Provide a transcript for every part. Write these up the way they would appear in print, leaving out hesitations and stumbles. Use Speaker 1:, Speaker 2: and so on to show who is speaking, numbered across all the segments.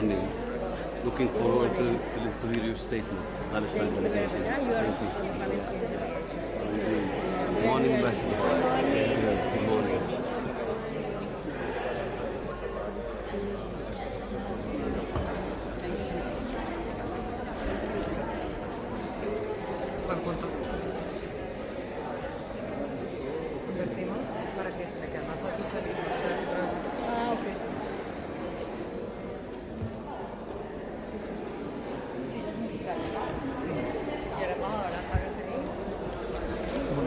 Speaker 1: morning. Looking forward to hear your statement. Palestine delegation.
Speaker 2: Yeah, you are
Speaker 1: Thank you.
Speaker 2: from Palestine.
Speaker 1: Good morning, Basma. Good morning.
Speaker 3: Buen punto. Invertimos para que me quede más fácil salir.
Speaker 2: Ah, ok. Sí, es musical.
Speaker 3: Si queremos ahora, hágase ahí.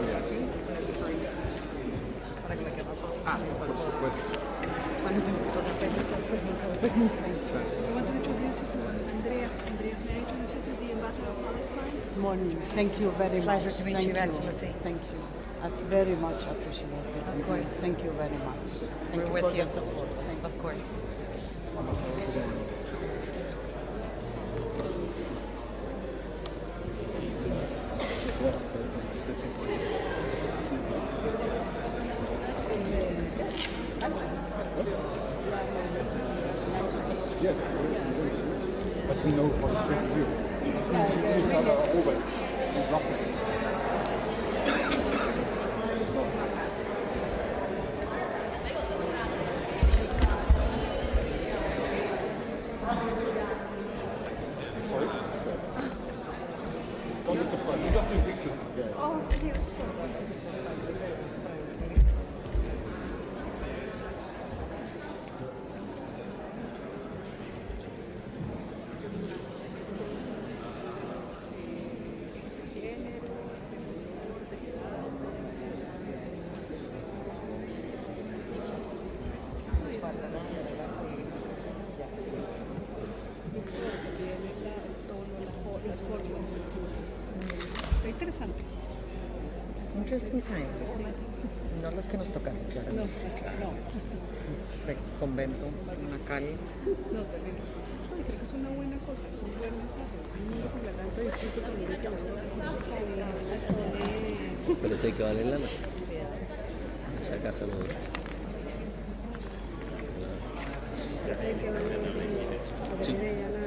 Speaker 3: Yo aquí, por eso soy. Para que me quede más fácil.
Speaker 4: Por supuesto.
Speaker 3: Bueno, tengo que tocar permiso.
Speaker 5: I want to introduce you to Andrea. Andrea, may I introduce you to the ambassador of Palestine?
Speaker 6: Morning. Thank you very
Speaker 3: Pleasure
Speaker 6: much.
Speaker 3: to meet
Speaker 6: Thank
Speaker 3: you, Excellency.
Speaker 6: Thank you. I very much appreciate it.
Speaker 3: Of course.
Speaker 6: Thank you very much. Thank
Speaker 3: We're
Speaker 6: you
Speaker 3: with
Speaker 6: for
Speaker 3: you.
Speaker 6: the support. Thank you.
Speaker 3: Of course.
Speaker 4: Yes. But we know for 20 years. We see each other always. Roughly. Sorry? Don't be surprised. I'm just doing pictures. Yeah.
Speaker 5: Las formas incluso. Está interesante.
Speaker 3: Interesting times. No los que nos tocan, claro.
Speaker 5: No.
Speaker 3: Convento, una calle.
Speaker 5: No, terrible. No, y creo que es una buena cosa, es un buen mensaje, es un completamente distinto también que los
Speaker 1: Pero sé que vale lana. Esa casa no.
Speaker 2: Sé que van a
Speaker 1: Sí.
Speaker 2: venir ya la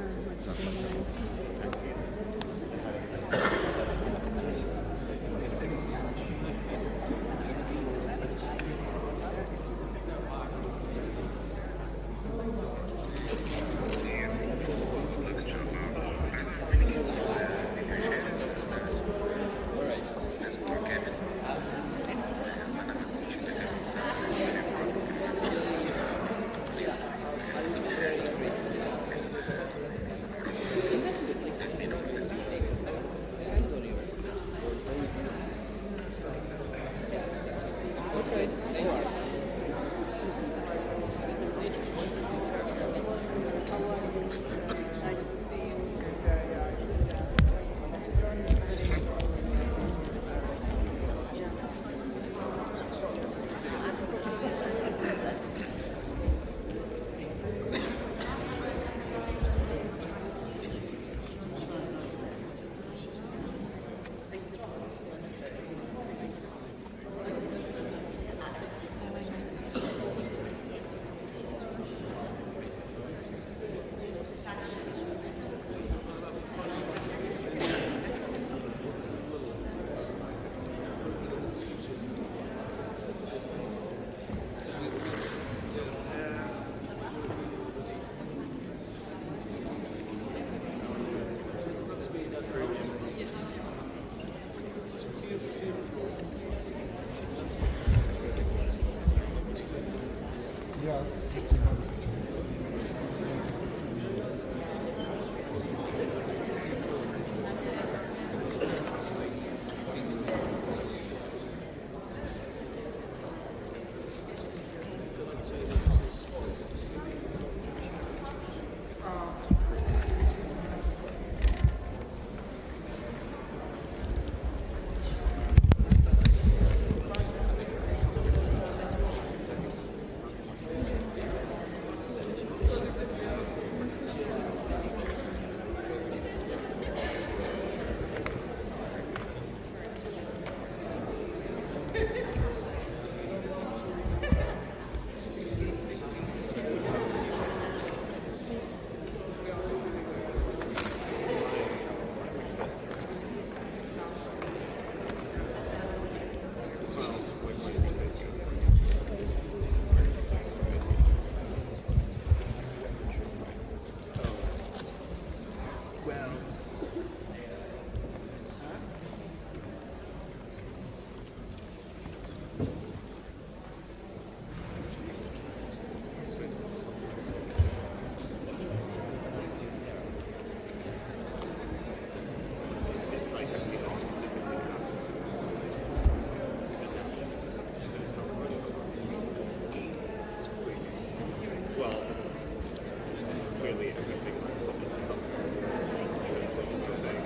Speaker 7: really everything is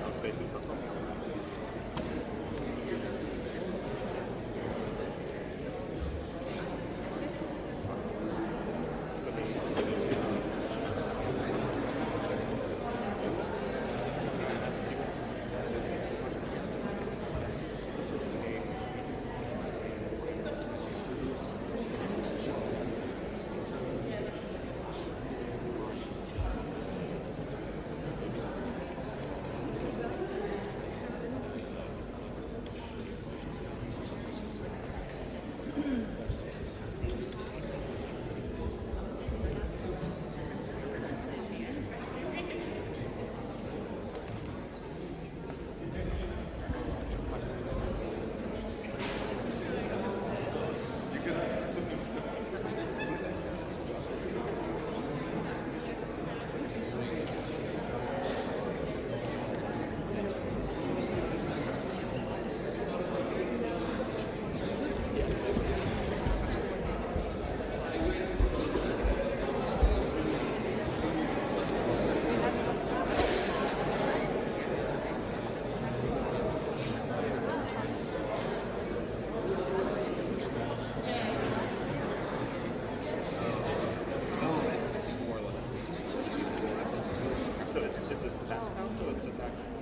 Speaker 7: how spaces are. So is this back out or is this so back out?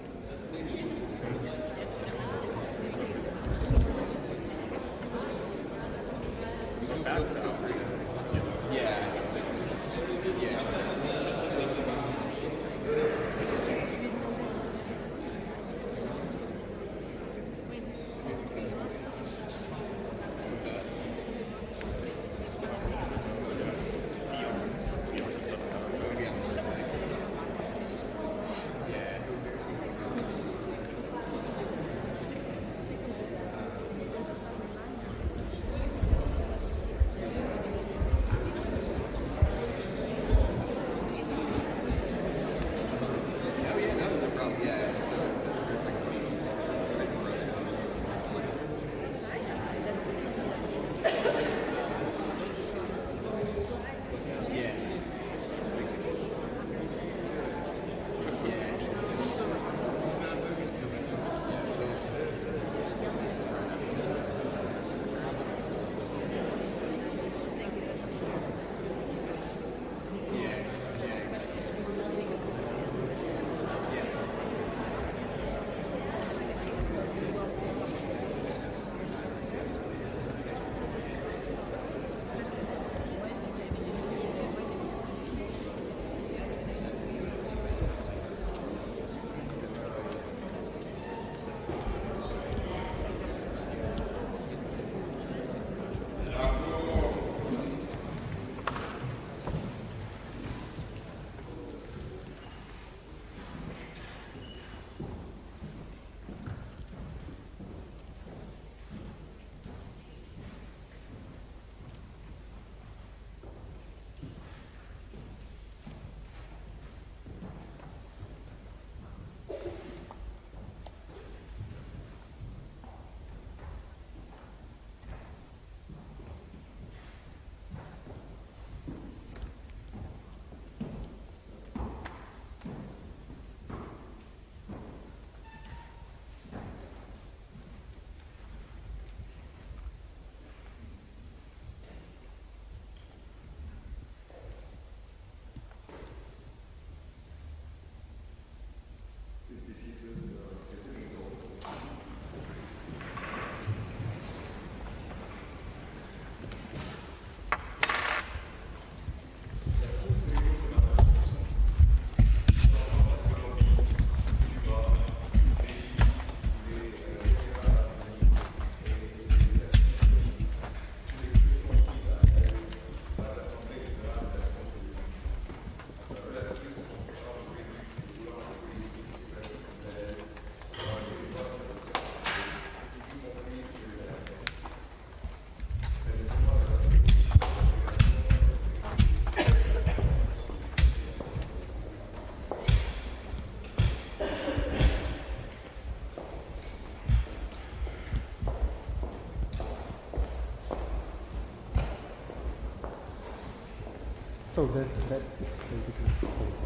Speaker 4: So that's basically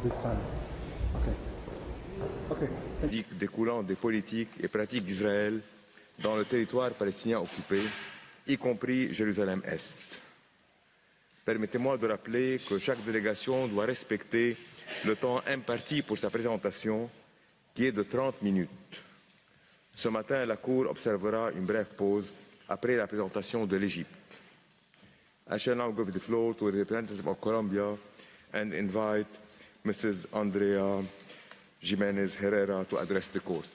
Speaker 4: this time. Okay. Okay.
Speaker 8: Découlant des politiques et pratiques d'Israël dans le territoire palestinien occupé, y compris Jérusalem-Est. Permettez-moi de rappeler que chaque délégation doit respecter le temps imparti pour sa présentation, qui est de 30 minutes. Ce matin, la Cour observera une brève pause après la présentation de l'Égypte. I shall now give the floor to the representative of Colombia and invite Mrs. Andrea Jimenez Herrera to address the court.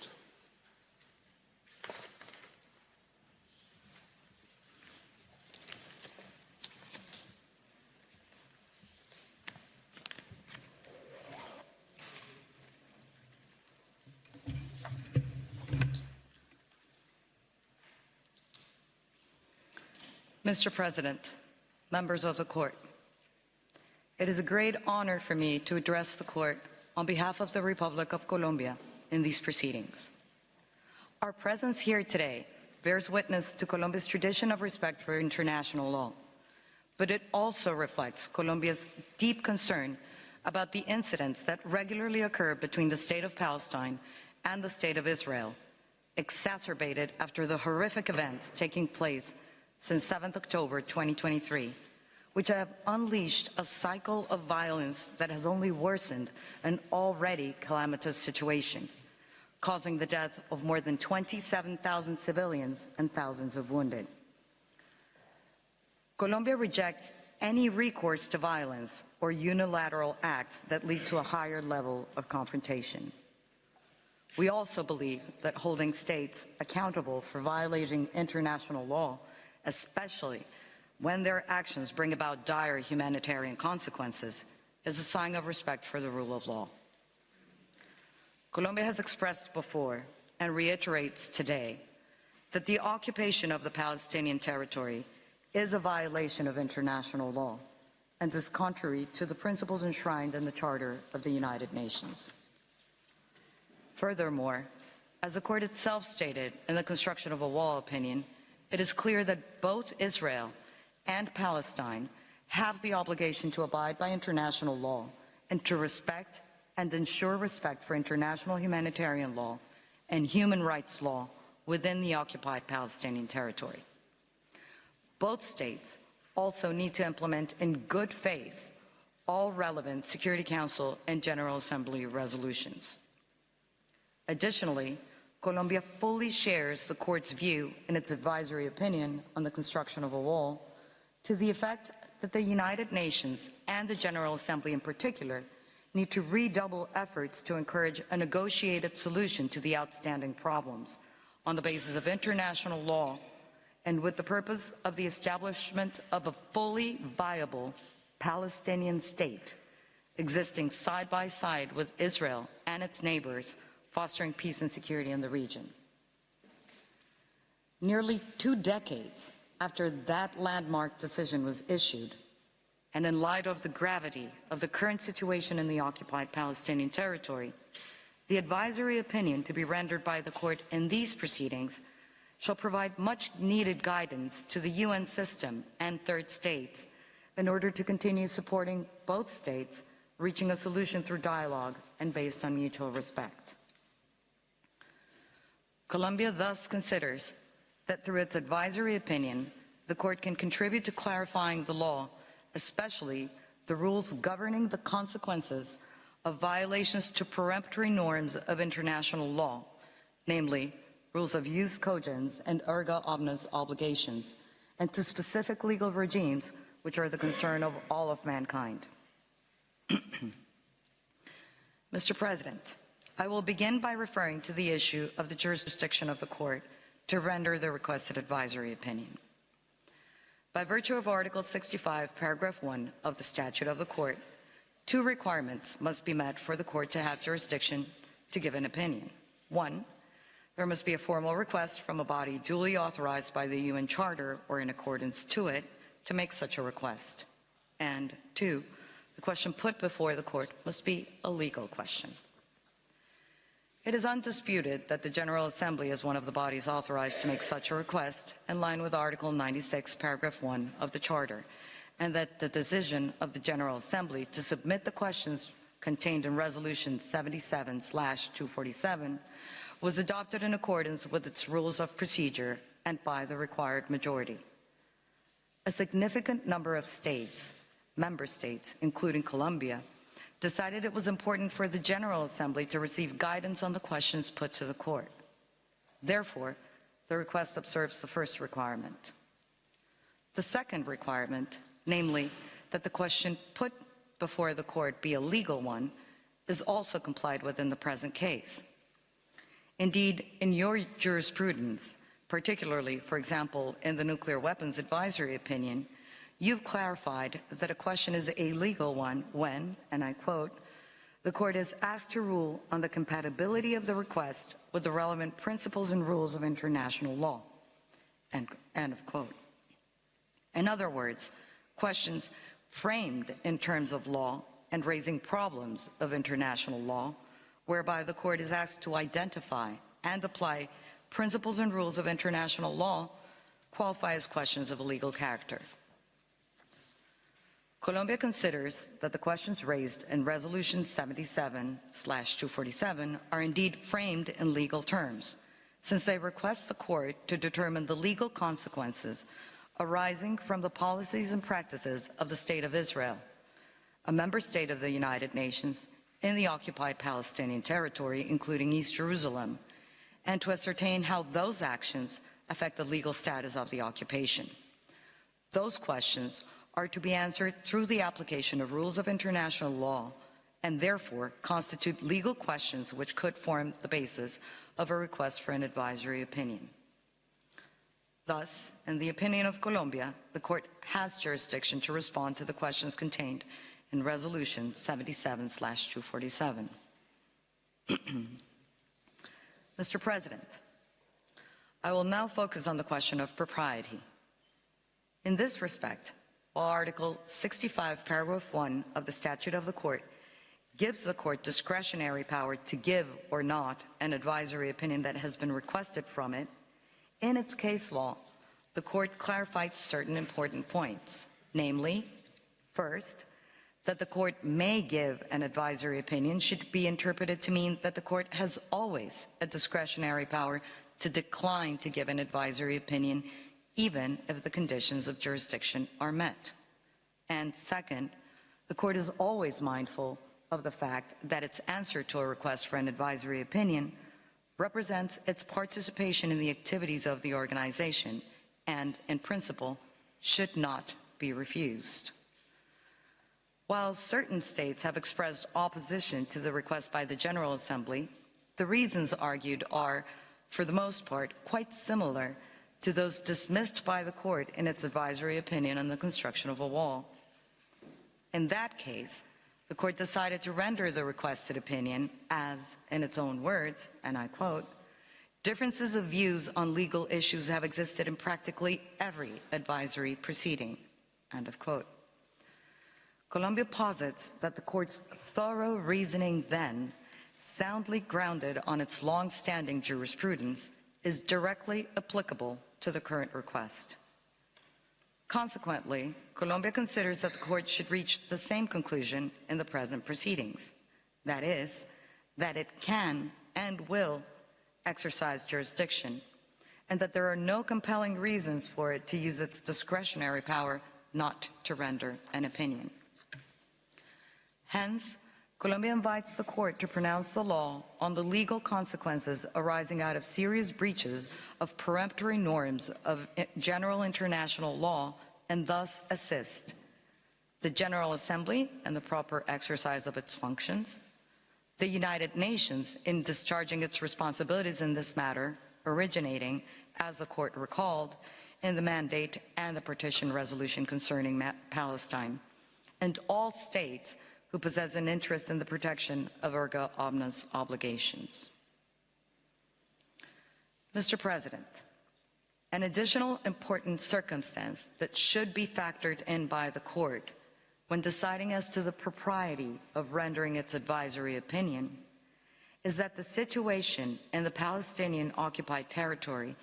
Speaker 3: Mr. President, members of the court, it is a great honor for me to address the court on behalf of the Republic of Colombia in these proceedings. Our presence here today bears witness to Colombia's tradition of respect for international law, but it also reflects Colombia's deep concern about the incidents that regularly occur between the State of Palestine and the State of Israel, exacerbated after the horrific events taking place since 7th October 2023, which have unleashed a cycle of violence that has only worsened an already calamitous situation, causing the death of more than 27,000 civilians and thousands of wounded. Colombia rejects any recourse to violence or unilateral acts that lead to a higher level of confrontation. We also believe that holding states accountable for violating international law, especially when their actions bring about dire humanitarian consequences, is a sign of respect for the rule of law. Colombia has expressed before and reiterates today that the occupation of the Palestinian territory is a violation of international law and is contrary to the principles enshrined in the Charter of the United Nations. Furthermore, as the court itself stated in the construction of a wall opinion, it is clear that both Israel and Palestine have the obligation to abide by international law and to respect and ensure respect for international humanitarian law and human rights law within the occupied Palestinian territory. Both states also need to implement in good faith all relevant Security Council and General Assembly resolutions. Additionally, Colombia fully shares the court's view in its advisory opinion on the construction of a wall to the effect that the United Nations and the General Assembly in particular need to redouble efforts to encourage a negotiated solution to the outstanding problems on the basis of international law and with the purpose of the establishment of a fully viable Palestinian state existing side by side with Israel and its neighbors, fostering peace and security in the region. Nearly 2 decades after that landmark decision was issued, and in light of the gravity of the current situation in the occupied Palestinian territory, the advisory opinion to be rendered by the court in these proceedings shall provide much-needed guidance to the UN system and third states in order to continue supporting both states, reaching a solution through dialogue and based on mutual respect. Colombia thus considers that through its advisory opinion, the court can contribute to clarifying the law, especially the rules governing the consequences of violations to peremptory norms of international law, namely rules of jus cogens and erga omnes obligations, and to specific legal regimes which are the concern of all of mankind. Mr. President, I will begin by referring to the issue of the jurisdiction of the court to render the requested advisory opinion. By virtue of Article 65, Paragraph 1 of the Statute of the Court, 2 requirements must be met for the court to have jurisdiction to give an opinion. 1, there must be a formal request from a body duly authorized by the UN Charter or in accordance to it to make such a request. And 2, the question put before the court must be a legal question. It is undisputed that the General Assembly is one of the bodies authorized to make such a request in line with Article 96, Paragraph 1 of the Charter, and that the decision of the General Assembly to submit the questions contained in Resolution 77/247 was adopted in accordance with its rules of procedure and by the required majority. A significant number of states, member states, including Colombia, decided it was important for the General Assembly to receive guidance on the questions put to the court. Therefore, the request observes the first requirement. The second requirement, namely that the question put before the court be a legal one, is also complied with in the present case. Indeed, in your jurisprudence, particularly, for example, in the Nuclear Weapons Advisory Opinion, you've clarified that a question is a legal one when, and I quote, the court is asked to rule on the compatibility of the request with the relevant principles and rules of international law, end of quote. In other words, questions framed in terms of law and raising problems of international law, whereby the court is asked to identify and apply principles and rules of international law, qualify as questions of a legal character. Colombia considers that the questions raised in Resolution 77/247 are indeed framed in legal terms, since they request the court to determine the legal consequences arising from the policies and practices of the State of Israel, a member state of the United Nations in the occupied Palestinian territory, including East Jerusalem, and to ascertain how those actions affect the legal status of the occupation. Those questions are to be answered through the application of rules of international law and therefore constitute legal questions which could form the basis of a request for an advisory opinion. Thus, in the opinion of Colombia, the court has jurisdiction to respond to the questions contained in Resolution 77/247. Mr. President, I will now focus on the question of propriety. In this respect, while Article 65, Paragraph 1 of the Statute of the Court gives the court discretionary power to give or not an advisory opinion that has been requested from it, in its case law, the court clarified certain important points, namely, first, that the court may give an advisory opinion should be interpreted to mean that the court has always a discretionary power to decline to give an advisory opinion even if the conditions of jurisdiction are met. And second, the court is always mindful of the fact that its answer to a request for an advisory opinion represents its participation in the activities of the organization and, in principle, should not be refused. While certain states have expressed opposition to the request by the General Assembly, the reasons argued are, for the most part, quite similar to those dismissed by the court in its advisory opinion on the construction of a wall. In that case, the court decided to render the requested opinion as, in its own words, and I quote, differences of views on legal issues have existed in practically every advisory proceeding, end of quote. Colombia posits that the court's thorough reasoning then, soundly grounded on its long-standing jurisprudence, is directly applicable to the current request. Consequently, Colombia considers that the court should reach the same conclusion in the present proceedings. That is, that it can and will exercise jurisdiction, and that there are no compelling reasons for it to use its discretionary power not to render an opinion. Hence, Colombia invites the court to pronounce the law on the legal consequences arising out of serious breaches of peremptory norms of general international law and thus assist the General Assembly in the proper exercise of its functions, the United Nations in discharging its responsibilities in this matter, originating, as the court recalled, in the mandate and the partition resolution concerning Palestine, and all states who possess an interest in the protection of erga omnes obligations. Mr. President, an additional important circumstance that should be factored in by the court when deciding as to the propriety of rendering its advisory opinion is that the situation in the Palestinian occupied territory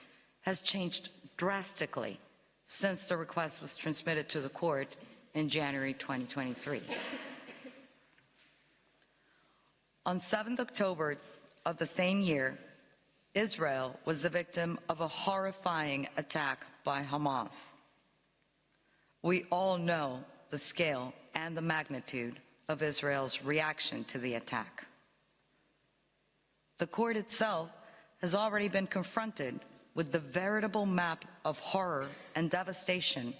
Speaker 3: has changed drastically since the request was transmitted to the court in January 2023. On 7th October of the same year, Israel was the victim of a horrifying attack by Hamas. We all know the scale and the magnitude of Israel's reaction to the attack. The court itself has already been confronted with the veritable map of horror and devastation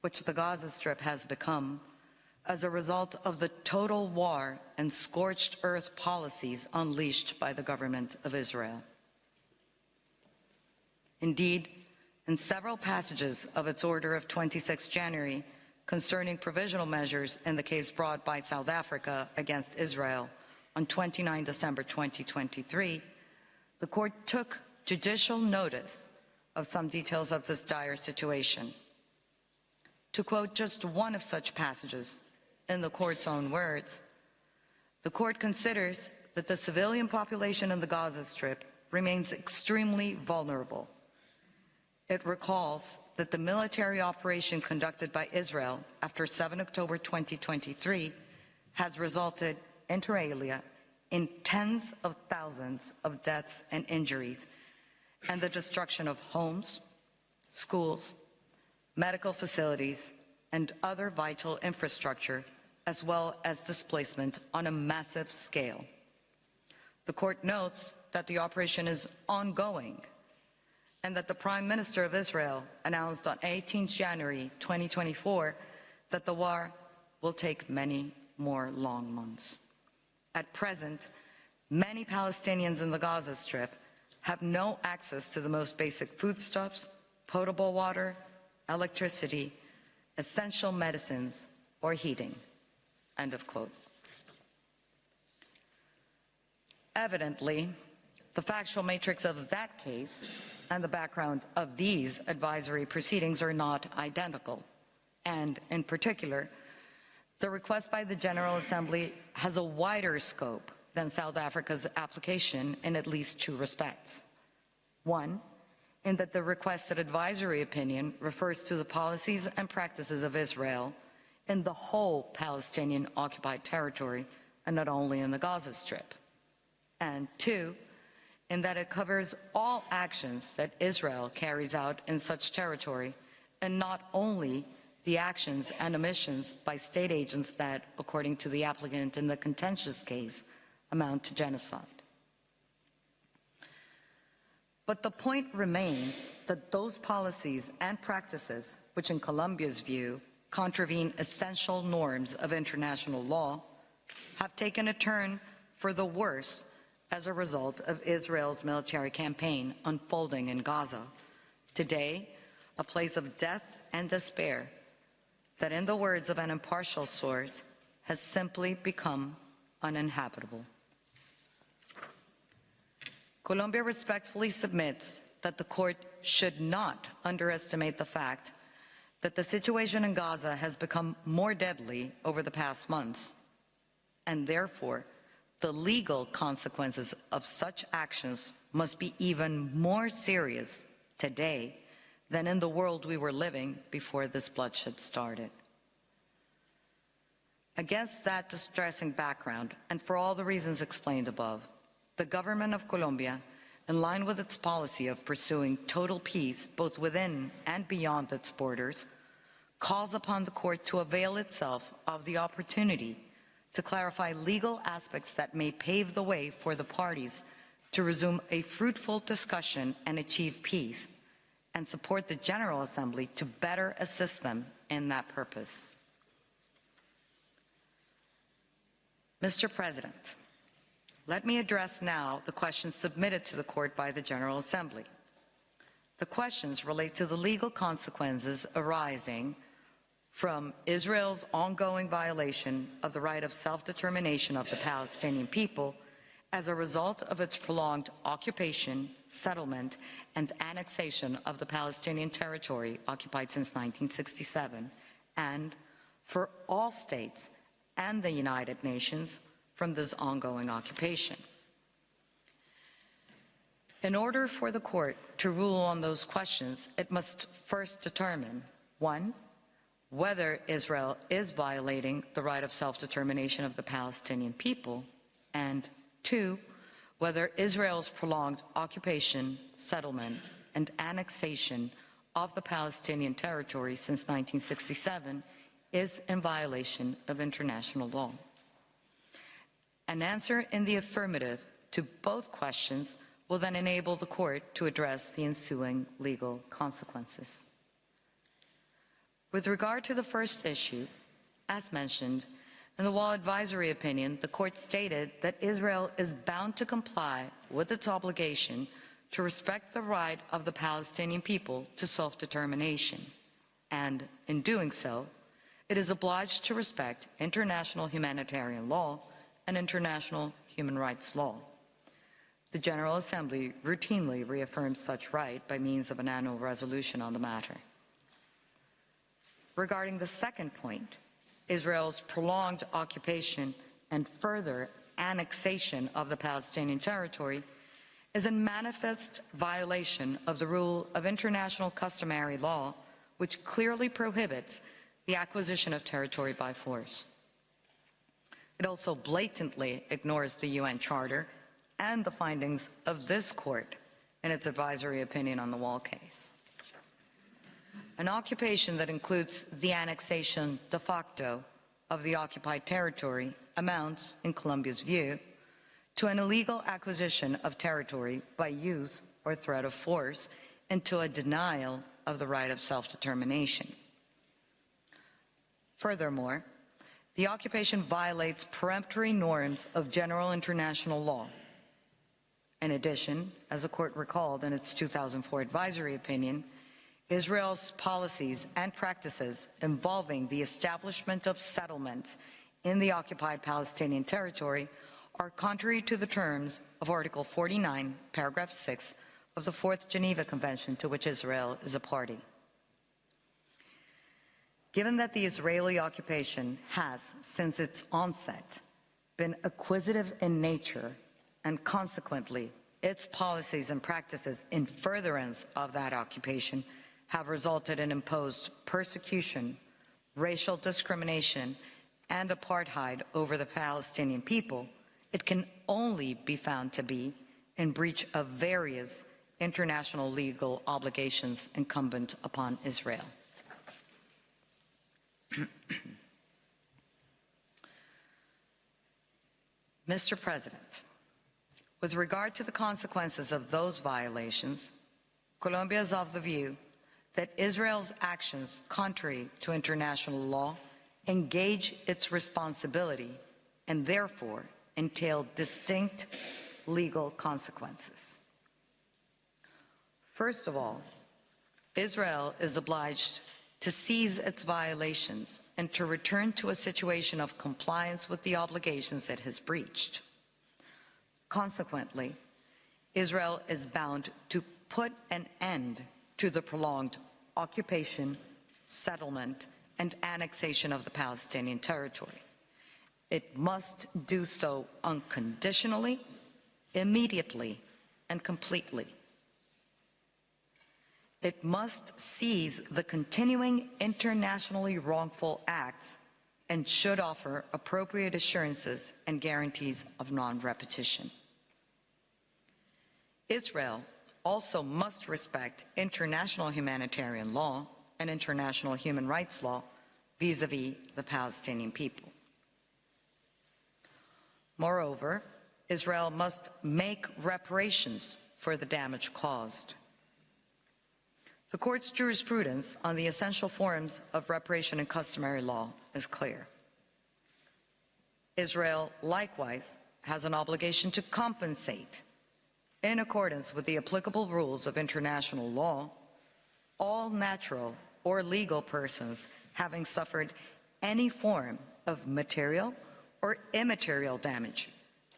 Speaker 3: which the Gaza Strip has become as a result of the total war and scorched earth policies unleashed by the government of Israel. Indeed, in several passages of its order of 26 January concerning provisional measures in the case brought by South Africa against Israel on 29 December 2023, the court took judicial notice of some details of this dire situation. To quote just one of such passages in the court's own words, the court considers that the civilian population in the Gaza Strip remains extremely vulnerable. It recalls that the military operation conducted by Israel after 7 October 2023 has resulted, inter alia, in tens of thousands of deaths and injuries and the destruction of homes, schools, medical facilities, and other vital infrastructure, as well as displacement on a massive scale. The court notes that the operation is ongoing and that the Prime Minister of Israel announced on 18 January 2024 that the war will take many more long months. At present, many Palestinians in the Gaza Strip have no access to the most basic foodstuffs, potable water, electricity, essential medicines, or heating. End of quote. Evidently, the factual matrix of that case and the background of these advisory proceedings are not identical. And in particular, the request by the General Assembly has a wider scope than South Africa's application in at least two respects. One, in that the requested advisory opinion refers to the policies and practices of Israel in the whole Palestinian occupied territory and not only in the Gaza Strip. And two, in that it covers all actions that Israel carries out in such territory and not only the actions and omissions by state agents that, according to the applicant in the contentious case, amount to genocide. But the point remains that those policies and practices, which in Colombia's view contravene essential norms of international law, have taken a turn for the worse as a result of Israel's military campaign unfolding in Gaza. Today, a place of death and despair that, in the words of an impartial source, has simply become uninhabitable. Colombia respectfully submits that the court should not underestimate the fact that the situation in Gaza has become more deadly over the past months, and therefore the legal consequences of such actions must be even more serious today than in the world we were living before this bloodshed started. Against that distressing background, and for all the reasons explained above, the government of Colombia, in line with its policy of pursuing total peace both within and beyond its borders, calls upon the court to avail itself of the opportunity to clarify legal aspects that may pave the way for the parties to resume a fruitful discussion and achieve peace, and support the General Assembly to better assist them in that purpose. Mr. President, let me address now the questions submitted to the court by the General Assembly. The questions relate to the legal consequences arising from Israel's ongoing violation of the right of self-determination of the Palestinian people as a result of its prolonged occupation, settlement, and annexation of the Palestinian territory occupied since 1967, and for all states and the United Nations from this ongoing occupation. In order for the court to rule on those questions, it must first determine, 1, whether Israel is violating the right of self-determination of the Palestinian people, and 2, whether Israel's prolonged occupation, settlement, and annexation of the Palestinian territory since 1967 is in violation of international law. An answer in the affirmative to both questions will then enable the court to address the ensuing legal consequences. With regard to the first issue, as mentioned, in the Wall Advisory Opinion, the court stated that Israel is bound to comply with its obligation to respect the right of the Palestinian people to self-determination, and in doing so, it is obliged to respect international humanitarian law and international human rights law. The General Assembly routinely reaffirms such right by means of an annual resolution on the matter. Regarding the second point, Israel's prolonged occupation and further annexation of the Palestinian territory is in manifest violation of the rule of international customary law, which clearly prohibits the acquisition of territory by force. It also blatantly ignores the UN Charter and the findings of this court in its advisory opinion on the Wall case. An occupation that includes the annexation de facto of the occupied territory amounts, in Colombia's view, to an illegal acquisition of territory by use or threat of force and to a denial of the right of self-determination. Furthermore, the occupation violates peremptory norms of general international law. In addition, as the court recalled in its 2004 advisory opinion, Israel's policies and practices involving the establishment of settlements in the occupied Palestinian territory are contrary to the terms of Article 49, Paragraph 6 of the Fourth Geneva Convention, to which Israel is a party. Given that the Israeli occupation has, since its onset, been acquisitive in nature, and consequently, its policies and practices in furtherance of that occupation have resulted in imposed persecution, racial discrimination, and apartheid over the Palestinian people, it can only be found to be in breach of various international legal obligations incumbent upon Israel. Mr. President, with regard to the consequences of those violations, Colombia is of the view that Israel's actions contrary to international law engage its responsibility and therefore entail distinct legal consequences. First of all, Israel is obliged to cease its violations and to return to a situation of compliance with the obligations it has breached. Consequently, Israel is bound to put an end to the prolonged occupation, settlement, and annexation of the Palestinian territory. It must do so unconditionally, immediately, and completely. It must cease the continuing internationally wrongful acts and should offer appropriate assurances and guarantees of non-repetition. Israel also must respect international humanitarian law and international human rights law vis-à-vis the Palestinian people. Moreover, Israel must make reparations for the damage caused. The court's jurisprudence on the essential forms of reparation and customary law is clear. Israel likewise has an obligation to compensate, in accordance with the applicable rules of international law, all natural or legal persons having suffered any form of material or immaterial damage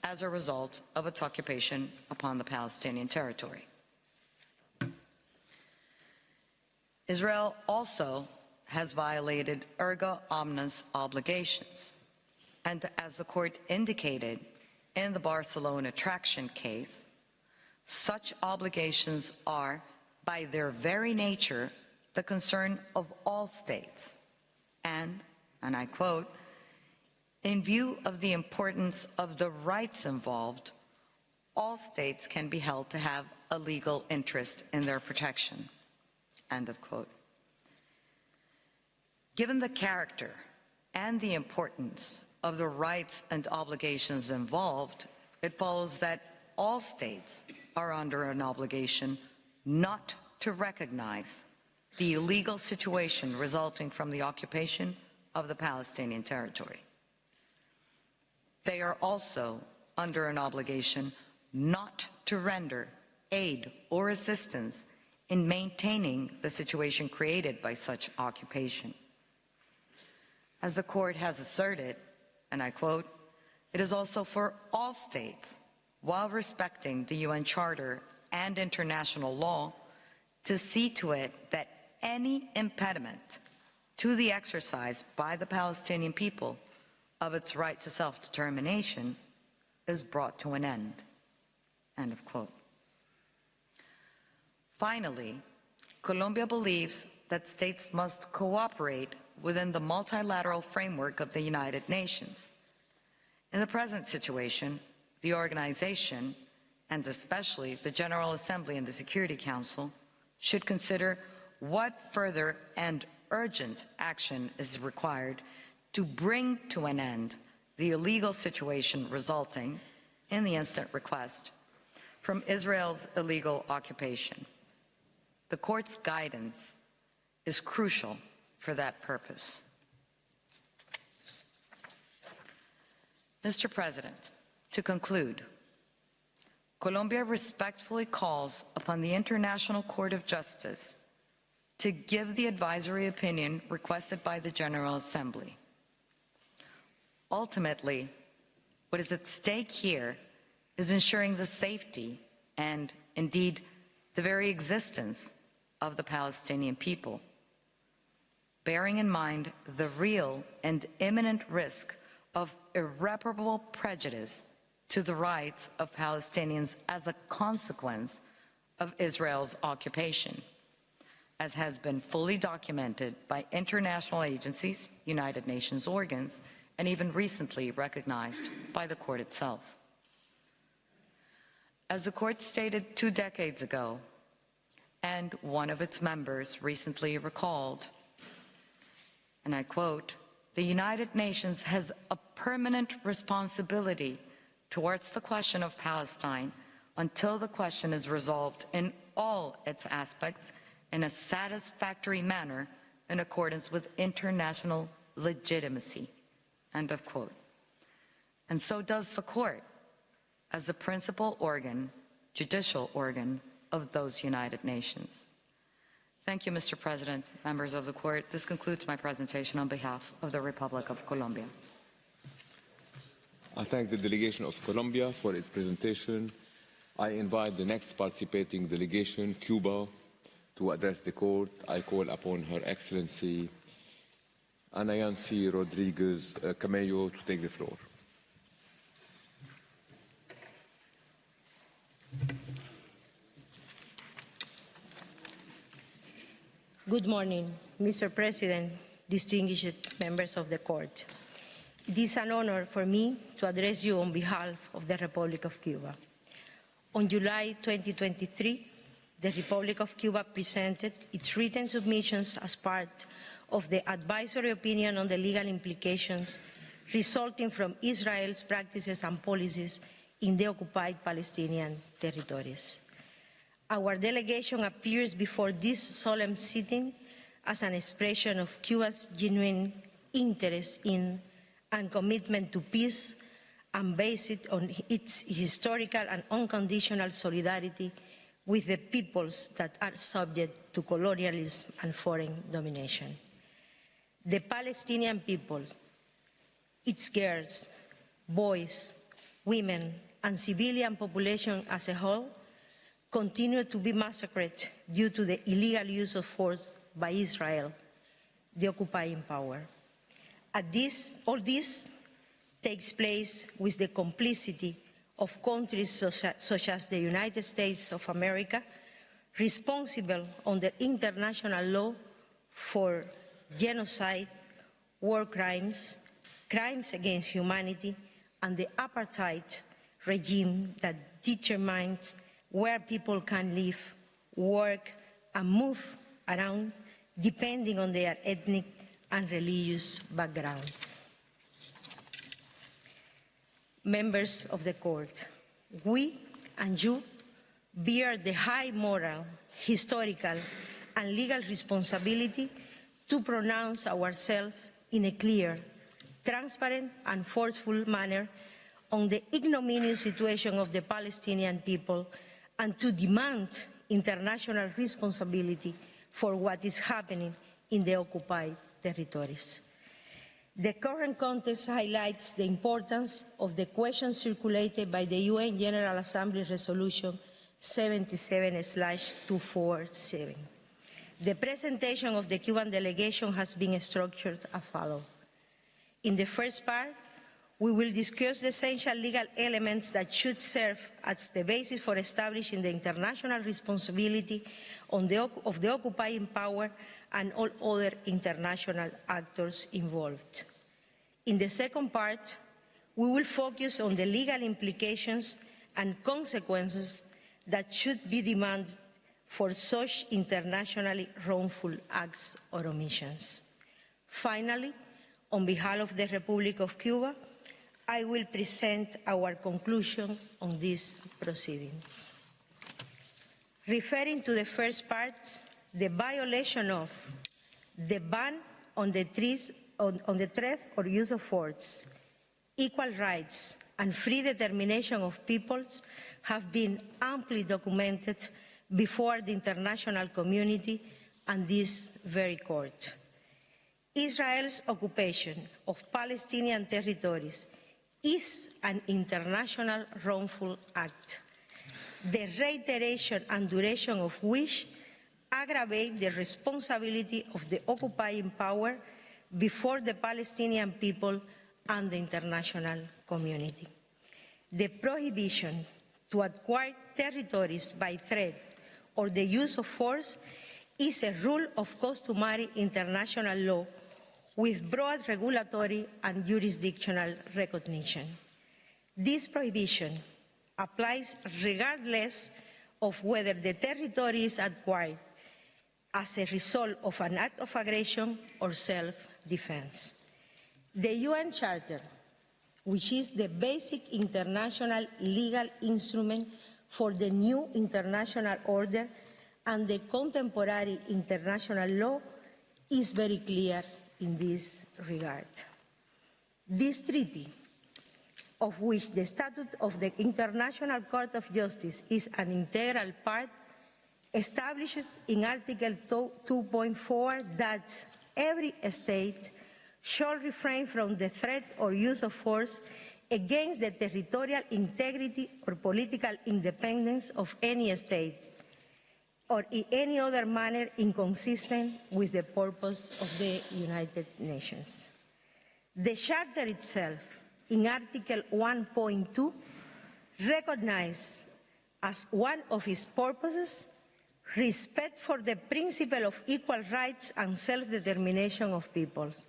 Speaker 3: as a result of its occupation upon the Palestinian territory. Israel also has violated erga omnes obligations, and as the court indicated in the Barcelona traction case, such obligations are, by their very nature, the concern of all states, and I quote, In view of the importance of the rights involved, all states can be held to have a legal interest in their protection." End of quote. Given the character and the importance of the rights and obligations involved, it follows that all states are under an obligation not to recognize the illegal situation resulting from the occupation of the Palestinian territory. They are also under an obligation not to render aid or assistance in maintaining the situation created by such occupation. As the court has asserted, and I quote, "It is also for all states, while respecting the UN Charter and international law, to see to it that any impediment to the exercise by the Palestinian people of its right to self-determination is brought to an end." End of quote. Finally, Colombia believes that states must cooperate within the multilateral framework of the United Nations. In the present situation, the organization, and especially the General Assembly and the Security Council, should consider what further and urgent action is required to bring to an end the illegal situation resulting, in the instant request, from Israel's illegal occupation. The court's guidance is crucial for that purpose. Mr. President, to conclude, Colombia respectfully calls upon the International Court of Justice to give the advisory opinion requested by the General Assembly. Ultimately, what is at stake here is ensuring the safety and, indeed, the very existence of the Palestinian people, bearing in mind the real and imminent risk of irreparable prejudice to the rights of Palestinians as a consequence of Israel's occupation, as has been fully documented by international agencies, United Nations organs, and even recently recognized by the court itself. As the court stated 2 decades ago, and one of its members recently recalled, and I quote, "The United Nations has a permanent responsibility towards the question of Palestine until the question is resolved in all its aspects in a satisfactory manner in accordance with international legitimacy." End of quote. And so does the court as the principal organ, judicial organ of those United Nations. Thank you, Mr. President, members of the court. This concludes my presentation on behalf of the Republic of Colombia.
Speaker 8: I thank the delegation of Colombia for its presentation. I invite the next participating delegation, Cuba, to address the court. I call upon Her Excellency Anayansi Rodriguez Camello to take the floor.
Speaker 9: Good morning, Mr. President, distinguished members of the court. It is an honor for me to address you on behalf of the Republic of Cuba. On July 2023, the Republic of Cuba presented its written submissions as part of the advisory opinion on the legal implications resulting from Israel's practices and policies in the occupied Palestinian territories. Our delegation appears before this solemn sitting as an expression of Cuba's genuine interest in and commitment to peace, and based on its historical and unconditional solidarity with the peoples that are subject to colonialism and foreign domination. The Palestinian people, its girls, boys, women, and civilian population as a whole, continue to be massacred due to the illegal use of force by Israel, the occupying power. All this takes place with the complicity of countries such as the United States of America, responsible under international law for genocide, war crimes, crimes against humanity, and the apartheid regime that determines where people can live, work, and move around depending on their ethnic and religious backgrounds. Members of the court, we and you bear the high moral, historical, and legal responsibility to pronounce ourselves in a clear, transparent, and forceful manner on the ignominious situation of the Palestinian people and to demand international responsibility for what is happening in the occupied territories. The current context highlights the importance of the question circulated by the UN General Assembly Resolution 77/247. The presentation of the Cuban delegation has been structured as follows. In the first part, we will discuss the essential legal elements that should serve as the basis for establishing the international responsibility of the occupying power and all other international actors involved. In the second part, we will focus on the legal implications and consequences that should be demanded for such internationally wrongful acts or omissions. Finally, on behalf of the Republic of Cuba, I will present our conclusion on these proceedings. Referring to the first part, the violation of the ban on the threat or use of force, equal rights, and free determination of peoples have been amply documented before the international community and this very court. Israel's occupation of Palestinian territories is an international wrongful act, the reiteration and duration of which aggravate the responsibility of the occupying power before the Palestinian people and the international community. The prohibition to acquire territories by threat or the use of force is a rule of customary international law with broad regulatory and jurisdictional recognition. This prohibition applies regardless of whether the territory is acquired as a result of an act of aggression or self-defense. The UN Charter, which is the basic international legal instrument for the new international order and the contemporary international law, is very clear in this regard. This treaty, of which the Statute of the International Court of Justice is an integral part, establishes in Article 2.4 that every state shall refrain from the threat or use of force against the territorial integrity or political independence of any states, or in any other manner inconsistent with the purpose of the United Nations. The Charter itself, in Article 1.2, recognizes as one of its purposes respect for the principle of equal rights and self-determination of peoples,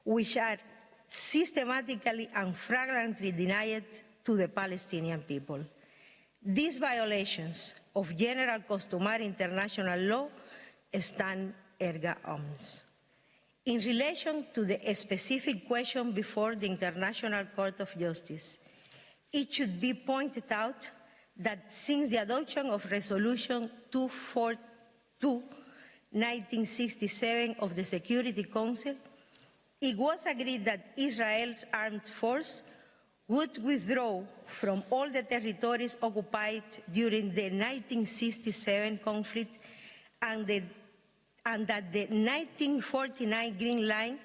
Speaker 9: which are systematically and flagrantly denied to the Palestinian people. These violations of general customary international law stand erga omnes. In relation to the specific question before the International Court of Justice, it should be pointed out that since the adoption of Resolution 242/1967 of the Security Council, it was agreed that Israel's armed force would withdraw from all the territories occupied during the 1967 conflict and that the 1949 Green Line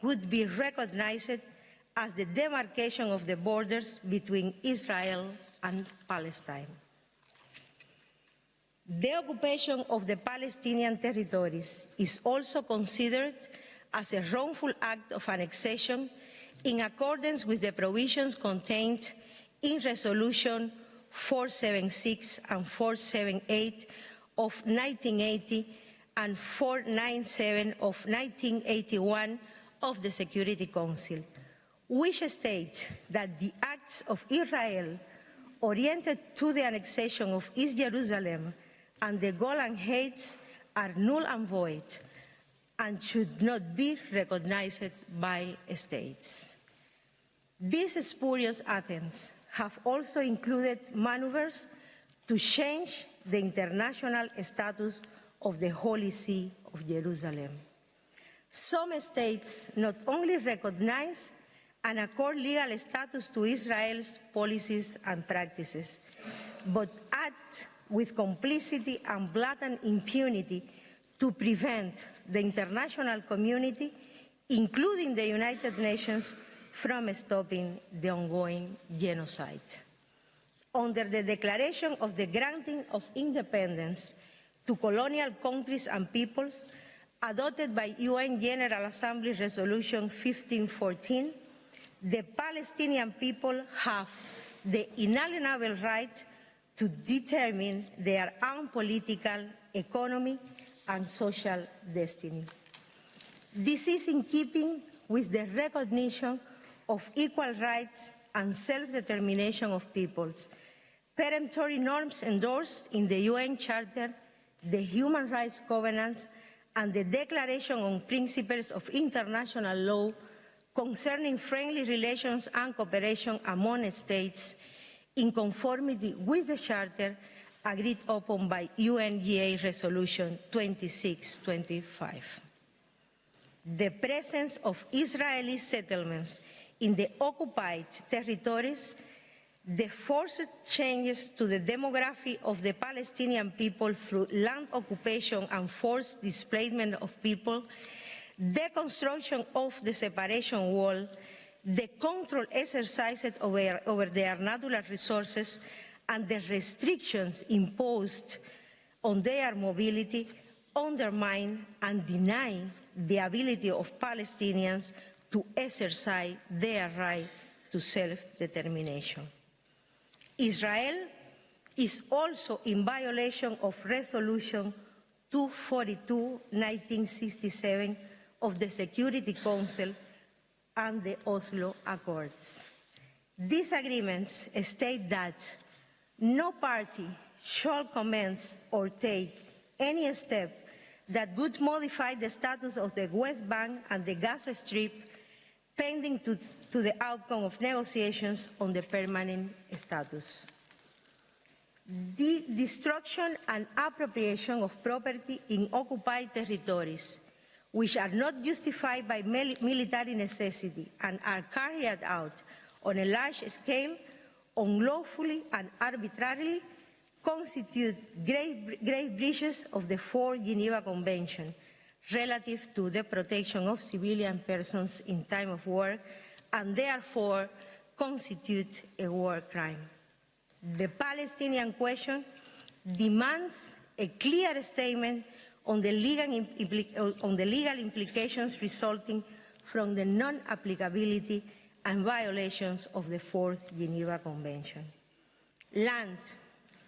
Speaker 9: would be recognized as the demarcation of the borders between Israel and Palestine. The occupation of the Palestinian territories is also considered as a wrongful act of annexation in accordance with the provisions contained in Resolution 476 and 478 of 1980 and 497 of 1981 of the Security Council, which state that the acts of Israel oriented to the annexation of East Jerusalem and the Golan Heights are null and void and should not be recognized by states. These spurious attempts have also included maneuvers to change the international status of the Holy See of Jerusalem. Some states not only recognize and accord legal status to Israel's policies and practices, but act with complicity and blatant impunity to prevent the international community, including the United Nations, from stopping the ongoing genocide. Under the declaration of the granting of independence to colonial countries and peoples, adopted by UN General Assembly Resolution 1514, the Palestinian people have the inalienable right to determine their own political, economic, and social destiny. This is in keeping with the recognition of equal rights and self-determination of peoples, peremptory norms endorsed in the UN Charter, the Human Rights Covenants, and the Declaration on Principles of International Law concerning friendly relations and cooperation among states, in conformity with the Charter agreed upon by UNGA Resolution 2625. The presence of Israeli settlements in the occupied territories, the forced changes to the demography of the Palestinian people through land occupation and forced displacement of people, the construction of the separation wall, the control exercised over their natural resources, and the restrictions imposed on their mobility undermine and deny the ability of Palestinians to exercise their right to self-determination. Israel is also in violation of Resolution 242/1967 of the Security Council and the Oslo Accords. These agreements state that no party shall commence or take any step that would modify the status of the West Bank and the Gaza Strip pending to the outcome of negotiations on the permanent status. The destruction and appropriation of property in occupied territories, which are not justified by military necessity and are carried out on a large scale, unlawfully and arbitrarily, constitute grave breaches of the Fourth Geneva Convention relative to the protection of civilian persons in time of war, and therefore constitute a war crime. The Palestinian question demands a clear statement on the legal implications resulting from the non-applicability and violations of the Fourth Geneva Convention. Land,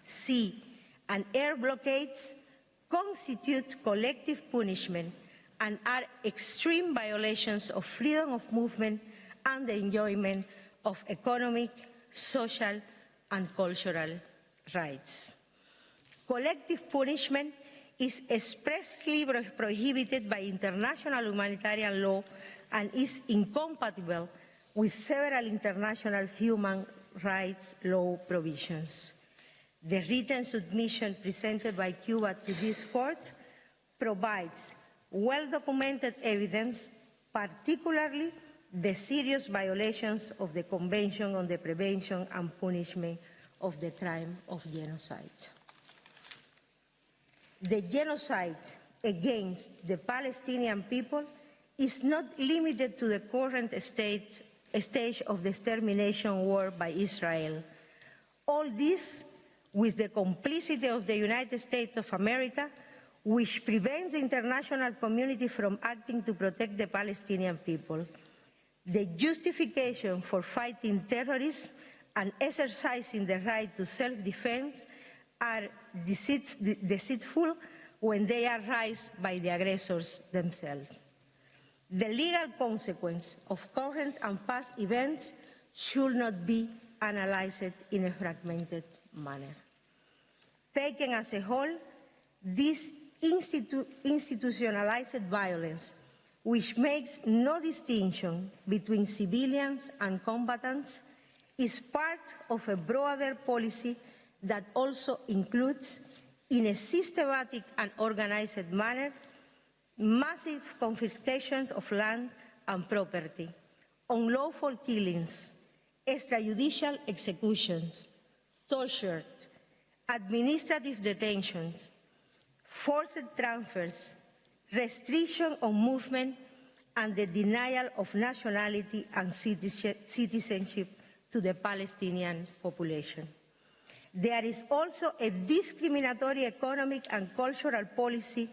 Speaker 9: sea, and air blockades constitute collective punishment and are extreme violations of freedom of movement and the enjoyment of economic, social, and cultural rights. Collective punishment is expressly prohibited by international humanitarian law and is incompatible with several international human rights law provisions. The written submission presented by Cuba to this court provides well-documented evidence, particularly the serious violations of the Convention on the Prevention and Punishment of the Crime of Genocide. The genocide against the Palestinian people is not limited to the current stage of the extermination war by Israel. All this with the complicity of the United States of America, which prevents the international community from acting to protect the Palestinian people. The justification for fighting terrorism and exercising the right to self-defense are deceitful when they are raised by the aggressors themselves. The legal consequence of current and past events should not be analyzed in a fragmented manner. Taken as a whole, this institutionalized violence, which makes no distinction between civilians and combatants, is part of a broader policy that also includes, in a systematic and organized manner, massive confiscations of land and property, unlawful killings, extrajudicial executions, torture, administrative detentions, forced transfers, restriction on movement, and the denial of nationality and citizenship to the Palestinian population. There is also a discriminatory economic and cultural policy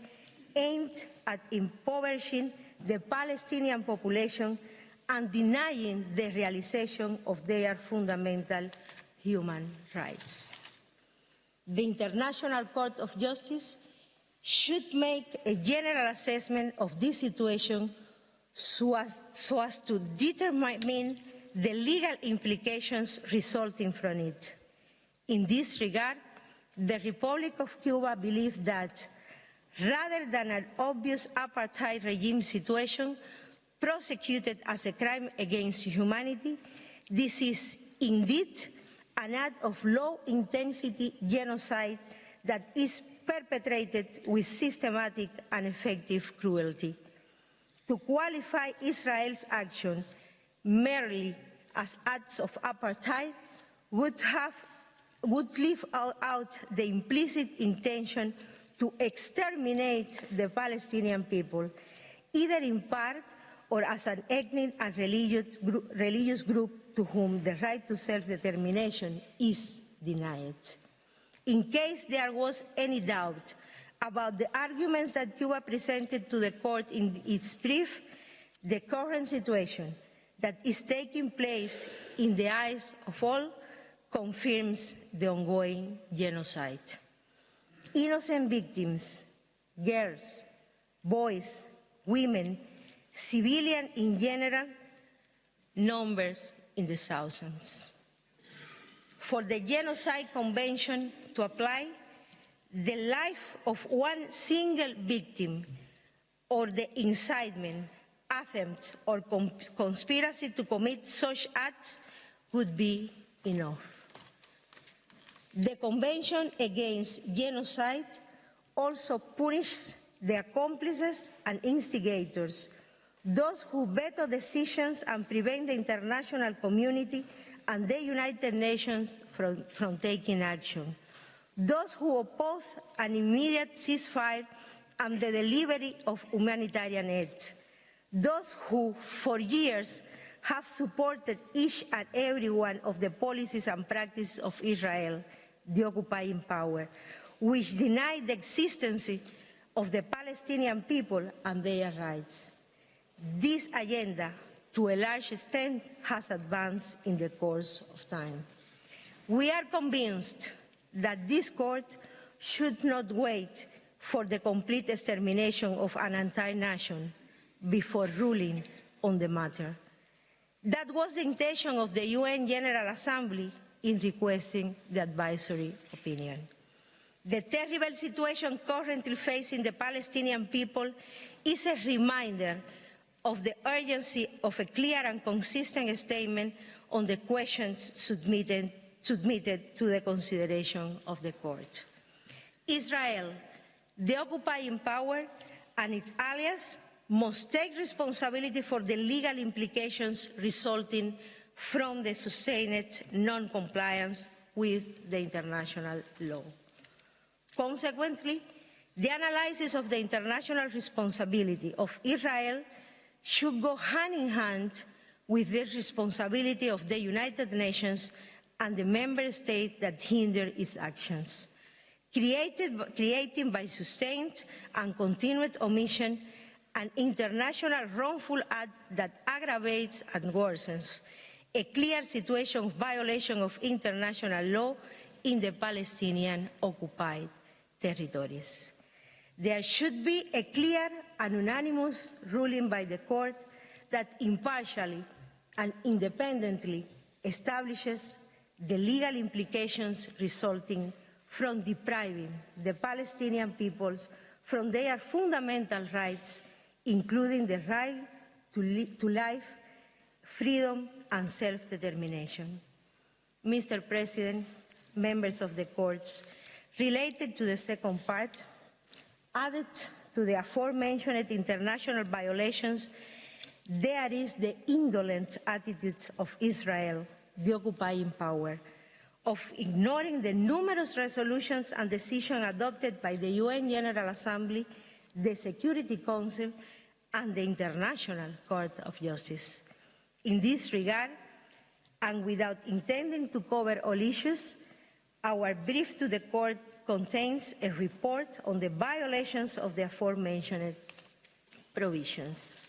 Speaker 9: aimed at impoverishing the Palestinian population and denying the realization of their fundamental human rights. The International Court of Justice should make a general assessment of this situation so as to determine the legal implications resulting from it. In this regard, the Republic of Cuba believes that rather than an obvious apartheid regime situation prosecuted as a crime against humanity, this is indeed an act of low-intensity genocide that is perpetrated with systematic and effective cruelty. To qualify Israel's action merely as acts of apartheid would leave out the implicit intention to exterminate the Palestinian people, either in part or as an ethnic and religious group to whom the right to self-determination is denied. In case there was any doubt about the arguments that Cuba presented to the court in its brief, the current situation that is taking place in the eyes of all confirms the ongoing genocide. Innocent victims, girls, boys, women, civilians in general, numbers in the thousands. For the Genocide Convention to apply, the life of one single victim or the incitement, attempt, or conspiracy to commit such acts would be enough. The Convention Against Genocide also punishes the accomplices and instigators, those who veto decisions and prevent the international community and the United Nations from taking action, those who oppose an immediate ceasefire and the delivery of humanitarian aid, those who, for years, have supported each and every one of the policies and practices of Israel, the occupying power, which deny the existence of the Palestinian people and their rights. This agenda, to a large extent, has advanced in the course of time. We are convinced that this court should not wait for the complete extermination of an entire nation before ruling on the matter. That was the intention of the UN General Assembly in requesting the advisory opinion. The terrible situation currently facing the Palestinian people is a reminder of the urgency of a clear and consistent statement on the questions submitted to the consideration of the court. Israel, the occupying power, and its allies must take responsibility for the legal implications resulting from the sustained non-compliance with the international law. Consequently, the analysis of the international responsibility of Israel should go hand in hand with the responsibility of the United Nations and the member states that hinder its actions, creating by sustained and continued omission an international wrongful act that aggravates and worsens a clear situation of violation of international law in the Palestinian occupied territories. There should be a clear and unanimous ruling by the court that impartially and independently establishes the legal implications resulting from depriving the Palestinian peoples from their fundamental rights, including the right to life, freedom, and self-determination. Mr. President, members of the courts, related to the second part, added to the aforementioned international violations, there is the indolent attitudes of Israel, the occupying power, of ignoring the numerous resolutions and decisions adopted by the UN General Assembly, the Security Council, and the International Court of Justice. In this regard, and without intending to cover all issues, our brief to the court contains a report on the violations of the aforementioned provisions.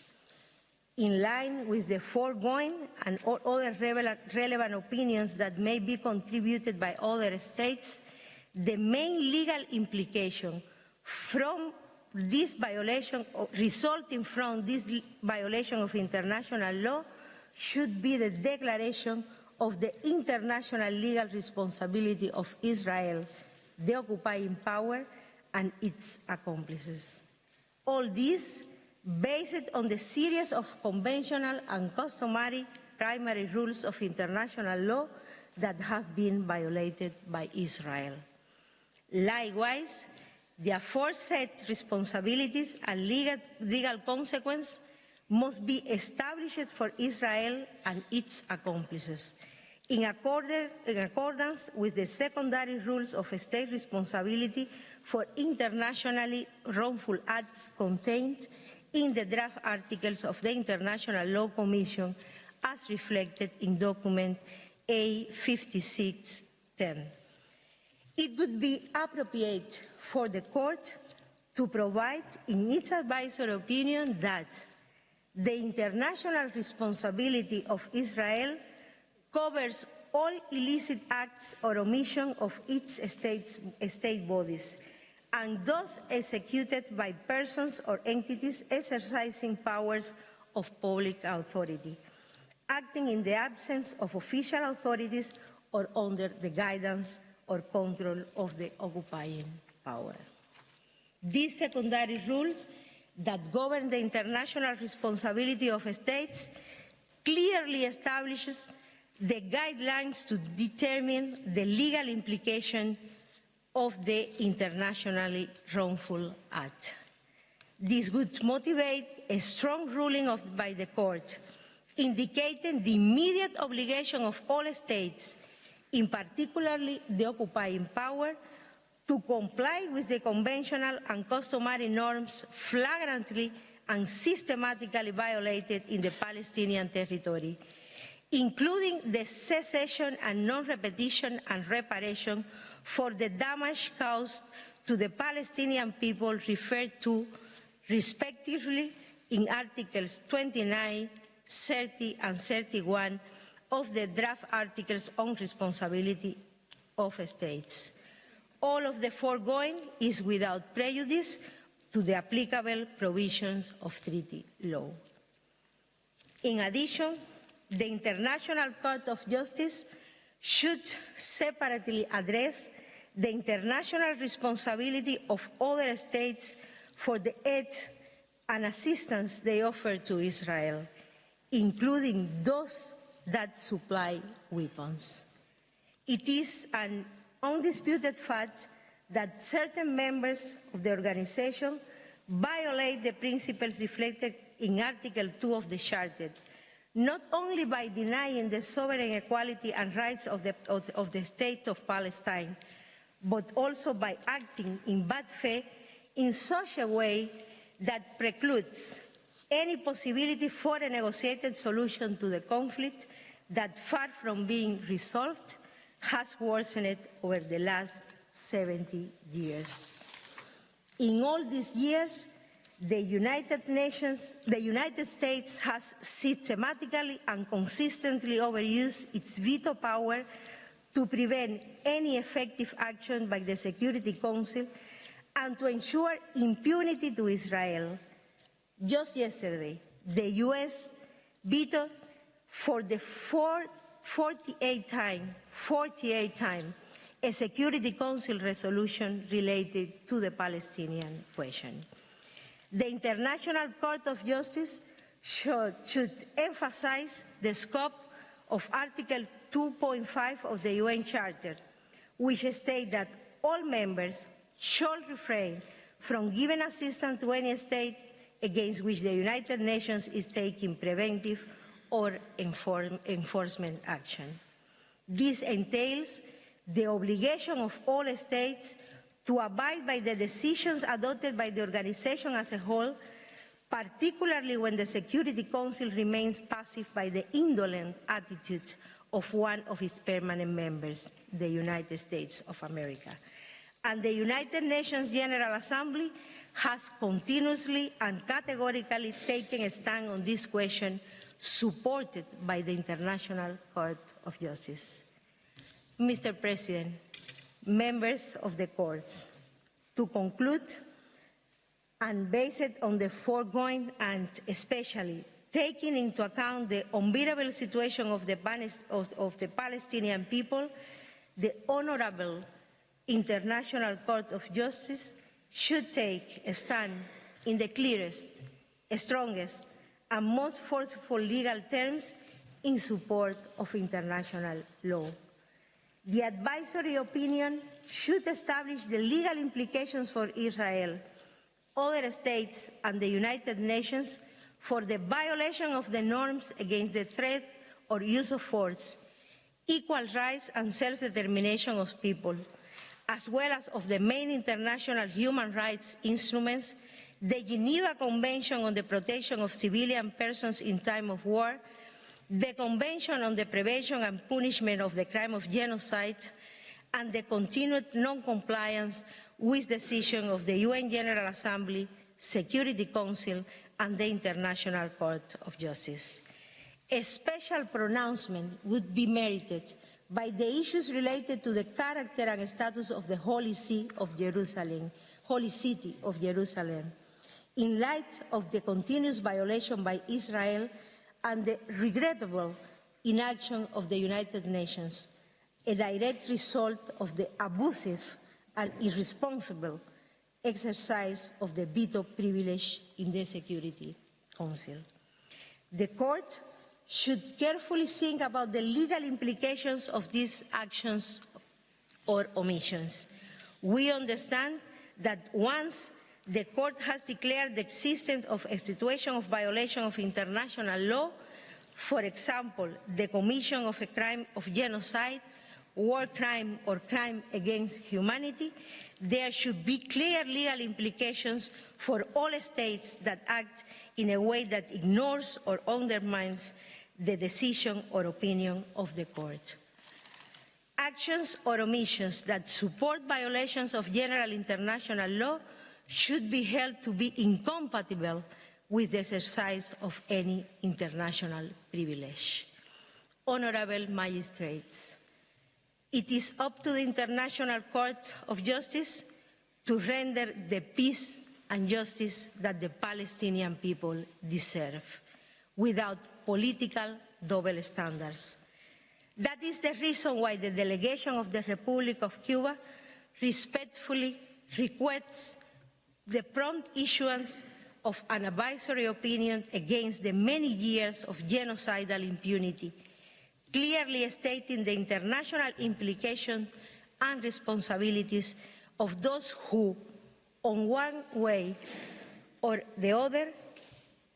Speaker 9: In line with the foregoing and all other relevant opinions that may be contributed by other states, the main legal implication from this violation, resulting from this violation of international law, should be the declaration of the international legal responsibility of Israel, the occupying power, and its accomplices. All this based on the series of conventional and customary primary rules of international law that have been violated by Israel. Likewise, the aforesaid responsibilities and legal consequences must be established for Israel and its accomplices, in accordance with the secondary rules of state responsibility for internationally wrongful acts contained in the draft articles of the International Law Commission, as reflected in document A5610. It would be appropriate for the court to provide in its advisory opinion that the international responsibility of Israel covers all illicit acts or omission of its state bodies, and those executed by persons or entities exercising powers of public authority, acting in the absence of official authorities or under the guidance or control of the occupying power. These secondary rules that govern the international responsibility of states clearly establishes the guidelines to determine the legal implication of the internationally wrongful act. This would motivate a strong ruling by the court, indicating the immediate obligation of all states, in particular the occupying power, to comply with the conventional and customary norms flagrantly and systematically violated in the Palestinian territory, including the cessation and non-repetition and reparation for the damage caused to the Palestinian people referred to respectively in Articles 29, 30, and 31 of the draft articles on responsibility of states. All of the foregoing is without prejudice to the applicable provisions of treaty law. In addition, the International Court of Justice should separately address the international responsibility of other states for the aid and assistance they offer to Israel, including those that supply weapons. It is an undisputed fact that certain members of the organization violate the principles reflected in Article 2 of the Charter, not only by denying the sovereign equality and rights of the State of Palestine, but also by acting in bad faith in such a way that precludes any possibility for a negotiated solution to the conflict that, far from being resolved, has worsened over the last 70 years. In all these years, the United States has systematically and consistently overused its veto power to prevent any effective action by the Security Council and to ensure impunity to Israel. Just yesterday, the U.S. vetoed for the 48th time a Security Council resolution related to the Palestinian question. The International Court of Justice should emphasize the scope of Article 2.5 of the UN Charter, which states that all members shall refrain from giving assistance to any state against which the United Nations is taking preventive or enforcement action. This entails the obligation of all states to abide by the decisions adopted by the organization as a whole, particularly when the Security Council remains passive by the indolent attitude of one of its permanent members, the United States of America. And the United Nations General Assembly has continuously and categorically taken a stand on this question, supported by the International Court of Justice. Mr. President, members of the courts, to conclude, and based on the foregoing and especially taking into account the unbearable situation of the Palestinian people, the Honorable International Court of Justice should take a stand in the clearest, strongest, and most forceful legal terms in support of international law. The advisory opinion should establish the legal implications for Israel, other states, and the United Nations for the violation of the norms against the threat or use of force, equal rights and self-determination of people, as well as of the main international human rights instruments, the Geneva Convention on the Protection of Civilian Persons in Time of War, the Convention on the Prevention and Punishment of the Crime of Genocide, and the continued non-compliance with decisions of the UN General Assembly, Security Council, and the International Court of Justice. A special pronouncement would be merited by the issues related to the character and status of the Holy See of Jerusalem, Holy City of Jerusalem, in light of the continuous violation by Israel and the regrettable inaction of the United Nations, a direct result of the abusive and irresponsible exercise of the veto privilege in the Security Council. The Court should carefully think about the legal implications of these actions or omissions. We understand that once the Court has declared the existence of a situation of violation of international law, for example, the commission of a crime of genocide, war crime, or crime against humanity, there should be clear legal implications for all states that act in a way that ignores or undermines the decision or opinion of the Court. Actions or omissions that support violations of general international law should be held to be incompatible with the exercise of any international privilege. Honorable magistrates, it is up to the International Court of Justice to render the peace and justice that the Palestinian people deserve, without political double standards. That is the reason why the delegation of the Republic of Cuba respectfully requests the prompt issuance of an advisory opinion against the many years of genocidal impunity, clearly stating the international implications and responsibilities of those who, in one way or the other,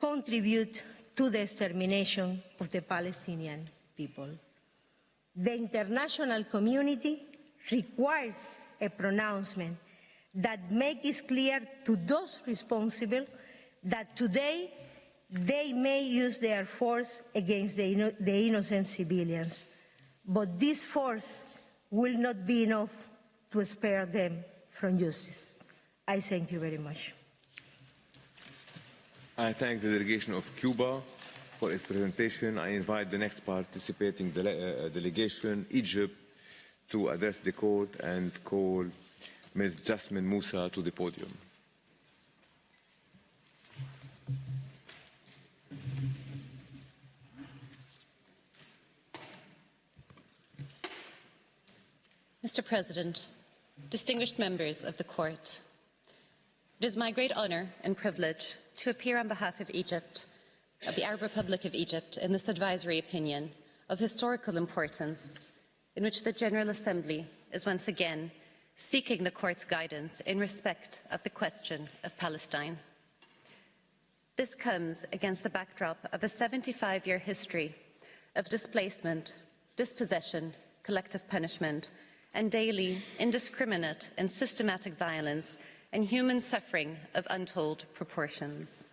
Speaker 9: contribute to the extermination of the Palestinian people. The international community requires a pronouncement that makes it clear to those responsible that today they may use their force against the innocent civilians, but this force will not be enough to spare them from justice. I thank you very much.
Speaker 8: I thank the delegation of Cuba for its presentation. I invite the next participating delegation, Egypt, to address the court and call Ms. Jasmine Musa to the podium.
Speaker 10: Mr. President, distinguished members of the Court, it is my great honour and privilege to appear on behalf of Egypt, of the Arab Republic of Egypt, in this advisory opinion of historical importance, in which the General Assembly is once again seeking the Court's guidance in respect of the question of Palestine. This comes against the backdrop of a 75-year history of displacement, dispossession, collective punishment, and daily, indiscriminate and systematic violence and human suffering of untold proportions.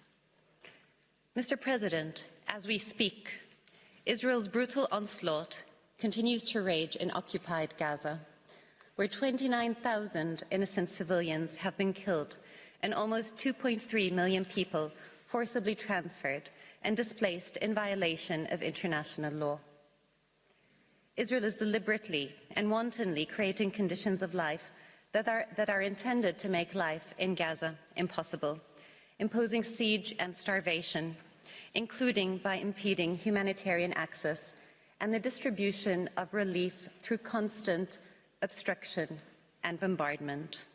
Speaker 10: Mr. President, as we speak, Israel's brutal onslaught continues to rage in occupied Gaza, where 29,000 innocent civilians have been killed and almost 2.3 million people forcibly transferred and displaced in violation of international law. Israel is deliberately and wantonly creating conditions of life that are intended to make life in Gaza impossible, imposing siege and starvation, including by impeding humanitarian access and the distribution of relief through constant obstruction and bombardment.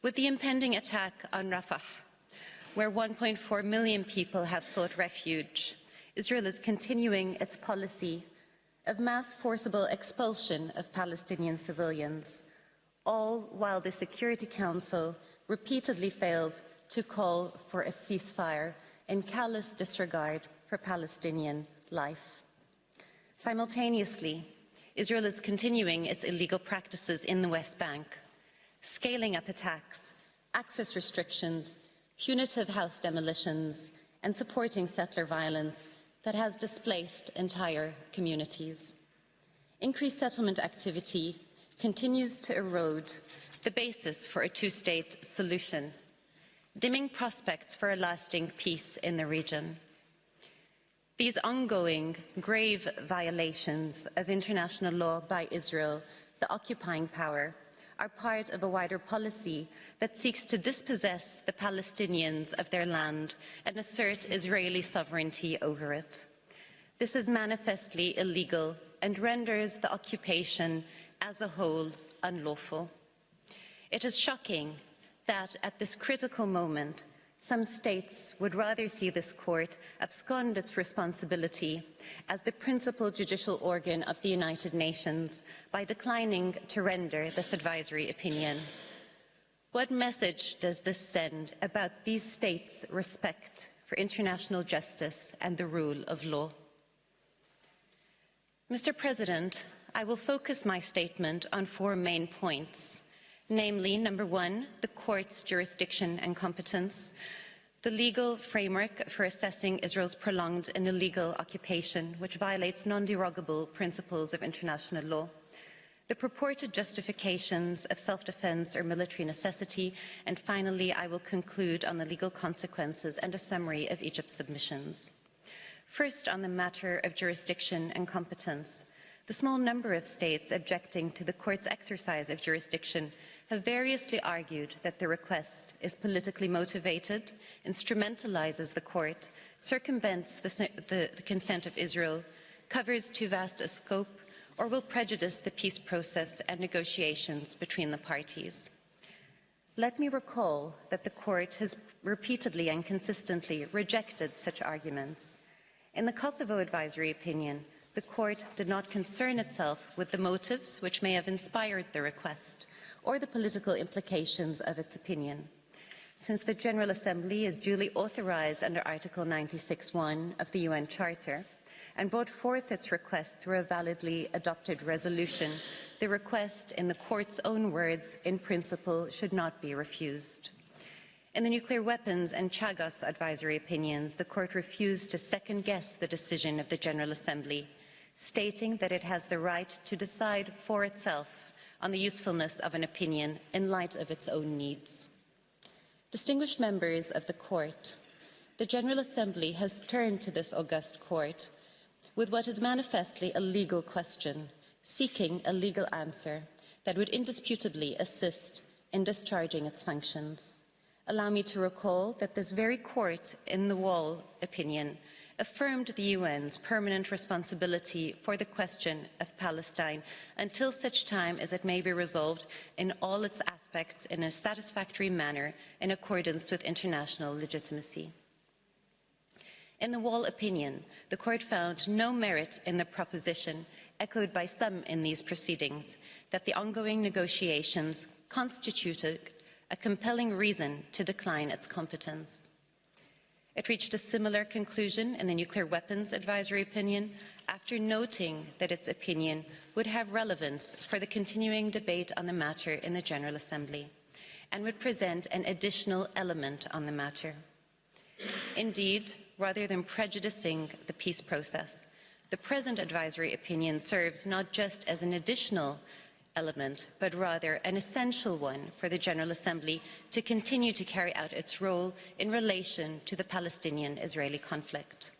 Speaker 10: With the impending attack on Rafah, where 1.4 million people have sought refuge, Israel is continuing its policy of mass forcible expulsion of Palestinian civilians, all while the Security Council repeatedly fails to call for a ceasefire in callous disregard for Palestinian life. Simultaneously, Israel is continuing its illegal practices in the West Bank, scaling up attacks, access restrictions, punitive house demolitions, and supporting settler violence that has displaced entire communities. Increased settlement activity continues to erode the basis for a two-state solution, dimming prospects for a lasting peace in the region. These ongoing, grave violations of international law by Israel, the occupying power, are part of a wider policy that seeks to dispossess the Palestinians of their land and assert Israeli sovereignty over it. This is manifestly illegal and renders the occupation as a whole unlawful. It is shocking that at this critical moment, some states would rather see this court abscond its responsibility as the principal judicial organ of the United Nations by declining to render this advisory opinion. What message does this send about these states' respect for international justice and the rule of law? Mr. President, I will focus my statement on four main points, namely, number one, the court's jurisdiction and competence, the legal framework for assessing Israel's prolonged and illegal occupation, which violates non-derogable principles of international law, the purported justifications of self-defense or military necessity, and finally, I will conclude on the legal consequences and a summary of Egypt's submissions. First, on the matter of jurisdiction and competence, the small number of states objecting to the court's exercise of jurisdiction have variously argued that the request is politically motivated, instrumentalizes the court, circumvents the consent of Israel, covers too vast a scope, or will prejudice the peace process and negotiations between the parties. Let me recall that the court has repeatedly and consistently rejected such arguments. In the Kosovo advisory opinion, the court did not concern itself with the motives which may have inspired the request or the political implications of its opinion. Since the General Assembly is duly authorized under Article 96(1) of the UN Charter and brought forth its request through a validly adopted resolution, the request, in the court's own words, in principle, should not be refused. In the nuclear weapons and Chagos advisory opinions, the court refused to second-guess the decision of the General Assembly, stating that it has the right to decide for itself on the usefulness of an opinion in light of its own needs. Distinguished members of the court, the General Assembly has turned to this august court with what is manifestly a legal question, seeking a legal answer that would indisputably assist in discharging its functions. Allow me to recall that this very court, in the Wall opinion, affirmed the UN's permanent responsibility for the question of Palestine until such time as it may be resolved in all its aspects in a satisfactory manner in accordance with international legitimacy. In the Wall opinion, the court found no merit in the proposition, echoed by some in these proceedings, that the ongoing negotiations constituted a compelling reason to decline its competence. It reached a similar conclusion in the Nuclear Weapons Advisory Opinion after noting that its opinion would have relevance for the continuing debate on the matter in the General Assembly and would present an additional element on the matter. Indeed, rather than prejudicing the peace process, the present advisory opinion serves not just as an additional element, but rather an essential one for the General Assembly to continue to carry out its role in relation to the Palestinian-Israeli conflict.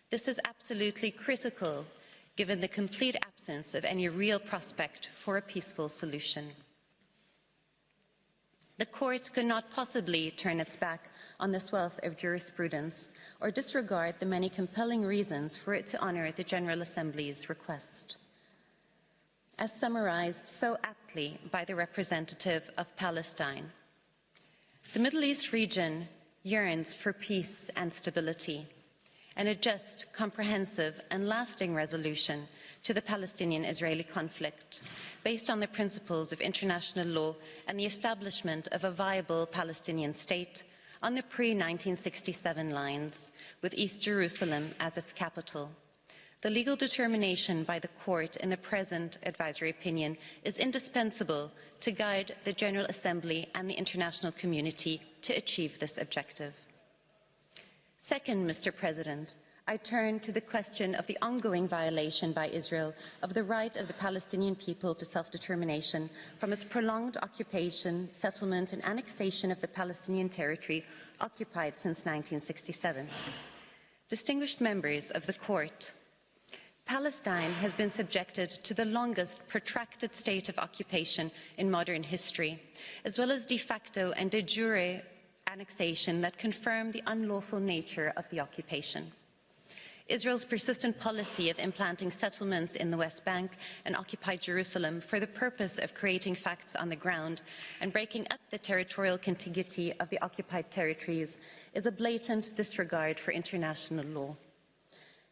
Speaker 10: This is absolutely critical, given the complete absence of any real prospect for a peaceful solution. The court could not possibly turn its back on this wealth of jurisprudence or disregard the many compelling reasons for it to honour the General Assembly's request. As summarized so aptly by the representative of Palestine, the Middle East region yearns for peace and stability and a just, comprehensive and lasting resolution to the Palestinian-Israeli conflict based on the principles of international law and the establishment of a viable Palestinian state on the pre-1967 lines, with East Jerusalem as its capital. The legal determination by the court in the present advisory opinion is indispensable to guide the General Assembly and the international community to achieve this objective. Second, Mr. President, I turn to the question of the ongoing violation by Israel of the right of the Palestinian people to self-determination from its prolonged occupation, settlement and annexation of the Palestinian territory occupied since 1967. Distinguished members of the court, Palestine has been subjected to the longest protracted state of occupation in modern history, as well as de facto and de jure annexation that confirm the unlawful nature of the occupation. Israel's persistent policy of implanting settlements in the West Bank and occupied Jerusalem for the purpose of creating facts on the ground and breaking up the territorial contiguity of the occupied territories is a blatant disregard for international law.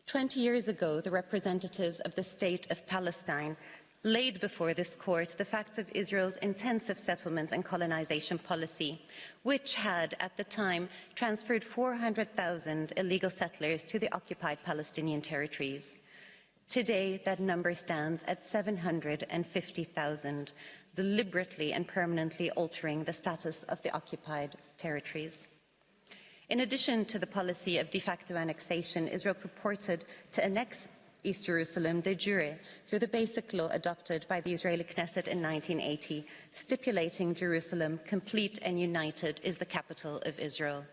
Speaker 10: 20 years ago, the representatives of the State of Palestine laid before this court the facts of Israel's intensive settlement and colonization policy, which had, at the time, transferred 400,000 illegal settlers to the occupied Palestinian territories. Today, that number stands at 750,000, deliberately and permanently altering the status of the occupied territories. In addition to the policy of de facto annexation, Israel purported to annex East Jerusalem de jure through the basic law adopted by the Israeli Knesset in 1980, stipulating Jerusalem, complete and united, is the capital of Israel.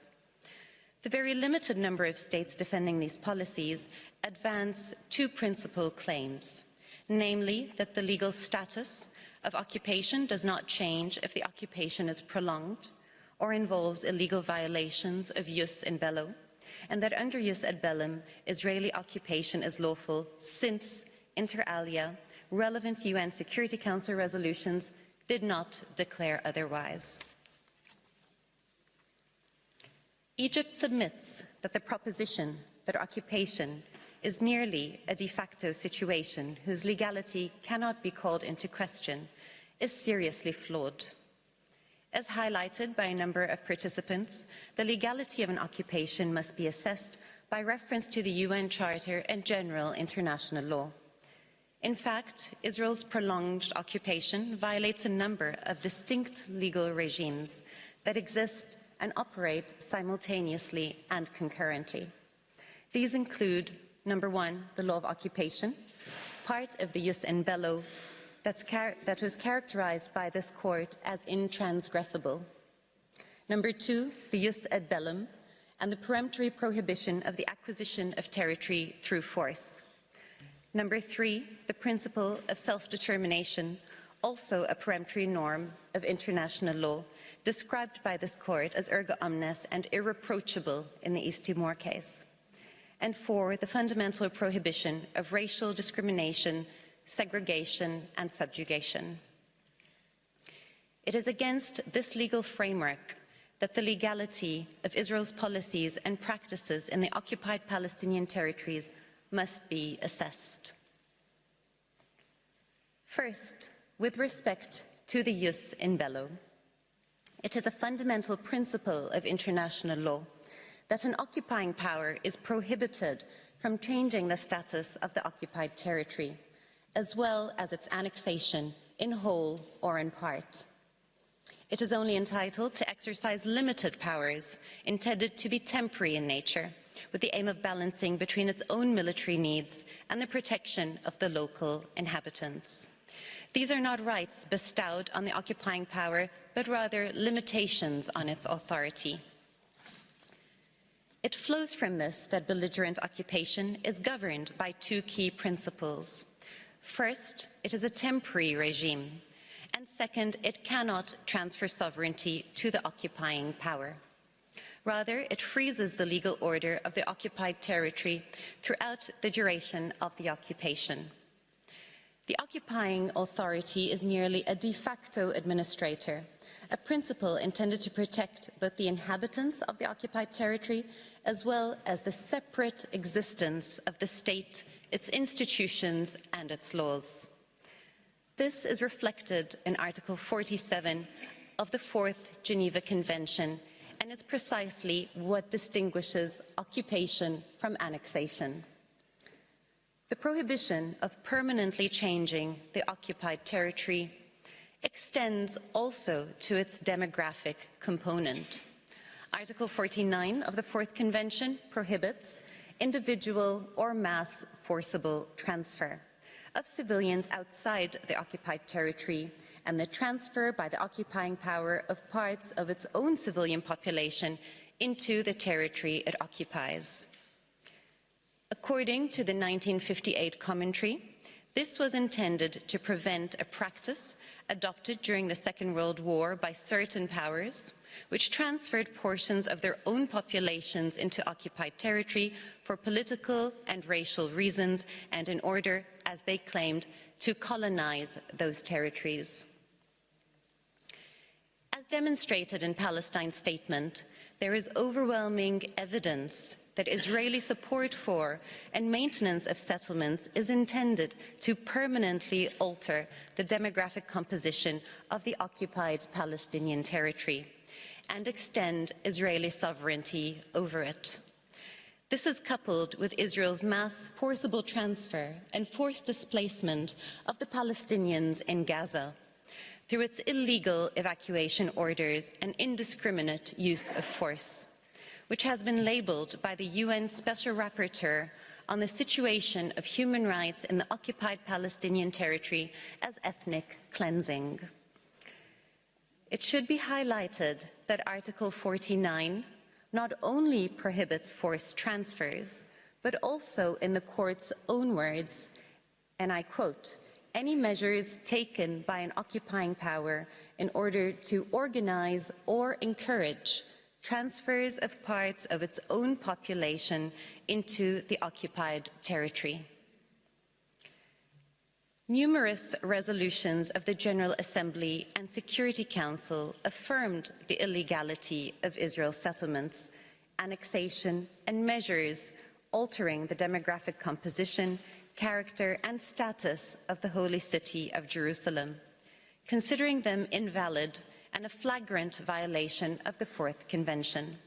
Speaker 10: The very limited number of states defending these policies advance two principal claims, namely that the legal status of occupation does not change if the occupation is prolonged or involves illegal violations of jus in bello, and that under jus ad bellum, Israeli occupation is lawful since, inter alia, relevant UN Security Council resolutions did not declare otherwise. Egypt submits that the proposition that occupation is merely a de facto situation whose legality cannot be called into question is seriously flawed. As highlighted by a number of participants, the legality of an occupation must be assessed by reference to the UN Charter and general international law. In fact, Israel's prolonged occupation violates a number of distinct legal regimes that exist and operate simultaneously and concurrently. These include, number one, the law of occupation, part of the jus in bello that was characterized by this court as intransgressible. Number two, the jus ad bellum and the peremptory prohibition of the acquisition of territory through force. Number three, the principle of self-determination also a peremptory norm of international law, described by this court as erga omnes and irreproachable in the East Timor case. And 4, the fundamental prohibition of racial discrimination, segregation, and subjugation. It is against this legal framework that the legality of Israel's policies and practices in the occupied Palestinian territories must be assessed. First, with respect to the jus in bello, it is a fundamental principle of international law that an occupying power is prohibited from changing the status of the occupied territory, as well as its annexation in whole or in part. It is only entitled to exercise limited powers intended to be temporary in nature, with the aim of balancing between its own military needs and the protection of the local inhabitants. These are not rights bestowed on the occupying power, but rather limitations on its authority. It flows from this that belligerent occupation is governed by 2 key principles. First, it is a temporary regime, and second, it cannot transfer sovereignty to the occupying power. Rather, it freezes the legal order of the occupied territory throughout the duration of the occupation. The occupying authority is merely a de facto administrator, a principle intended to protect both the inhabitants of the occupied territory as well as the separate existence of the state, its institutions, and its laws. This is reflected in Article 47 of the 4th Geneva Convention, and is precisely what distinguishes occupation from annexation. The prohibition of permanently changing the occupied territory extends also to its demographic component. Article 49 of the 4th Convention prohibits individual or mass forcible transfer of civilians outside the occupied territory and the transfer by the occupying power of parts of its own civilian population into the territory it occupies. According to the 1958 commentary, this was intended to prevent a practice adopted during the Second World War by certain powers, which transferred portions of their own populations into occupied territory for political and racial reasons and in order, as they claimed, to colonize those territories. As demonstrated in Palestine's statement, there is overwhelming evidence that Israeli support for and maintenance of settlements is intended to permanently alter the demographic composition of the occupied Palestinian territory and extend Israeli sovereignty over it. This is coupled with Israel's mass forcible transfer and forced displacement of the Palestinians in Gaza through its illegal evacuation orders and indiscriminate use of force, which has been labeled by the UN Special Rapporteur on the situation of human rights in the occupied Palestinian territory as ethnic cleansing. It should be highlighted that Article 49 not only prohibits forced transfers, but also, in the court's own words, and I quote, "Any measures taken by an occupying power in order to organize or encourage transfers of parts of its own population into the occupied territory." Numerous resolutions of the General Assembly and Security Council affirmed the illegality of Israel's settlements, annexation, and measures altering the demographic composition, character, and status of the Holy City of Jerusalem, considering them invalid and a flagrant violation of the 4th Convention,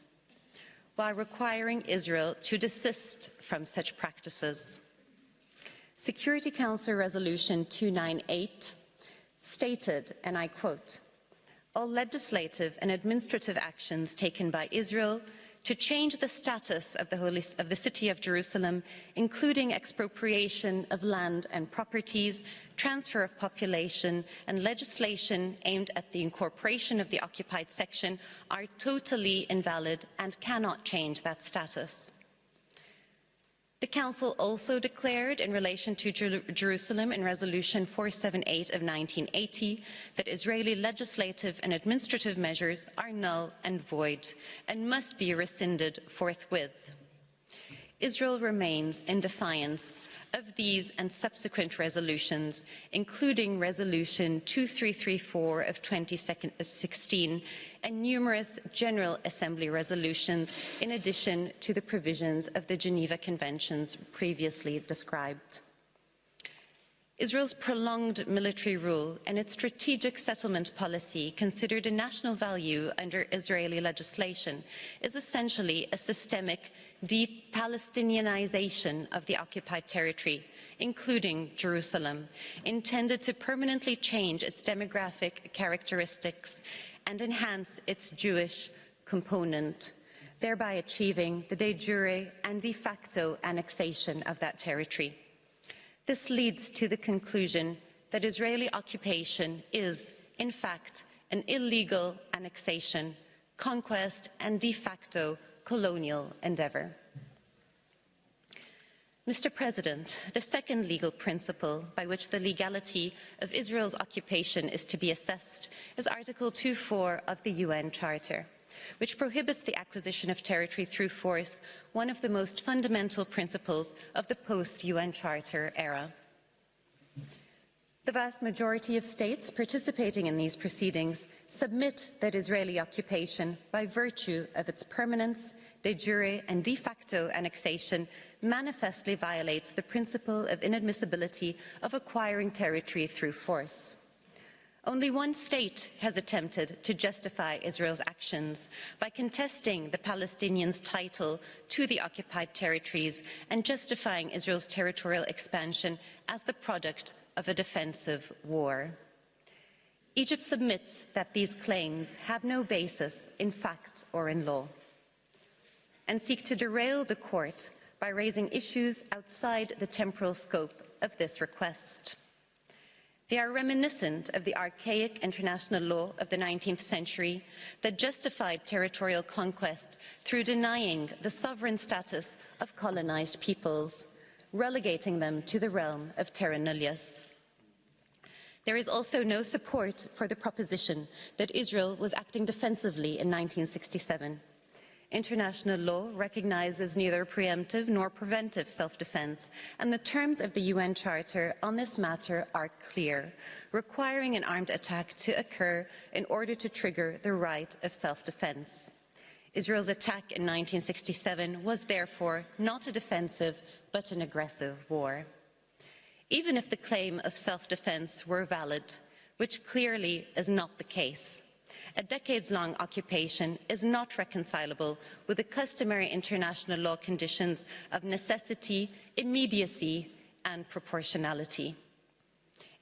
Speaker 10: while requiring Israel to desist from such practices. Security Council Resolution 298 stated, and I quote, "All legislative and administrative actions taken by Israel to change the status of the City of Jerusalem, including expropriation of land and properties, transfer of population, and legislation aimed at the incorporation of the occupied section, are totally invalid and cannot change that status." The Council also declared in relation to Jerusalem in Resolution 478 of 1980 that Israeli legislative and administrative measures are null and void and must be rescinded forthwith. Israel remains in defiance of these and subsequent resolutions, including Resolution 2334 of 2016 and numerous General Assembly resolutions, in addition to the provisions of the Geneva Conventions previously described. Israel's prolonged military rule and its strategic settlement policy, considered a national value under Israeli legislation, is essentially a systemic de-Palestinianization of the occupied territory, including Jerusalem, intended to permanently change its demographic characteristics and enhance its Jewish component, thereby achieving the de jure and de facto annexation of that territory. This leads to the conclusion that Israeli occupation is, in fact, an illegal annexation, conquest, and de facto colonial endeavour. Mr. President, the second legal principle by which the legality of Israel's occupation is to be assessed is Article 2.4 of the UN Charter, which prohibits the acquisition of territory through force, one of the most fundamental principles of the post-UN Charter era. The vast majority of states participating in these proceedings submit that Israeli occupation, by virtue of its permanence, de jure and de facto annexation, manifestly violates the principle of inadmissibility of acquiring territory through force. Only one state has attempted to justify Israel's actions by contesting the Palestinians' title to the occupied territories and justifying Israel's territorial expansion as the product of a defensive war. Egypt submits that these claims have no basis in fact or in law, and seek to derail the court by raising issues outside the temporal scope of this request. They are reminiscent of the archaic international law of the 19th century that justified territorial conquest through denying the sovereign status of colonized peoples, relegating them to the realm of terra nullius. There is also no support for the proposition that Israel was acting defensively in 1967. International law recognizes neither preemptive nor preventive self-defense, and the terms of the UN Charter on this matter are clear, requiring an armed attack to occur in order to trigger the right of self-defense. Israel's attack in 1967 was therefore not a defensive but an aggressive war. Even if the claim of self-defense were valid, which clearly is not the case, a decades-long occupation is not reconcilable with the customary international law conditions of necessity, immediacy, and proportionality.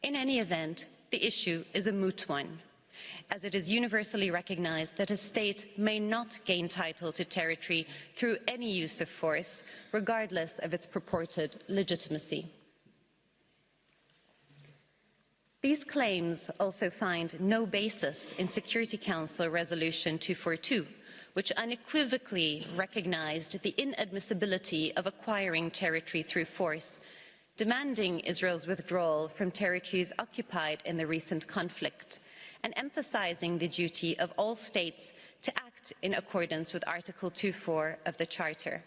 Speaker 10: In any event, the issue is a moot one, as it is universally recognized that a state may not gain title to territory through any use of force, regardless of its purported legitimacy. These claims also find no basis in Security Council Resolution 242, which unequivocally recognized the inadmissibility of acquiring territory through force, demanding Israel's withdrawal from territories occupied in the recent conflict, and emphasizing the duty of all states to act in accordance with Article 2.4 of the Charter.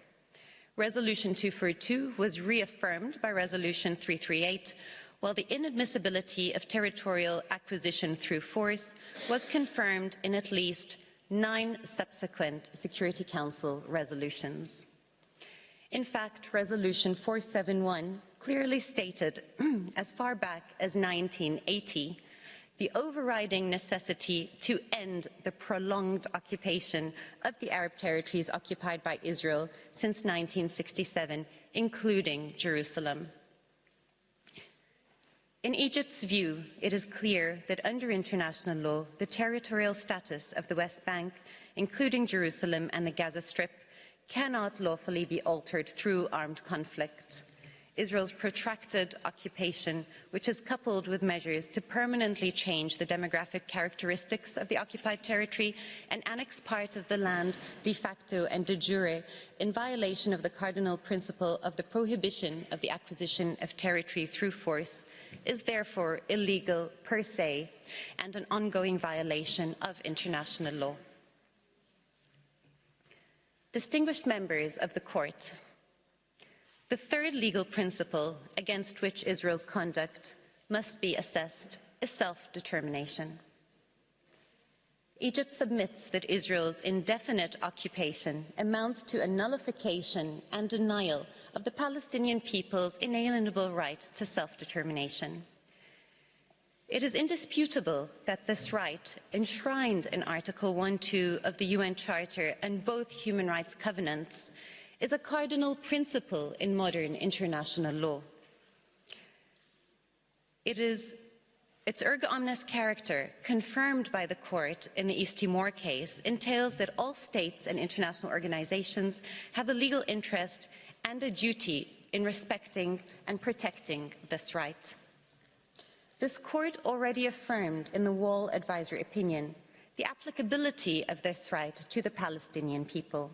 Speaker 10: Resolution 242 was reaffirmed by Resolution 338, while the inadmissibility of territorial acquisition through force was confirmed in at least 9 subsequent Security Council resolutions. In fact, Resolution 471 clearly stated, as far back as 1980, the overriding necessity to end the prolonged occupation of the Arab territories occupied by Israel since 1967, including Jerusalem. In Egypt's view, it is clear that under international law, the territorial status of the West Bank, including Jerusalem and the Gaza Strip, cannot lawfully be altered through armed conflict. Israel's protracted occupation, which is coupled with measures to permanently change the demographic characteristics of the occupied territory and annex part of the land de facto and de jure in violation of the cardinal principle of the prohibition of the acquisition of territory through force, is therefore illegal per se and an ongoing violation of international law. Distinguished members of the Court, the third legal principle against which Israel's conduct must be assessed is self-determination. Egypt submits that Israel's indefinite occupation amounts to a nullification and denial of the Palestinian people's inalienable right to self-determination. It is indisputable that this right, enshrined in Article 1(2) of the UN Charter and both human rights covenants, is a cardinal principle in modern international law. Its erga omnes character, confirmed by the court in the East Timor case, entails that all states and international organizations have a legal interest and a duty in respecting and protecting this right. This court already affirmed in the Wall Advisory Opinion the applicability of this right to the Palestinian people.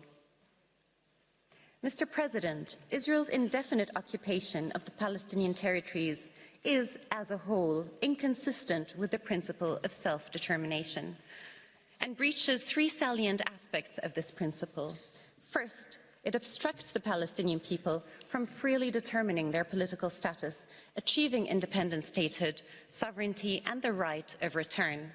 Speaker 10: Mr. President, Israel's indefinite occupation of the Palestinian territories is, as a whole, inconsistent with the principle of self-determination and breaches three salient aspects of this principle. First, it obstructs the Palestinian people from freely determining their political status, achieving independent statehood, sovereignty, and the right of return.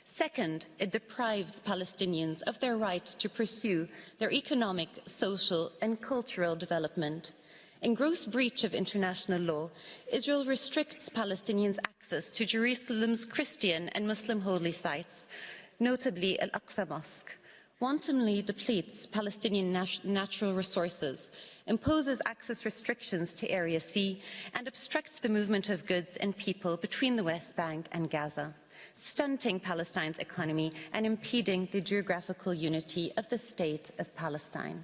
Speaker 10: Second, it deprives Palestinians of their right to pursue their economic, social, and cultural development. In gross breach of international law, Israel restricts Palestinians' access to Jerusalem's Christian and Muslim holy sites, notably Al-Aqsa Mosque, wantonly depletes Palestinian natural resources, imposes access restrictions to Area C, and obstructs the movement of goods and people between the West Bank and Gaza, stunting Palestine's economy and impeding the geographical unity of the State of Palestine.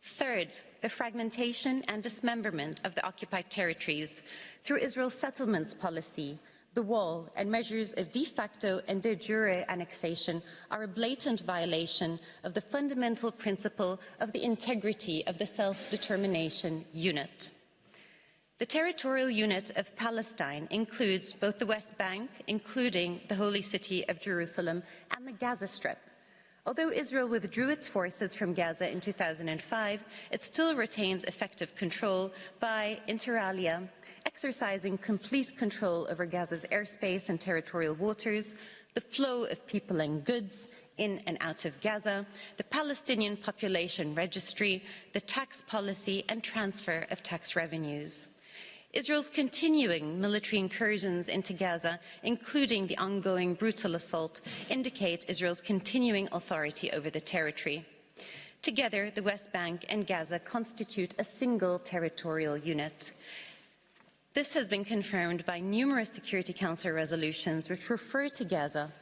Speaker 10: Third, the fragmentation and dismemberment of the occupied territories through Israel's settlements policy, the wall, and measures of de facto and de jure annexation are a blatant violation of the fundamental principle of the integrity of the self-determination unit. The territorial unit of Palestine includes both the West Bank, including the holy city of Jerusalem, and the Gaza Strip. Although Israel withdrew its forces from Gaza in 2005, it still retains effective control by, inter alia, exercising complete control over Gaza's airspace and territorial waters, the flow of people and goods in and out of Gaza, the Palestinian population registry, the tax policy and transfer of tax revenues. Israel's continuing military incursions into Gaza, including the ongoing brutal assault, indicate Israel's continuing authority over the territory. Together, the West Bank and Gaza constitute a single territorial unit. This has been confirmed by numerous Security Council resolutions which refer to Gaza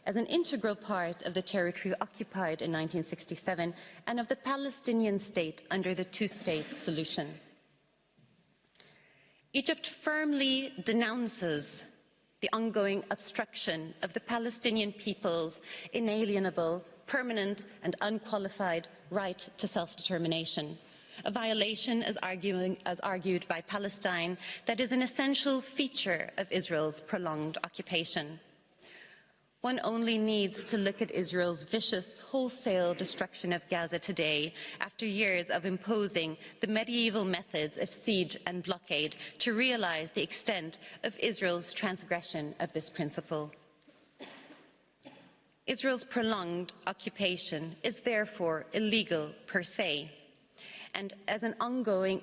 Speaker 10: as an integral part of the territory occupied in 1967 and of the Palestinian state under the two-state solution. Egypt firmly denounces the ongoing obstruction of the Palestinian people's inalienable, permanent and unqualified right to self-determination, a violation as argued by Palestine that is an essential feature of Israel's prolonged occupation. One only needs to look at Israel's vicious wholesale destruction of Gaza today after years of imposing the medieval methods of siege and blockade to realize the extent of Israel's transgression of this principle. Israel's prolonged occupation is therefore illegal per se and is an ongoing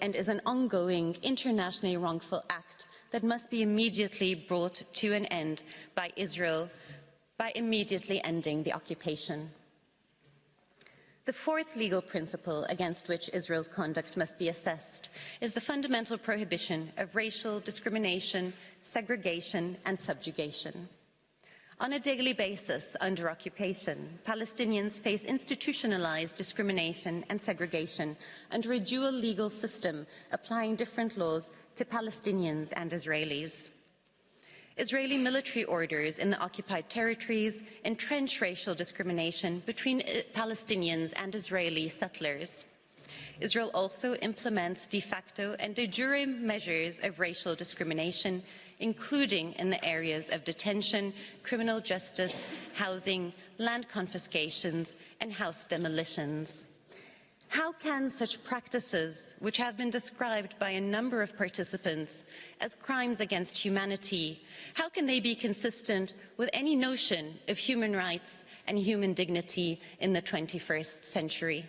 Speaker 10: internationally wrongful act that must be immediately brought to an end by Israel by immediately ending the occupation. The fourth legal principle against which Israel's conduct must be assessed is the fundamental prohibition of racial discrimination, segregation, and subjugation. On a daily basis, under occupation, Palestinians face institutionalized discrimination and segregation under a dual legal system applying different laws to Palestinians and Israelis. Israeli military orders in the occupied territories entrench racial discrimination between Palestinians and Israeli settlers. Israel also implements de facto and de jure measures of racial discrimination, including in the areas of detention, criminal justice, housing, land confiscations, and house demolitions. How can such practices, which have been described by a number of participants as crimes against humanity, how can they be consistent with any notion of human rights and human dignity in the 21st century?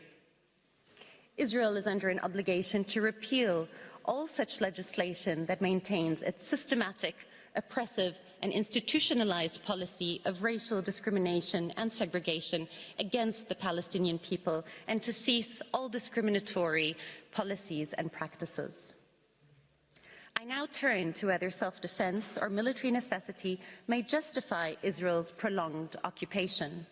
Speaker 10: Israel is under an obligation to repeal all such legislation that maintains its systematic, oppressive, and institutionalized policy of racial discrimination and segregation against the Palestinian people, and to cease all discriminatory policies and practices. I now turn to whether self-defense or military necessity may justify Israel's prolonged occupation.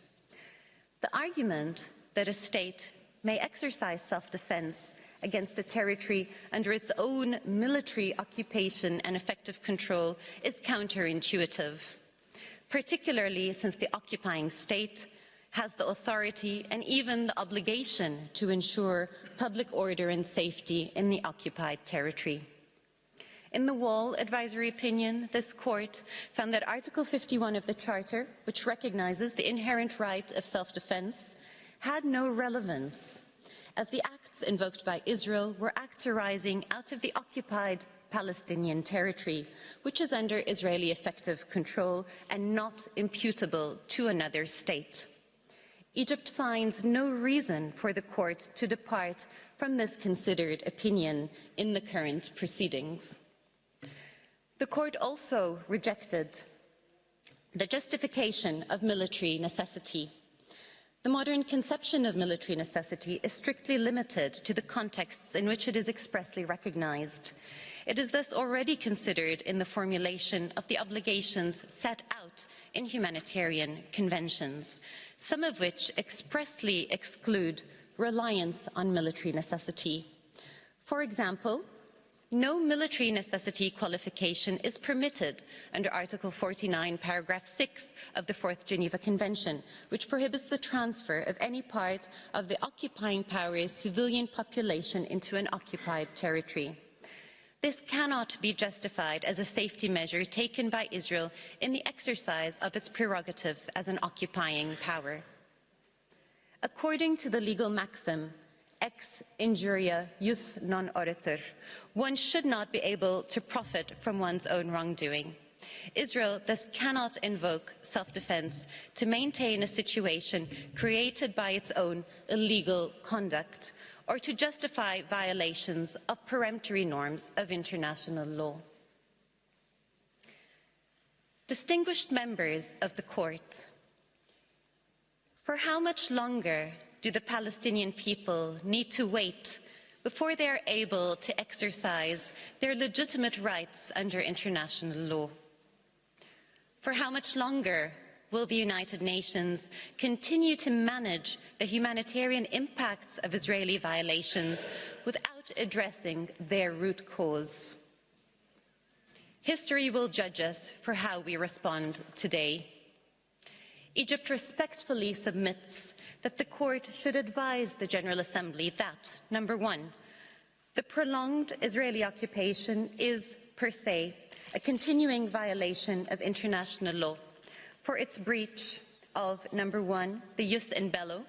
Speaker 10: The argument that a state may exercise self-defense against a territory under its own military occupation and effective control is counterintuitive, particularly since the occupying state has the authority and even the obligation to ensure public order and safety in the occupied territory. In the Wall advisory opinion, this court found that Article 51 of the Charter, which recognizes the inherent right of self-defense, had no relevance, as the acts invoked by Israel were acts arising out of the occupied Palestinian territory, which is under Israeli effective control and not imputable to another state. Egypt finds no reason for the court to depart from this considered opinion in the current proceedings. The court also rejected the justification of military necessity. The modern conception of military necessity is strictly limited to the contexts in which it is expressly recognized. It is thus already considered in the formulation of the obligations set out in humanitarian conventions, some of which expressly exclude reliance on military necessity. For example, no military necessity qualification is permitted under Article 49, paragraph 6 of the Fourth Geneva Convention, which prohibits the transfer of any part of the occupying power's civilian population into an occupied territory. This cannot be justified as a safety measure taken by Israel in the exercise of its prerogatives as an occupying power. According to the legal maxim, ex injuria jus non oritur, one should not be able to profit from one's own wrongdoing. Israel thus cannot invoke self-defense to maintain a situation created by its own illegal conduct, or to justify violations of peremptory norms of international law. Distinguished members of the court, for how much longer do the Palestinian people need to wait before they are able to exercise their legitimate rights under international law? For how much longer will the United Nations continue to manage the humanitarian impacts of Israeli violations without addressing their root cause? History will judge us for how we respond today. Egypt respectfully submits that the court should advise the General Assembly that, number one, the prolonged Israeli occupation is, per se, a continuing violation of international law for its breach of, number one, the jus in bello,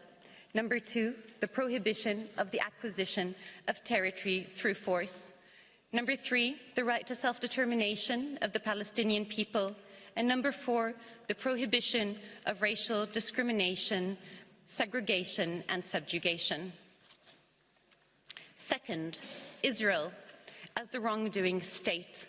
Speaker 10: number two, the prohibition of the acquisition of territory through force, number three, the right to self-determination of the Palestinian people, and number four, the prohibition of racial discrimination, segregation, and subjugation. Second, Israel, as the wrongdoing state,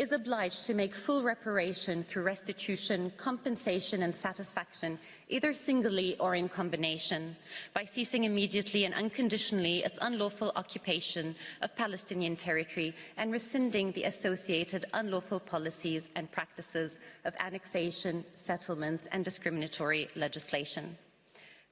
Speaker 10: is obliged to make full reparation through restitution, compensation and satisfaction, either singly or in combination, by ceasing immediately and unconditionally its unlawful occupation of Palestinian territory and rescinding the associated unlawful policies and practices of annexation, settlements and discriminatory legislation.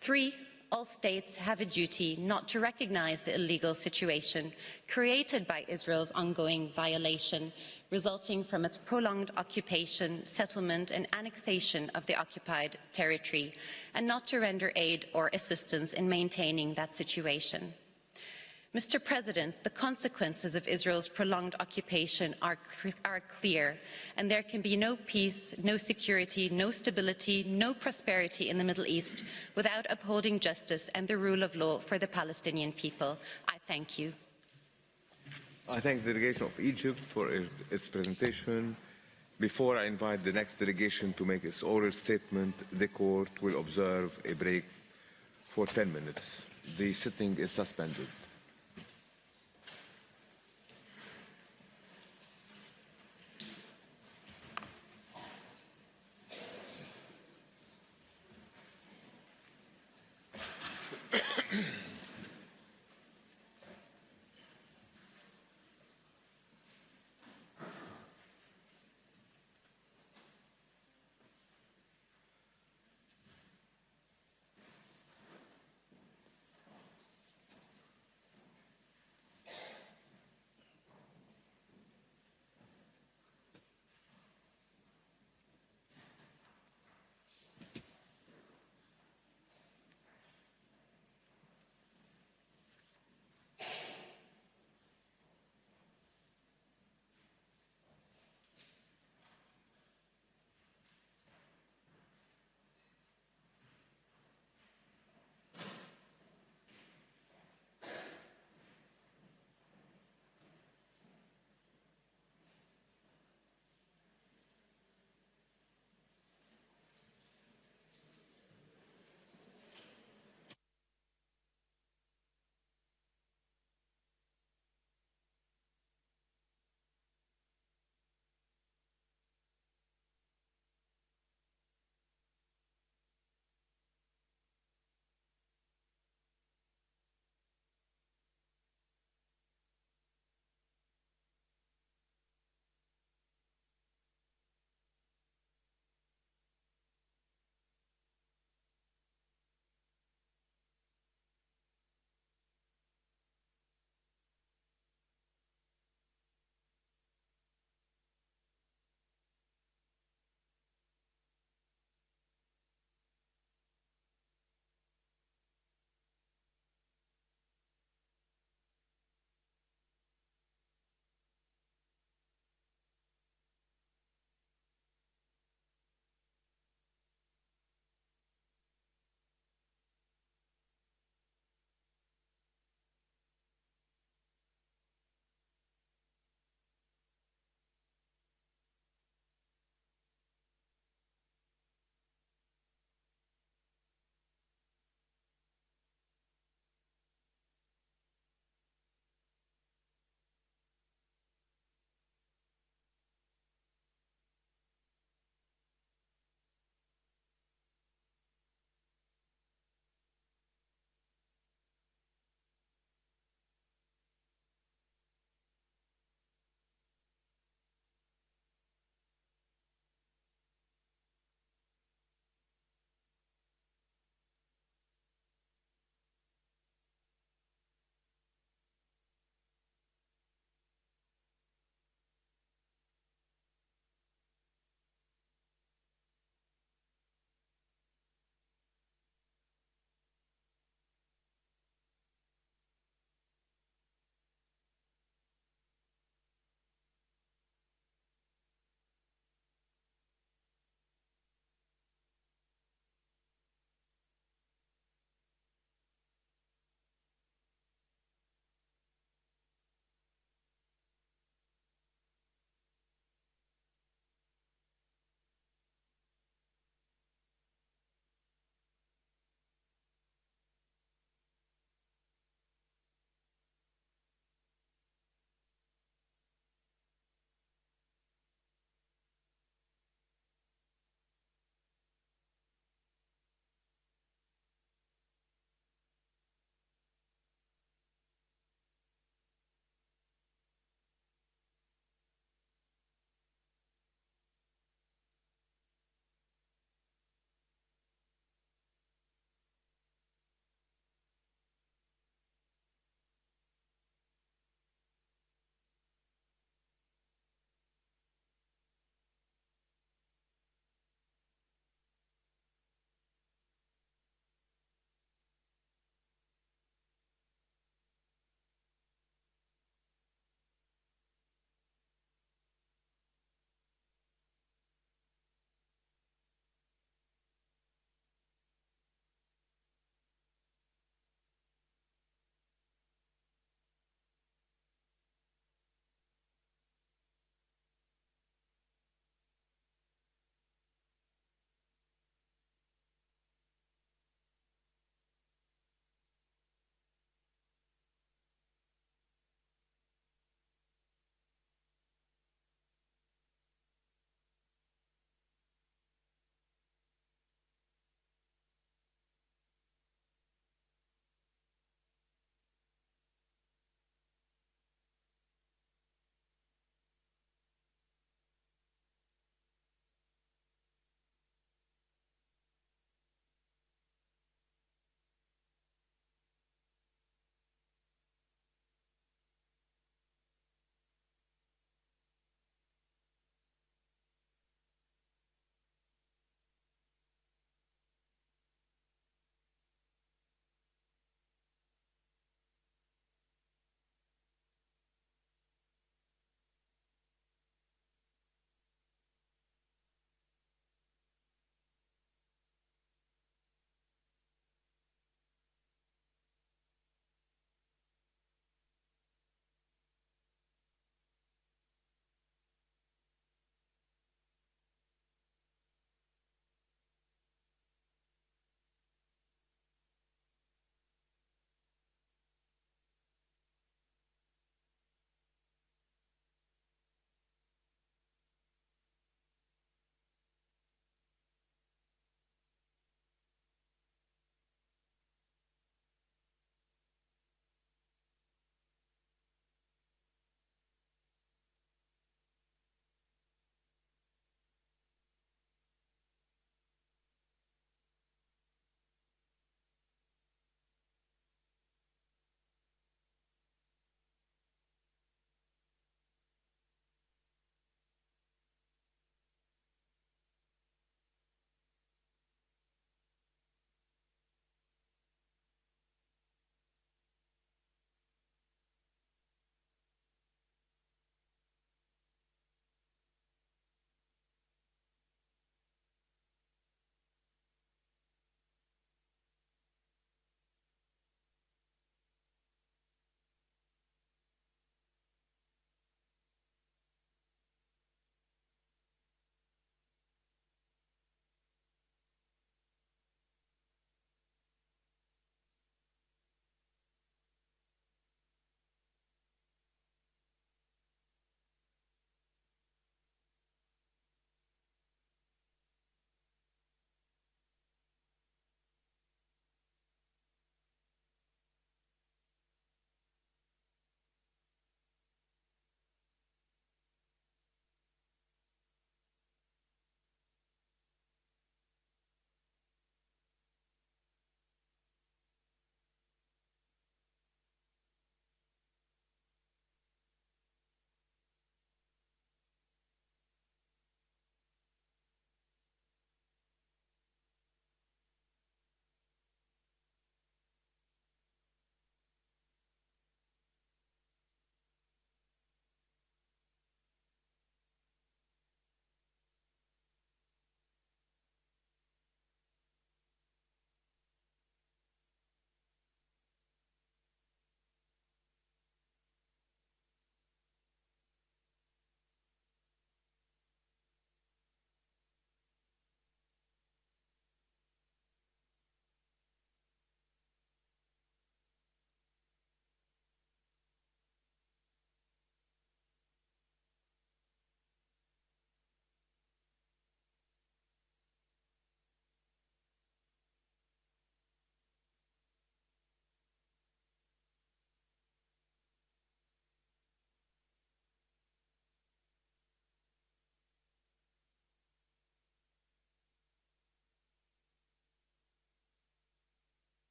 Speaker 10: 3, all states have a duty not to recognize the illegal situation created by Israel's ongoing violation resulting from its prolonged occupation, settlement and annexation of the occupied territory, and not to render aid or assistance in maintaining that situation. Mr. President, the consequences of Israel's prolonged occupation are clear, and there can be no peace, no security, no stability, no prosperity in the Middle East without upholding justice and the rule of law for the Palestinian people. I thank you.
Speaker 8: I thank the delegation of Egypt for its presentation. Before I invite the next delegation to make its oral statement, the court will observe a break for 10 minutes. The sitting is suspended.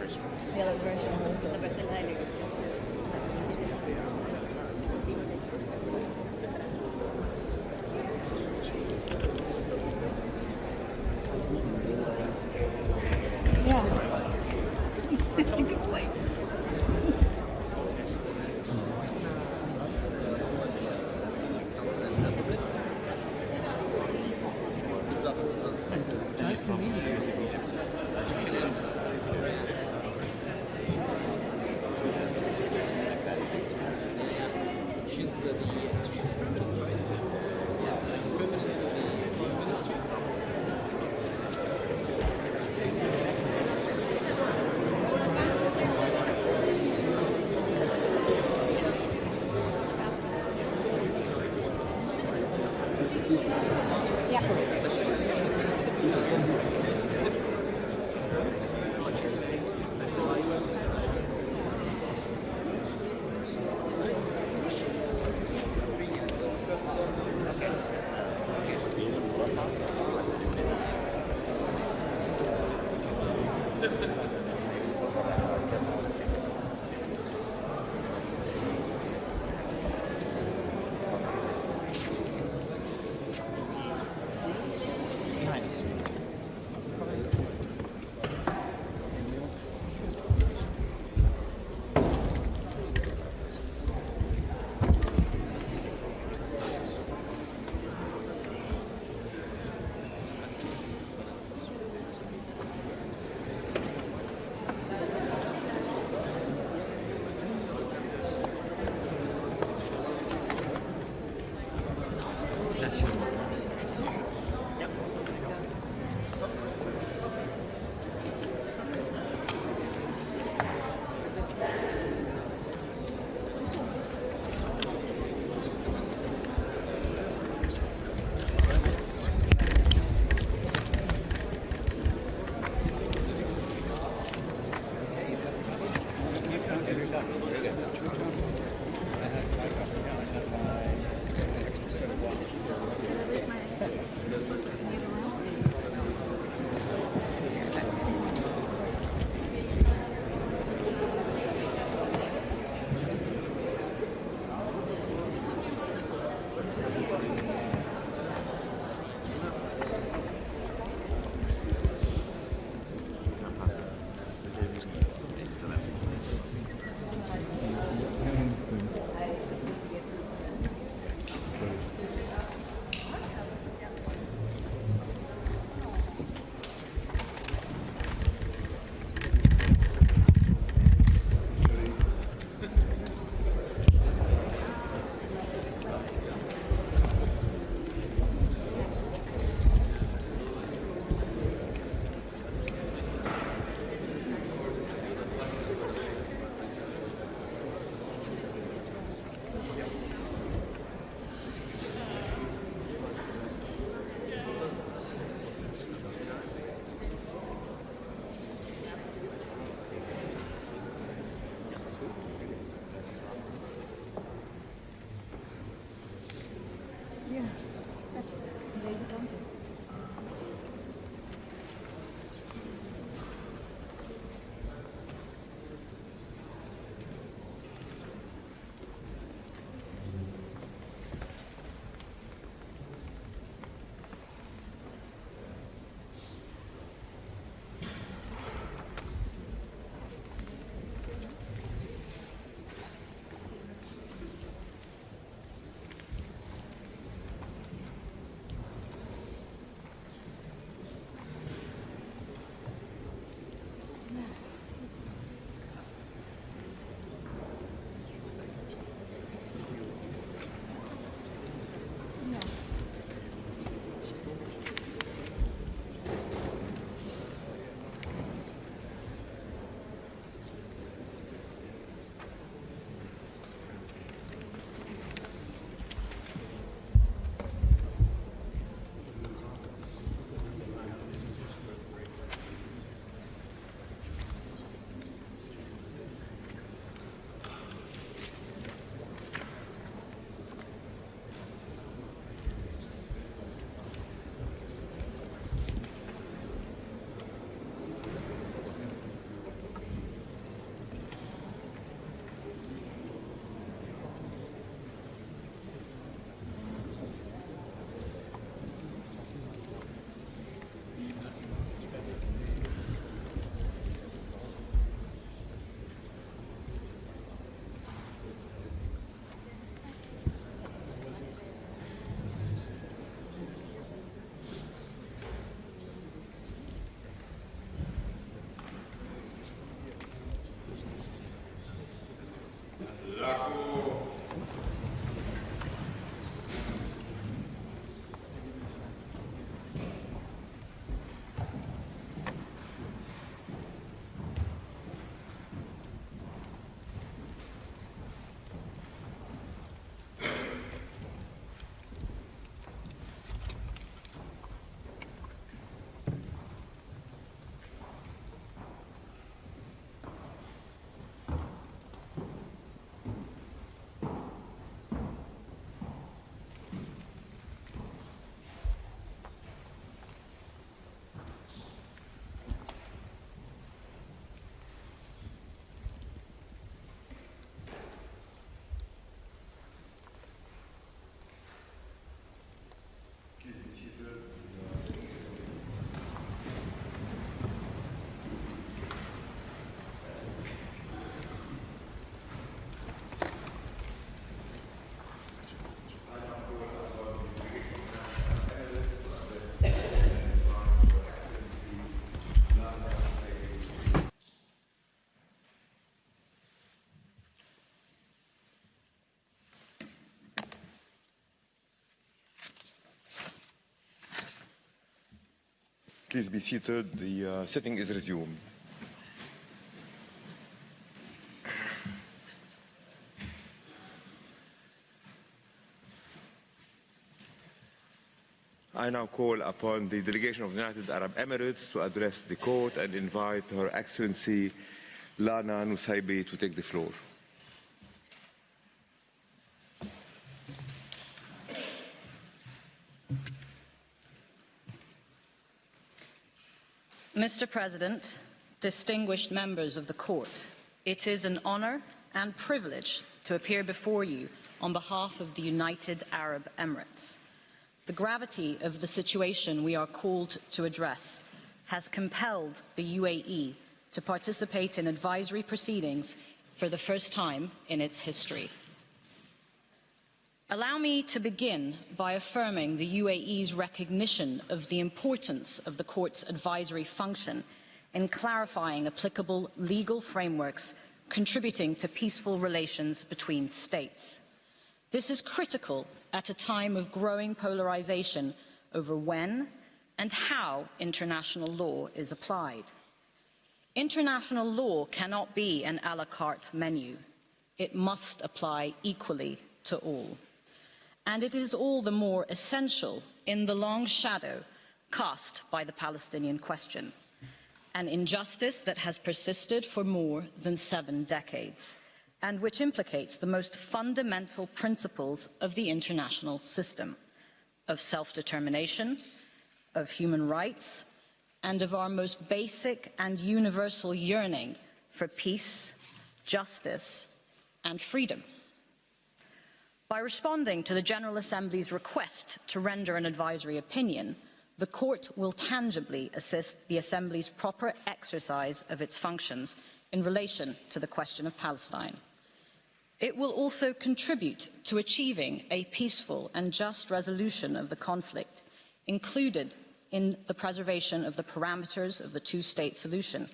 Speaker 7: version.
Speaker 2: Yellow version also.
Speaker 6: Nice to meet you.
Speaker 11: She's permanent, right? Yeah, like permanent in the ministry. Behind us. That's your Yep.
Speaker 8: Please be seated. The sitting is resumed. I now call upon the delegation of the United Arab Emirates to address the court and invite Her Excellency Lana Nusaybi to take the floor.
Speaker 12: Mr. President, distinguished members of the Court, it is an honour and privilege to appear before you on behalf of the United Arab Emirates. The gravity of the situation we are called to address has compelled the UAE to participate in advisory proceedings for the first time in its history. Allow me to begin by affirming the UAE's recognition of the importance of the Court's advisory function in clarifying applicable legal frameworks contributing to peaceful relations between states. This is critical at a time of growing polarization over when and how international law is applied. International law cannot be an à la carte menu. It must apply equally to all. And it is all the more essential in the long shadow cast by the Palestinian question, an injustice that has persisted for more than 7 decades, and which implicates the most fundamental principles of the international system, of self-determination, of human rights, and of our most basic and universal yearning for peace, justice, and freedom. By responding to the General Assembly's request to render an advisory opinion, the Court will tangibly assist the Assembly's proper exercise of its functions in relation to the question of Palestine. It will also contribute to achieving a peaceful and just resolution of the conflict, included in the preservation of the parameters of the two-state solution,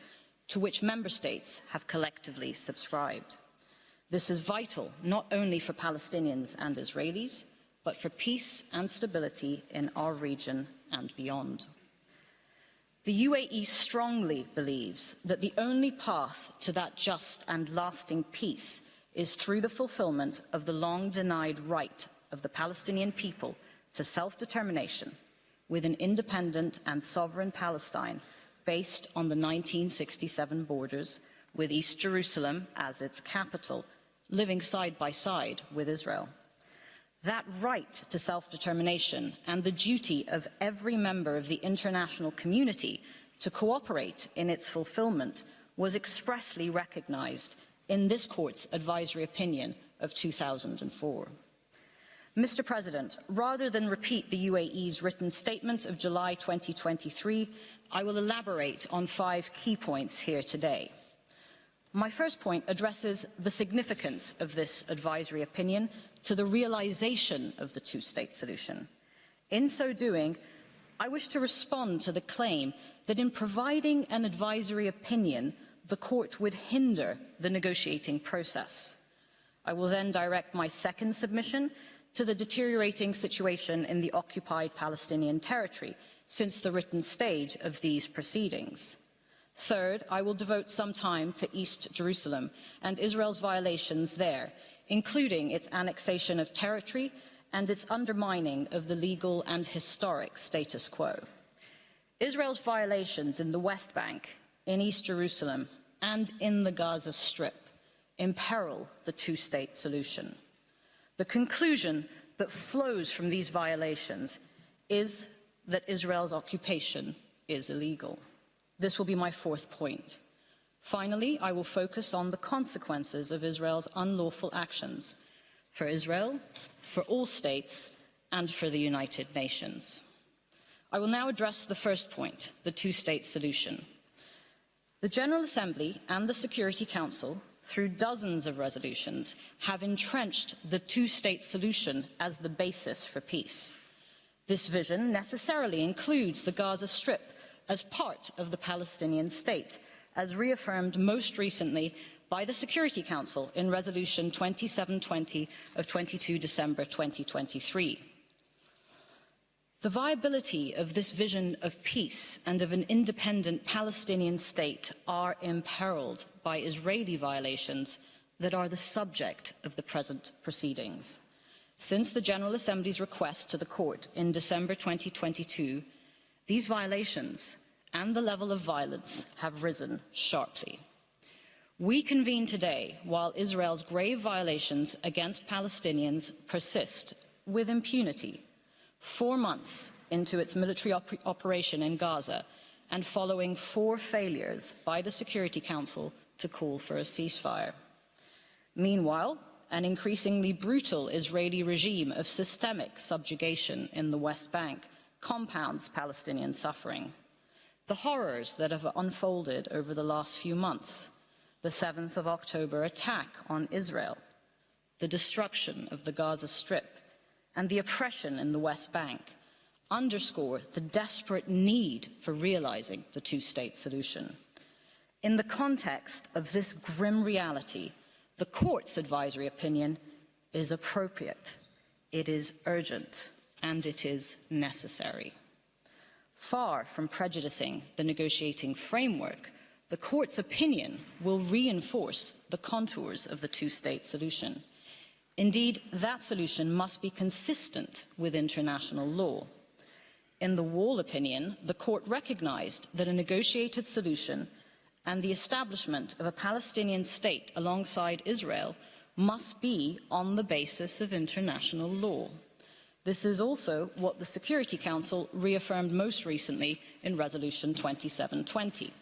Speaker 12: to which Member States have collectively subscribed. This is vital not only for Palestinians and Israelis, but for peace and stability in our region and beyond. The UAE strongly believes that the only path to that just and lasting peace is through the fulfillment of the long-denied right of the Palestinian people to self-determination with an independent and sovereign Palestine based on the 1967 borders, with East Jerusalem as its capital, living side by side with Israel. That right to self-determination and the duty of every member of the international community to cooperate in its fulfillment was expressly recognised in this Court's advisory opinion of 2004. Mr. President, rather than repeat the UAE's written statement of July 2023, I will elaborate on 5 key points here today. My first point addresses the significance of this advisory opinion to the realization of the two-state solution. In so doing, I wish to respond to the claim that in providing an advisory opinion, the Court would hinder the negotiating process. I will then direct my second submission to the deteriorating situation in the occupied Palestinian territory since the written stage of these proceedings. Third, I will devote some time to East Jerusalem and Israel's violations there, including its annexation of territory and its undermining of the legal and historic status quo. Israel's violations in the West Bank, in East Jerusalem, and in the Gaza Strip imperil the two-state solution. The conclusion that flows from these violations is that Israel's occupation is illegal. This will be my fourth point. Finally, I will focus on the consequences of Israel's unlawful actions for Israel, for all states, and for the United Nations. I will now address the first point, the two-state solution. The General Assembly and the Security Council, through dozens of resolutions, have entrenched the two-state solution as the basis for peace. This vision necessarily includes the Gaza Strip as part of the Palestinian state, as reaffirmed most recently by the Security Council in Resolution 2720 of 22 December 2023. The viability of this vision of peace and of an independent Palestinian state are imperiled by Israeli violations that are the subject of the present proceedings. Since the General Assembly's request to the court in December 2022, these violations and the level of violence have risen sharply. We convene today while Israel's grave violations against Palestinians persist with impunity, 4 months into its military operation in Gaza and following 4 failures by the Security Council to call for a ceasefire. Meanwhile, an increasingly brutal Israeli regime of systemic subjugation in the West Bank compounds Palestinian suffering. The horrors that have unfolded over the last few months, the 7th of October attack on Israel, the destruction of the Gaza Strip, and the oppression in the West Bank underscore the desperate need for realizing the two-state solution. In the context of this grim reality, the court's advisory opinion is appropriate, it is urgent, and it is necessary. Far from prejudicing the negotiating framework, the court's opinion will reinforce the contours of the two-state solution. Indeed, that solution must be consistent with international law. In the Wall opinion, the court recognized that a negotiated solution and the establishment of a Palestinian state alongside Israel must be on the basis of international law. This is also what the Security Council reaffirmed most recently in Resolution 2720.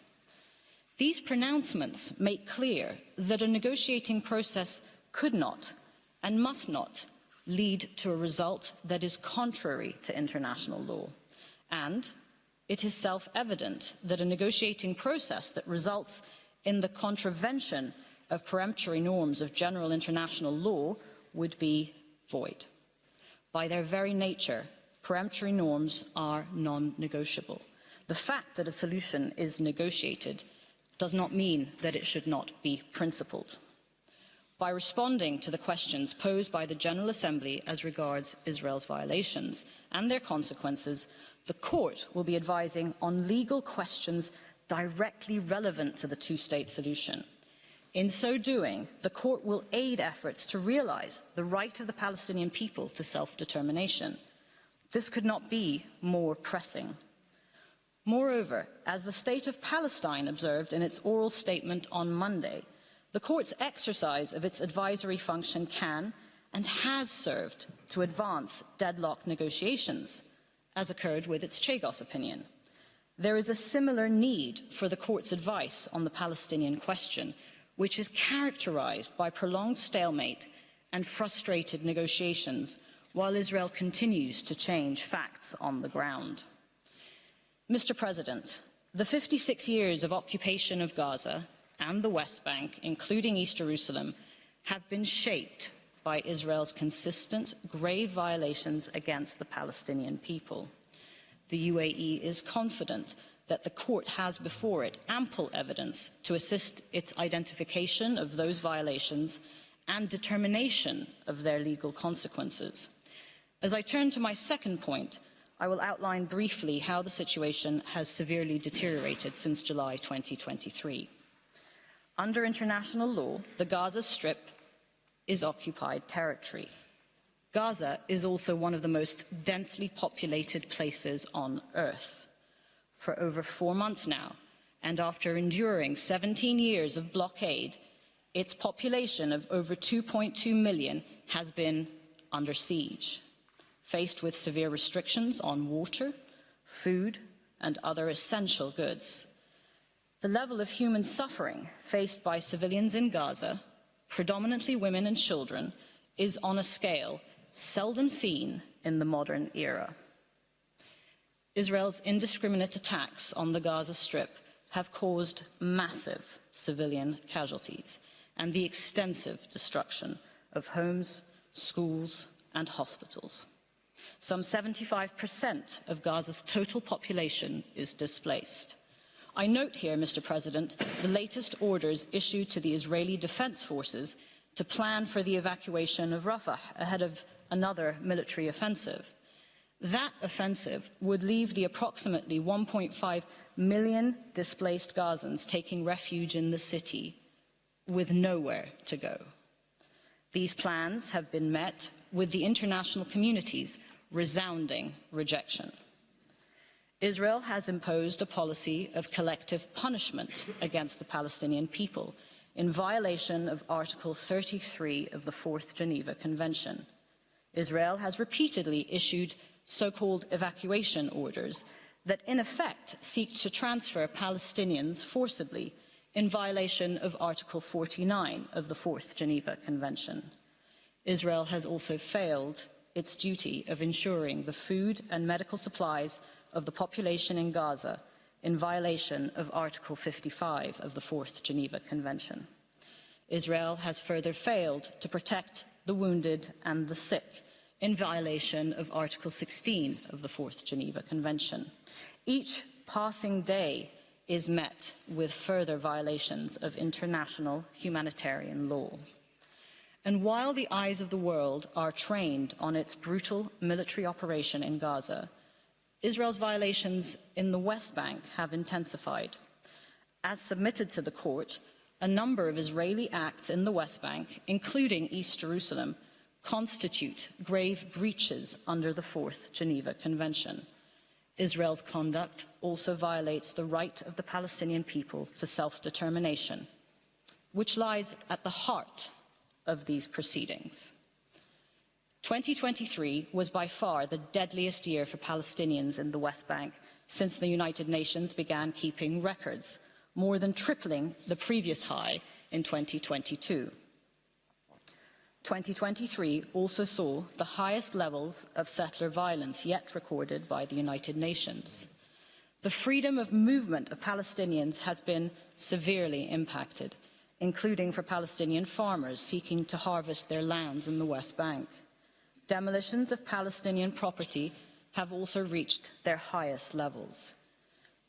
Speaker 12: These pronouncements make clear that a negotiating process could not and must not lead to a result that is contrary to international law. And it is self-evident that a negotiating process that results in the contravention of peremptory norms of general international law would be void. By their very nature, peremptory norms are non-negotiable. The fact that a solution is negotiated does not mean that it should not be principled. By responding to the questions posed by the General Assembly as regards Israel's violations and their consequences, the court will be advising on legal questions directly relevant to the two-state solution. In so doing, the court will aid efforts to realize the right of the Palestinian people to self-determination. This could not be more pressing. Moreover, as the State of Palestine observed in its oral statement on Monday, the court's exercise of its advisory function can and has served to advance deadlocked negotiations, as occurred with its Chagos opinion. There is a similar need for the court's advice on the Palestinian question, which is characterized by prolonged stalemate and frustrated negotiations, while Israel continues to change facts on the ground. Mr. President, the 56 years of occupation of Gaza and the West Bank, including East Jerusalem, have been shaped by Israel's consistent, grave violations against the Palestinian people. The UAE is confident that the court has before it ample evidence to assist its identification of those violations and determination of their legal consequences. As I turn to my second point, I will outline briefly how the situation has severely deteriorated since July 2023. Under international law, the Gaza Strip is occupied territory. Gaza is also one of the most densely populated places on Earth. For over 4 months now, and after enduring 17 years of blockade, its population of over 2.2 million has been under siege, faced with severe restrictions on water, food, and other essential goods. The level of human suffering faced by civilians in Gaza, predominantly women and children, is on a scale seldom seen in the modern era. Israel's indiscriminate attacks on the Gaza Strip have caused massive civilian casualties and the extensive destruction of homes, schools, and hospitals. Some 75% of Gaza's total population is displaced. I note here, Mr. President, the latest orders issued to the Israeli Defense Forces to plan for the evacuation of Rafah ahead of another military offensive. That offensive would leave the approximately 1.5 million displaced Gazans taking refuge in the city with nowhere to go. These plans have been met with the international community's resounding rejection. Israel has imposed a policy of collective punishment against the Palestinian people in violation of Article 33 of the Fourth Geneva Convention. Israel has repeatedly issued so-called evacuation orders that in effect seek to transfer Palestinians forcibly in violation of Article 49 of the Fourth Geneva Convention. Israel has also failed its duty of ensuring the food and medical supplies of the population in Gaza in violation of Article 55 of the Fourth Geneva Convention. Israel has further failed to protect the wounded and the sick in violation of Article 16 of the Fourth Geneva Convention. Each passing day is met with further violations of international humanitarian law. And while the eyes of the world are trained on its brutal military operation in Gaza, Israel's violations in the West Bank have intensified. As submitted to the court, a number of Israeli acts in the West Bank, including East Jerusalem, constitute grave breaches under the Fourth Geneva Convention. Israel's conduct also violates the right of the Palestinian people to self-determination, which lies at the heart of these proceedings. 2023 was by far the deadliest year for Palestinians in the West Bank since the United Nations began keeping records, more than tripling the previous high in 2022. 2023 also saw the highest levels of settler violence yet recorded by the United Nations. The freedom of movement of Palestinians has been severely impacted, including for Palestinian farmers seeking to harvest their lands in the West Bank. Demolitions of Palestinian property have also reached their highest levels.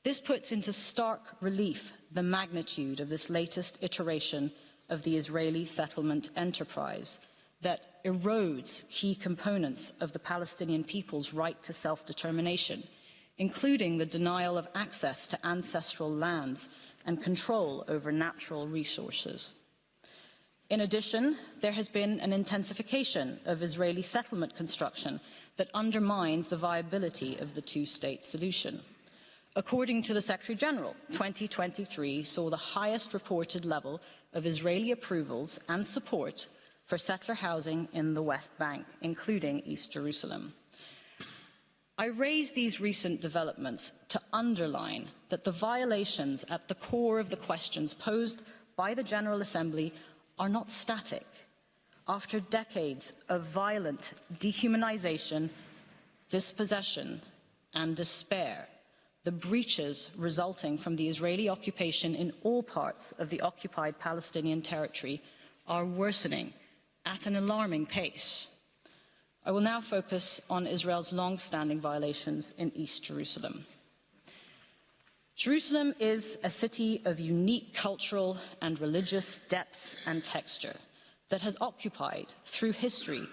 Speaker 12: This puts into stark relief the magnitude of this latest iteration of the Israeli settlement enterprise that erodes key components of the Palestinian people's right to self-determination, including the denial of access to ancestral lands and control over natural resources. In addition, there has been an intensification of Israeli settlement construction that undermines the viability of the two-state solution. According to the Secretary-General, 2023 saw the highest reported level of Israeli approvals and support for settler housing in the West Bank, including East Jerusalem. I raise these recent developments to underline that the violations at the core of the questions posed by the General Assembly are not static. After decades of violent dehumanization, dispossession, and despair, the breaches resulting from the Israeli occupation in all parts of the occupied Palestinian territory are worsening at an alarming pace. I will now focus on Israel's long-standing violations in East Jerusalem. Jerusalem is a city of unique cultural and religious depth and texture that has occupied, through history,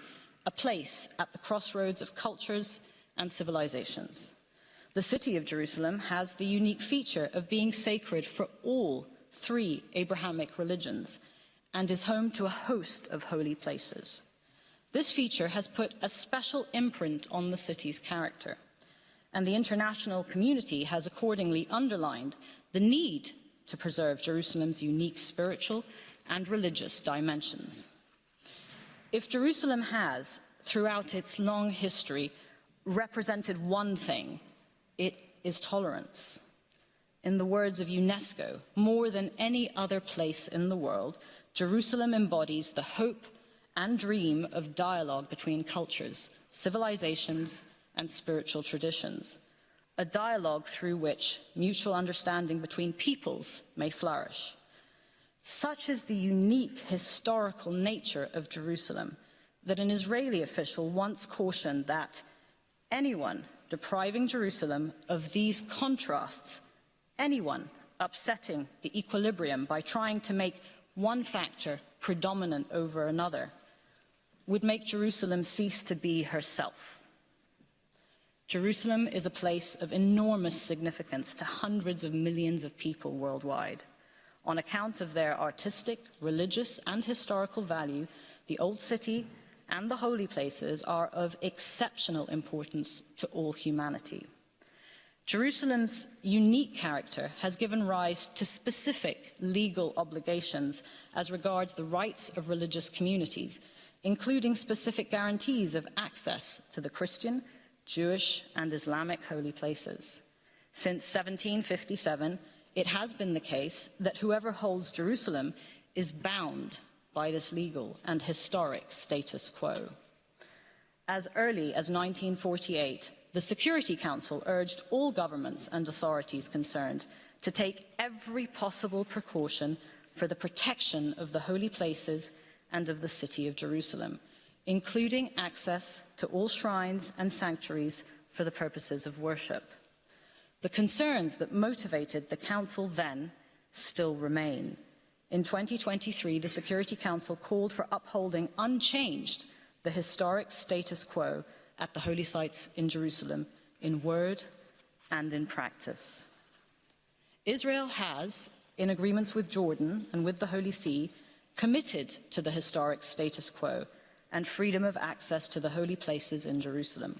Speaker 12: a place at the crossroads of cultures and civilizations. The city of Jerusalem has the unique feature of being sacred for all three Abrahamic religions and is home to a host of holy places. This feature has put a special imprint on the city's character, and the international community has accordingly underlined the need to preserve Jerusalem's unique spiritual and religious dimensions. If Jerusalem has, throughout its long history, represented one thing, it is tolerance. In the words of UNESCO, more than any other place in the world, Jerusalem embodies the hope and dream of dialogue between cultures, civilizations, and spiritual traditions, a dialogue through which mutual understanding between peoples may flourish. Such is the unique historical nature of Jerusalem that an Israeli official once cautioned that anyone depriving Jerusalem of these contrasts, anyone upsetting the equilibrium by trying to make one factor predominant over another, would make Jerusalem cease to be herself. Jerusalem is a place of enormous significance to hundreds of millions of people worldwide. On account of their artistic, religious, and historical value, the Old City and the holy places are of exceptional importance to all humanity. Jerusalem's unique character has given rise to specific legal obligations as regards the rights of religious communities, including specific guarantees of access to the Christian, Jewish, and Islamic holy places. Since 1757, it has been the case that whoever holds Jerusalem is bound by this legal and historic status quo. As early as 1948, the Security Council urged all governments and authorities concerned to take every possible precaution for the protection of the holy places and of the city of Jerusalem, including access to all shrines and sanctuaries for the purposes of worship. The concerns that motivated the Council then still remain. In 2023, the Security Council called for upholding unchanged the historic status quo at the holy sites in Jerusalem in word and in practice. Israel has, in agreements with Jordan and with the Holy See, committed to the historic status quo and freedom of access to the holy places in Jerusalem.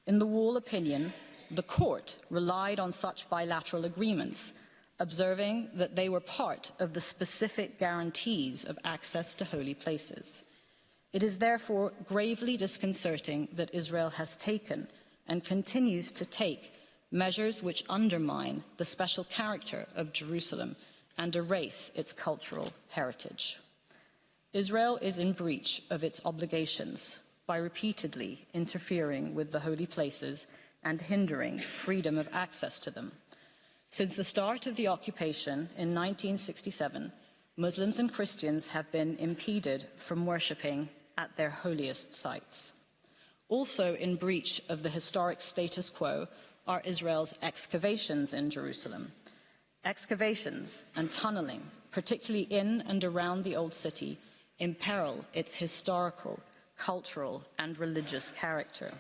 Speaker 12: In the Wall opinion, the court relied on such bilateral agreements, observing that they were part of the specific guarantees of access to holy places. It is therefore gravely disconcerting that Israel has taken and continues to take measures which undermine the special character of Jerusalem and erase its cultural heritage. Israel is in breach of its obligations by repeatedly interfering with the holy places and hindering freedom of access to them. Since the start of the occupation in 1967, Muslims and Christians have been impeded from worshipping at their holiest sites. Also in breach of the historic status quo are Israel's excavations in Jerusalem. Excavations and tunneling, particularly in and around the Old City, imperil its historical, cultural, and religious character.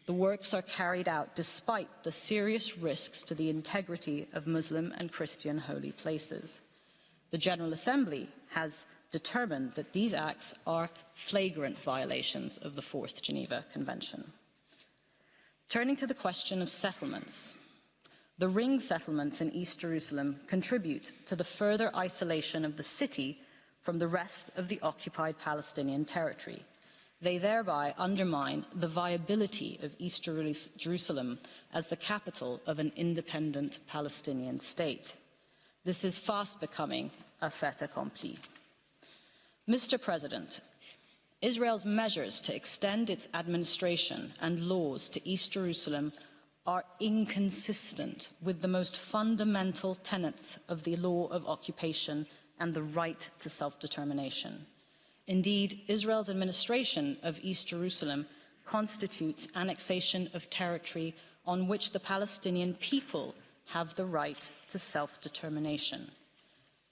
Speaker 12: The works are carried out despite the serious risks to the integrity of Muslim and Christian holy places. The General Assembly has determined that these acts are flagrant violations of the Fourth Geneva Convention. Turning to the question of settlements, the ring settlements in East Jerusalem contribute to the further isolation of the city from the rest of the occupied Palestinian territory. They thereby undermine the viability of East Jerusalem as the capital of an independent Palestinian state. This is fast becoming a fait accompli. Mr. President, Israel's measures to extend its administration and laws to East Jerusalem are inconsistent with the most fundamental tenets of the law of occupation and the right to self-determination. Indeed, Israel's administration of East Jerusalem constitutes annexation of territory on which the Palestinian people have the right to self-determination.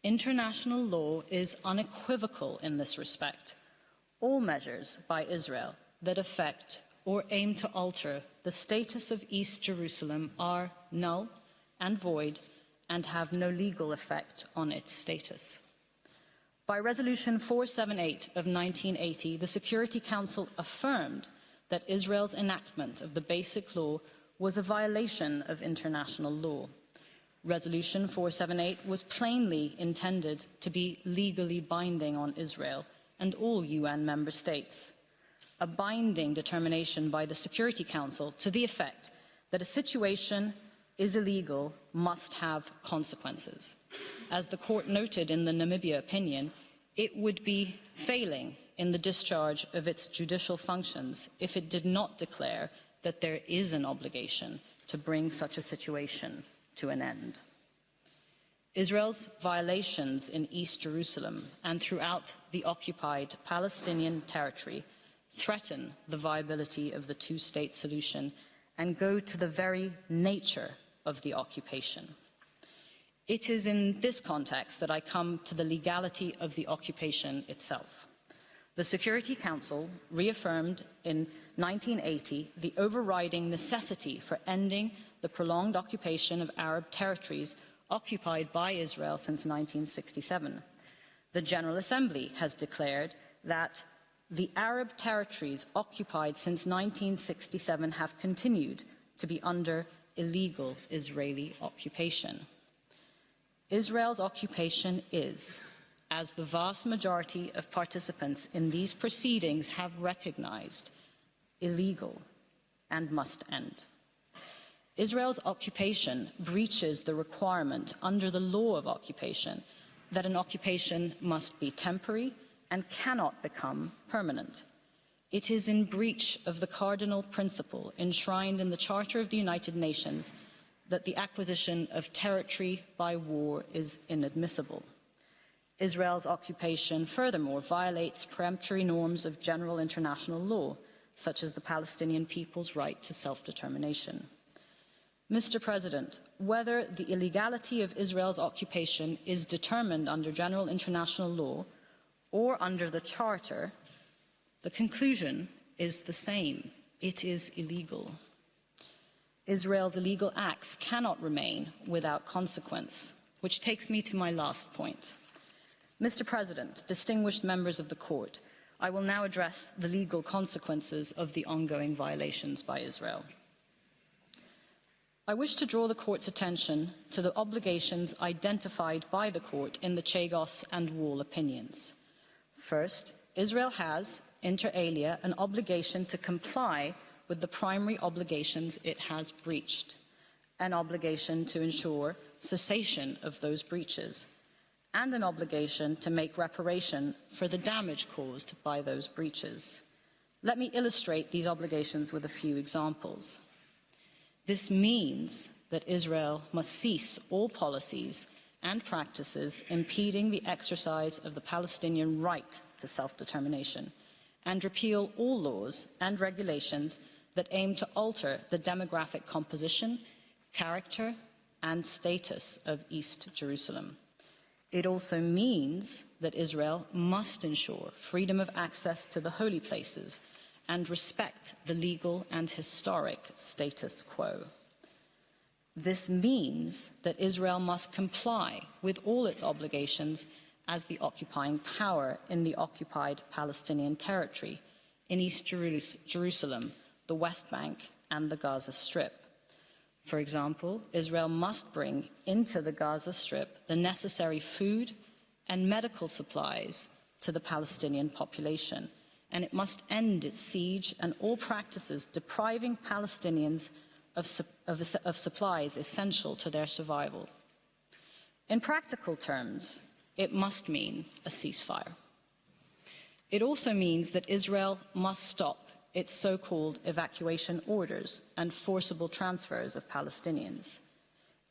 Speaker 12: International law is unequivocal in this respect. All measures by Israel that affect or aim to alter the status of East Jerusalem are null and void and have no legal effect on its status. By Resolution 478 of 1980, the Security Council affirmed that Israel's enactment of the Basic Law was a violation of international law. Resolution 478 was plainly intended to be legally binding on Israel and all UN member states. A binding determination by the Security Council to the effect that a situation is illegal must have consequences. As the court noted in the Namibia opinion, it would be failing in the discharge of its judicial functions if it did not declare that there is an obligation to bring such a situation to an end. Israel's violations in East Jerusalem and throughout the occupied Palestinian territory threaten the viability of the two-state solution and go to the very nature of the occupation. It is in this context that I come to the legality of the occupation itself. The Security Council reaffirmed in 1980 the overriding necessity for ending the prolonged occupation of Arab territories occupied by Israel since 1967. The General Assembly has declared that the Arab territories occupied since 1967 have continued to be under illegal Israeli occupation. Israel's occupation is, as the vast majority of participants in these proceedings have recognized, illegal and must end. Israel's occupation breaches the requirement under the law of occupation that an occupation must be temporary and cannot become permanent. It is in breach of the cardinal principle enshrined in the Charter of the United Nations that the acquisition of territory by war is inadmissible. Israel's occupation, furthermore, violates peremptory norms of general international law, such as the Palestinian people's right to self-determination. Mr. President, whether the illegality of Israel's occupation is determined under general international law or under the Charter, the conclusion is the same. It is illegal. Israel's illegal acts cannot remain without consequence, which takes me to my last point. Mr. President, distinguished members of the Court, I will now address the legal consequences of the ongoing violations by Israel. I wish to draw the Court's attention to the obligations identified by the Court in the Chagos and Wall opinions. First, Israel has, inter alia, an obligation to comply with the primary obligations it has breached, an obligation to ensure cessation of those breaches, and an obligation to make reparation for the damage caused by those breaches. Let me illustrate these obligations with a few examples. This means that Israel must cease all policies and practices impeding the exercise of the Palestinian right to self-determination, and repeal all laws and regulations that aim to alter the demographic composition, character, and status of East Jerusalem. It also means that Israel must ensure freedom of access to the holy places and respect the legal and historic status quo. This means that Israel must comply with all its obligations as the occupying power in the occupied Palestinian territory in East Jerusalem, the West Bank, and the Gaza Strip. For example, Israel must bring into the Gaza Strip the necessary food and medical supplies to the Palestinian population, and it must end its siege and all practices depriving Palestinians of supplies essential to their survival. In practical terms, it must mean a ceasefire. It also means that Israel must stop its so-called evacuation orders and forcible transfers of Palestinians.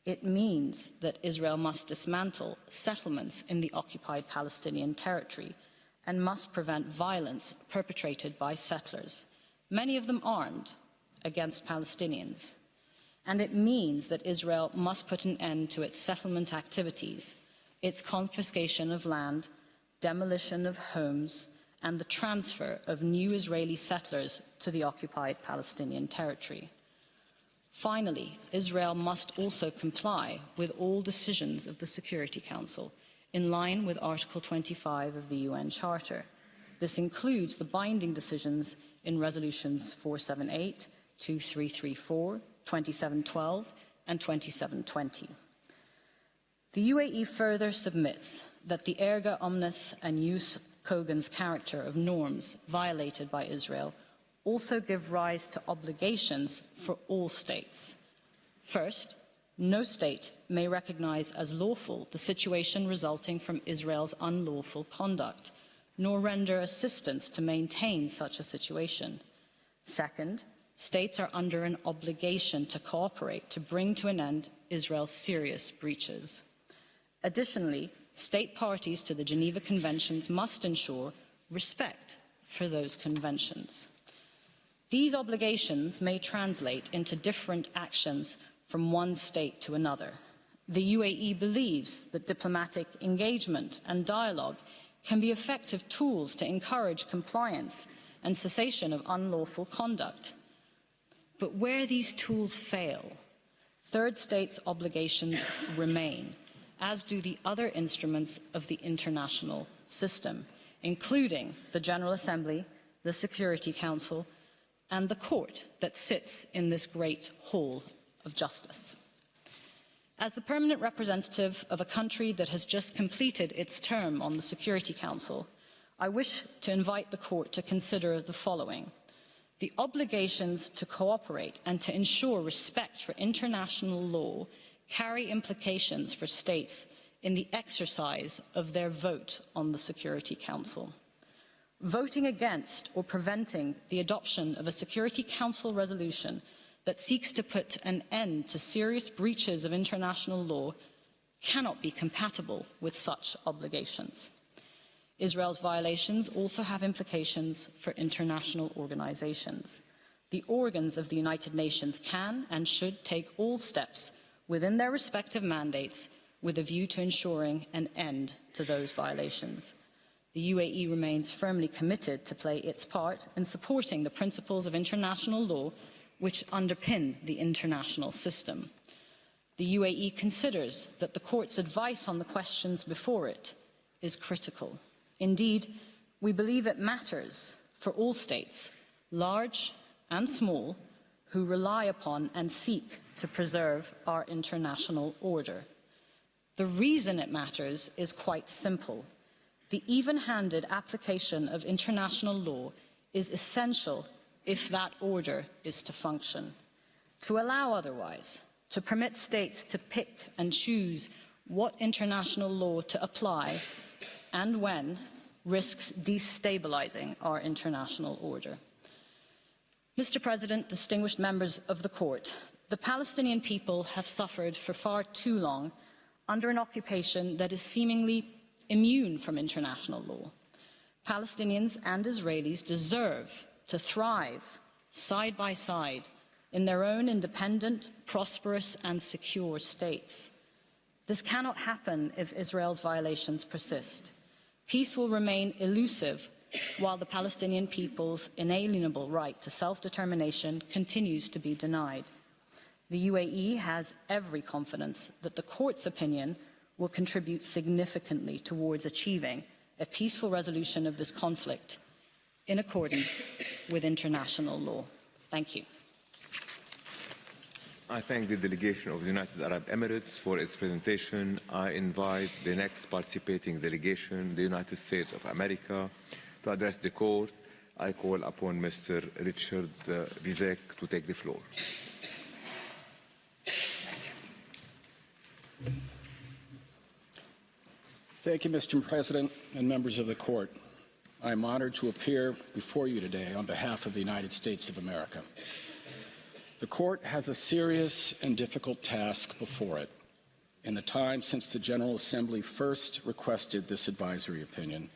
Speaker 12: It means that Israel must dismantle settlements in the occupied Palestinian territory and must prevent violence perpetrated by settlers, many of them armed, against Palestinians. And it means that Israel must put an end to its settlement activities, its confiscation of land, demolition of homes, and the transfer of new Israeli settlers to the occupied Palestinian territory. Finally, Israel must also comply with all decisions of the Security Council, in line with Article 25 of the UN Charter. This includes the binding decisions in Resolutions 478, 2334, 2712, and 2720. The UAE further submits that the erga omnes and jus cogens character of norms violated by Israel also give rise to obligations for all states. First, no state may recognize as lawful the situation resulting from Israel's unlawful conduct, nor render assistance to maintain such a situation. Second, states are under an obligation to cooperate to bring to an end Israel's serious breaches. Additionally, state parties to the Geneva Conventions must ensure respect for those conventions. These obligations may translate into different actions from one state to another. The UAE believes that diplomatic engagement and dialogue can be effective tools to encourage compliance and cessation of unlawful conduct. But where these tools fail, third states' obligations remain, as do the other instruments of the international system, including the General Assembly, the Security Council, and the court that sits in this great hall of justice. As the permanent representative of a country that has just completed its term on the Security Council, I wish to invite the court to consider the following. The obligations to cooperate and to ensure respect for international law carry implications for states in the exercise of their vote on the Security Council. Voting against or preventing the adoption of a Security Council resolution that seeks to put an end to serious breaches of international law cannot be compatible with such obligations. Israel's violations also have implications for international organizations. The organs of the United Nations can and should take all steps within their respective mandates with a view to ensuring an end to those violations. The UAE remains firmly committed to play its part in supporting the principles of international law which underpin the international system. The UAE considers that the court's advice on the questions before it is critical. Indeed, we believe it matters for all states, large and small, who rely upon and seek to preserve our international order. The reason it matters is quite simple. The even-handed application of international law is essential if that order is to function. To allow otherwise, to permit states to pick and choose what international law to apply and when, risks destabilizing our international order. Mr. President, distinguished members of the court, the Palestinian people have suffered for far too long under an occupation that is seemingly immune from international law. Palestinians and Israelis deserve to thrive side by side in their own independent, prosperous and secure states. This cannot happen if Israel's violations persist. Peace will remain elusive while the Palestinian people's inalienable right to self-determination continues to be denied. The UAE has every confidence that the court's opinion will contribute significantly towards achieving a peaceful resolution of this conflict in accordance with international law. Thank you.
Speaker 8: I thank the delegation of the United Arab Emirates for its presentation. I invite the next participating delegation, the United States of America, to address the court. I call upon Mr. Richard Vizek to take the floor.
Speaker 13: Thank you, Mr. President and members of the court. I am honored to appear before you today on behalf of the United States of America. The court has a serious and difficult task before it. In the time since the General Assembly first requested this advisory opinion,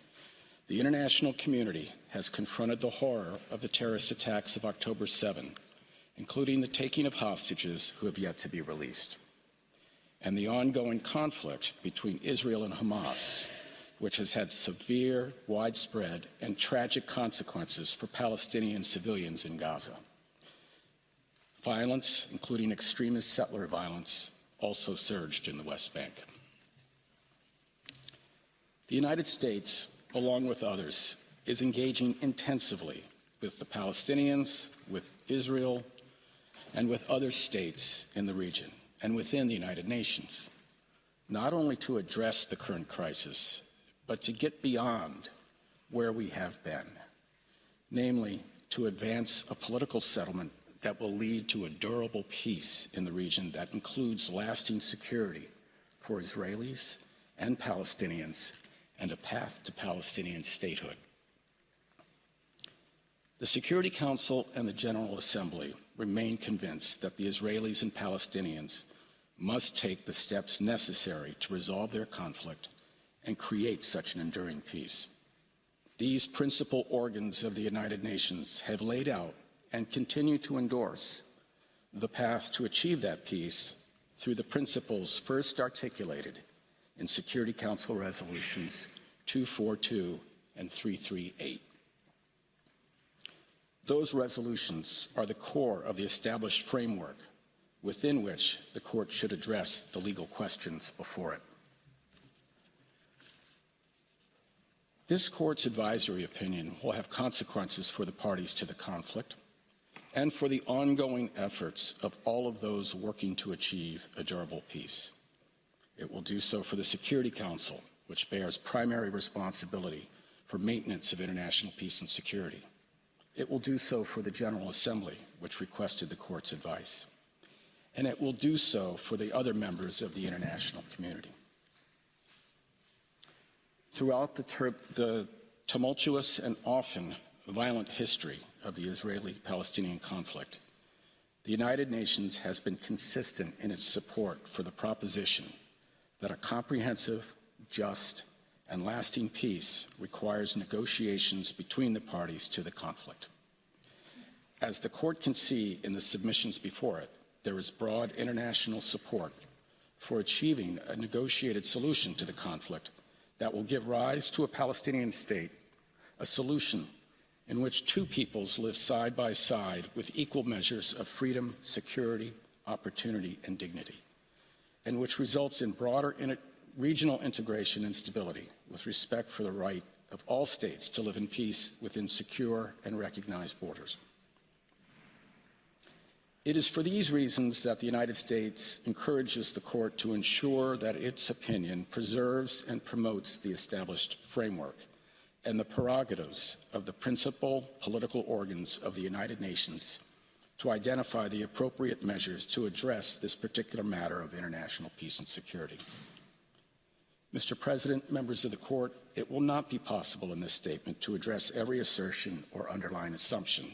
Speaker 13: the international community has confronted the horror of the terrorist attacks of October 7, including the taking of hostages who have yet to be released, and the ongoing conflict between Israel and Hamas, which has had severe, widespread, and tragic consequences for Palestinian civilians in Gaza. Violence, including extremist settler violence, also surged in the West Bank. The United States, along with others, is engaging intensively with the Palestinians, with Israel, and with other states in the region and within the United Nations, not only to address the current crisis, but to get beyond where we have been, namely to advance a political settlement that will lead to a durable peace in the region that includes lasting security for Israelis and Palestinians and a path to Palestinian statehood. The Security Council and the General Assembly remain convinced that the Israelis and Palestinians must take the steps necessary to resolve their conflict and create such an enduring peace. These principal organs of the United Nations have laid out and continue to endorse the path to achieve that peace through the principles first articulated in Security Council resolutions 242 and 338. Those resolutions are the core of the established framework within which the Court should address the legal questions before it. This Court's advisory opinion will have consequences for the parties to the conflict and for the ongoing efforts of all of those working to achieve a durable peace. It will do so for the Security Council, which bears primary responsibility for maintenance of international peace and security. It will do so for the General Assembly, which requested the Court's advice. And it will do so for the other members of the international community. Throughout the tumultuous and often violent history of the Israeli-Palestinian conflict, the United Nations has been consistent in its support for the proposition that a comprehensive, just, and lasting peace requires negotiations between the parties to the conflict. As the Court can see in the submissions before it, there is broad international support for achieving a negotiated solution to the conflict that will give rise to a Palestinian state, a solution in which two peoples live side by side with equal measures of freedom, security, opportunity, and dignity, and which results in broader regional integration and stability with respect for the right of all states to live in peace within secure and recognized borders. It is for these reasons that the United States encourages the Court to ensure that its opinion preserves and promotes the established framework and the prerogatives of the principal political organs of the United Nations to identify the appropriate measures to address this particular matter of international peace and security. Mr. President, members of the Court, it will not be possible in this statement to address every assertion or underlying assumption,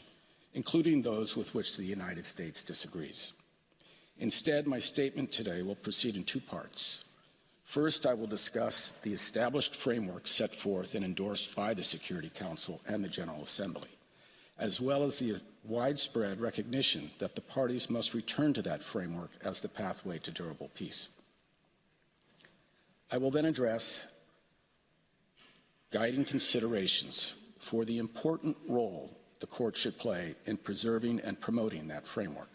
Speaker 13: including those with which the United States disagrees. Instead, my statement today will proceed in two parts. First, I will discuss the established framework set forth and endorsed by the Security Council and the General Assembly, as well as the widespread recognition that the parties must return to that framework as the pathway to durable peace. I will then address guiding considerations for the important role the Court should play in preserving and promoting that framework.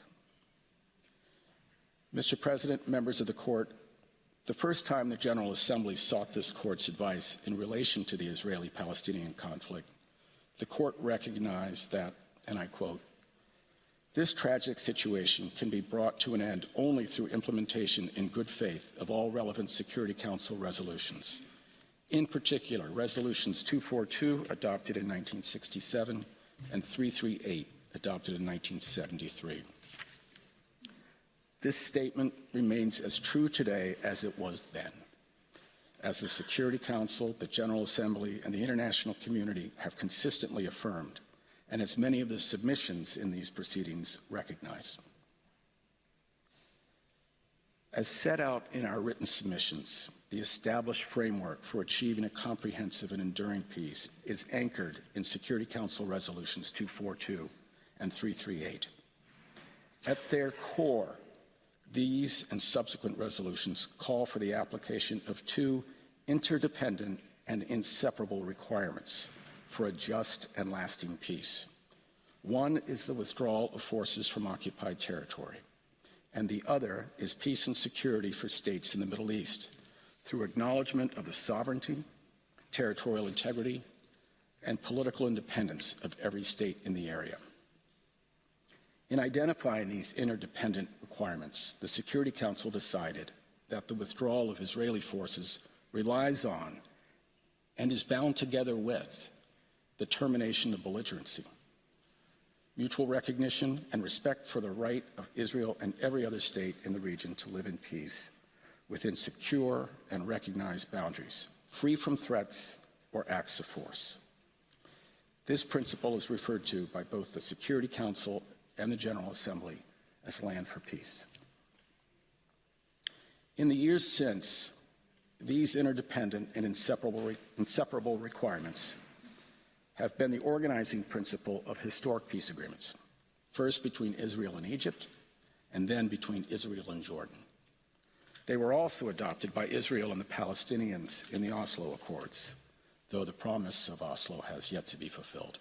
Speaker 13: Mr. President, members of the Court, the first time the General Assembly sought this Court's advice in relation to the Israeli-Palestinian conflict, the Court recognized that, and I quote, "This tragic situation can be brought to an end only through implementation in good faith of all relevant Security Council resolutions, in particular resolutions 242 adopted in 1967 and 338 adopted in 1973. This statement remains as true today as it was then, as the Security Council, the General Assembly, and the international community have consistently affirmed, and as many of the submissions in these proceedings recognize. As set out in our written submissions, the established framework for achieving a comprehensive and enduring peace is anchored in Security Council resolutions 242 and 338. At their core, these and subsequent resolutions call for the application of two interdependent and inseparable requirements for a just and lasting peace. One is the withdrawal of forces from occupied territory, and the other is peace and security for states in the Middle East through acknowledgement of the sovereignty, territorial integrity, and political independence of every state in the area. In identifying these interdependent requirements, the Security Council decided that the withdrawal of Israeli forces relies on and is bound together with the termination of belligerency, mutual recognition and respect for the right of Israel and every other state in the region to live in peace within secure and recognized boundaries, free from threats or acts of force. This principle is referred to by both the Security Council and the General Assembly as land for peace. In the years since, these interdependent and inseparable requirements have been the organizing principle of historic peace agreements, first between Israel and Egypt, and then between Israel and Jordan. They were also adopted by Israel and the Palestinians in the Oslo Accords, though the promise of Oslo has yet to be fulfilled.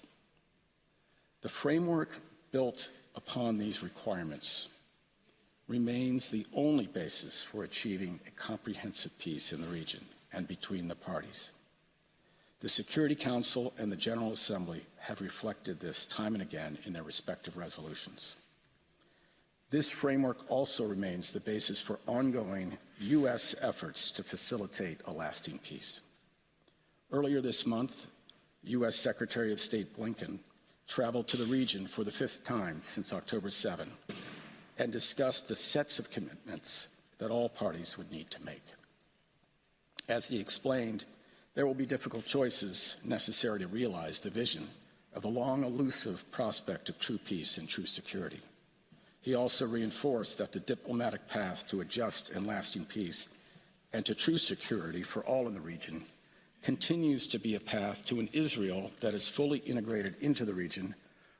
Speaker 13: The framework built upon these requirements remains the only basis for achieving a comprehensive peace in the region and between the parties. The Security Council and the General Assembly have reflected this time and again in their respective resolutions. This framework also remains the basis for ongoing U.S. efforts to facilitate a lasting peace. Earlier this month, U.S. Secretary of State Blinken traveled to the region for the 5th time since October 7 and discussed the sets of commitments that all parties would need to make. As he explained, there will be difficult choices necessary to realize the vision of the long elusive prospect of true peace and true security. He also reinforced that the diplomatic path to a just and lasting peace and to true security for all in the region continues to be a path to an Israel that is fully integrated into the region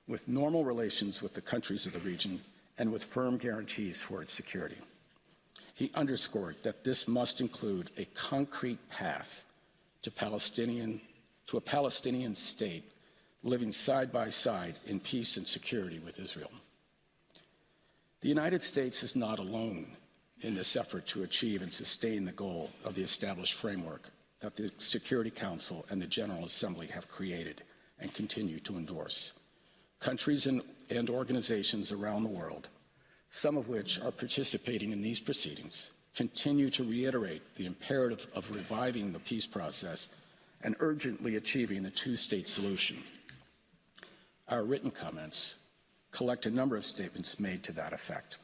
Speaker 13: with normal relations with the countries of the region and with firm guarantees for its security. He underscored that this must include a concrete path to a Palestinian state living side by side in peace and security with Israel. The United States is not alone in this effort to achieve and sustain the goal of the established framework that the Security Council and the General Assembly have created and continue to endorse. Countries and organizations around the world, some of which are participating in these proceedings, continue to reiterate the imperative of reviving the peace process and urgently achieving the two-state solution. Our written comments collect a number of statements made to that effect.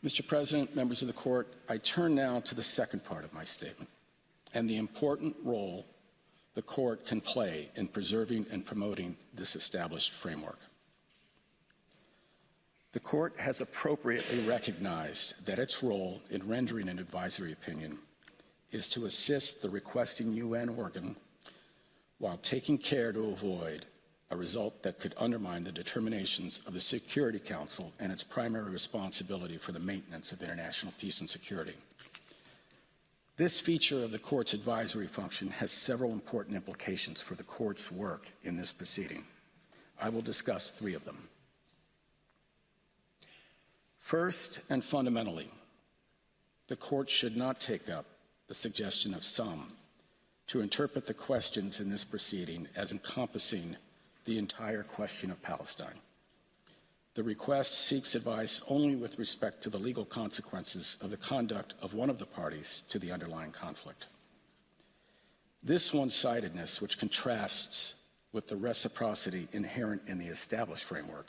Speaker 13: Mr. President, members of the Court, I turn now to the second part of my statement and the important role the Court can play in preserving and promoting this established framework. The Court has appropriately recognized that its role in rendering an advisory opinion is to assist the requesting UN organ while taking care to avoid a result that could undermine the determinations of the Security Council and its primary responsibility for the maintenance of international peace and security. This feature of the Court's advisory function has several important implications for the Court's work in this proceeding. I will discuss 3 of them. First and fundamentally, the Court should not take up the suggestion of some to interpret the questions in this proceeding as encompassing the entire question of Palestine. The request seeks advice only with respect to the legal consequences of the conduct of one of the parties to the underlying conflict. This one-sidedness, which contrasts with the reciprocity inherent in the established framework,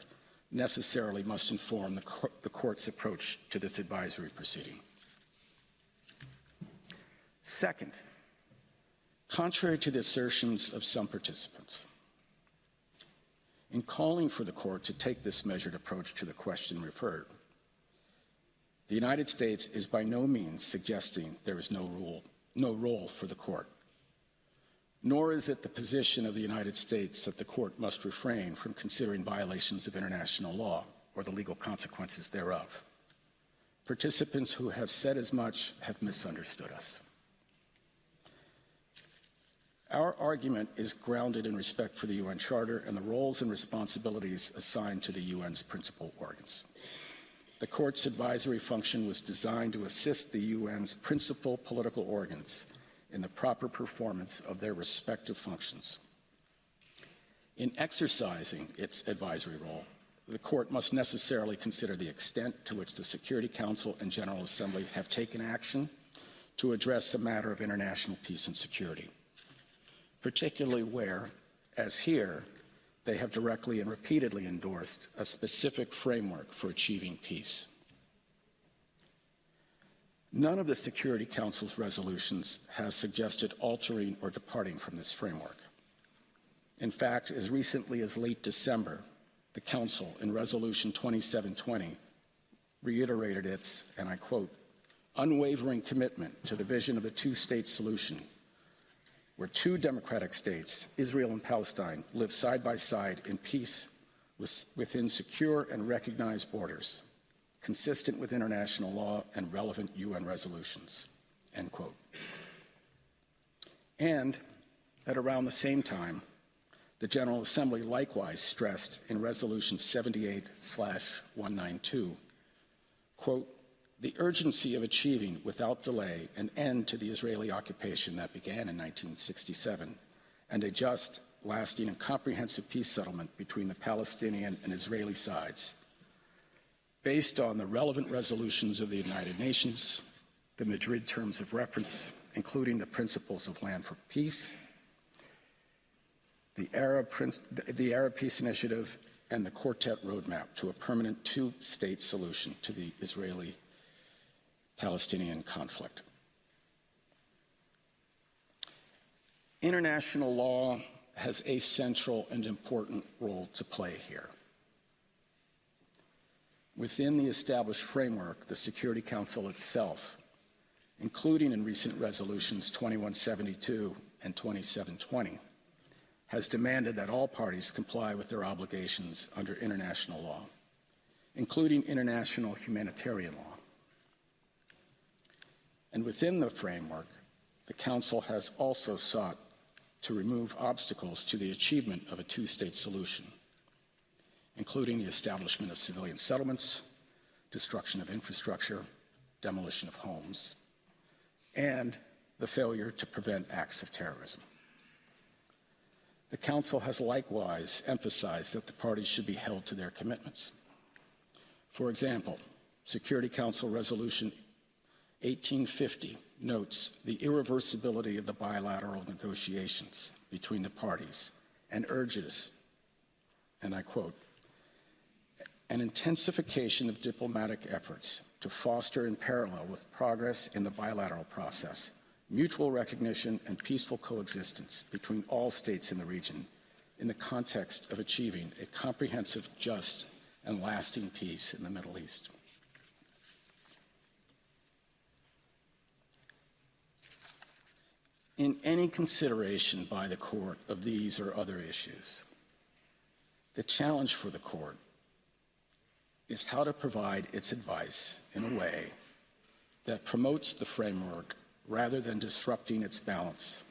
Speaker 13: necessarily must inform the Court's approach to this advisory proceeding. Second, contrary to the assertions of some participants, in calling for the Court to take this measured approach to the question referred, the United States is by no means suggesting there is no role for the Court, nor is it the position of the United States that the Court must refrain from considering violations of international law or the legal consequences thereof. Participants who have said as much have misunderstood us. Our argument is grounded in respect for the UN Charter and the roles and responsibilities assigned to the UN's principal organs. The Court's advisory function was designed to assist the UN's principal political organs in the proper performance of their respective functions. In exercising its advisory role, the Court must necessarily consider the extent to which the Security Council and General Assembly have taken action to address the matter of international peace and security, particularly where, as here, they have directly and repeatedly endorsed a specific framework for achieving peace. None of the Security Council's resolutions has suggested altering or departing from this framework. In fact, as recently as late December, the Council, in Resolution 2720, reiterated its, and I quote, unwavering commitment to the vision of the two-state solution, where 2 democratic states, Israel and Palestine, live side by side in peace within secure and recognized borders, consistent with international law and relevant UN resolutions, end quote. And at around the same time, the General Assembly likewise stressed in Resolution 78/192, quote, the urgency of achieving without delay an end to the Israeli occupation that began in 1967 and a just, lasting, and comprehensive peace settlement between the Palestinian and Israeli sides, based on the relevant resolutions of the United Nations, the Madrid Terms of Reference, including the Principles of Land for Peace, the Arab Peace Initiative, and the Quartet Roadmap to a permanent two-state solution to the Israeli-Palestinian conflict. International law has a central and important role to play here. Within the established framework, the Security Council itself, including in recent resolutions 2172 and 2720, has demanded that all parties comply with their obligations under international law, including international humanitarian law. And within the framework, the Council has also sought to remove obstacles to the achievement of a two-state solution, including the establishment of civilian settlements, destruction of infrastructure, demolition of homes, and the failure to prevent acts of terrorism. The Council has likewise emphasized that the parties should be held to their commitments. For example, Security Council Resolution 1850 notes the irreversibility of the bilateral negotiations between the parties and urges, and I quote, an intensification of diplomatic efforts to foster in parallel with progress in the bilateral process, mutual recognition and peaceful coexistence between all states in the region in the context of achieving a comprehensive, just, and lasting peace in the Middle East. In any consideration by the Court of these or other issues, the challenge for the Court is how to provide its advice in a way that promotes the framework rather than disrupting its balance,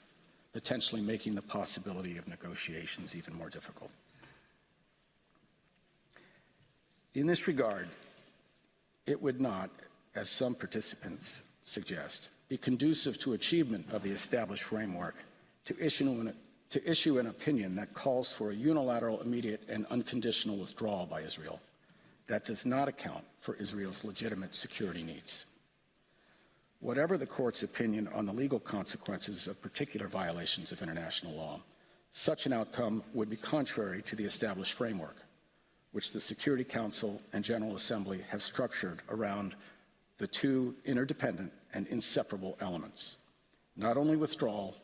Speaker 13: potentially making the possibility of negotiations even more difficult. In this regard, it would not, as some participants suggest, be conducive to achievement of the established framework to issue an opinion that calls for a unilateral, immediate, and unconditional withdrawal by Israel that does not account for Israel's legitimate security needs. Whatever the Court's opinion on the legal consequences of particular violations of international law, such an outcome would be contrary to the established framework, which the Security Council and General Assembly have structured around the two interdependent and inseparable elements, not only withdrawal,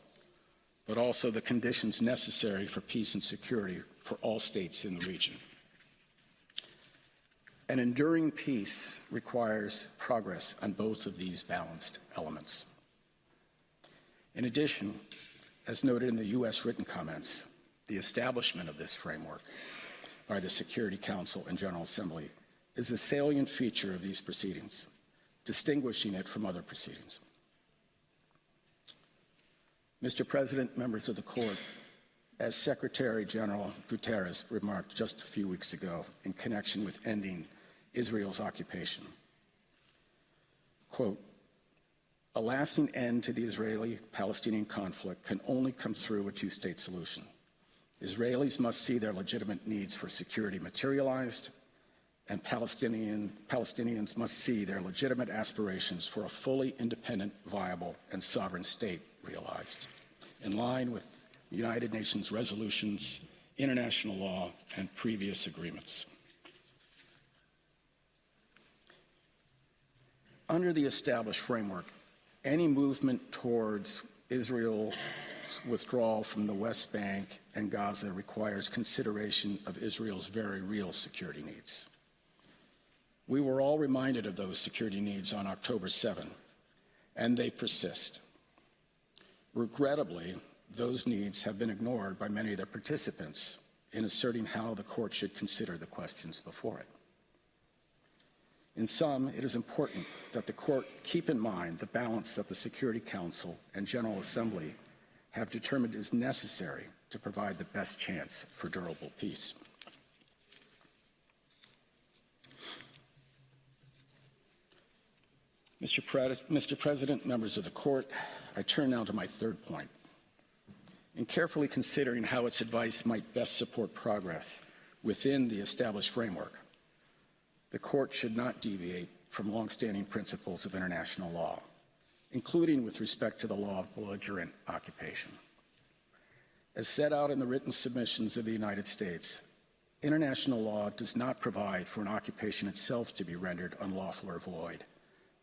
Speaker 13: but also the conditions necessary for peace and security for all states in the region. An enduring peace requires progress on both of these balanced elements. In addition, as noted in the U.S. written comments, the establishment of this framework by the Security Council and General Assembly is a salient feature of these proceedings, distinguishing it from other proceedings. Mr. President, members of the Court, as Secretary General Guterres remarked just a few weeks ago in connection with ending Israel's occupation, quote, a lasting end to the Israeli-Palestinian conflict can only come through a two-state solution. Israelis must see their legitimate needs for security materialized, and Palestinians must see their legitimate aspirations for a fully independent, viable, and sovereign state realized, in line with United Nations resolutions, international law, and previous agreements. Under the established framework, any movement towards Israel's withdrawal from the West Bank and Gaza requires consideration of Israel's very real security needs. We were all reminded of those security needs on October 7, and they persist. Regrettably, those needs have been ignored by many of the participants in asserting how the Court should consider the questions before it. In sum, it is important that the Court keep in mind the balance that the Security Council and General Assembly have determined is necessary to provide the best chance for durable peace. Mr. President, members of the Court, I turn now to my third point. In carefully considering how its advice might best support progress within the established framework, the Court should not deviate from longstanding principles of international law, including with respect to the law of belligerent occupation. As set out in the written submissions of the United States, international law does not provide for an occupation itself to be rendered unlawful or void,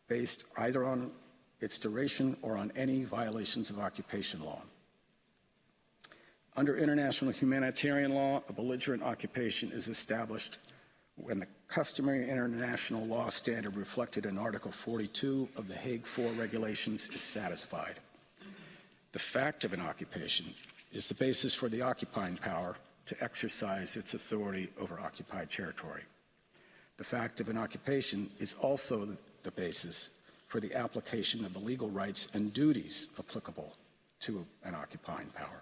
Speaker 13: based either on its duration or on any violations of occupation law. Under international humanitarian law, a belligerent occupation is established when the customary international law standard reflected in Article 42 of the Hague IV regulations is satisfied. The fact of an occupation is the basis for the occupying power to exercise its authority over occupied territory. The fact of an occupation is also the basis for the application of the legal rights and duties applicable to an occupying power.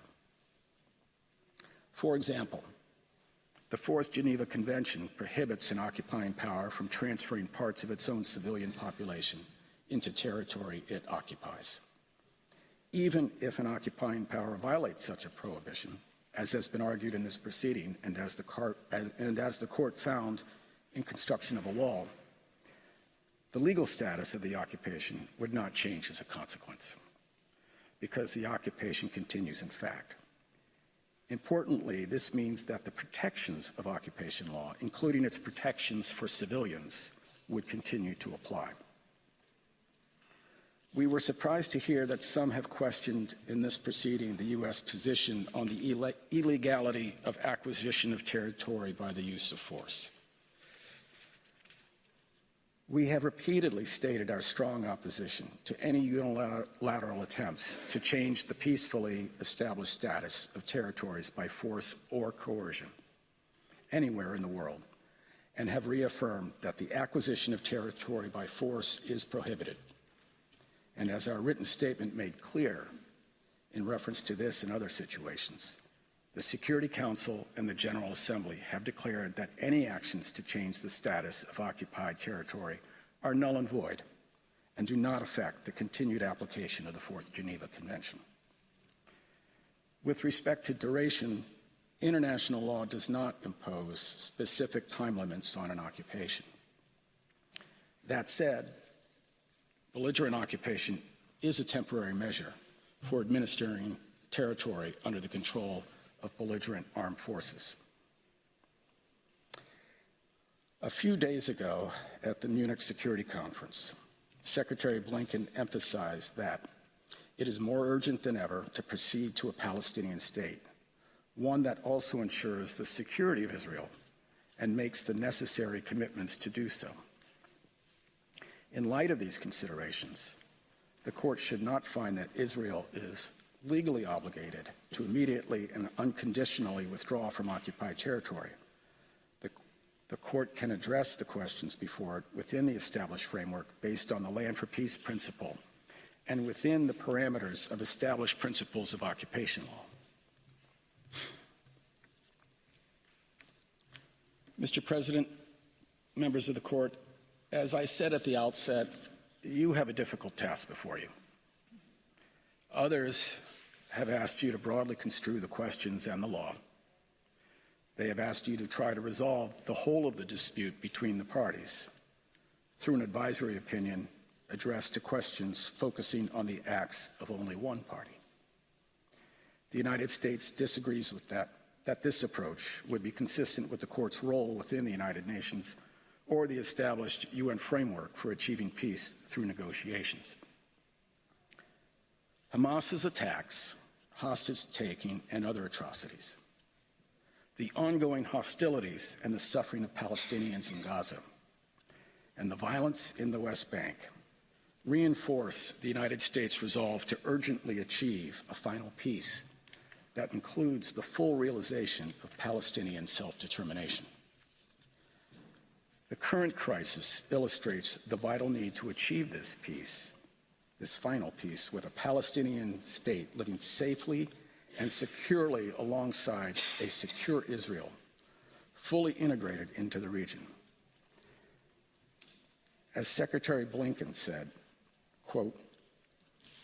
Speaker 13: For example, the Fourth Geneva Convention prohibits an occupying power from transferring parts of its own civilian population into territory it occupies. Even if an occupying power violates such a prohibition, as has been argued in this proceeding and as the Court found in construction of a wall, the legal status of the occupation would not change as a consequence, because the occupation continues in fact. Importantly, this means that the protections of occupation law, including its protections for civilians, would continue to apply. We were surprised to hear that some have questioned in this proceeding the U.S. position on the illegality of acquisition of territory by the use of force. We have repeatedly stated our strong opposition to any unilateral attempts to change the peacefully established status of territories by force or coercion anywhere in the world, and have reaffirmed that the acquisition of territory by force is prohibited. And as our written statement made clear in reference to this and other situations, the Security Council and the General Assembly have declared that any actions to change the status of occupied territory are null and void and do not affect the continued application of the Fourth Geneva Convention. With respect to duration, international law does not impose specific time limits on an occupation. That said, belligerent occupation is a temporary measure for administering territory under the control of belligerent armed forces. A few days ago at the Munich Security Conference, Secretary Blinken emphasized that it is more urgent than ever to proceed to a Palestinian state, one that also ensures the security of Israel and makes the necessary commitments to do so. In light of these considerations, the Court should not find that Israel is legally obligated to immediately and unconditionally withdraw from occupied territory. The Court can address the questions before it within the established framework based on the Land for Peace principle and within the parameters of established principles of occupation law. Mr. President, members of the Court, as I said at the outset, you have a difficult task before you. Others have asked you to broadly construe the questions and the law. They have asked you to try to resolve the whole of the dispute between the parties through an advisory opinion addressed to questions focusing on the acts of only one party. The United States disagrees with that this approach would be consistent with the Court's role within the United Nations or the established UN framework for achieving peace through negotiations. Hamas's attacks, hostage-taking, and other atrocities, the ongoing hostilities and the suffering of Palestinians in Gaza, and the violence in the West Bank reinforce the United States' resolve to urgently achieve a final peace that includes the full realization of Palestinian self-determination. The current crisis illustrates the vital need to achieve this peace, this final piece, with a Palestinian state living safely and securely alongside a secure Israel, fully integrated into the region. As Secretary Blinken said, quote,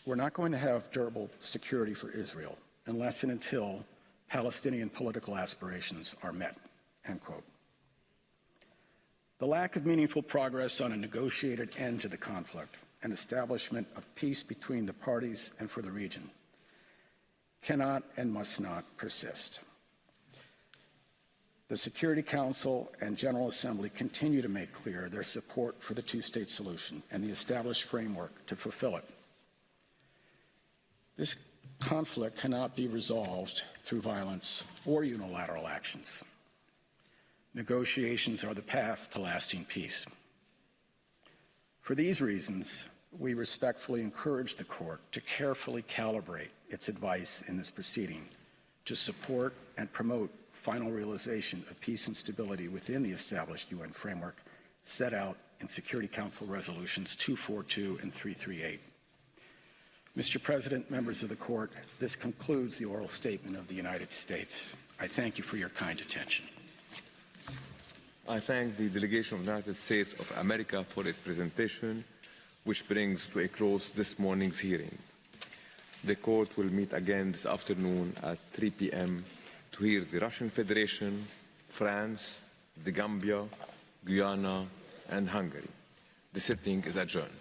Speaker 13: "We're not going to have durable security for Israel unless and until Palestinian political aspirations are met," end quote. The lack of meaningful progress on a negotiated end to the conflict and establishment of peace between the parties and for the region cannot and must not persist. The Security Council and General Assembly continue to make clear their support for the two-state solution and the established framework to fulfill it. This conflict cannot be resolved through violence or unilateral actions. Negotiations are the path to lasting peace. For these reasons, we respectfully encourage the Court to carefully calibrate its advice in this proceeding to support and promote final realization of peace and stability within the established UN framework set out in Security Council Resolutions 242 and 338. Mr. President, members of the Court, this concludes the oral statement of the United States. I thank you for your kind attention.
Speaker 8: I thank the delegation of the United States of America for its presentation, which brings to a close this morning's hearing. The Court will meet again this afternoon at 3 p.m. to hear the Russian Federation, France, the Gambia, Guyana, and Hungary. The sitting is adjourned.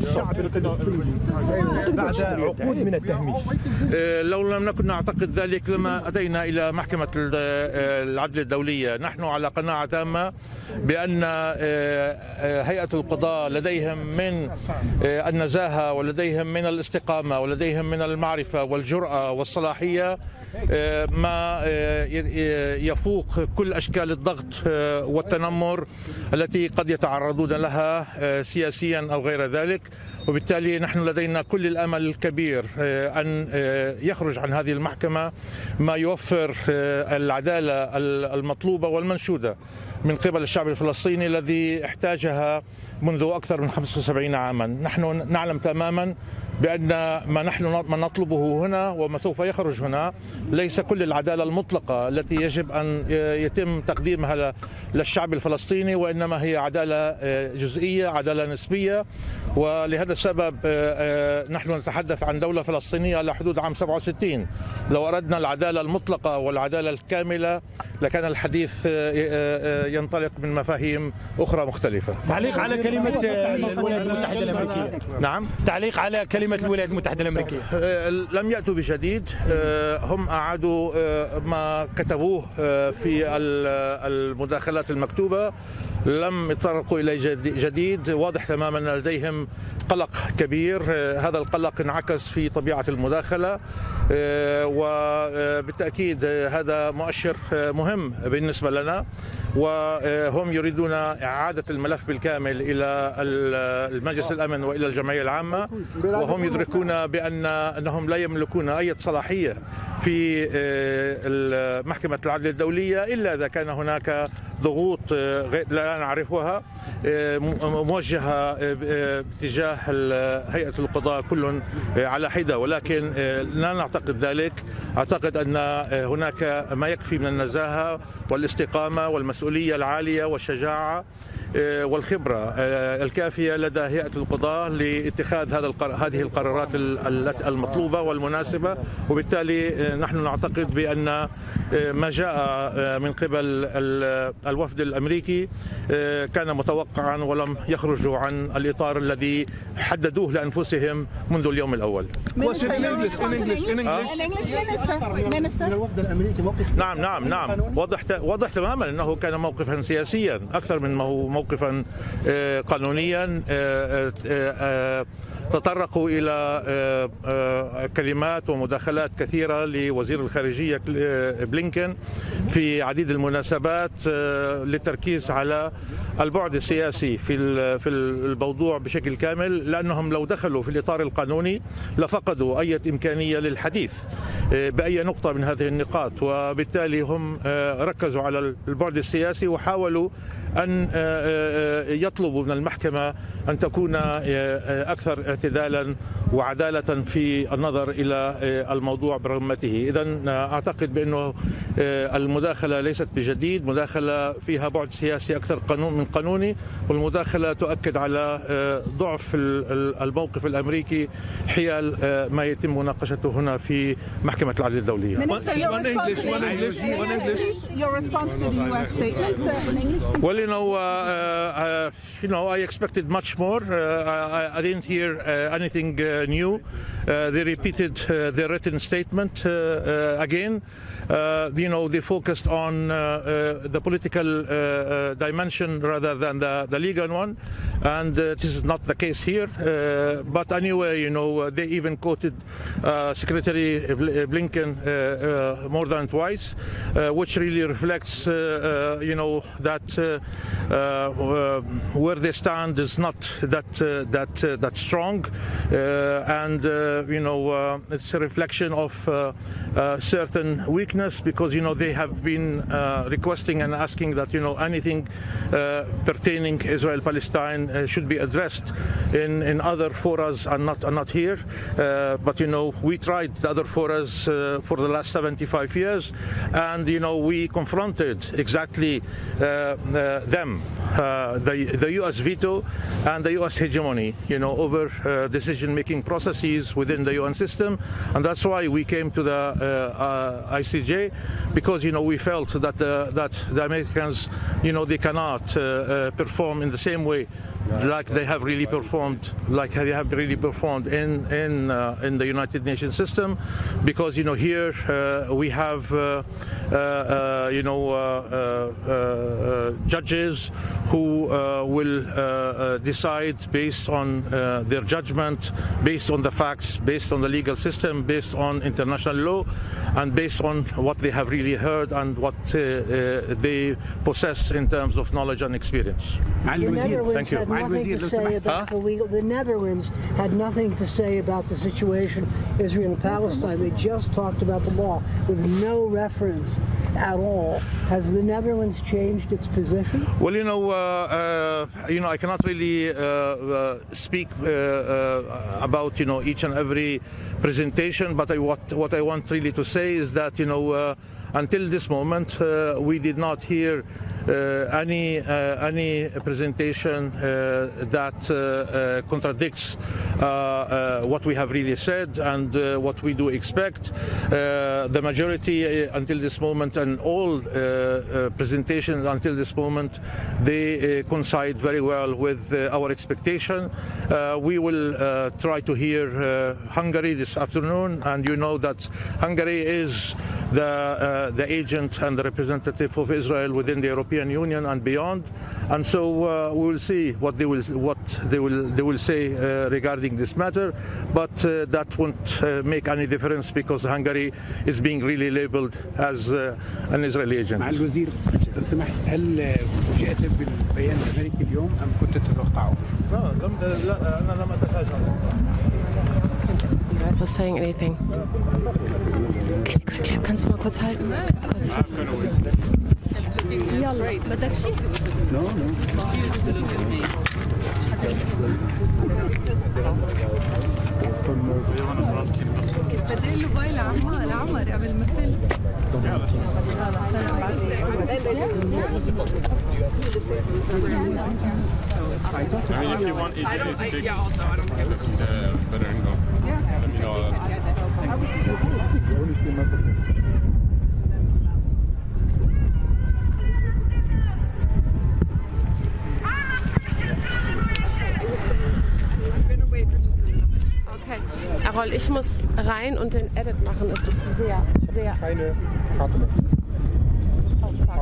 Speaker 4: الشعب الفلسطيني بعد عقود من التهميش.
Speaker 14: لو لم نكن نعتقد ذلك لما أتينا إلى محكمة العدل الدولية. نحن على قناعة تامة بأن هيئة القضاء لديهم من النزاهة ولديهم من الاستقامة ولديهم من المعرفة والجرأة والصلاحية ما يفوق كل أشكال الضغط والتنمر التي قد يتعرضون لها سياسيا أو غير ذلك. وبالتالي نحن لدينا كل الأمل الكبير أن يخرج عن هذه المحكمة ما يوفر العدالة المطلوبة والمنشودة من قبل الشعب الفلسطيني الذي احتاجها منذ أكثر من 75 عاما. نحن نعلم تماما بأن ما نطلبه هنا وما سوف يخرج هنا ليس كل العدالة المطلقة التي يجب أن يتم تقديمها للشعب الفلسطيني، وإنما هي عدالة جزئية، عدالة نسبية. ولهذا السبب نحن نتحدث عن دولة فلسطينية على حدود عام 67. لو أردنا العدالة المطلقة والعدالة الكاملة لكان الحديث ينطلق من مفاهيم أخرى مختلفة.
Speaker 4: تعليق على كلمة الولايات المتحدة الأمريكية.
Speaker 14: نعم،
Speaker 4: تعليق على كلمة الولايات المتحدة الأمريكية.
Speaker 14: لم يأتوا بجديد، هم أعادوا ما كتبوه في المداخلات المكتوبة، لم يتطرقوا إلى جديد. واضح تماما أن لديهم قلق كبير، هذا القلق انعكس في طبيعة المداخلة، وبالتأكيد هذا مؤشر مهم بالنسبة لنا. وهم يريدون إعادة الملف بالكامل إلى المجلس الأمن وإلى الجمعية العامة، وهم يدركون بأنهم لا يملكون أي صلاحية في محكمة العدل الدولية إلا إذا كان هناك ضغوط لا نعرفها موجهة باتجاه هيئة القضاء كل على حدة، ولكن لا نعتقد ذلك. أعتقد أن هناك ما يكفي من النزاهة والاستقامة والمسؤولية العالية والشجاعة والخبرة الكافية لدى هيئة القضاء لاتخاذ هذه القرارات المطلوبة والمناسبة. وبالتالي نحن نعتقد بأن ما جاء من قبل الوفد الأمريكي كان متوقعا ولم يخرجوا عن الإطار الذي حددوه لأنفسهم منذ اليوم الأول. نعم واضح تماما أنه كان موقفا سياسيا أكثر من موقفا قانونيا. تطرقوا إلى كلمات ومداخلات كثيرة لوزير الخارجية بلينكن في عديد المناسبات للتركيز على البعد السياسي في الموضوع بشكل كامل، لأنهم لو دخلوا في الإطار القانوني لفقدوا أي إمكانية للحديث بأي نقطة من هذه النقاط. وبالتالي هم ركزوا على البعد السياسي وحاولوا أن يطلبوا من المحكمة أن تكون أكثر اعتدالا وعدالة في النظر إلى الموضوع برمته. إذن أعتقد بأنه المداخلة ليست بجديد، مداخلة فيها بعد سياسي أكثر من قانوني، والمداخلة تؤكد على ضعف الموقف الأمريكي حيال ما يتم مناقشته هنا في محكمة العدل الدولية. Well, I expected much more. I didn't hear anything new. They repeated their written statement again. They focused on the political dimension rather than the legal one, and this is not the case here. But anyway, they even quoted Secretary Blinken more than twice, which really reflects, that where they stand is not that strong, and it's a reflection of certain weakness, because they have been requesting and asking that anything pertaining Israel Palestine should be addressed in other forums and not here. But we tried the other forums for the last 75 years, and we confronted exactly them, the U.S. veto and the U.S. hegemony, over decision-making processes within the UN system. And that's why we came to the ICJ, because we felt that the Americans they cannot perform in the same way like they have really performed, in the United Nations system, because here we have judges who will decide based on their judgment, based on the facts, based on the legal system, based on international law, and based on what they have really heard and what they possess in terms of knowledge and experience.
Speaker 15: Thank you.
Speaker 16: The Netherlands had nothing to say about the situation Israel and Palestine. They just talked about the law with no reference at all. Has the Netherlands changed its position?
Speaker 14: Well, I cannot really speak about each and every presentation, but what I want really to say is that until this moment we did not hear any presentation that contradicts what we have really said and what we do expect. The majority until this moment and all presentations until this moment, they coincide very well with our expectation. We will try to hear Hungary this afternoon, and that Hungary is the agent and the representative of Israel within the European Union and beyond, and so we will see what they will say regarding this matter. But that won't make any difference because Hungary is being really labeled as an Israeli agent.
Speaker 15: مع الوزير لو سمحت، هل فوجئت بالبيان الامريكي اليوم ام كنت تتوقعه؟
Speaker 14: لا انا لم اتفاجأ.
Speaker 17: You guys are saying anything? Kannst du mal kurz halten?
Speaker 15: No.
Speaker 7: If you want, I don't care. Better go. Let me know.
Speaker 17: Okay, Errol, ich muss rein und den Edit machen. Es ist sehr...
Speaker 4: Keine Karte mehr.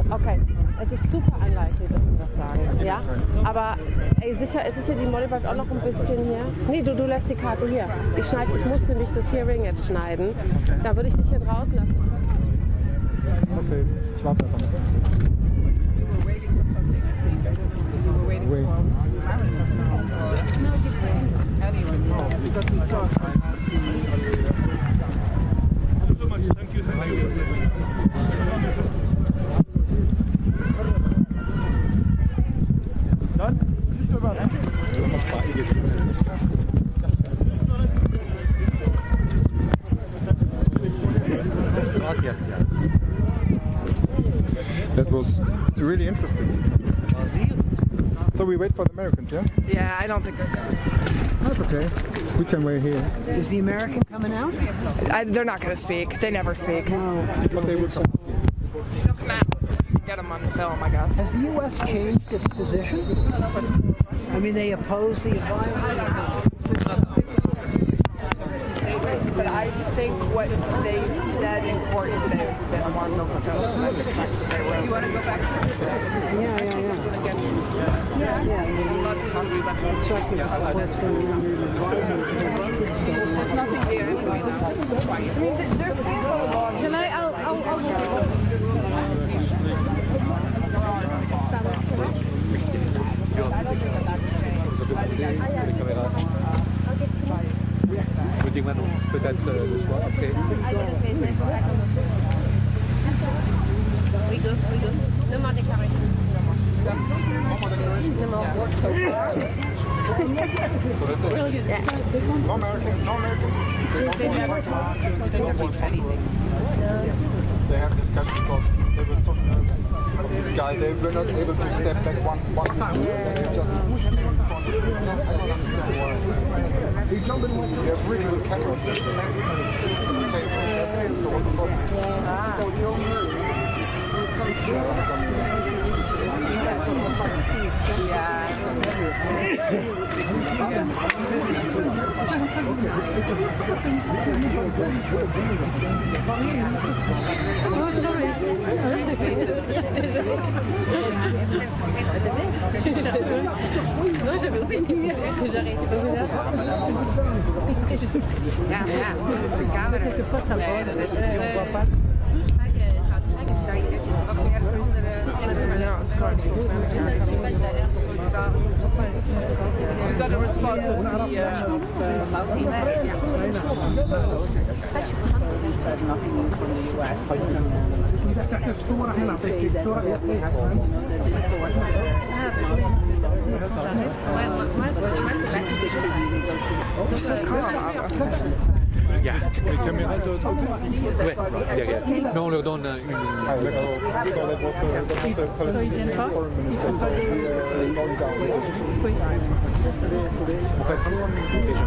Speaker 17: Okay, es ist super unlikely, dass die das sagen, ja? Aber ist sicher die Molly bleibt auch noch ein bisschen hier? Nee, du lässt die Karte hier. Ich muss nämlich das Hearing jetzt schneiden. Da würde ich dich hier draußen lassen.
Speaker 4: Okay, ich warte einfach mal.
Speaker 5: No different. Anyway, because we saw.
Speaker 7: So much. Thank you.
Speaker 4: That was really interesting. So we wait for the Americans, yeah?
Speaker 5: Yeah, I don't think they're coming.
Speaker 4: That's okay. We can wait here.
Speaker 16: Is the American coming out?
Speaker 5: They're not going to speak. They never speak.
Speaker 16: No.
Speaker 4: But they will come.
Speaker 5: They'll come out. Get them on film, I guess.
Speaker 16: Has the U.S. changed its position? I mean, they oppose the environment.
Speaker 5: But I think what they said in court today was a bit more comatose than I suspected they were. You want to go back?
Speaker 16: Yeah.
Speaker 5: I'm not talking about it.
Speaker 16: It's like what's going on in the environment.
Speaker 5: There's nothing there anyway. I mean, their stance on the law.
Speaker 17: Shall I?
Speaker 5: I don't think that's changed.
Speaker 1: Peut-être le soir après.
Speaker 17: We good. No more declaration. No more.
Speaker 4: So that's it.
Speaker 17: Brilliant. Yeah.
Speaker 4: No Americans.
Speaker 5: They never talk. They don't do anything.
Speaker 4: They have discussion because they were so nervous of this guy. They were not able to step back one time. They just pushed him in front of him. I don't understand why. He's not been with. They have really good cameras. It's okay. So what's the problem?
Speaker 17: So you'll move with some stuff. Oh, sorry. Non, j'avais oublié que j'arrête. Ja, ja. De camera. Quelquefois, ça va. On voit pas.
Speaker 5: No, it's hard to We got a response of
Speaker 15: nothing from the US. تحت الصورة هنا
Speaker 18: Yeah. Les caméras de l'autre côté? Ouais, derrière. Mais on leur donne une... Déjà.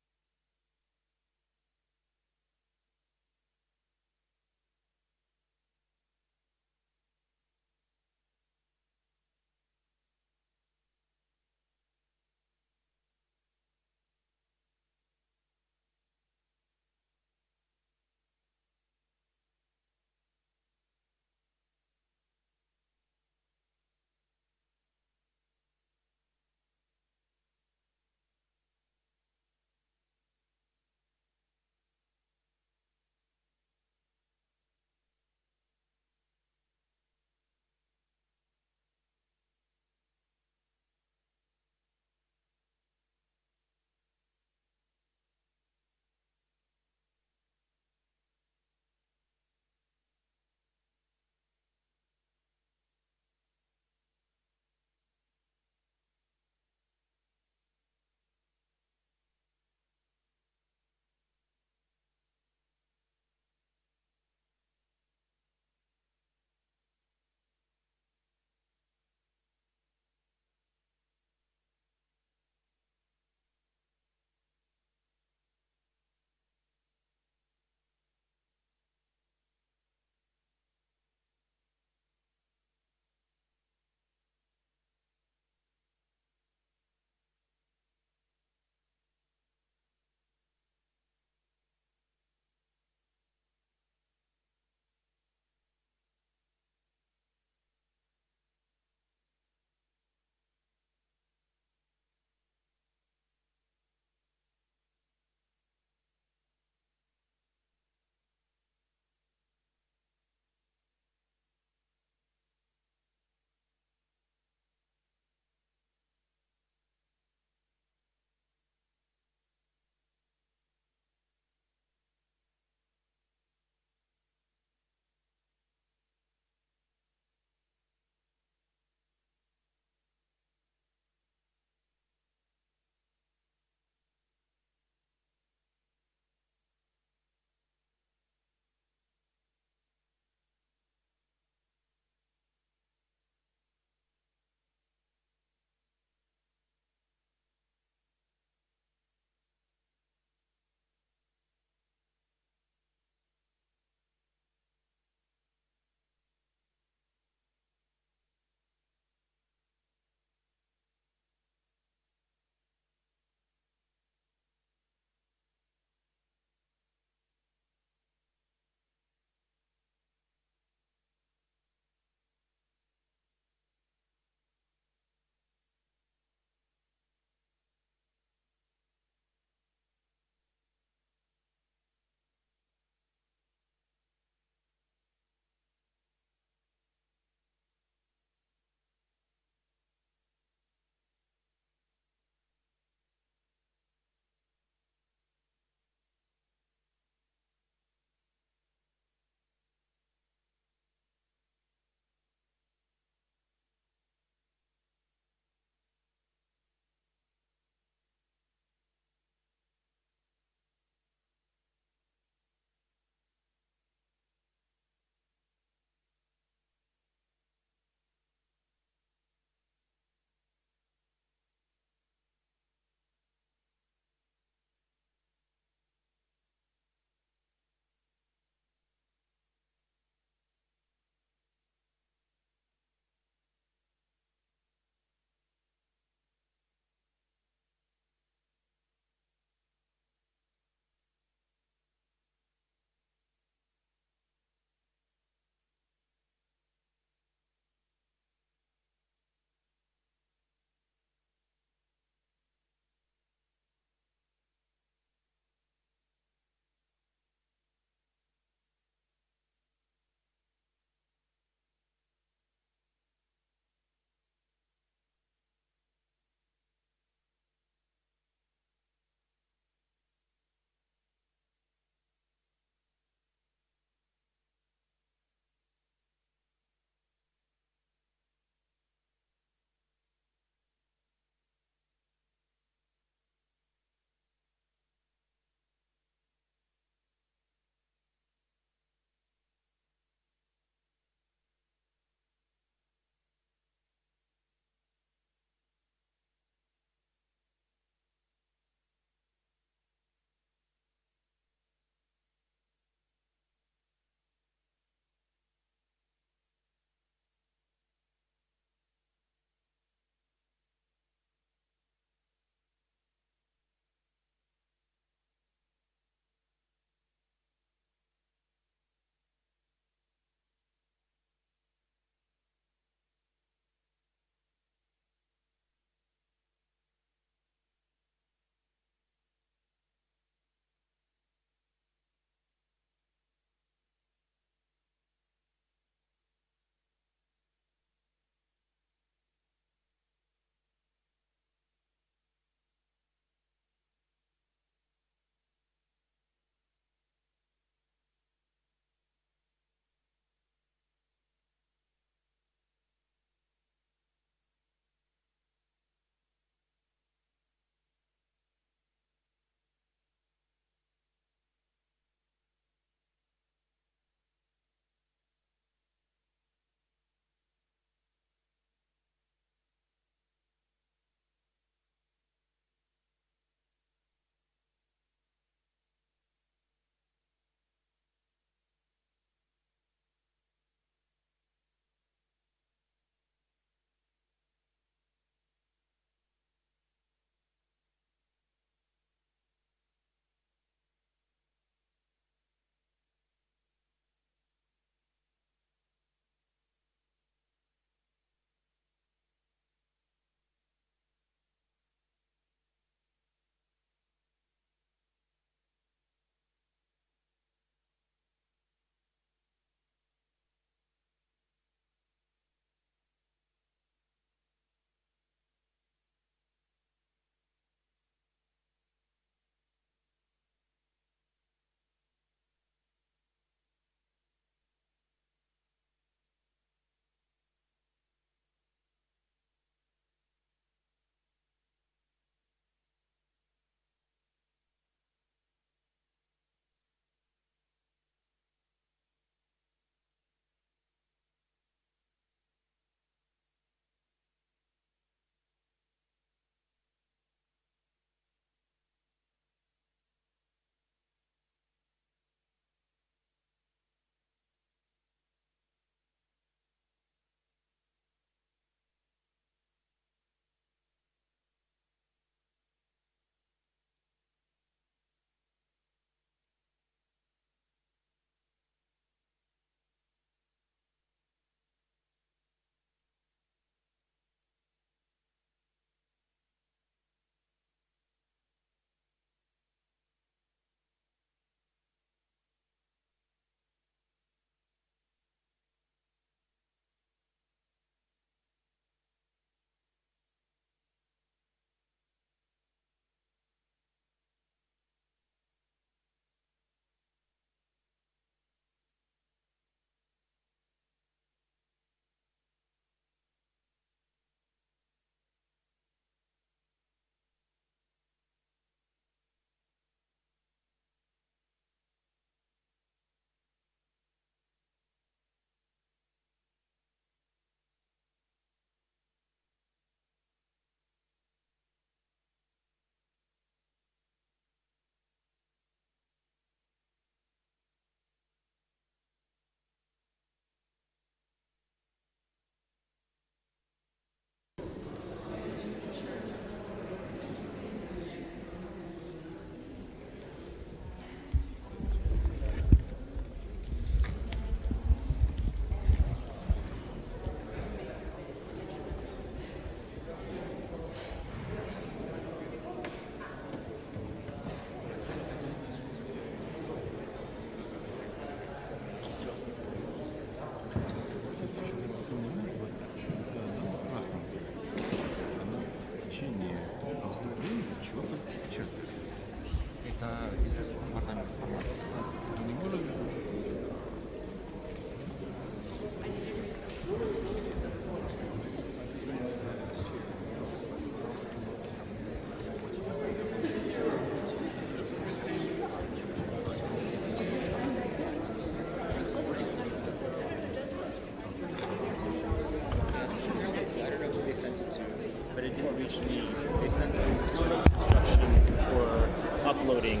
Speaker 11: uploading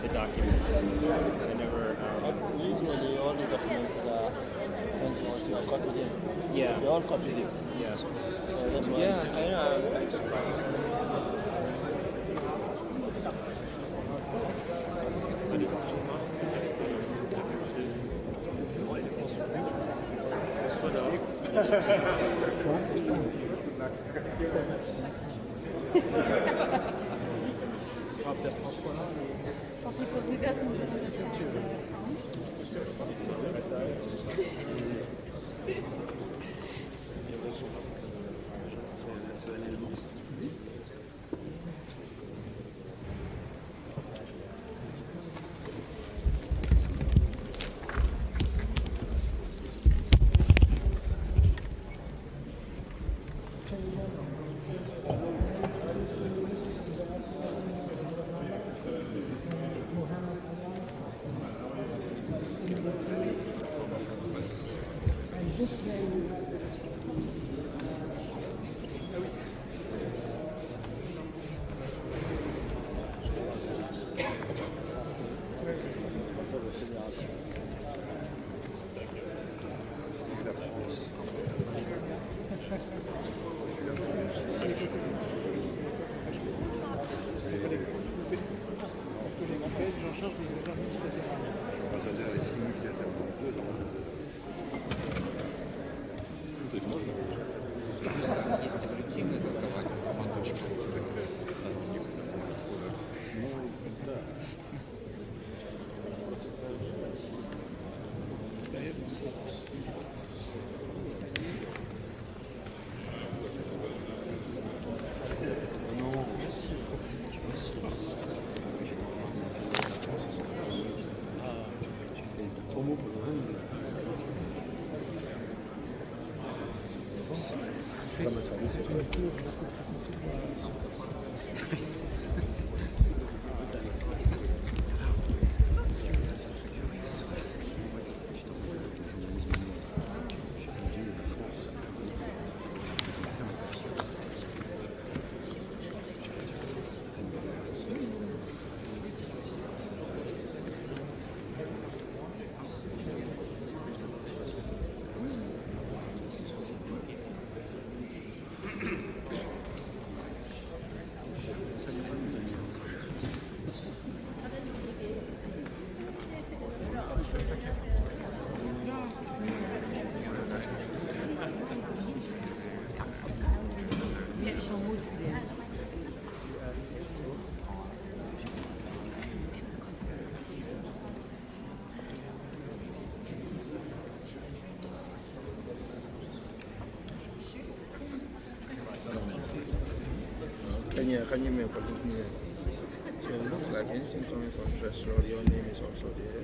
Speaker 11: the documents. They never.
Speaker 19: Usually all the documents that are sent to us, you are copied in.
Speaker 11: Yeah.
Speaker 19: We all copied it.
Speaker 11: Yeah.
Speaker 19: So that's why
Speaker 11: Yeah, I know. I'm surprised.
Speaker 2: He doesn't understand
Speaker 6: Есть эволютивное толкование, очень сторонник подхода.
Speaker 19: Can you make a look here? So it looks like anything coming from Israel, your name is also there.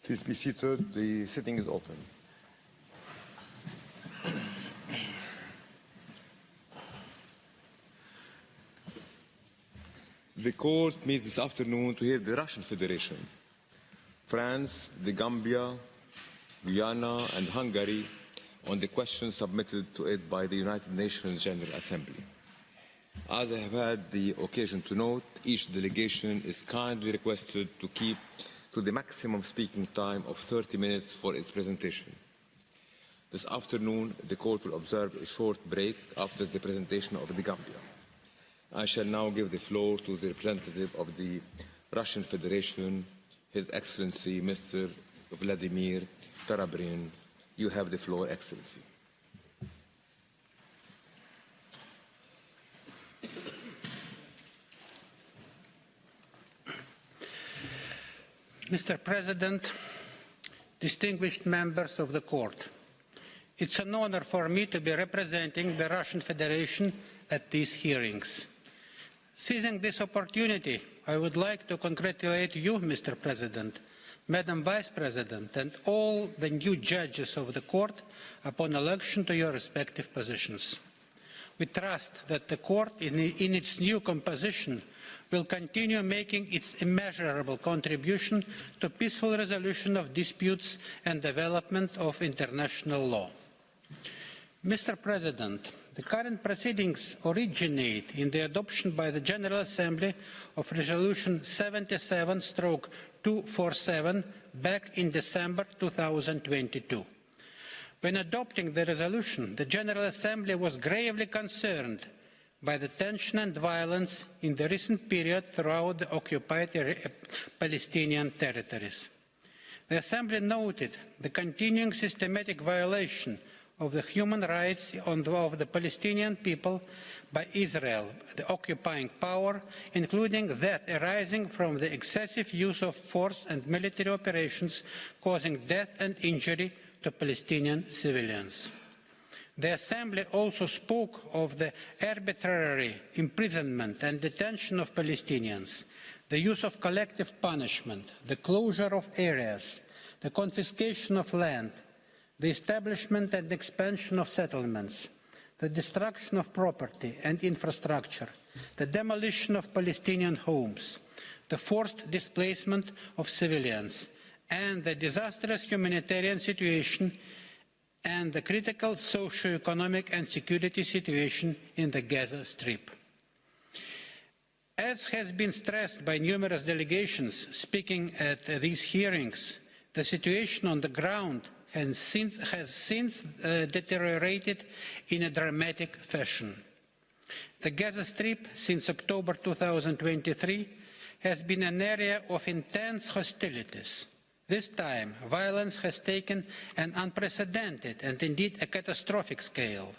Speaker 8: Please be seated. The sitting is open. The court meets this afternoon to hear the Russian Federation, France, the Gambia, Guyana, and Hungary on the questions submitted to it by the United Nations General Assembly. As I have had the occasion to note, each delegation is kindly requested to keep to the maximum speaking time of 30 minutes for its presentation. This afternoon, the court will observe a short break after the presentation of the Gambia. I shall now give the floor to the representative of the Russian Federation, His Excellency Mr. Vladimir Tarabrin. You have the floor, Excellency.
Speaker 15: Mr. President, distinguished members of the court, it's an honor for me to be representing the Russian Federation at these hearings. Seizing this opportunity, I would like to congratulate you, Mr. President, Madam Vice President, and all the new judges of the court upon election to your respective positions. We trust that the court, in its new composition, will continue making its immeasurable contribution to peaceful resolution of disputes and development of international law. Mr. President, the current proceedings originate in the adoption by the General Assembly of Resolution 77/247 back in December 2022. When adopting the resolution, the General Assembly was gravely concerned by the tension and violence in the recent period throughout the occupied Palestinian territories. The Assembly noted the continuing systematic violation of the human rights of the Palestinian people by Israel, the occupying power, including that arising from the excessive use of force and military operations causing death and injury to Palestinian civilians. The Assembly also spoke of the arbitrary imprisonment and detention of Palestinians, the use of collective punishment, the closure of areas, the confiscation of land, the establishment and expansion of settlements, the destruction of property and infrastructure, the demolition of Palestinian homes, the forced displacement of civilians, and the disastrous humanitarian situation and the critical socio-economic and security situation in the Gaza Strip. As has been stressed by numerous delegations speaking at these hearings, the situation on the ground has since deteriorated in a dramatic fashion. The Gaza Strip, since October 2023, has been an area of intense hostilities. This time, violence has taken an unprecedented and indeed a catastrophic scale.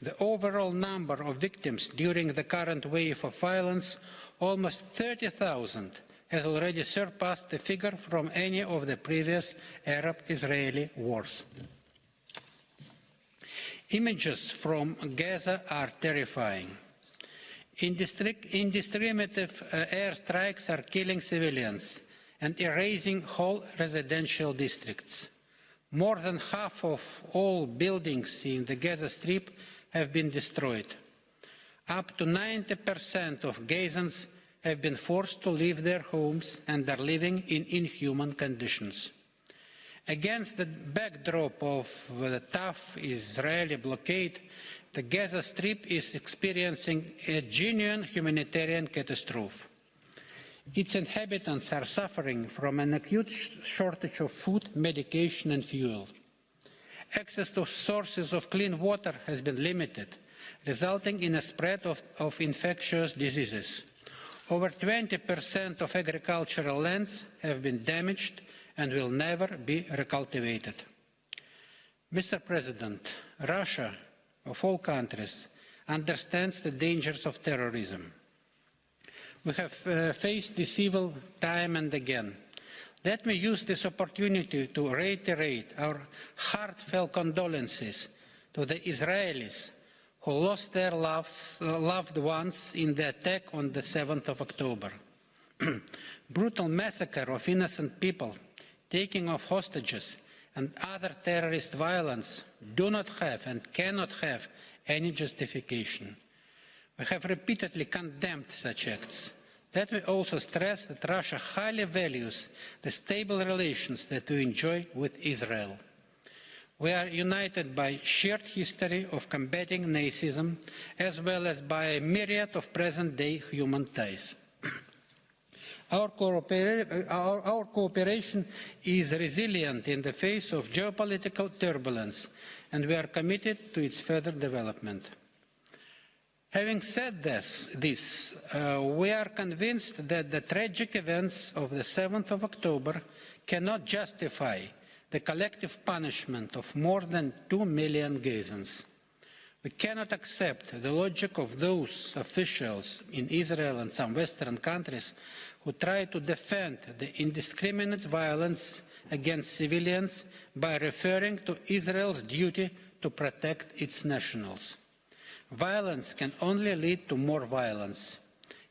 Speaker 15: The overall number of victims during the current wave of violence, almost 30,000, has already surpassed the figure from any of the previous Arab-Israeli wars. Images from Gaza are terrifying. Indiscriminate airstrikes are killing civilians and erasing whole residential districts. More than half of all buildings in the Gaza Strip have been destroyed. Up to 90% of Gazans have been forced to leave their homes and are living in inhuman conditions. Against the backdrop of the tough Israeli blockade, the Gaza Strip is experiencing a genuine humanitarian catastrophe. Its inhabitants are suffering from an acute shortage of food, medication and fuel. Access to sources of clean water has been limited, resulting in a spread of infectious diseases. Over 20% of agricultural lands have been damaged and will never be recultivated. Mr. President, Russia, of all countries, understands the dangers of terrorism. We have faced this evil time and again. Let me use this opportunity to reiterate our heartfelt condolences to the Israelis who lost their loved ones in the attack on the 7th of October. Brutal massacre of innocent people taking of hostages, and other terrorist violence do not have and cannot have any justification. We have repeatedly condemned such acts. Let me also stress that Russia highly values the stable relations that we enjoy with Israel. We are united by shared history of combating Nazism, as well as by a myriad of present-day human ties. Our cooperation is resilient in the face of geopolitical turbulence, and we are committed to its further development. Having said this, we are convinced that the tragic events of the 7th of October cannot justify the collective punishment of more than 2 million Gazans. We cannot accept the logic of those officials in Israel and some Western countries who try to defend the indiscriminate violence against civilians by referring to Israel's duty to protect its nationals. Violence can only lead to more violence.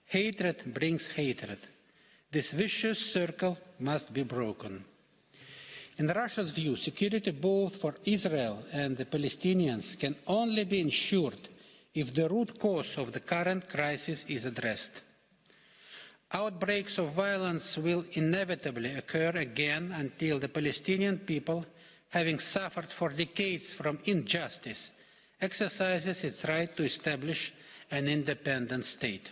Speaker 15: Hatred brings hatred. This vicious circle must be broken. In Russia's view, security both for Israel and the Palestinians can only be ensured if the root cause of the current crisis is addressed. Outbreaks of violence will inevitably occur again until the Palestinian people, having suffered for decades from injustice, exercises its right to establish an independent state.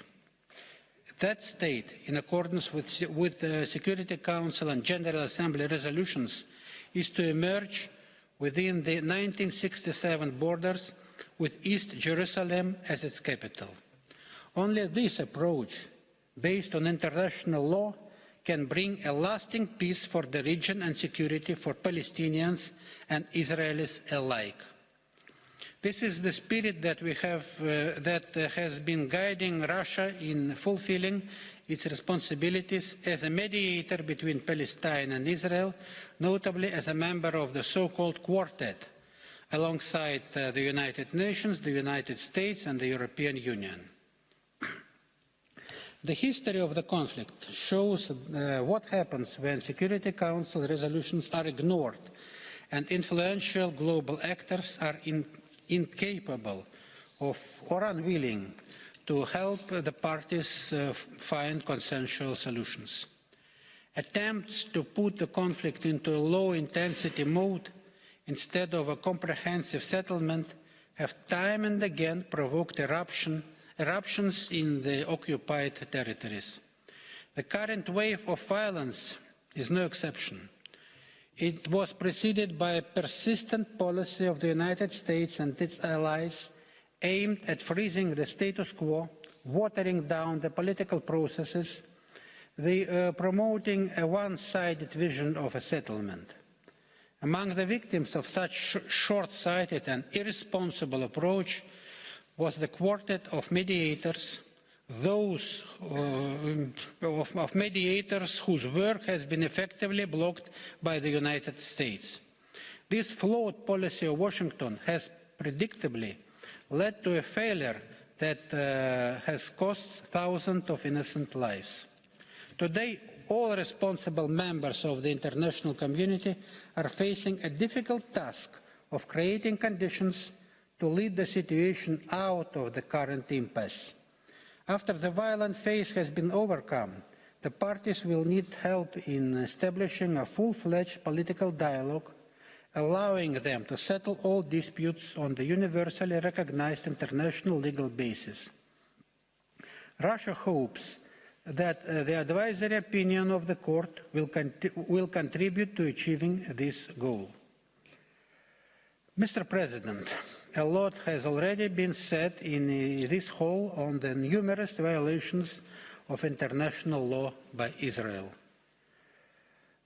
Speaker 15: That state, in accordance with the Security Council and General Assembly resolutions, is to emerge within the 1967 borders with East Jerusalem as its capital. Only this approach, based on international law, can bring a lasting peace for the region and security for Palestinians and Israelis alike. This is the spirit that we have, that has been guiding Russia in fulfilling its responsibilities as a mediator between Palestine and Israel, notably as a member of the so-called Quartet, alongside the United Nations, the United States, and the European Union. The history of the conflict shows what happens when Security Council resolutions are ignored and influential global actors are incapable of or unwilling to help the parties find consensual solutions. Attempts to put the conflict into a low-intensity mode instead of a comprehensive settlement have time and again provoked eruptions in the occupied territories. The current wave of violence is no exception. It was preceded by a persistent policy of the United States and its allies aimed at freezing the status quo, watering down the political processes, promoting a one-sided vision of a settlement. Among the victims of such short-sighted and irresponsible approach was the quartet of mediators, those of mediators whose work has been effectively blocked by the United States. This flawed policy of Washington has predictably led to a failure that has cost thousands of innocent lives. Today, all responsible members of the international community are facing a difficult task of creating conditions to lead the situation out of the current impasse. After the violent phase has been overcome, the parties will need help in establishing a full-fledged political dialogue, allowing them to settle all disputes on the universally recognized international legal basis. Russia hopes that the advisory opinion of the court will contribute to achieving this goal. Mr. President, a lot has already been said in this hall on the numerous violations of international law by Israel.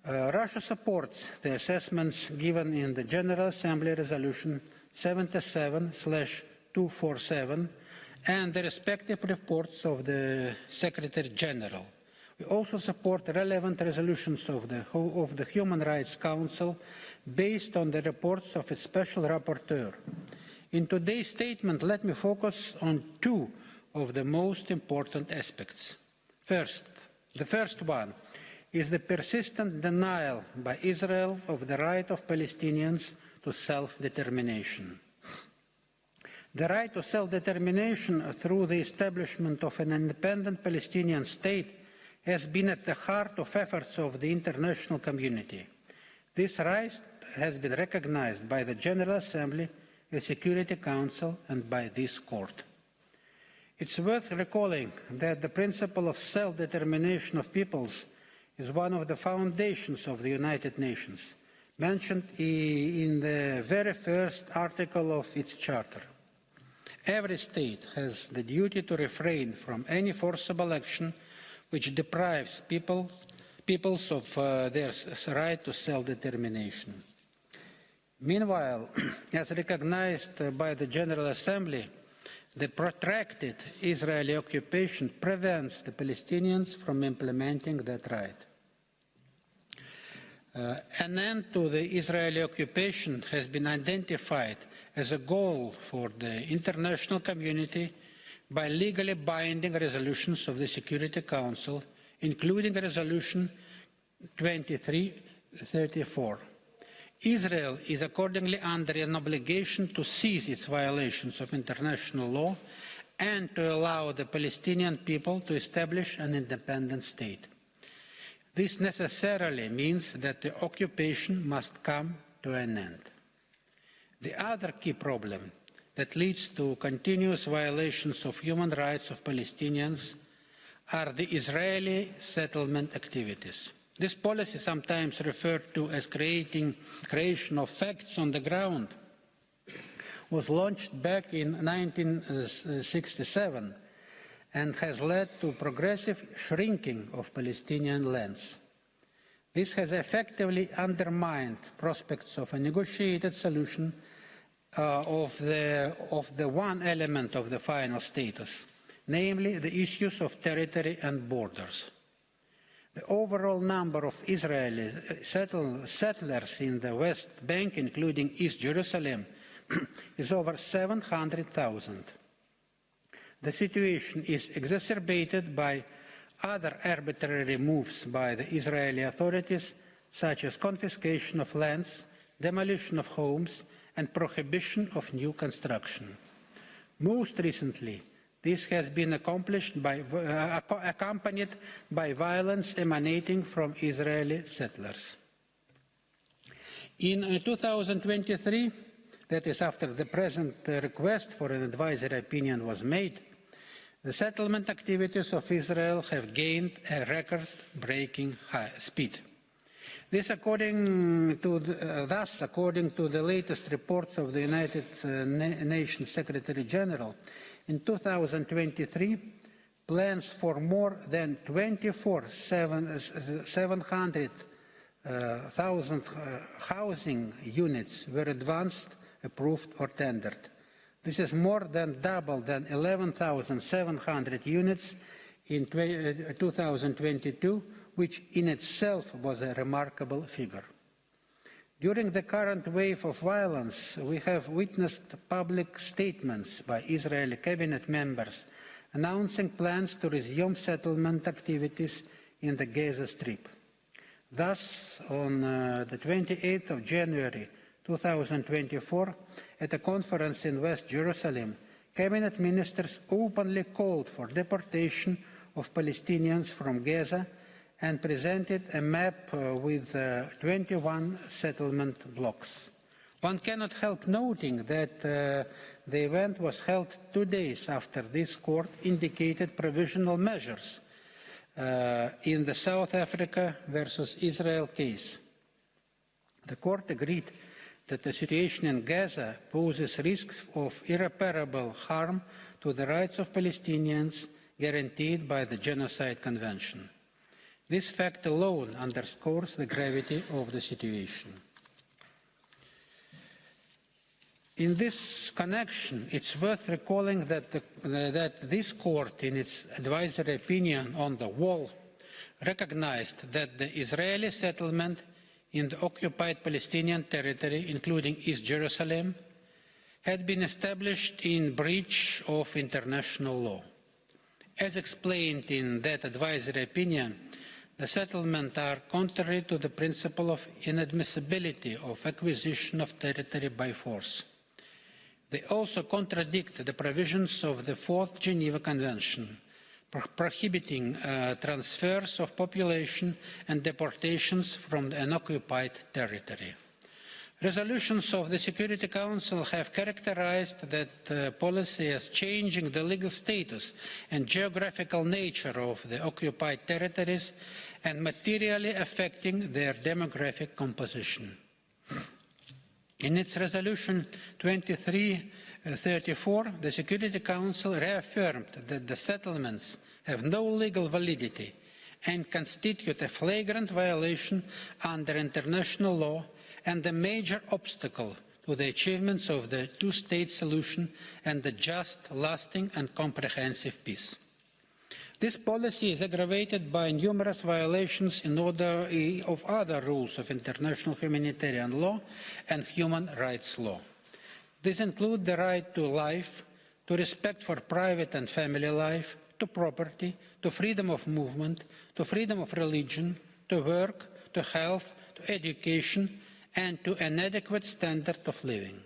Speaker 15: Russia supports the assessments given in the General Assembly Resolution 77/247 and the respective reports of the Secretary General. We also support relevant resolutions of the Human Rights Council based on the reports of its Special Rapporteur. In today's statement, let me focus on two of the most important aspects. The first one, is the persistent denial by Israel of the right of Palestinians to self-determination. The right to self-determination through the establishment of an independent Palestinian state has been at the heart of efforts of the international community. This right has been recognized by the General Assembly, the Security Council, and by this court. It's worth recalling that the principle of self-determination of peoples is one of the foundations of the United Nations, mentioned in the very first article of its charter. Every state has the duty to refrain from any forcible action which deprives peoples of their right to self-determination. Meanwhile, as recognized by the General Assembly, the protracted Israeli occupation prevents the Palestinians from implementing that right. An end to the Israeli occupation has been identified as a goal for the international community by legally binding resolutions of the Security Council, including Resolution 2334. Israel is accordingly under an obligation to cease its violations of international law and to allow the Palestinian people to establish an independent state. This necessarily means that the occupation must come to an end. The other key problem that leads to continuous violations of human rights of Palestinians are the Israeli settlement activities. This policy, sometimes referred to as creation of facts on the ground, was launched back in 1967 and has led to progressive shrinking of Palestinian lands. This has effectively undermined prospects of a negotiated solution of the one element of the final status, namely the issues of territory and borders. The overall number of Israeli settlers in the West Bank, including East Jerusalem, is over 700,000. The situation is exacerbated by other arbitrary moves by the Israeli authorities, such as confiscation of lands, demolition of homes, and prohibition of new construction. Most recently, this has been accompanied by violence emanating from Israeli settlers. In 2023, that is after the present request for an advisory opinion was made, the settlement activities of Israel have gained a record-breaking speed. Thus, according to the latest reports of the United Nations Secretary General, in 2023, plans for more than 700,000 housing units were advanced, approved, or tendered. This is more than double than 11,700 units in 2022, which in itself was a remarkable figure. During the current wave of violence, we have witnessed public statements by Israeli cabinet members announcing plans to resume settlement activities in the Gaza Strip. Thus, on the 28th of January 2024, at a conference in West Jerusalem, cabinet ministers openly called for deportation of Palestinians from Gaza and presented a map with 21 settlement blocks. One cannot help noting that the event was held 2 days after this court indicated provisional measures in the South Africa versus Israel case. The court agreed that the situation in Gaza poses risks of irreparable harm to the rights of Palestinians guaranteed by the Genocide Convention. This fact alone underscores the gravity of the situation. In this connection, it's worth recalling that this court, in its advisory opinion on the wall, recognized that the Israeli settlement in the occupied Palestinian territory, including East Jerusalem, had been established in breach of international law. As explained in that advisory opinion, the settlements are contrary to the principle of inadmissibility of acquisition of territory by force. They also contradict the provisions of the Fourth Geneva Convention, prohibiting transfers of population and deportations from an occupied territory. Resolutions of the Security Council have characterized that policy as changing the legal status and geographical nature of the occupied territories and materially affecting their demographic composition. In its resolution 2334, the Security Council reaffirmed that the settlements have no legal validity and constitute a flagrant violation under international law and a major obstacle to the achievements of the two-state solution and the just, lasting and comprehensive peace. This policy is aggravated by numerous violations of other rules of international humanitarian law and human rights law. These include the right to life, to respect for private and family life, to property, to freedom of movement, to freedom of religion, to work, to health, to education, and to an adequate standard of living.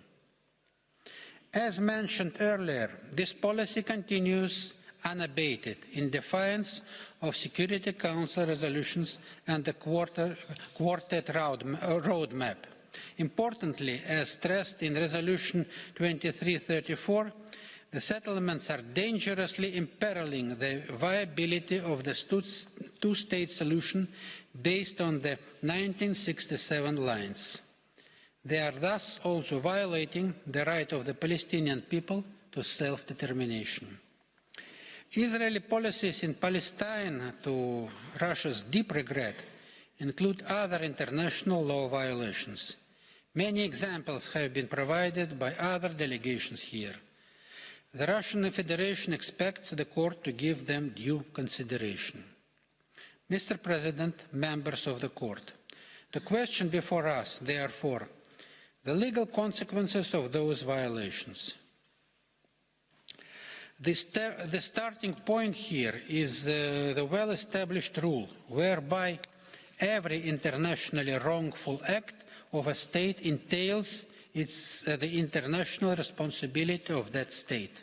Speaker 15: As mentioned earlier, this policy continues unabated in defiance of Security Council resolutions and the Quartet roadmap. Importantly, as stressed in Resolution 2334, the settlements are dangerously imperiling the viability of the two-state solution based on the 1967 lines. They are thus also violating the right of the Palestinian people to self-determination. Israeli policies in Palestine, to Russia's deep regret, include other international law violations. Many examples have been provided by other delegations here. The Russian Federation expects the court to give them due consideration. Mr. President, members of the court, the question before us, therefore, the legal consequences of those violations. The starting point here is the well-established rule whereby every internationally wrongful act of a state entails the international responsibility of that state.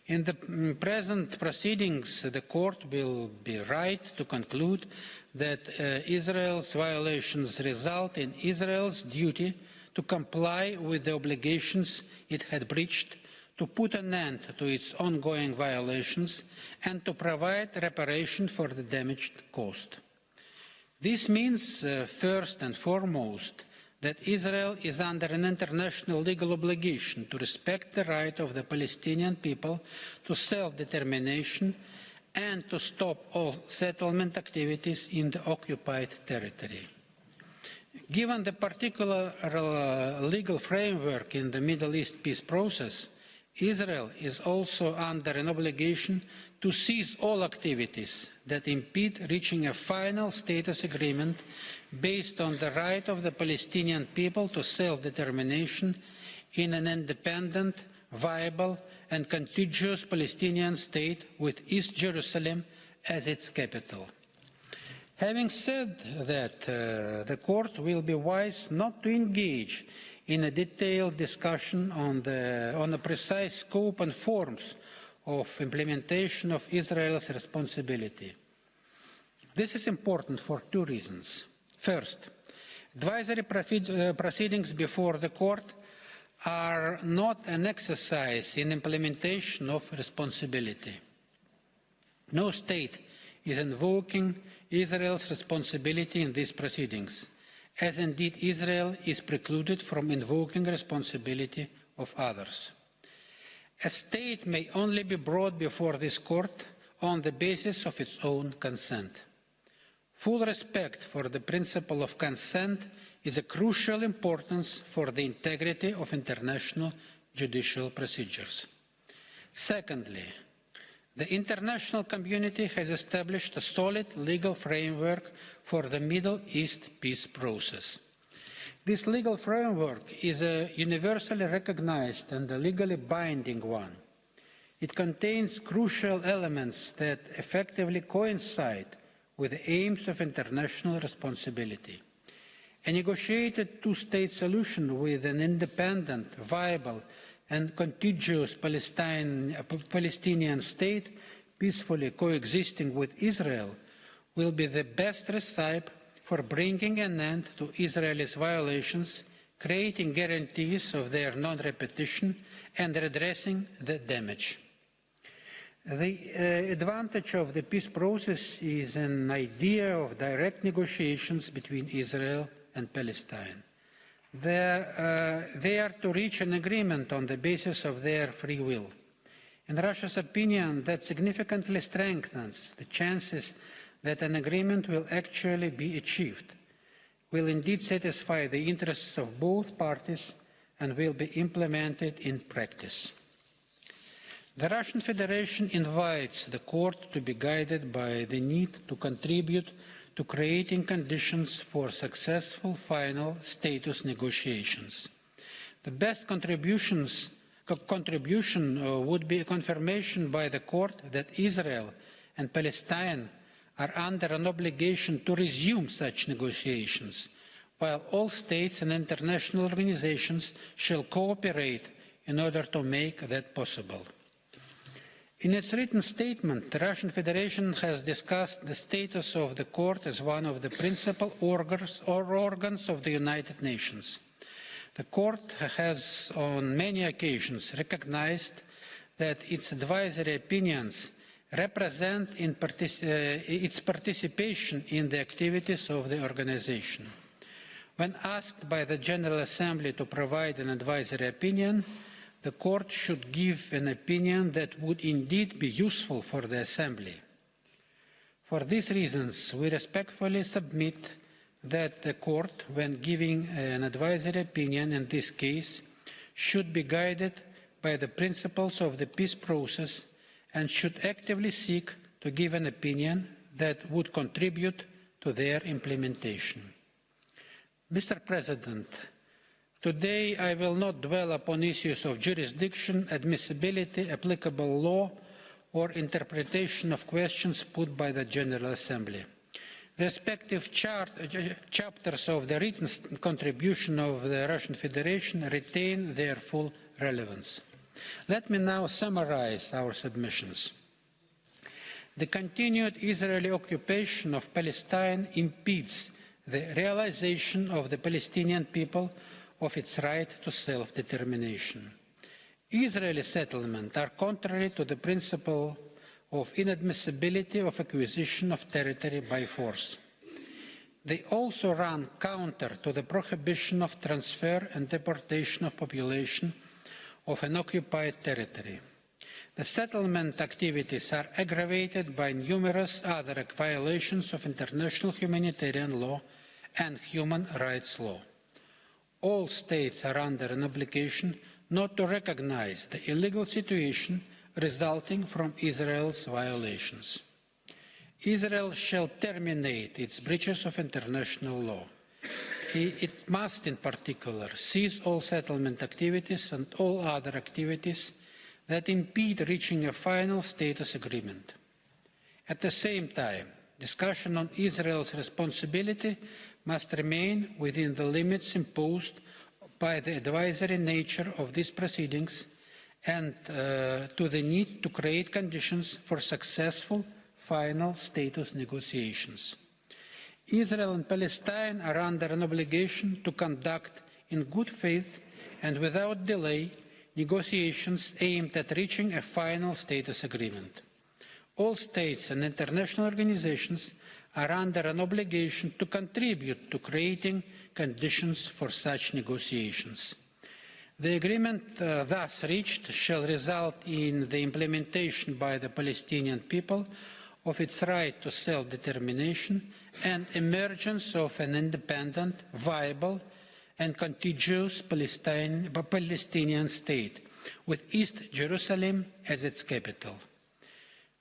Speaker 15: In the present proceedings, the court will be right to conclude that Israel's violations result in Israel's duty to comply with the obligations it had breached, to put an end to its ongoing violations, and to provide reparation for the damage caused. This means, first and foremost, that Israel is under an international legal obligation to respect the right of the Palestinian people to self-determination and to stop all settlement activities in the occupied territory. Given the particular legal framework in the Middle East peace process, Israel is also under an obligation to cease all activities that impede reaching a final status agreement based on the right of the Palestinian people to self-determination in an independent, viable and contiguous Palestinian state with East Jerusalem as its capital. Having said that, the court will be wise not to engage in a detailed discussion on the precise scope and forms of implementation of Israel's responsibility. This is important for two reasons. First, advisory proceedings before the court are not an exercise in implementation of responsibility. No state is invoking Israel's responsibility in these proceedings, as indeed Israel is precluded from invoking responsibility of others. A state may only be brought before this court on the basis of its own consent. Full respect for the principle of consent is of crucial importance for the integrity of international judicial procedures. Secondly, the international community has established a solid legal framework for the Middle East peace process. This legal framework is a universally recognized and a legally binding one. It contains crucial elements that effectively coincide with the aims of international responsibility. A negotiated two-state solution with an independent, viable, and contiguous Palestinian state peacefully coexisting with Israel will be the best recipe for bringing an end to Israel's violations, creating guarantees of their non-repetition, and redressing the damage. The advantage of the peace process is an idea of direct negotiations between Israel and Palestine. They are to reach an agreement on the basis of their free will. In Russia's opinion, that significantly strengthens the chances that an agreement will actually be achieved, will indeed satisfy the interests of both parties, and will be implemented in practice. The Russian Federation invites the court to be guided by the need to contribute to creating conditions for successful final status negotiations. The best contribution would be a confirmation by the court that Israel and Palestine are under an obligation to resume such negotiations, while all states and international organizations shall cooperate in order to make that possible. In its written statement, the Russian Federation has discussed the status of the court as one of the principal organs of the United Nations. The court has on many occasions recognized that its advisory opinions represent its participation in the activities of the organization. When asked by the General Assembly to provide an advisory opinion, the court should give an opinion that would indeed be useful for the Assembly. For these reasons, we respectfully submit that the court, when giving an advisory opinion in this case, should be guided by the principles of the peace process and should actively seek to give an opinion that would contribute to their implementation. Mr. President, today I will not dwell upon issues of jurisdiction, admissibility, applicable law, or interpretation of questions put by the General Assembly. The respective chapters of the written contribution of the Russian Federation retain their full relevance. Let me now summarize our submissions. The continued Israeli occupation of Palestine impedes the realization of the Palestinian people of its right to self-determination. Israeli settlements are contrary to the principle of inadmissibility of acquisition of territory by force. They also run counter to the prohibition of transfer and deportation of population of an occupied territory. The settlement activities are aggravated by numerous other violations of international humanitarian law and human rights law. All states are under an obligation not to recognize the illegal situation resulting from Israel's violations. Israel shall terminate its breaches of international law. It must, in particular, cease all settlement activities and all other activities that impede reaching a final status agreement. At the same time, discussion on Israel's responsibility must remain within the limits imposed by the advisory nature of these proceedings and to the need to create conditions for successful final status negotiations. Israel and Palestine are under an obligation to conduct in good faith and without delay negotiations aimed at reaching a final status agreement. All states and international organizations are under an obligation to contribute to creating conditions for such negotiations. The agreement thus reached shall result in the implementation by the Palestinian people of its right to self-determination and emergence of an independent, viable, and contiguous Palestinian state, with East Jerusalem as its capital.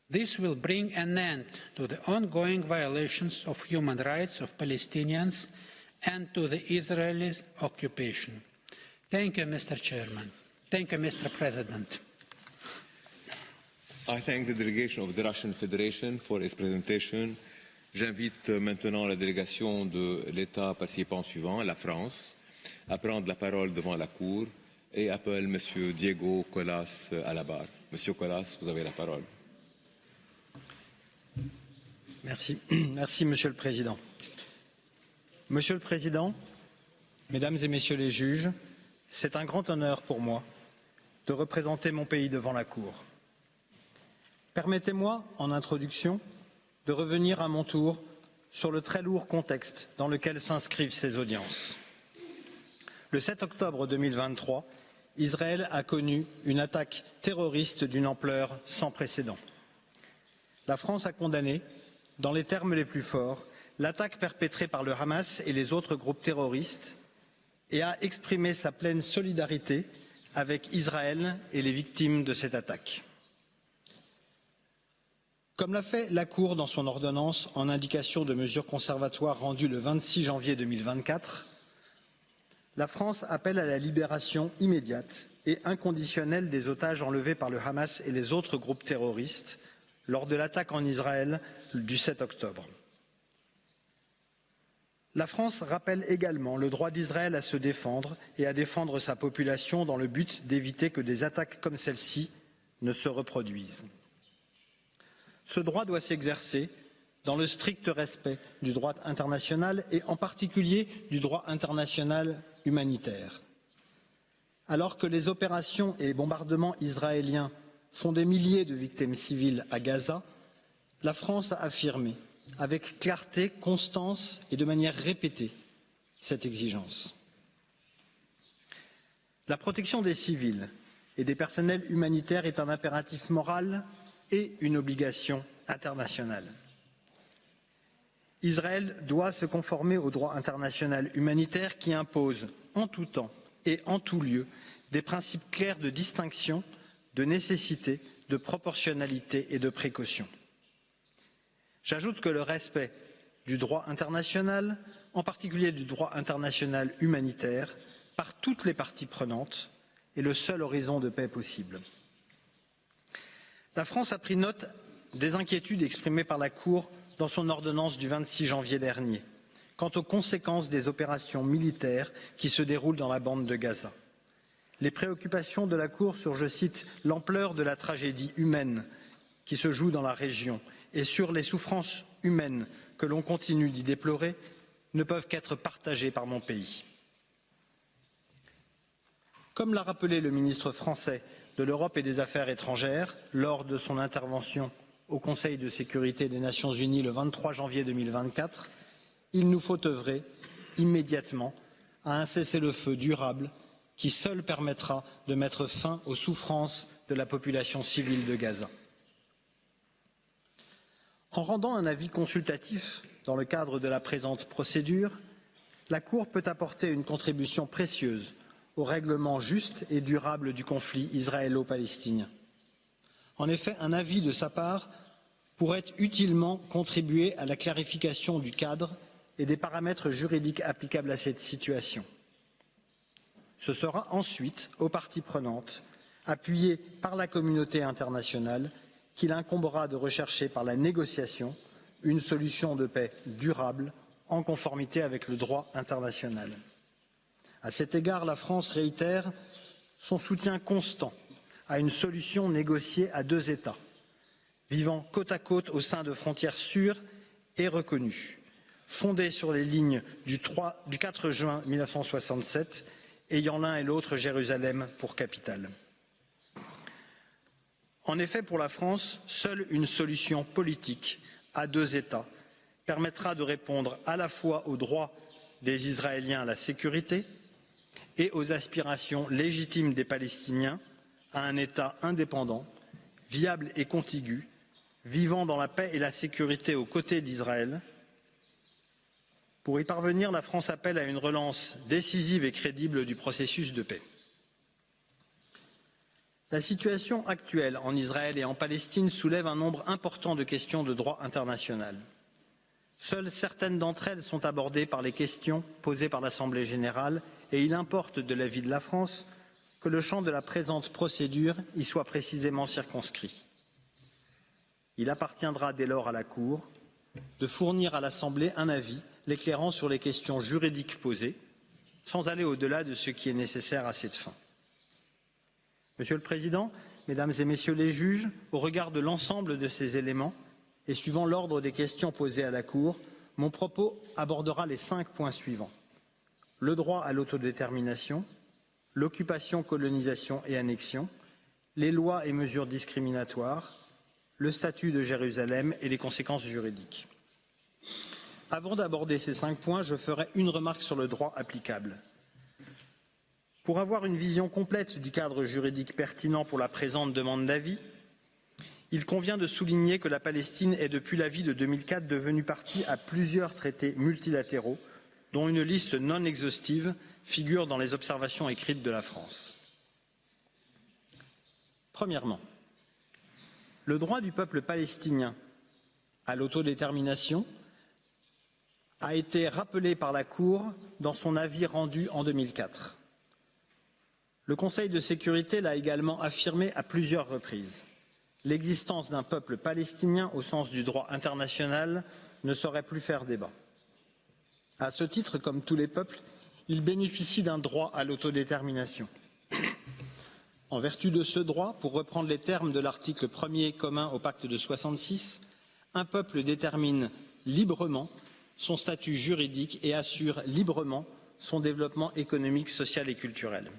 Speaker 15: This will bring an end to the ongoing violations of human rights of Palestinians and to the Israelis' occupation. Thank you, Mr. Chairman. Thank you, Mr. President.
Speaker 8: I thank the delegation of the Russian Federation for its presentation J'invite maintenant la délégation de l'État participant suivant, la France, à prendre la parole devant la Cour et appelle M. Diego Colas à la barre. Monsieur Colas, vous avez la parole.
Speaker 20: Merci. Merci, Monsieur le Président. Monsieur le Président, Mesdames et Messieurs les juges, c'est un grand honneur pour moi de représenter mon pays devant la Cour. Permettez-moi, en introduction, de revenir à mon tour sur le très lourd contexte dans lequel s'inscrivent ces audiences. Le 7 octobre 2023, Israël a connu une attaque terroriste d'une ampleur sans précédent. La France a condamné, dans les termes les plus forts, l'attaque perpétrée par le Hamas et les autres groupes terroristes et a exprimé sa pleine solidarité avec Israël et les victimes de cette attaque. Comme l'a fait la Cour dans son ordonnance en indication de mesures conservatoires rendue le 26 janvier 2024, la France appelle à la libération immédiate et inconditionnelle des otages enlevés par le Hamas et les autres groupes terroristes lors de l'attaque en Israël du 7 octobre. La France rappelle également le droit d'Israël à se défendre et à défendre sa population dans le but d'éviter que des attaques comme celle-ci ne se reproduisent. Ce droit doit s'exercer dans le strict respect du droit international et en particulier du droit international humanitaire. Alors que les opérations et bombardements israéliens font des milliers de victimes civiles à Gaza, la France a affirmé avec clarté, constance et de manière répétée cette exigence. La protection des civils et des personnels humanitaires est un impératif moral et une obligation internationale. Israël doit se conformer au droit international humanitaire qui impose en tout temps et en tout lieu des principes clairs de distinction, de nécessité, de proportionnalité et de précaution. J'ajoute que le respect du droit international, en particulier du droit international humanitaire, par toutes les parties prenantes, est le seul horizon de paix possible. La France a pris note des inquiétudes exprimées par la Cour dans son ordonnance du 26 janvier dernier, quant aux conséquences des opérations militaires qui se déroulent dans la bande de Gaza. Les préoccupations de la Cour sur, je cite, l'ampleur de la tragédie humaine qui se joue dans la région et sur les souffrances humaines que l'on continue d'y déplorer ne peuvent qu'être partagées par mon pays. Comme l'a rappelé le ministre français de l'Europe et des Affaires étrangères lors de son intervention au Conseil de sécurité des Nations Unies le 23 janvier 2024, il nous faut œuvrer immédiatement à un cessez-le-feu durable qui seul permettra de mettre fin aux souffrances de la population civile de Gaza. En rendant un avis consultatif dans le cadre de la présente procédure, la Cour peut apporter une contribution précieuse au règlement juste et durable du conflit israélo-palestinien. En effet, un avis de sa part pourrait utilement contribuer à la clarification du cadre et des paramètres juridiques applicables à cette situation. Ce sera ensuite aux parties prenantes, appuyées par la communauté internationale, qu'il incombera de rechercher par la négociation une solution de paix durable en conformité avec le droit international. À cet égard, la France réitère son soutien constant à une solution négociée à deux États, vivant côte à côte au sein de frontières sûres et reconnues, fondées sur les lignes du 4 juin 1967, ayant l'un et l'autre Jérusalem pour capitale. En effet, pour la France, seule une solution politique à deux États permettra de répondre à la fois aux droits des Israéliens à la sécurité et aux aspirations légitimes des Palestiniens à un État indépendant, viable et contigu, vivant dans la paix et la sécurité aux côtés d'Israël. Pour y parvenir, la France appelle à une relance décisive et crédible du processus de paix. La situation actuelle en Israël et en Palestine soulève un nombre important de questions de droit international. Seules certaines d'entre elles sont abordées par les questions posées par l'Assemblée générale et il importe de l'avis de la France que le champ de la présente procédure y soit précisément circonscrit. Il appartiendra dès lors à la Cour de fournir à l'Assemblée un avis l'éclairant sur les questions juridiques posées, sans aller au-delà de ce qui est nécessaire à cette fin. Monsieur le Président, Mesdames et Messieurs les juges, au regard de l'ensemble de ces éléments et suivant l'ordre des questions posées à la Cour, mon propos abordera les 5 points suivants. Le droit à l'autodétermination, l'occupation, colonisation et annexion, les lois et mesures discriminatoires, le statut de Jérusalem et les conséquences juridiques. Avant d'aborder ces 5 points, je ferai une remarque sur le droit applicable. Pour avoir une vision complète du cadre juridique pertinent pour la présente demande d'avis, il convient de souligner que la Palestine est depuis l'avis de 2004 devenue partie à plusieurs traités multilatéraux, dont une liste non exhaustive figure dans les observations écrites de la France. Premièrement, le droit du peuple palestinien à l'autodétermination a été rappelé par la Cour dans son avis rendu en 2004. Le Conseil de sécurité l'a également affirmé à plusieurs reprises. L'existence d'un peuple palestinien au sens du droit international ne saurait plus faire débat. À ce titre, comme tous les peuples, il bénéficie d'un droit à l'autodétermination. En vertu de ce droit, pour reprendre les termes de l'article 1er commun au pacte de 66, un peuple détermine librement son statut juridique et assure librement son développement économique, social et culturel.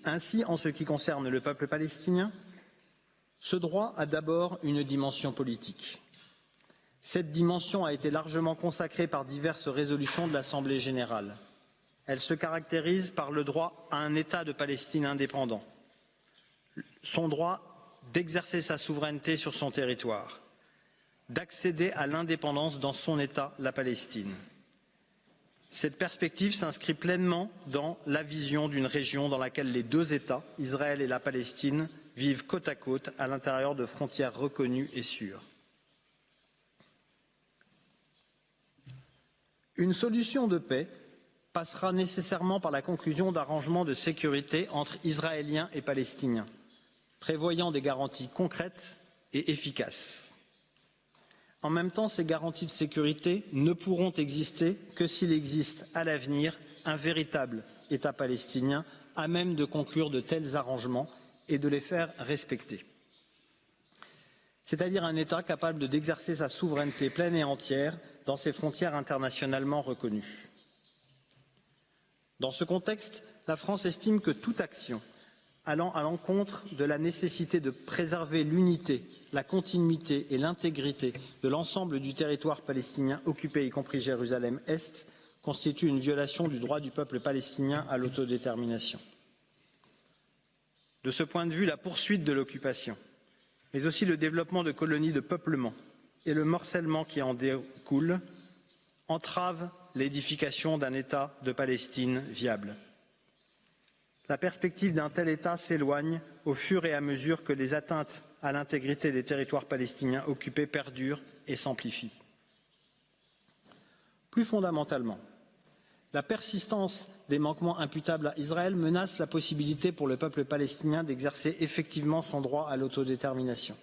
Speaker 20: Ainsi, en ce qui concerne le peuple palestinien, ce droit a d'abord une dimension politique. Cette dimension a été largement consacrée par diverses résolutions de l'Assemblée générale. Elle se caractérise par le droit à un État de Palestine indépendant, son droit d'exercer sa souveraineté sur son territoire, d'accéder à l'indépendance dans son État, la Palestine. Cette perspective s'inscrit pleinement dans la vision d'une région dans laquelle les 2 États, Israël et la Palestine, vivent côte à côte à l'intérieur de frontières reconnues et sûres. Une solution de paix passera nécessairement par la conclusion d'arrangements de sécurité entre Israéliens et Palestiniens, prévoyant des garanties concrètes et efficaces. En même temps, ces garanties de sécurité ne pourront exister que s'il existe à l'avenir un véritable État palestinien à même de conclure de tels arrangements et de les faire respecter. C'est-à-dire un État capable d'exercer sa souveraineté pleine et entière dans ses frontières internationalement reconnues. Dans ce contexte, la France estime que toute action allant à l'encontre de la nécessité de préserver l'unité, la continuité et l'intégrité de l'ensemble du territoire palestinien occupé, y compris Jérusalem-Est, constitue une violation du droit du peuple palestinien à l'autodétermination. De ce point de vue, la poursuite de l'occupation, mais aussi le développement de colonies de peuplement et le morcellement qui en découle, entravent l'édification d'un État de Palestine viable. La perspective d'un tel État s'éloigne au fur et à mesure que les atteintes à l'intégrité des territoires palestiniens occupés perdurent et s'amplifient. Plus fondamentalement, la persistance des manquements imputables à Israël menace la possibilité pour le peuple palestinien d'exercer effectivement son droit à l'autodétermination.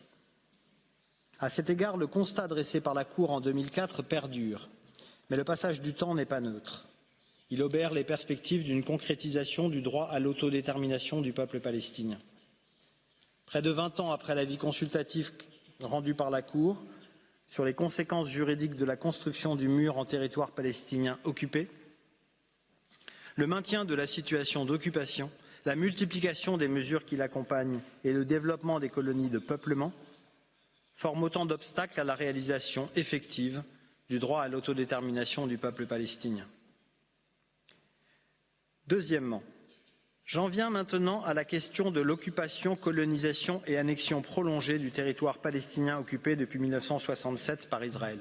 Speaker 20: À cet égard, le constat dressé par la Cour en 2004 perdure, mais le passage du temps n'est pas neutre. Il obère les perspectives d'une concrétisation du droit à l'autodétermination du peuple palestinien. Près de 20 ans après l'avis consultatif rendu par la Cour sur les conséquences juridiques de la construction du mur en territoire palestinien occupé, le maintien de la situation d'occupation, la multiplication des mesures qui l'accompagnent et le développement des colonies de peuplement forment autant d'obstacles à la réalisation effective du droit à l'autodétermination du peuple palestinien. Deuxièmement, j'en viens maintenant à la question de l'occupation, colonisation et annexion prolongée du territoire palestinien occupé depuis 1967 par Israël.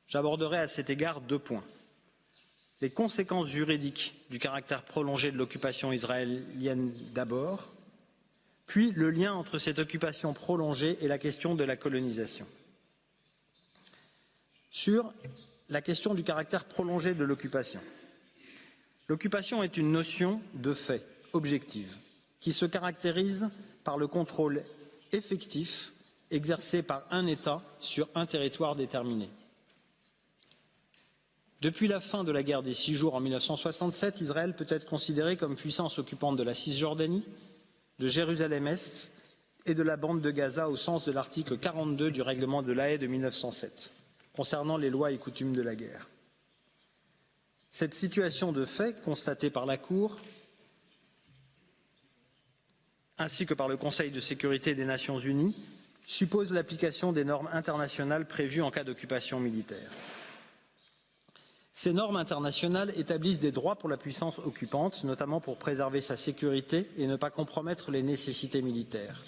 Speaker 20: J'aborderai à cet égard 2 points. Les conséquences juridiques du caractère prolongé de l'occupation israélienne d'abord, puis le lien entre cette occupation prolongée et la question de la colonisation. Sur la question du caractère prolongé de l'occupation. L'occupation est une notion de fait objective qui se caractérise par le contrôle effectif exercée par un État sur un territoire déterminé. Depuis la fin de la guerre des 6 jours en 1967, Israël peut être considéré comme puissance occupante de la Cisjordanie, de Jérusalem-Est et de la bande de Gaza au sens de l'article 42 du règlement de La Haye de 1907, concernant les lois et coutumes de la guerre. Cette situation de fait, constatée par la Cour, ainsi que par le Conseil de sécurité des Nations Unies, suppose l'application des normes internationales prévues en cas d'occupation militaire. Ces normes internationales établissent des droits pour la puissance occupante, notamment pour préserver sa sécurité et ne pas compromettre les nécessités militaires.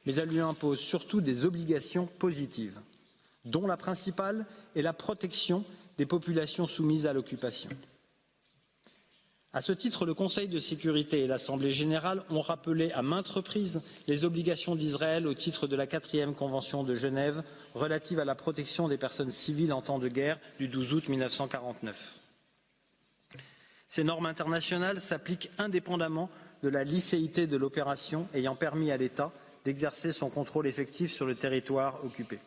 Speaker 20: Mais elles lui imposent surtout des obligations positives, dont la principale est la protection des populations soumises à l'occupation. À ce titre, le Conseil de sécurité et l'Assemblée générale ont rappelé à maintes reprises les obligations d'Israël au titre de la 4e Convention de Genève relative à la protection des personnes civiles en temps de guerre du 12 août 1949. Ces normes internationales s'appliquent indépendamment de la licéité de l'opération ayant permis à l'État d'exercer son contrôle effectif sur le territoire occupé.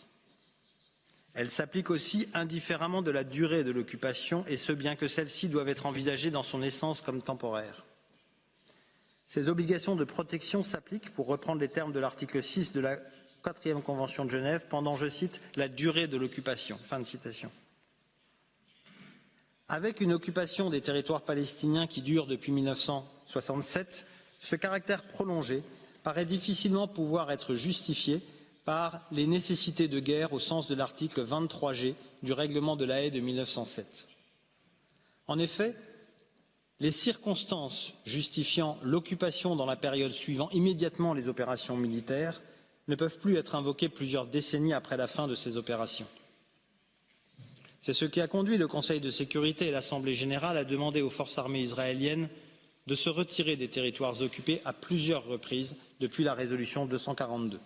Speaker 20: Elles s'appliquent aussi indifféremment de la durée de l'occupation, et ce bien que celles-ci doivent être envisagées dans son essence comme temporaires. Ces obligations de protection s'appliquent, pour reprendre les termes de l'article 6 de la 4e Convention de Genève, pendant, je cite, la durée de l'occupation. Fin de citation. Avec une occupation des territoires palestiniens qui dure depuis 1967, ce caractère prolongé paraît difficilement pouvoir être justifié par les nécessités de guerre au sens de l'article 23G du règlement de La Haye de 1907. En effet, les circonstances justifiant l'occupation dans la période suivant immédiatement les opérations militaires ne peuvent plus être invoquées plusieurs décennies après la fin de ces opérations. C'est ce qui a conduit le Conseil de sécurité et l'Assemblée générale à demander aux forces armées israéliennes de se retirer des territoires occupés à plusieurs reprises depuis la résolution 242.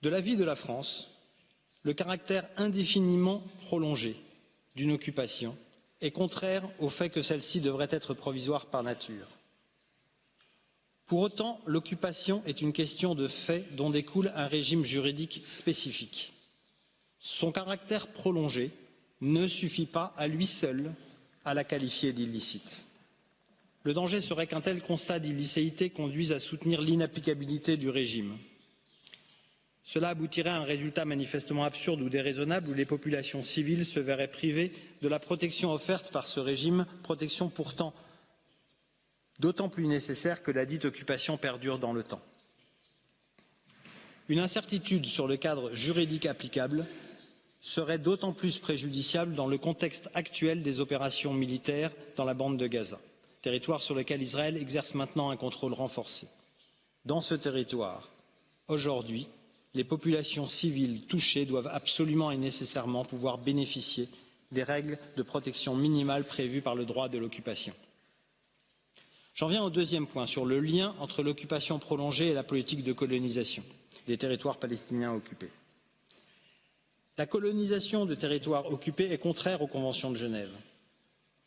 Speaker 20: De l'avis de la France, le caractère indéfiniment prolongé d'une occupation est contraire au fait que celle-ci devrait être provisoire par nature. Pour autant, l'occupation est une question de fait dont découle un régime juridique spécifique. Son caractère prolongé ne suffit pas à lui seul à la qualifier d'illicite. Le danger serait qu'un tel constat d'illicéité conduise à soutenir l'inapplicabilité du régime. Cela aboutirait à un résultat manifestement absurde ou déraisonnable où les populations civiles se verraient privées de la protection offerte par ce régime, protection pourtant d'autant plus nécessaire que la dite occupation perdure dans le temps. Une incertitude sur le cadre juridique applicable serait d'autant plus préjudiciable dans le contexte actuel des opérations militaires dans la bande de Gaza, territoire sur lequel Israël exerce maintenant un contrôle renforcé. Dans ce territoire, aujourd'hui, les populations civiles touchées doivent absolument et nécessairement pouvoir bénéficier des règles de protection minimale prévues par le droit de l'occupation. J'en viens au deuxième point, sur le lien entre l'occupation prolongée et la politique de colonisation des territoires palestiniens occupés. La colonisation de territoires occupés est contraire aux conventions de Genève.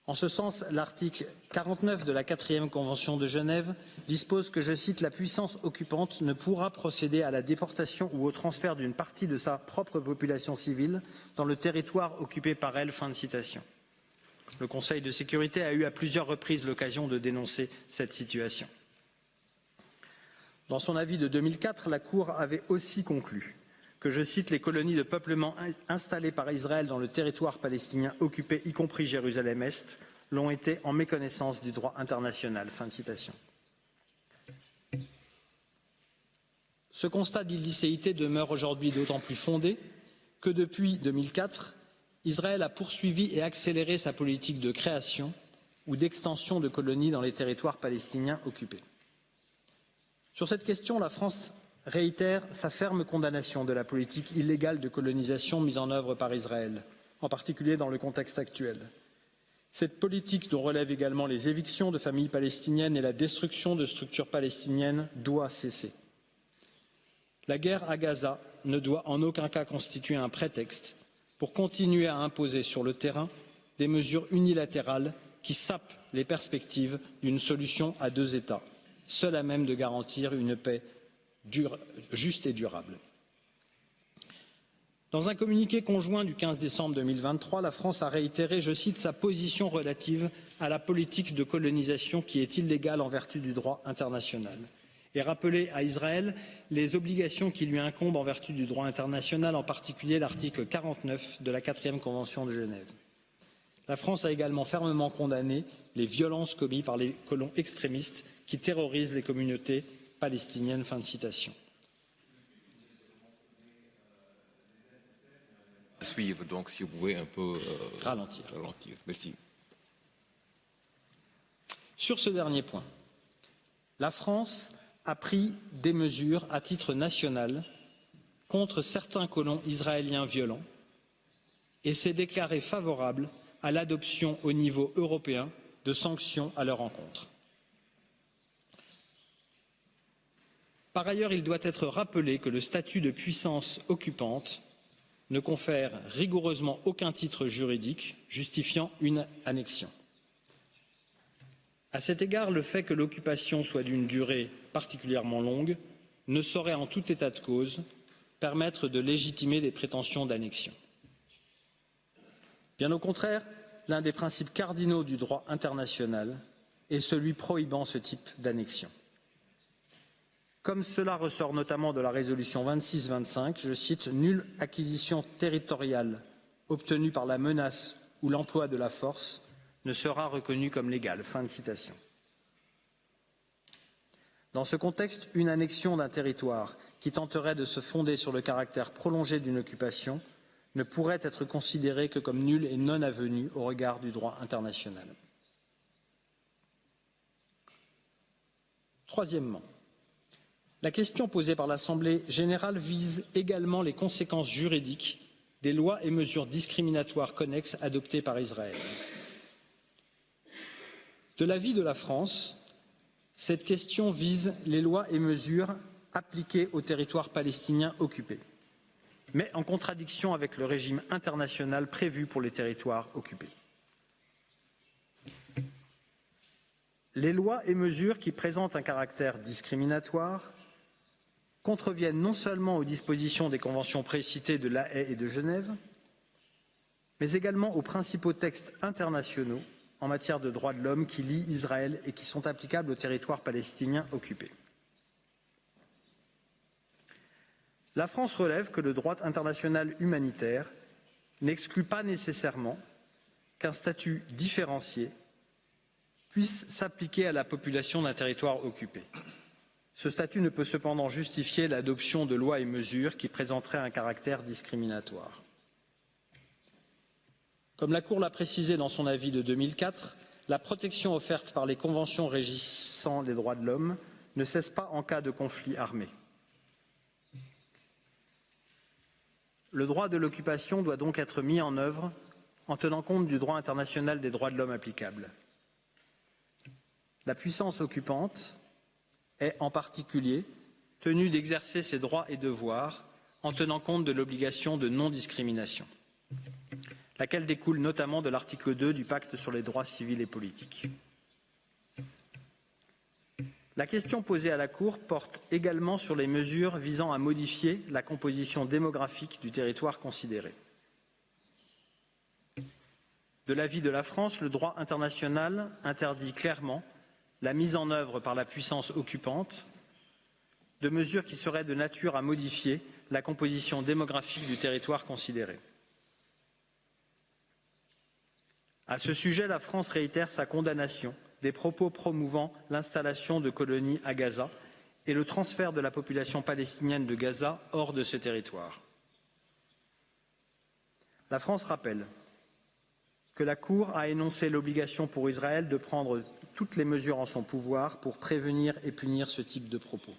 Speaker 20: En ce sens, l'article 49 de la 4e Convention de Genève dispose que, je cite, « la puissance occupante ne pourra procéder à la déportation ou au transfert d'une partie de sa propre population civile dans le territoire occupé par elle ». Fin de citation. Le Conseil de sécurité a eu à plusieurs reprises l'occasion de dénoncer cette situation. Dans son avis de 2004, la Cour avait aussi conclu que, je cite, « les colonies de peuplement installées par Israël dans le territoire palestinien occupé, y compris Jérusalem-Est, l'ont été en méconnaissance du droit international ». Fin de citation. Ce constat d'illicéité demeure aujourd'hui d'autant plus fondé que depuis 2004, Israël a poursuivi et accéléré sa politique de création ou d'extension de colonies dans les territoires palestiniens occupés. Sur cette question, la France réitère sa ferme condamnation de la politique illégale de colonisation mise en œuvre par Israël, en particulier dans le contexte actuel. Cette politique, dont relèvent également les évictions de familles palestiniennes et la destruction de structures palestiniennes, doit cesser. La guerre à Gaza ne doit en aucun cas constituer un prétexte pour continuer à imposer sur le terrain des mesures unilatérales qui sapent les perspectives d'une solution à deux États, seule à même de garantir une paix juste et durable. Dans un communiqué conjoint du 15 décembre 2023, la France a réitéré, je cite, sa position relative à la politique de colonisation qui est illégale en vertu du droit international et rappelé à Israël les obligations qui lui incombent en vertu du droit international, en particulier l'article 49 de la 4e Convention de Genève. La France a également fermement condamné les violences commises par les colons extrémistes qui terrorisent les communautés palestiniennes. Fin de citation.
Speaker 8: À suivre, donc, si vous pouvez un peu
Speaker 20: ralentir.
Speaker 8: Merci.
Speaker 20: Sur ce dernier point, la France a pris des mesures à titre national contre certains colons israéliens violents et s'est déclarée favorable à l'adoption au niveau européen de sanctions à leur encontre. Par ailleurs, il doit être rappelé que le statut de puissance occupante ne confère rigoureusement aucun titre juridique justifiant une annexion. À cet égard, le fait que l'occupation soit d'une durée particulièrement longue ne saurait en tout état de cause permettre de légitimer des prétentions d'annexion. Bien au contraire, l'un des principes cardinaux du droit international est celui prohibant ce type d'annexion. Comme cela ressort notamment de la résolution 26-25, je cite, « Nulle acquisition territoriale obtenue par la menace ou l'emploi de la force ne sera reconnue comme légale. » Fin de citation. Dans ce contexte, une annexion d'un territoire qui tenterait de se fonder sur le caractère prolongé d'une occupation ne pourrait être considérée que comme nulle et non avenue au regard du droit international. Troisièmement, la question posée par l'Assemblée générale vise également les conséquences juridiques des lois et mesures discriminatoires connexes adoptées par Israël. De l'avis de la France, cette question vise les lois et mesures appliquées au territoire palestinien occupé, mais en contradiction avec le régime international prévu pour les territoires occupés. Les lois et mesures qui présentent un caractère discriminatoire contreviennent non seulement aux dispositions des conventions précitées de La Haye et de Genève, mais également aux principaux textes internationaux en matière de droits de l'homme qui lient Israël et qui sont applicables au territoire palestinien occupé. La France relève que le droit international humanitaire n'exclut pas nécessairement qu'un statut différencié puisse s'appliquer à la population d'un territoire occupé. Ce statut ne peut cependant justifier l'adoption de lois et mesures qui présenteraient un caractère discriminatoire. Comme la Cour l'a précisé dans son avis de 2004, la protection offerte par les conventions régissant les droits de l'homme ne cesse pas en cas de conflit armé. Le droit de l'occupation doit donc être mis en œuvre en tenant compte du droit international des droits de l'homme applicable. La puissance occupante est en particulier tenue d'exercer ses droits et devoirs en tenant compte de l'obligation de non-discrimination, laquelle découle notamment de l'article 2 du Pacte sur les droits civils et politiques. La question posée à la Cour porte également sur les mesures visant à modifier la composition démographique du territoire considéré. De l'avis de la France, le droit international interdit clairement la mise en œuvre par la puissance occupante de mesures qui seraient de nature à modifier la composition démographique du territoire considéré. À ce sujet, la France réitère sa condamnation des propos promouvant l'installation de colonies à Gaza et le transfert de la population palestinienne de Gaza hors de ce territoire. La France rappelle que la Cour a énoncé l'obligation pour Israël de prendre toutes les mesures en son pouvoir pour prévenir et punir ce type de propos.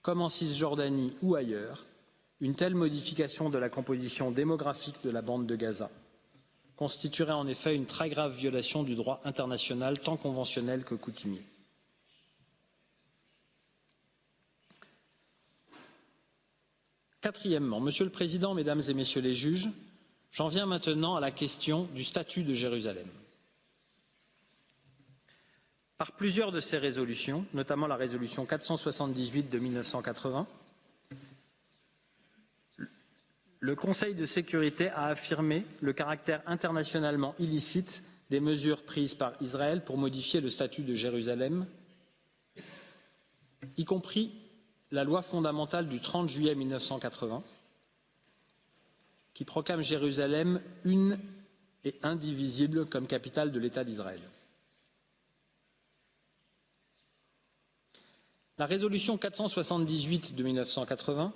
Speaker 20: Comme en Cisjordanie ou ailleurs, une telle modification de la composition démographique de la bande de Gaza constituerait en effet une très grave violation du droit international tant conventionnel que coutumier. Quatrièmement, Monsieur le Président, Mesdames et Messieurs les juges, j'en viens maintenant à la question du statut de Jérusalem. Par plusieurs de ces résolutions, notamment la résolution 478 de 1980, le Conseil de sécurité a affirmé le caractère internationalement illicite des mesures prises par Israël pour modifier le statut de Jérusalem, y compris la loi fondamentale du 30 juillet 1980, qui proclame Jérusalem une et indivisible comme capitale de l'État d'Israël. La résolution 478 de 1980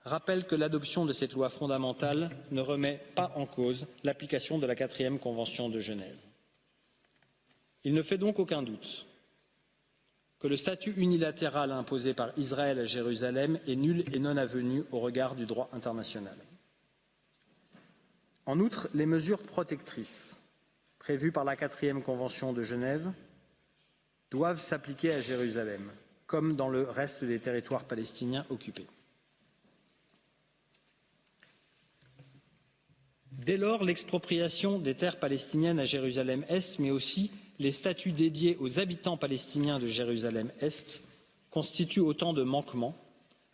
Speaker 20: rappelle que l'adoption de cette loi fondamentale ne remet pas en cause l'application de la 4e Convention de Genève. Il ne fait donc aucun doute que le statut unilatéral imposé par Israël à Jérusalem est nul et non avenu au regard du droit international. En outre, les mesures protectrices prévues par la 4e Convention de Genève doivent s'appliquer à Jérusalem, comme dans le reste des territoires palestiniens occupés. Dès lors, l'expropriation des terres palestiniennes à Jérusalem-Est, mais aussi les statuts dédiés aux habitants palestiniens de Jérusalem-Est, constituent autant de manquements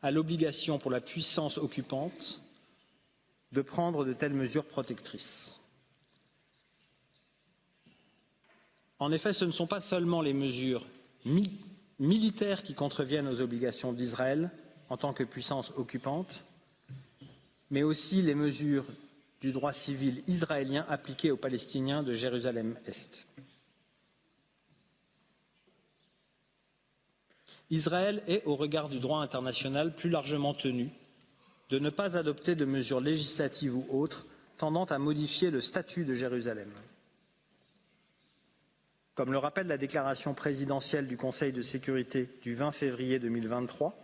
Speaker 20: à l'obligation pour la puissance occupante de prendre de telles mesures protectrices. En effet, ce ne sont pas seulement les mesures militaires qui contreviennent aux obligations d'Israël en tant que puissance occupante, mais aussi les mesures du droit civil israélien appliqué aux Palestiniens de Jérusalem-Est. Israël est, au regard du droit international, plus largement tenu de ne pas adopter de mesures législatives ou autres tendant à modifier le statut de Jérusalem. Comme le rappelle la déclaration présidentielle du Conseil de sécurité du 20 février 2023,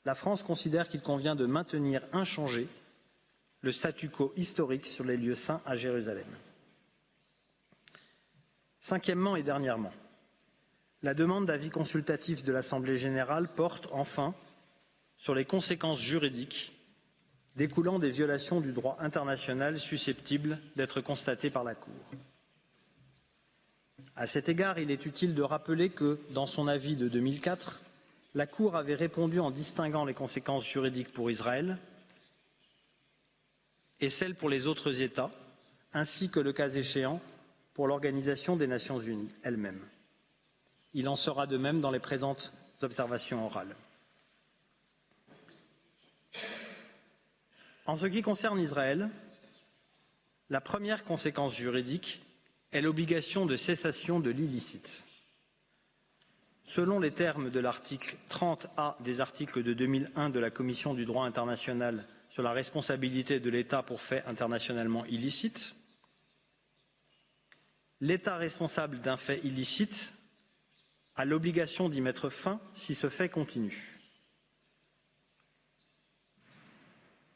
Speaker 20: la France considère qu'il convient de maintenir inchangé le statu quo historique sur les lieux saints à Jérusalem. Cinquièmement et dernièrement, la demande d'avis consultatif de l'Assemblée générale porte enfin sur les conséquences juridiques découlant des violations du droit international susceptibles d'être constatées par la Cour. À cet égard, il est utile de rappeler que, dans son avis de 2004, la Cour avait répondu en distinguant les conséquences juridiques pour Israël et celles pour les autres États, ainsi que, le cas échéant, pour l'Organisation des Nations Unies elle-même. Il en sera de même dans les présentes observations orales. En ce qui concerne Israël, la première conséquence juridique est l'obligation de cessation de l'illicite. Selon les termes de l'article 30A des articles de 2001 de la Commission du droit international sur la responsabilité de l'État pour faits internationalement illicites, l'État responsable d'un fait illicite a l'obligation d'y mettre fin si ce fait continue.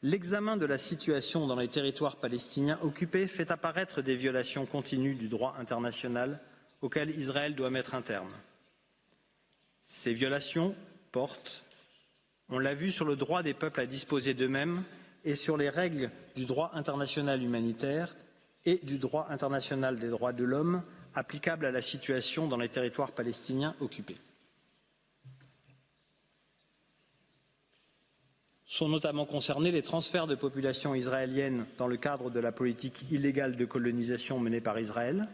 Speaker 20: L'examen de la situation dans les territoires palestiniens occupés fait apparaître des violations continues du droit international auxquelles Israël doit mettre un terme. Ces violations portent, on l'a vu, sur le droit des peuples à disposer d'eux-mêmes et sur les règles du droit international humanitaire et du droit international des droits de l'homme applicables à la situation dans les territoires palestiniens occupés. Sont notamment concernés les transferts de populations israéliennes dans le cadre de la politique illégale de colonisation menée par Israël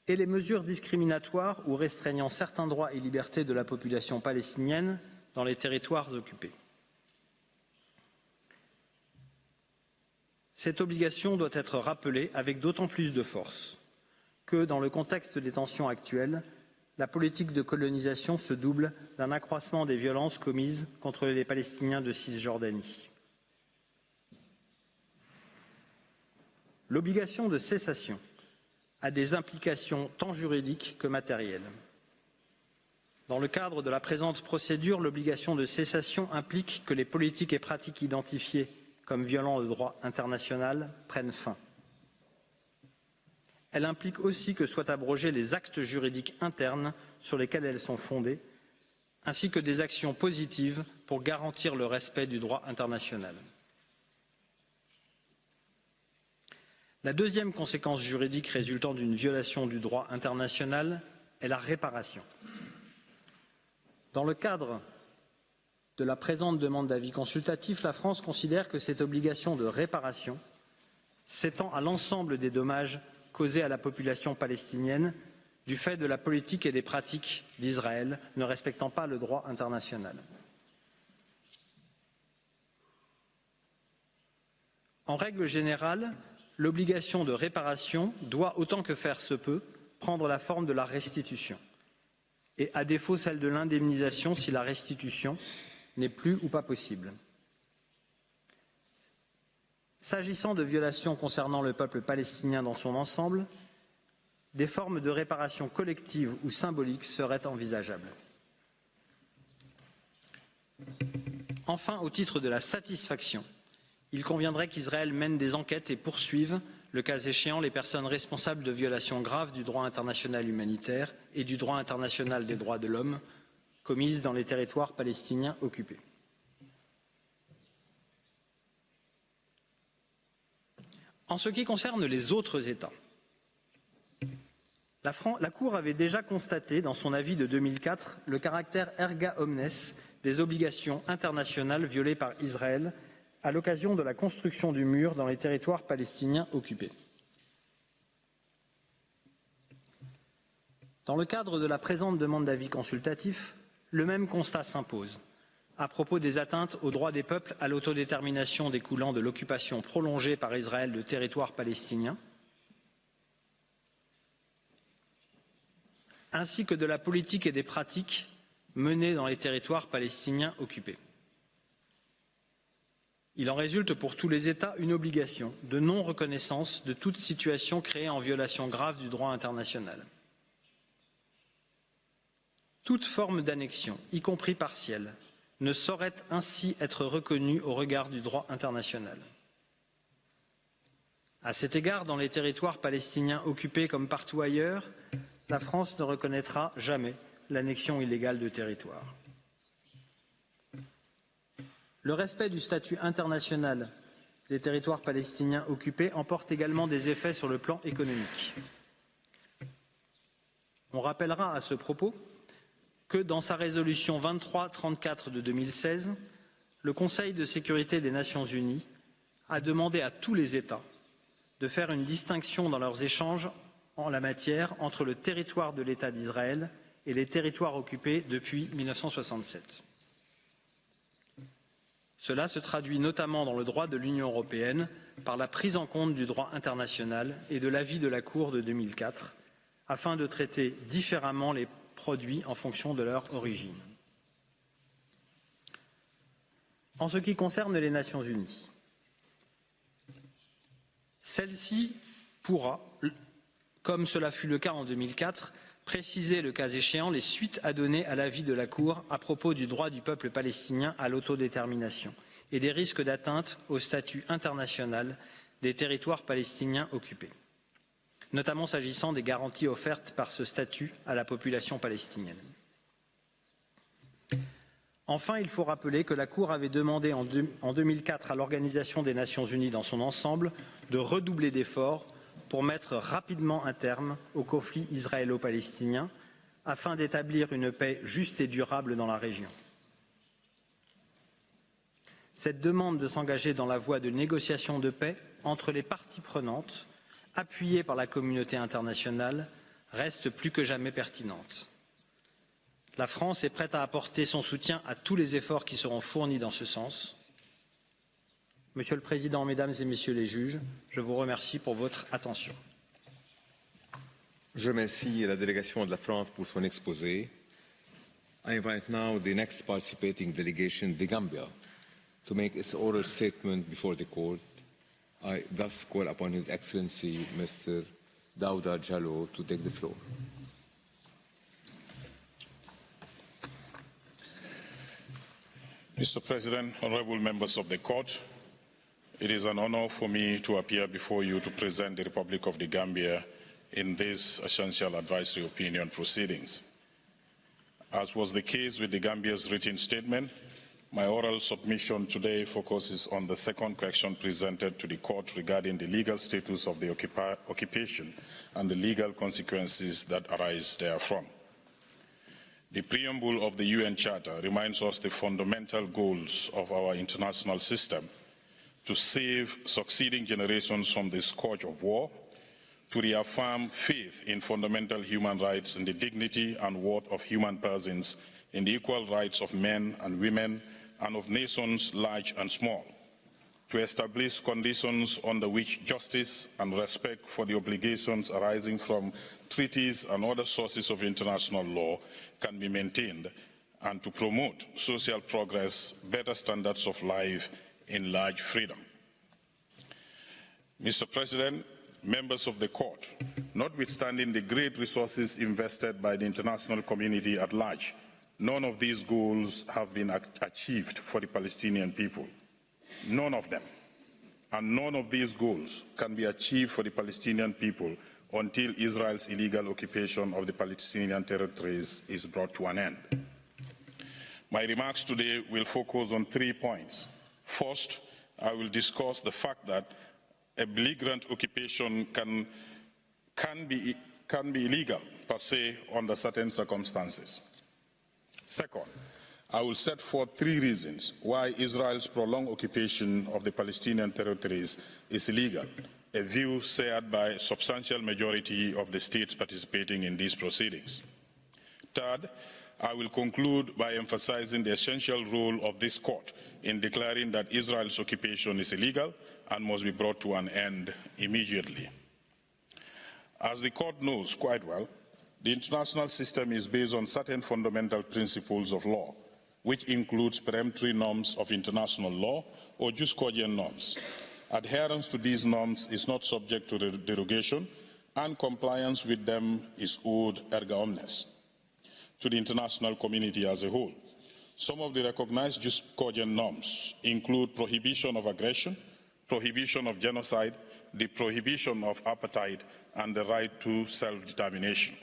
Speaker 20: et les mesures discriminatoires ou restreignant certains droits et libertés de la population palestinienne dans les territoires occupés. Cette obligation doit être rappelée avec d'autant plus de force que, dans le contexte des tensions actuelles, la politique de colonisation se double d'un accroissement des violences commises contre les Palestiniens de Cisjordanie. L'obligation de cessation a des implications tant juridiques que matérielles. Dans le cadre de la présente procédure, l'obligation de cessation implique que les politiques et pratiques identifiées comme violant le droit international prennent fin. Elle implique aussi que soient abrogés les actes juridiques internes sur lesquels elles sont fondées, ainsi que des actions positives pour garantir le respect du droit international. La deuxième conséquence juridique résultant d'une violation du droit international est la réparation. Dans le cadre de la présente demande d'avis consultatif, la France considère que cette obligation de réparation s'étend à l'ensemble des dommages causés à la population palestinienne du fait de la politique et des pratiques d'Israël ne respectant pas le droit international. En règle générale, l'obligation de réparation doit, autant que faire se peut, prendre la forme de la restitution, et à défaut celle de l'indemnisation si la restitution n'est plus ou pas possible. S'agissant de violations concernant le peuple palestinien dans son ensemble, des formes de réparation collective ou symbolique seraient envisageables. Enfin, au titre de la satisfaction, il conviendrait qu'Israël mène des enquêtes et poursuive, le cas échéant, les personnes responsables de violations graves du droit international humanitaire et du droit international des droits de l'homme commises dans les territoires palestiniens occupés. En ce qui concerne les autres États, la Cour avait déjà constaté dans son avis de 2004 le caractère erga omnes des obligations internationales violées par Israël à l'occasion de la construction du mur dans les territoires palestiniens occupés. Dans le cadre de la présente demande d'avis consultatif, le même constat s'impose à propos des atteintes aux droits des peuples à l'autodétermination découlant de l'occupation prolongée par Israël de territoires palestiniens, ainsi que de la politique et des pratiques menées dans les territoires palestiniens occupés. Il en résulte pour tous les États une obligation de non-reconnaissance de toute situation créée en violation grave du droit international. Toute forme d'annexion, y compris partielle, ne saurait ainsi être reconnue au regard du droit international. À cet égard, dans les territoires palestiniens occupés comme partout ailleurs, la France ne reconnaîtra jamais l'annexion illégale de territoire. Le respect du statut international des territoires palestiniens occupés emporte également des effets sur le plan économique. On rappellera à ce propos que dans sa résolution 2334 de 2016, le Conseil de sécurité des Nations Unies a demandé à tous les États de faire une distinction dans leurs échanges en la matière entre le territoire de l'État d'Israël et les territoires occupés depuis 1967. Cela se traduit notamment dans le droit de l'Union européenne par la prise en compte du droit international et de l'avis de la Cour de 2004, afin de traiter différemment les produits en fonction de leur origine. En ce qui concerne les Nations Unies, celle-ci pourra, comme cela fut le cas en 2004, préciser le cas échéant les suites à donner à l'avis de la Cour à propos du droit du peuple palestinien à l'autodétermination et des risques d'atteinte au statut international des territoires palestiniens occupés, notamment s'agissant des garanties offertes par ce statut à la population palestinienne. Enfin, il faut rappeler que la Cour avait demandé en 2004 à l'Organisation des Nations Unies dans son ensemble de redoubler d'efforts pour mettre rapidement un terme au conflit israélo-palestinien afin d'établir une paix juste et durable dans la région. Cette demande de s'engager dans la voie de négociations de paix entre les parties prenantes, appuyée par la communauté internationale, reste plus que jamais pertinente. La France est prête à apporter son soutien à tous les efforts qui seront fournis dans ce sens. Monsieur le Président, Mesdames et Messieurs les juges, je vous remercie pour votre attention.
Speaker 8: Je remercie la délégation de la France pour son exposé. I invite now the next participating delegation, the Gambia, to make its oral statement before the court. I thus call upon His Excellency, Mr. Dawda Jallow, to take the floor.
Speaker 21: Mr. President, honorable members of the court, it is an honor for me to appear before you to present the Republic of the Gambia in these essential advisory opinion proceedings. As was the case with the Gambia's written statement, My oral submission today focuses on the second question presented to the court regarding the legal status of the occupation and the legal consequences that arise therefrom. The preamble of the UN Charter reminds us the fundamental goals of our international system: to save succeeding generations from the scourge of war, to reaffirm faith in fundamental human rights and the dignity and worth of human persons, in the equal rights of men and women and of nations large and small, to establish conditions under which justice and respect for the obligations arising from treaties and other sources of international law can be maintained, and to promote social progress, better standards of life, in large freedom. Mr. President, members of the court, notwithstanding the great resources invested by the international community at large, none of these goals have been achieved for the Palestinian people. None of them. And none of these goals can be achieved for the Palestinian people until Israel's illegal occupation of the Palestinian territories is brought to an end. My remarks today will focus on 3 points. First, I will discuss the fact that a belligerent occupation can be illegal per se under certain circumstances. Second, I will set forth 3 reasons why Israel's prolonged occupation of the Palestinian territories is illegal, a view shared by a substantial majority of the states participating in these proceedings. Third, I will conclude by emphasizing the essential role of this court in declaring that Israel's occupation is illegal and must be brought to an end immediately. As the court knows quite well, the international system is based on certain fundamental principles of law, which includes peremptory norms of international law or jus cogent norms. Adherence to these norms is not subject to derogation, and compliance with them is owed erga omnes to the international community as a whole. Some of the recognized jus cogent norms include prohibition of aggression, prohibition of genocide, the prohibition of apartheid, and the right to self-determination.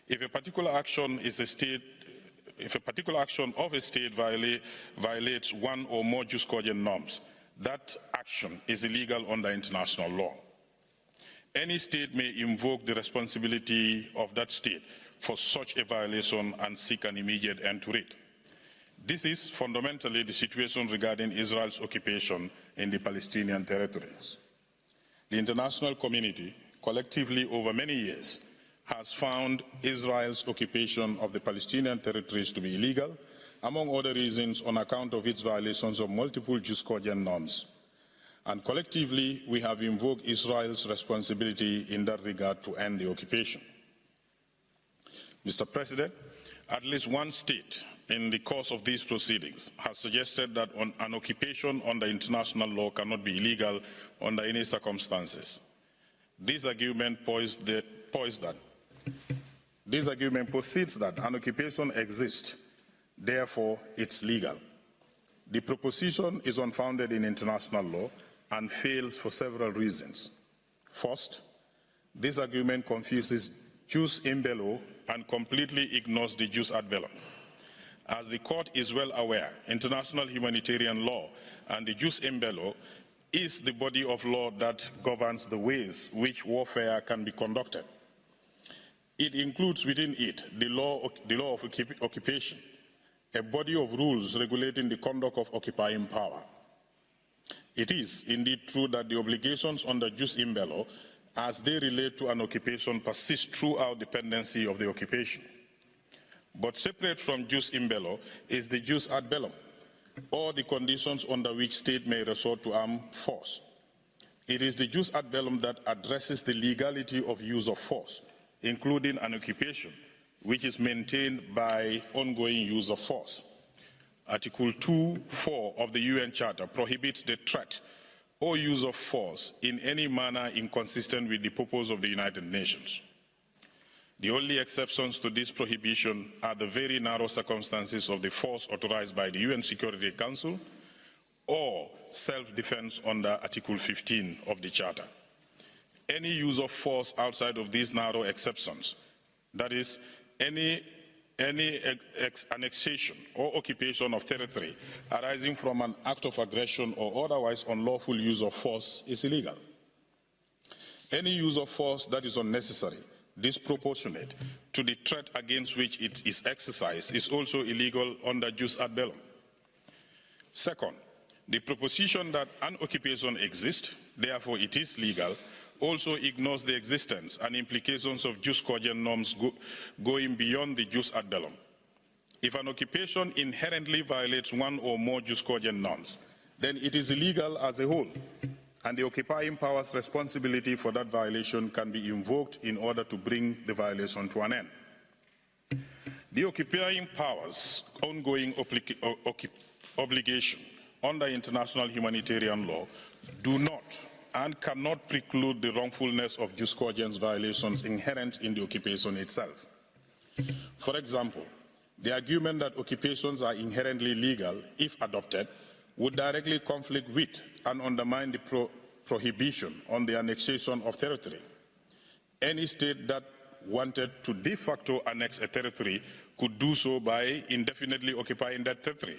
Speaker 21: If a particular action of a state violates one or more jus cogent norms, that action is illegal under international law. Any state may invoke the responsibility of that state for such a violation and seek an immediate end to it. This is fundamentally the situation regarding Israel's occupation in the Palestinian territories. The international community, collectively over many years, has found Israel's occupation of the Palestinian territories to be illegal, among other reasons on account of its violations of multiple jus cogent norms. And collectively, we have invoked Israel's responsibility in that regard to end the occupation. Mr. President, at least one state in the course of these proceedings has suggested that an occupation under international law cannot be illegal under any circumstances. This argument posits that an occupation exists, therefore it's legal. The proposition is unfounded in international law and fails for several reasons. First, this argument confuses jus in bello and completely ignores the jus ad bellum. As the court is well aware, international humanitarian law and the jus in bello is the body of law that governs the ways which warfare can be conducted. It includes within it the law of occupation, a body of rules regulating the conduct of occupying power. It is indeed true that the obligations under jus in bello, as they relate to an occupation, persist throughout the pendency of the occupation. But separate from jus in bello is the jus ad bellum, or the conditions under which state may resort to armed force. It is the jus ad bellum that addresses the legality of use of force, including an occupation, which is maintained by ongoing use of force. Article 2.4 of the UN Charter prohibits the threat or use of force in any manner inconsistent with the purpose of the United Nations. The only exceptions to this prohibition are the very narrow circumstances of the force authorized by the UN Security Council or self-defense under Article 15 of the Charter. Any use of force outside of these narrow exceptions, that is, any any annexation or occupation of territory arising from an act of aggression or otherwise unlawful use of force is illegal. Any use of force that is unnecessary, disproportionate to the threat against which it is exercised is also illegal under jus ad bellum. Second, the proposition that an occupation exists, therefore it is legal, also ignores the existence and implications of jus cogent norms going beyond the jus ad bellum. If an occupation inherently violates one or more jus cogent norms, then it is illegal as a whole, and the occupying power's responsibility for that violation can be invoked in order to bring the violation to an end. The occupying power's ongoing obligation under international humanitarian law do not and cannot preclude the wrongfulness of jus cogens violations inherent in the occupation itself. For example, the argument that occupations are inherently legal, if adopted, would directly conflict with and undermine the prohibition on the annexation of territory. Any state that wanted to de facto annex a territory could do so by indefinitely occupying that territory,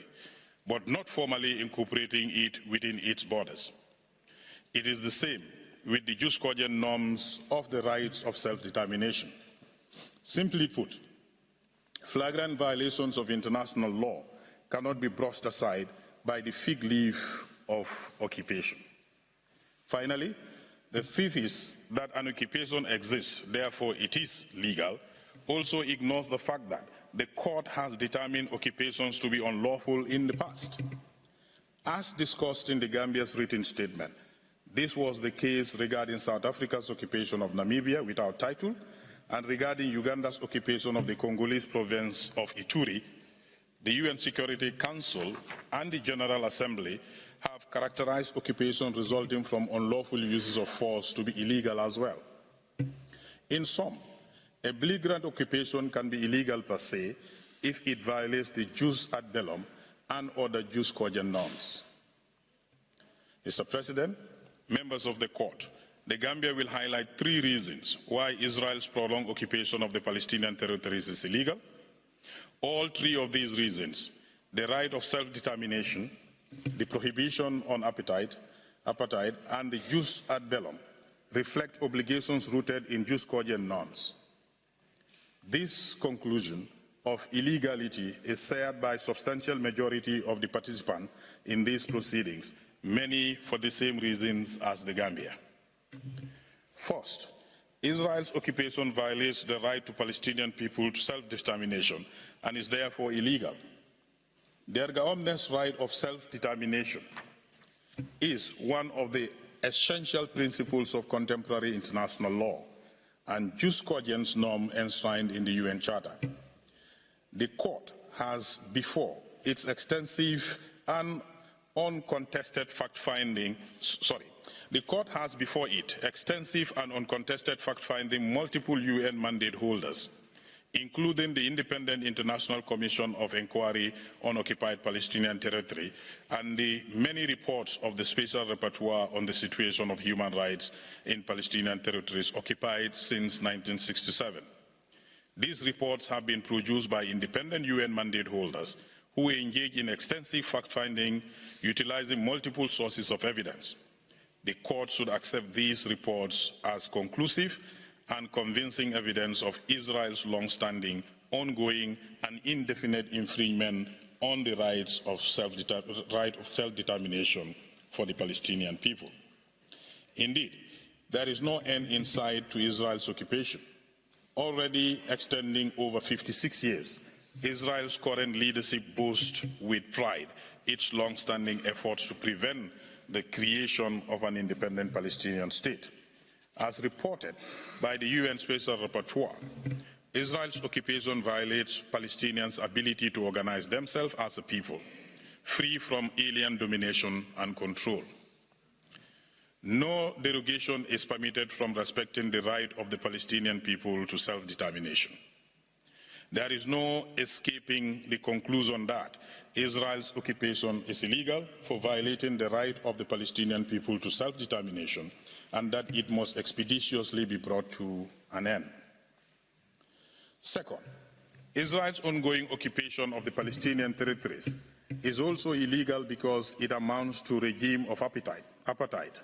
Speaker 21: but not formally incorporating it within its borders. It is the same with the jus cogent norms of the rights of self-determination. Simply put, flagrant violations of international law cannot be brushed aside by the fig leaf of occupation. Finally, the thesis that an occupation exists, therefore it is legal, also ignores the fact that the court has determined occupations to be unlawful in the past. As discussed in the Gambia's written statement, this was the case regarding South Africa's occupation of Namibia without title, and regarding Uganda's occupation of the Congolese province of Ituri. The UN Security Council and the General Assembly have characterized occupation resulting from unlawful uses of force to be illegal as well. In sum, a belligerent occupation can be illegal per se if it violates the jus ad bellum and other jus cogent norms. Mr. President, members of the court, the Gambia will highlight 3 reasons why Israel's prolonged occupation of the Palestinian territories is illegal. All 3 of these reasons, the right of self-determination, the prohibition on apartheid, and the jus ad bellum, reflect obligations rooted in jus cogent norms. This conclusion of illegality is shared by a substantial majority of the participants in these proceedings, many for the same reasons as the Gambia. First, Israel's occupation violates the right to Palestinian people to self-determination and is therefore illegal. Their government's right of self-determination is one of the essential principles of contemporary international law and jus cogens norm enshrined in the UN Charter. The court has before its extensive and uncontested fact-finding, the court has before it extensive and uncontested fact-finding multiple UN mandate holders, including the Independent International Commission of Inquiry on Occupied Palestinian Territory and the many reports of the Special Rapporteur on the situation of human rights in Palestinian territories occupied since 1967. These reports have been produced by independent UN mandate holders who engage in extensive fact-finding, utilizing multiple sources of evidence. The court should accept these reports as conclusive and convincing evidence of Israel's long-standing, ongoing, and indefinite infringement on the right of self-determination for the Palestinian people. Indeed, there is no end in sight to Israel's occupation. Already extending over 56 years, Israel's current leadership boasts with pride its long-standing efforts to prevent the creation of an independent Palestinian state. As reported by the UN Special Rapporteur, Israel's occupation violates Palestinians' ability to organize themselves as a people, free from alien domination and control. No derogation is permitted from respecting the right of the Palestinian people to self-determination. There is no escaping the conclusion that Israel's occupation is illegal for violating the right of the Palestinian people to self-determination, and that it must expeditiously be brought to an end. Second, Israel's ongoing occupation of the Palestinian territories is also illegal because it amounts to a regime of apartheid,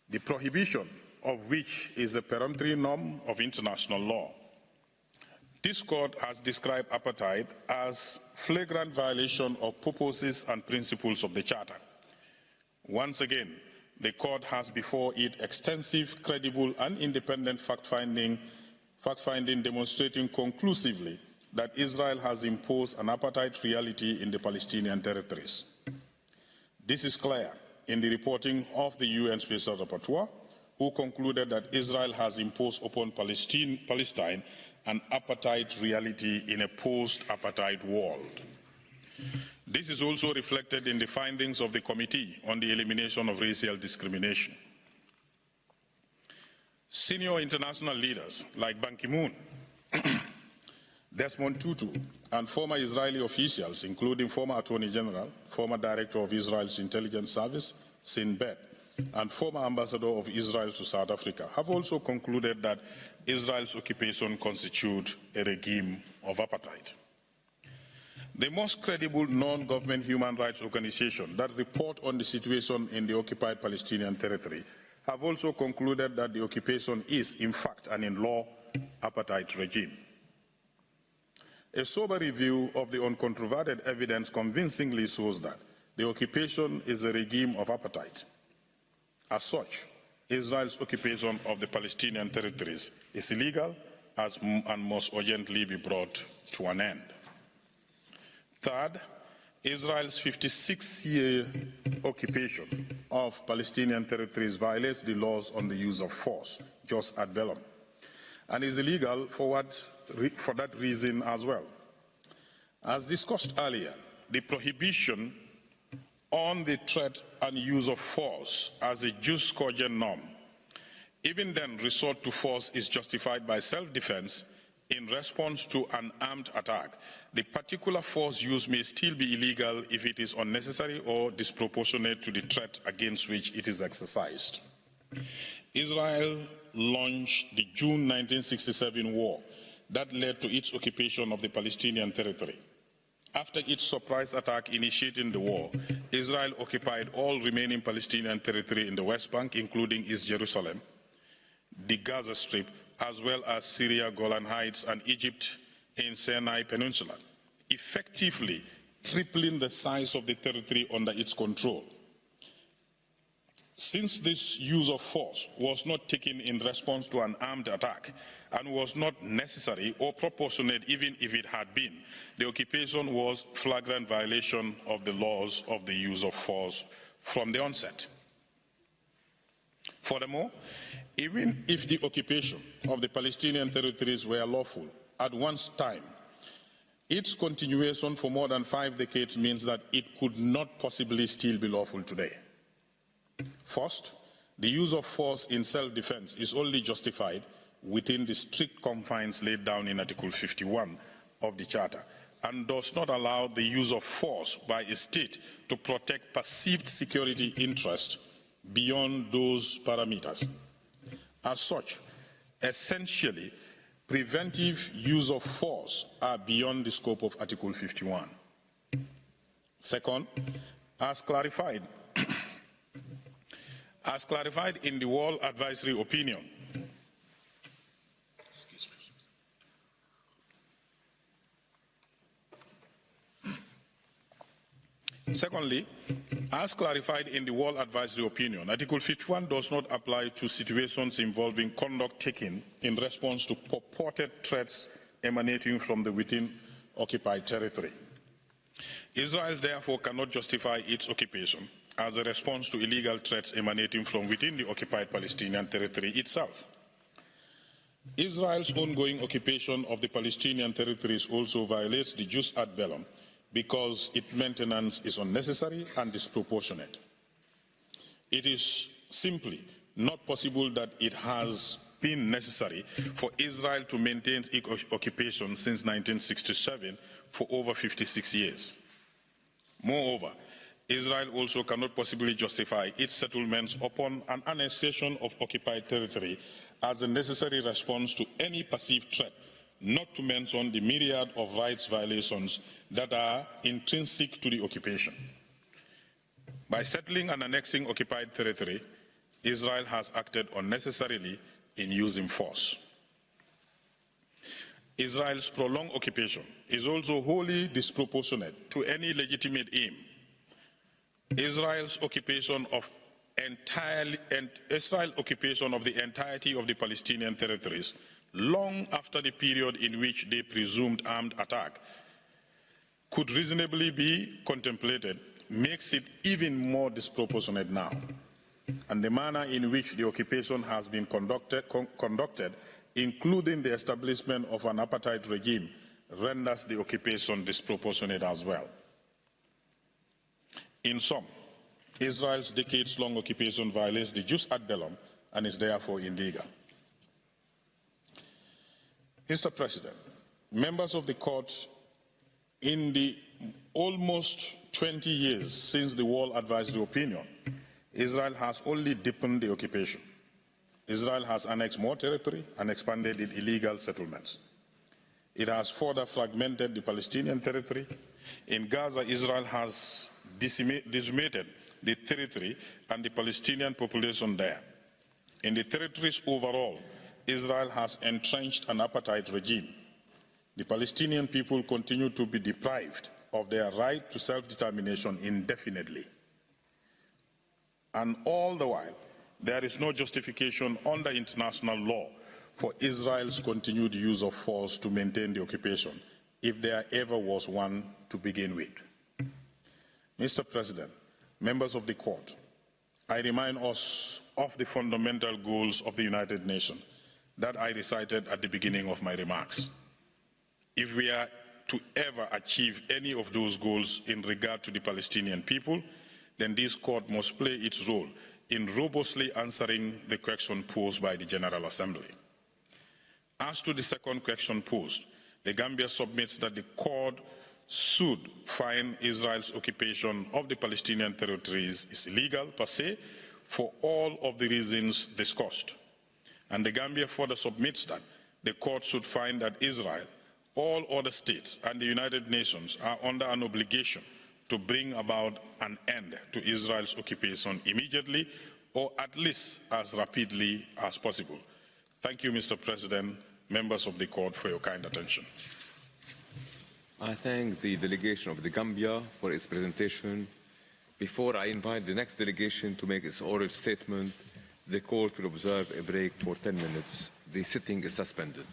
Speaker 21: the prohibition of which is a peremptory norm of international law. This court has described apartheid as flagrant violation of purposes and principles of the Charter. Once again, the court has before it extensive, credible, and independent fact-finding demonstrating conclusively that Israel has imposed an apartheid reality in the Palestinian territories. This is clear in the reporting of the UN Special Rapporteur, who concluded that Israel has imposed upon Palestine an apartheid reality in a post-apartheid world. This is also reflected in the findings of the Committee on the Elimination of Racial Discrimination. Senior international leaders like Ban Ki-moon, Desmond Tutu, and former Israeli officials, including former Attorney General, former Director of Israel's Intelligence Service, Shin Bet, and former Ambassador of Israel to South Africa, have also concluded that Israel's occupation constitutes a regime of apartheid. The most credible non-government human rights organizations that report on the situation in the occupied Palestinian territory have also concluded that the occupation is, in fact, and in law, apartheid regime. A sober review of the uncontroverted evidence convincingly shows that the occupation is a regime of apartheid. As such, Israel's occupation of the Palestinian territories is illegal and must urgently be brought to an end. Third, Israel's 56-year occupation of Palestinian territories violates the laws on the use of force, jus ad bellum, and is illegal for that reason as well. As discussed earlier, the prohibition on the threat and use of force as a jus cogent norm, even then resort to force is justified by self-defense in response to an armed attack. The particular force used may still be illegal if it is unnecessary or disproportionate to the threat against which it is exercised. Israel launched the June 1967 war that led to its occupation of the Palestinian territory. After its surprise attack initiating the war, Israel occupied all remaining Palestinian territory in the West Bank, including East Jerusalem, the Gaza Strip, as well as Syria, Golan Heights, and Egypt in Sinai Peninsula, effectively tripling the size of the territory under its control. Since this use of force was not taken in response to an armed attack and was not necessary or proportionate even if it had been, the occupation was flagrant violation of the laws of the use of force from the onset. Furthermore, even if the occupation of the Palestinian territories were lawful at one time, its continuation for more than 5 decades means that it could not possibly still be lawful today. First, the use of force in self-defense is only justified within the strict confines laid down in Article 51 of the Charter and does not allow the use of force by a state to protect perceived security interests beyond those parameters. As such, essentially, preventive use of force are beyond the scope of Article 51. Second, as clarified in the World Advisory Opinion, Secondly, as clarified in the World Advisory Opinion, Article 51 does not apply to situations involving conduct taken in response to purported threats emanating from the within occupied territory. Israel therefore cannot justify its occupation as a response to illegal threats emanating from within the occupied Palestinian territory itself. Israel's ongoing occupation of the Palestinian territories also violates the jus ad bellum because its maintenance is unnecessary and disproportionate. It is simply not possible that it has been necessary for Israel to maintain its occupation since 1967 for over 56 years. Moreover, Israel also cannot possibly justify its settlements upon an annexation of occupied territory as a necessary response to any perceived threat not to mention the myriad of rights violations that are intrinsic to the occupation. By settling and annexing occupied territory, Israel has acted unnecessarily in using force. Israel's prolonged occupation is also wholly disproportionate to any legitimate aim. Israel's occupation of the entirety of the Palestinian territories, long after the period in which they presumed armed attack could reasonably be contemplated, makes it even more disproportionate now. And the manner in which the occupation has been conducted, including the establishment of an apartheid regime, renders the occupation disproportionate as well. In sum, Israel's decades-long occupation violates the jus ad bellum and is therefore illegal. Mr. President, members of the court, in the almost 20 years since the World Advisory Opinion, Israel has only deepened the occupation. Israel has annexed more territory and expanded its illegal settlements. It has further fragmented the Palestinian territory. In Gaza, Israel has decimated the territory and the Palestinian population there. In the territories overall, Israel has entrenched an apartheid regime. The Palestinian people continue to be deprived of their right to self-determination indefinitely. And all the while, there is no justification under international law for Israel's continued use of force to maintain the occupation, if there ever was one to begin with. Mr. President, members of the court, I remind us of the fundamental goals of the United Nations that I recited at the beginning of my remarks. If we are to ever achieve any of those goals in regard to the Palestinian people, then this court must play its role in robustly answering the question posed by the General Assembly. As to the second question posed, the Gambia submits that the court should find Israel's occupation of the Palestinian territories is illegal per se for all of the reasons discussed. And the Gambia further submits that the court should find that Israel, all other states, and the United Nations are under an obligation to bring about an end to Israel's occupation immediately, or at least as rapidly as possible. Thank you, Mr. President, members of the court, for your kind attention.
Speaker 8: I thank the delegation of the Gambia for its presentation. Before I invite the next delegation to make its oral statement, the court will observe a break for 10 minutes. The sitting is suspended.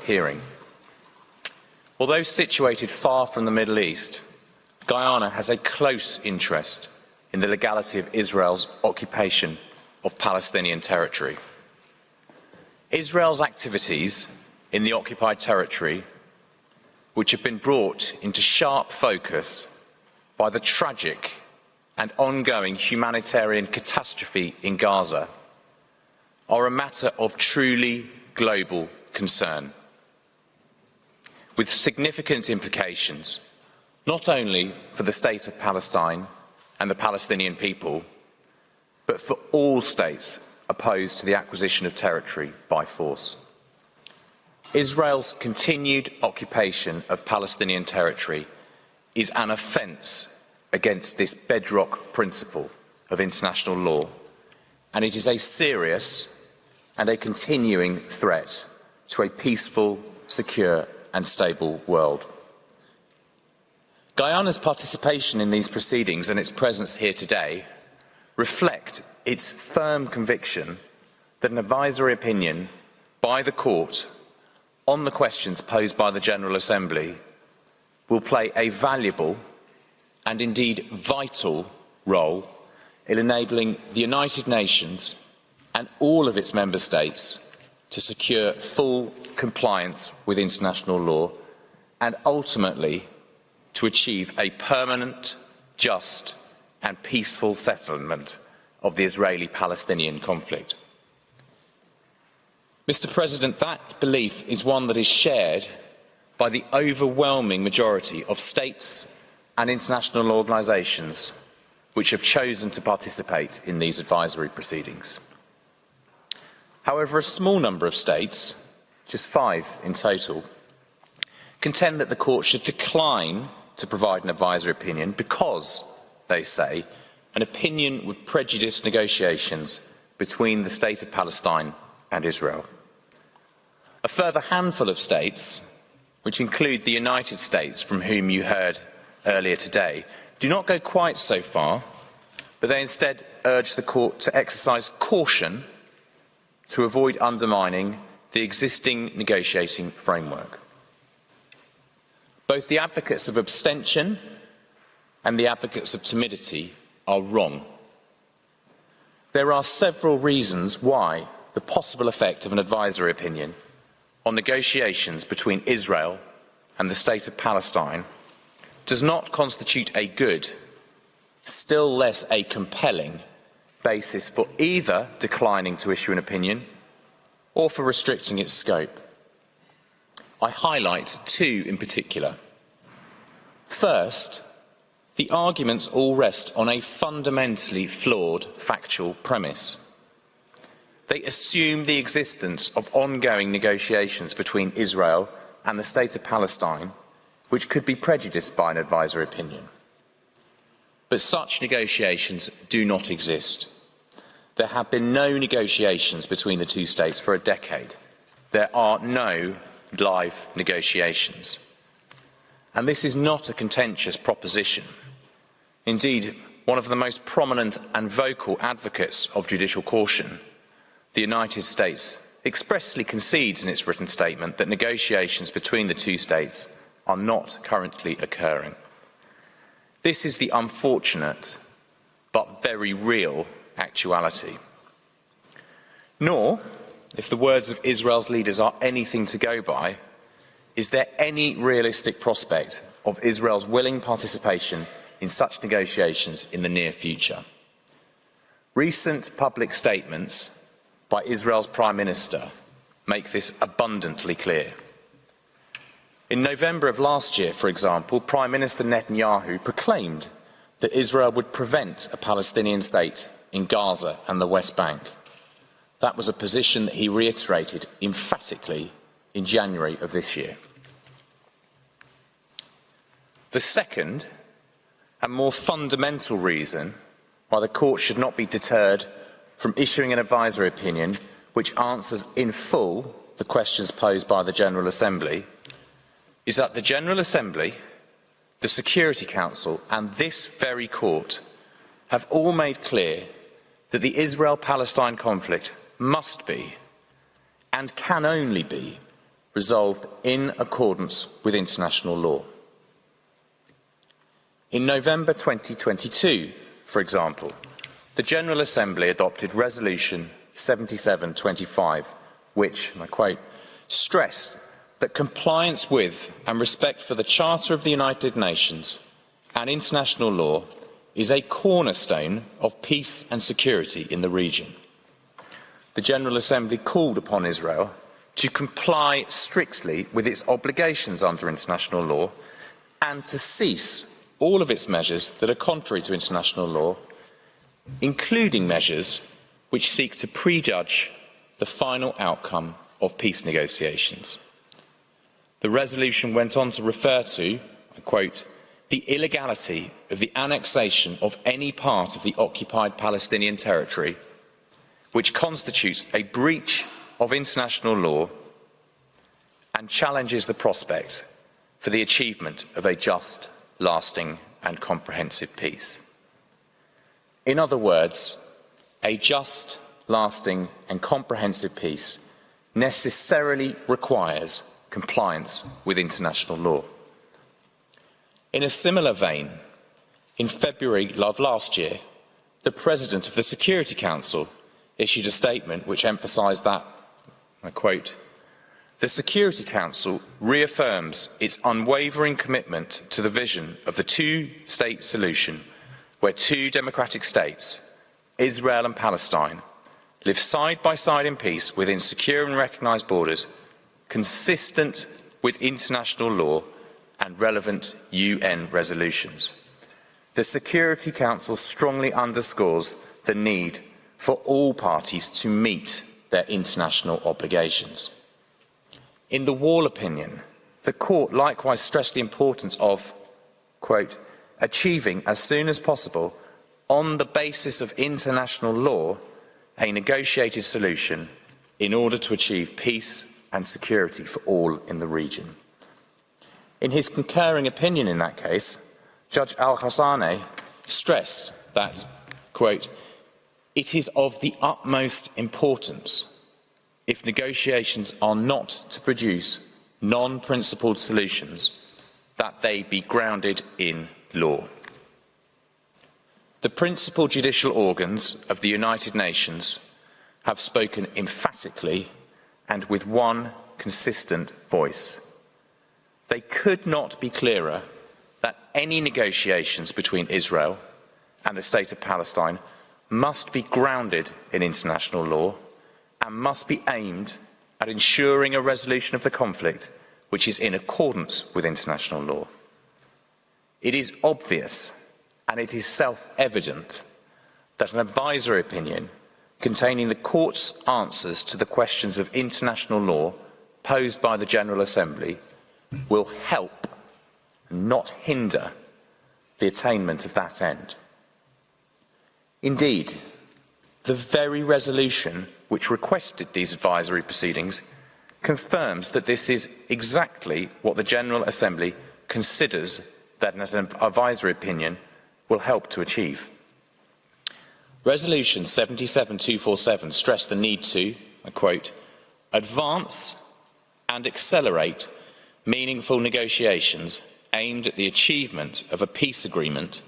Speaker 3: hearing. Although situated far from the Middle East, Guyana has a close interest in the legality of Israel's occupation of Palestinian territory. Israel's activities in the occupied territory, which have been brought into sharp focus by the tragic and ongoing humanitarian catastrophe in Gaza, are a matter of truly global concern, with significant implications not only for the state of Palestine and the Palestinian people, but for all states opposed to the acquisition of territory by force. Israel's continued occupation of Palestinian territory is an offence against this bedrock principle of international law, and it is a serious and a continuing threat to a peaceful, secure and stable world. Guyana's participation in these proceedings and its presence here today reflect its firm conviction that an advisory opinion by the Court on the questions posed by the General Assembly will play a valuable and indeed vital role in enabling the United Nations and all of its member states to secure full compliance with international law and ultimately to achieve a permanent, just and peaceful settlement of the Israeli-Palestinian conflict. Mr. President, that belief is one that is shared by the overwhelming majority of states and international organisations which have chosen to participate in these advisory proceedings. However, a small number of states, just 5 in total, contend that the Court should decline to provide an advisory opinion because, they say, an opinion would prejudice negotiations between the State of Palestine and Israel. A further handful of states, which include the United States, from whom you heard earlier today, do not go quite so far, but they instead urge the Court to exercise caution to avoid undermining the existing negotiating framework. Both the advocates of abstention and the advocates of timidity are wrong. There are several reasons why the possible effect of an advisory opinion on negotiations between Israel and the State of Palestine does not constitute a good, still less a compelling, basis for either declining to issue an opinion or for restricting its scope. I highlight 2 in particular. First, the arguments all rest on a fundamentally flawed factual premise. They assume the existence of ongoing negotiations between Israel and the State of Palestine, which could be prejudiced by an advisory opinion. But such negotiations do not exist. There have been no negotiations between the 2 states for a decade. There are no live negotiations. And this is not a contentious proposition. Indeed, one of the most prominent and vocal advocates of judicial caution, the United States, expressly concedes in its written statement that negotiations between the 2 states are not currently occurring. This is the unfortunate but very real actuality. Nor, if the words of Israel's leaders are anything to go by, is there any realistic prospect of Israel's willing participation in such negotiations in the near future. Recent public statements by Israel's Prime Minister make this abundantly clear. In November of last year, for example, Prime Minister Netanyahu proclaimed that Israel would prevent a Palestinian state in Gaza and the West Bank. That was a position that he reiterated emphatically in January of this year. The second and more fundamental reason why the Court should not be deterred from issuing an advisory opinion which answers in full the questions posed by the General Assembly is that the General Assembly, the Security Council and this very Court have all made clear that the Israel-Palestine conflict must be and can only be resolved in accordance with international law. In November 2022, for example, the General Assembly adopted Resolution 7725, which, and I quote, stressed that compliance with and respect for the Charter of the United Nations and international law is a cornerstone of peace and security in the region. The General Assembly called upon Israel to comply strictly with its obligations under international law and to cease all of its measures that are contrary to international law, including measures which seek to prejudge the final outcome of peace negotiations. The resolution went on to refer to, I quote, the illegality of the annexation of any part of the occupied Palestinian territory, which constitutes a breach of international law and challenges the prospect for the achievement of a just, lasting and comprehensive peace. In other words, a just, lasting and comprehensive peace necessarily requires compliance with international law. In a similar vein, in February of last year, the President of the Security Council issued a statement which emphasised that, I quote, the Security Council reaffirms its unwavering commitment to the vision of the two-state solution where two democratic states, Israel and Palestine, live side by side in peace within secure and recognised borders, consistent with international law and relevant UN resolutions. The Security Council strongly underscores the need for all parties to meet their international obligations. In the Wall opinion, the Court likewise stressed the importance of, quote, achieving as soon as possible, on the basis of international law, a negotiated solution in order to achieve peace and security for all in the region. In his concurring opinion in that case, Judge Al-Hassani stressed that, quote, it is of the utmost importance, if negotiations are not to produce non-principled solutions, that they be grounded in law. The principal judicial organs of the United Nations have spoken emphatically and with one consistent voice. They could not be clearer that any negotiations between Israel and the State of Palestine must be grounded in international law and must be aimed at ensuring a resolution of the conflict which is in accordance with international law. It is obvious and it is self-evident that an advisory opinion containing the Court's answers to the questions of international law posed by the General Assembly will help, not hinder, the attainment of that end. Indeed, the very resolution which requested these advisory proceedings confirms that this is exactly what the General Assembly considers that an advisory opinion will help to achieve. Resolution 77247 stressed the need to, I quote, advance and accelerate meaningful negotiations aimed at the achievement of a peace agreement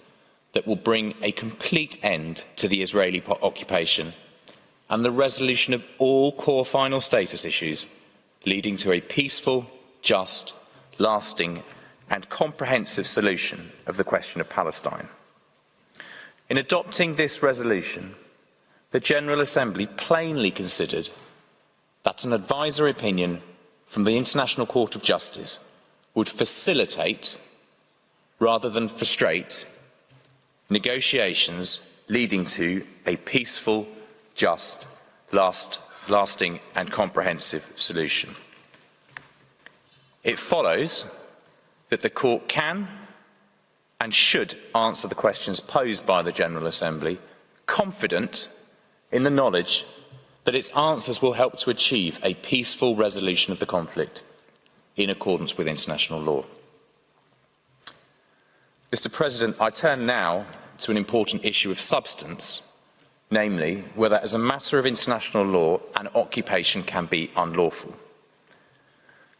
Speaker 3: that will bring a complete end to the Israeli occupation and the resolution of all core final status issues, leading to a peaceful, just, lasting and comprehensive solution of the question of Palestine. In adopting this resolution, the General Assembly plainly considered that an advisory opinion from the International Court of Justice would facilitate, rather than frustrate, negotiations leading to a peaceful, just, lasting and comprehensive solution. It follows that the Court can and should answer the questions posed by the General Assembly, confident in the knowledge that its answers will help to achieve a peaceful resolution of the conflict in accordance with international law. Mr. President, I turn now to an important issue of substance, namely whether as a matter of international law an occupation can be unlawful.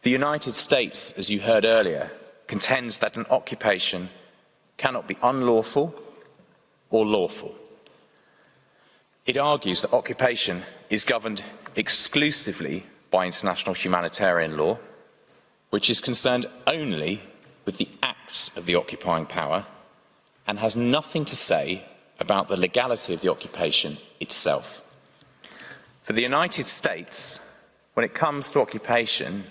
Speaker 3: The United States, as you heard earlier, contends that an occupation cannot be unlawful or lawful. It argues that occupation is governed exclusively by international humanitarian law, which is concerned only with the acts of the occupying power and has nothing to say about the legality of the occupation itself. For the United States, when it comes to occupation,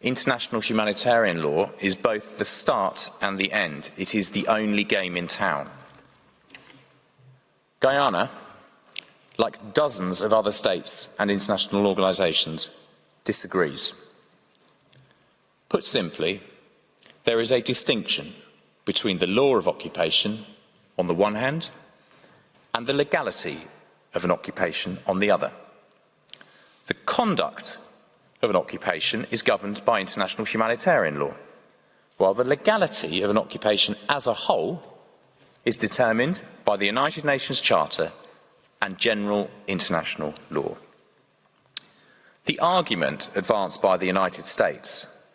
Speaker 3: international humanitarian law is both the start and the end. It is the only game in town. Guyana, like dozens of other states and international organisations, disagrees. Put simply, there is a distinction between the law of occupation on the one hand and the legality of an occupation on the other. The conduct of an occupation is governed by international humanitarian law, while the legality of an occupation as a whole is determined by the United Nations Charter and general international law. The argument advanced by the United States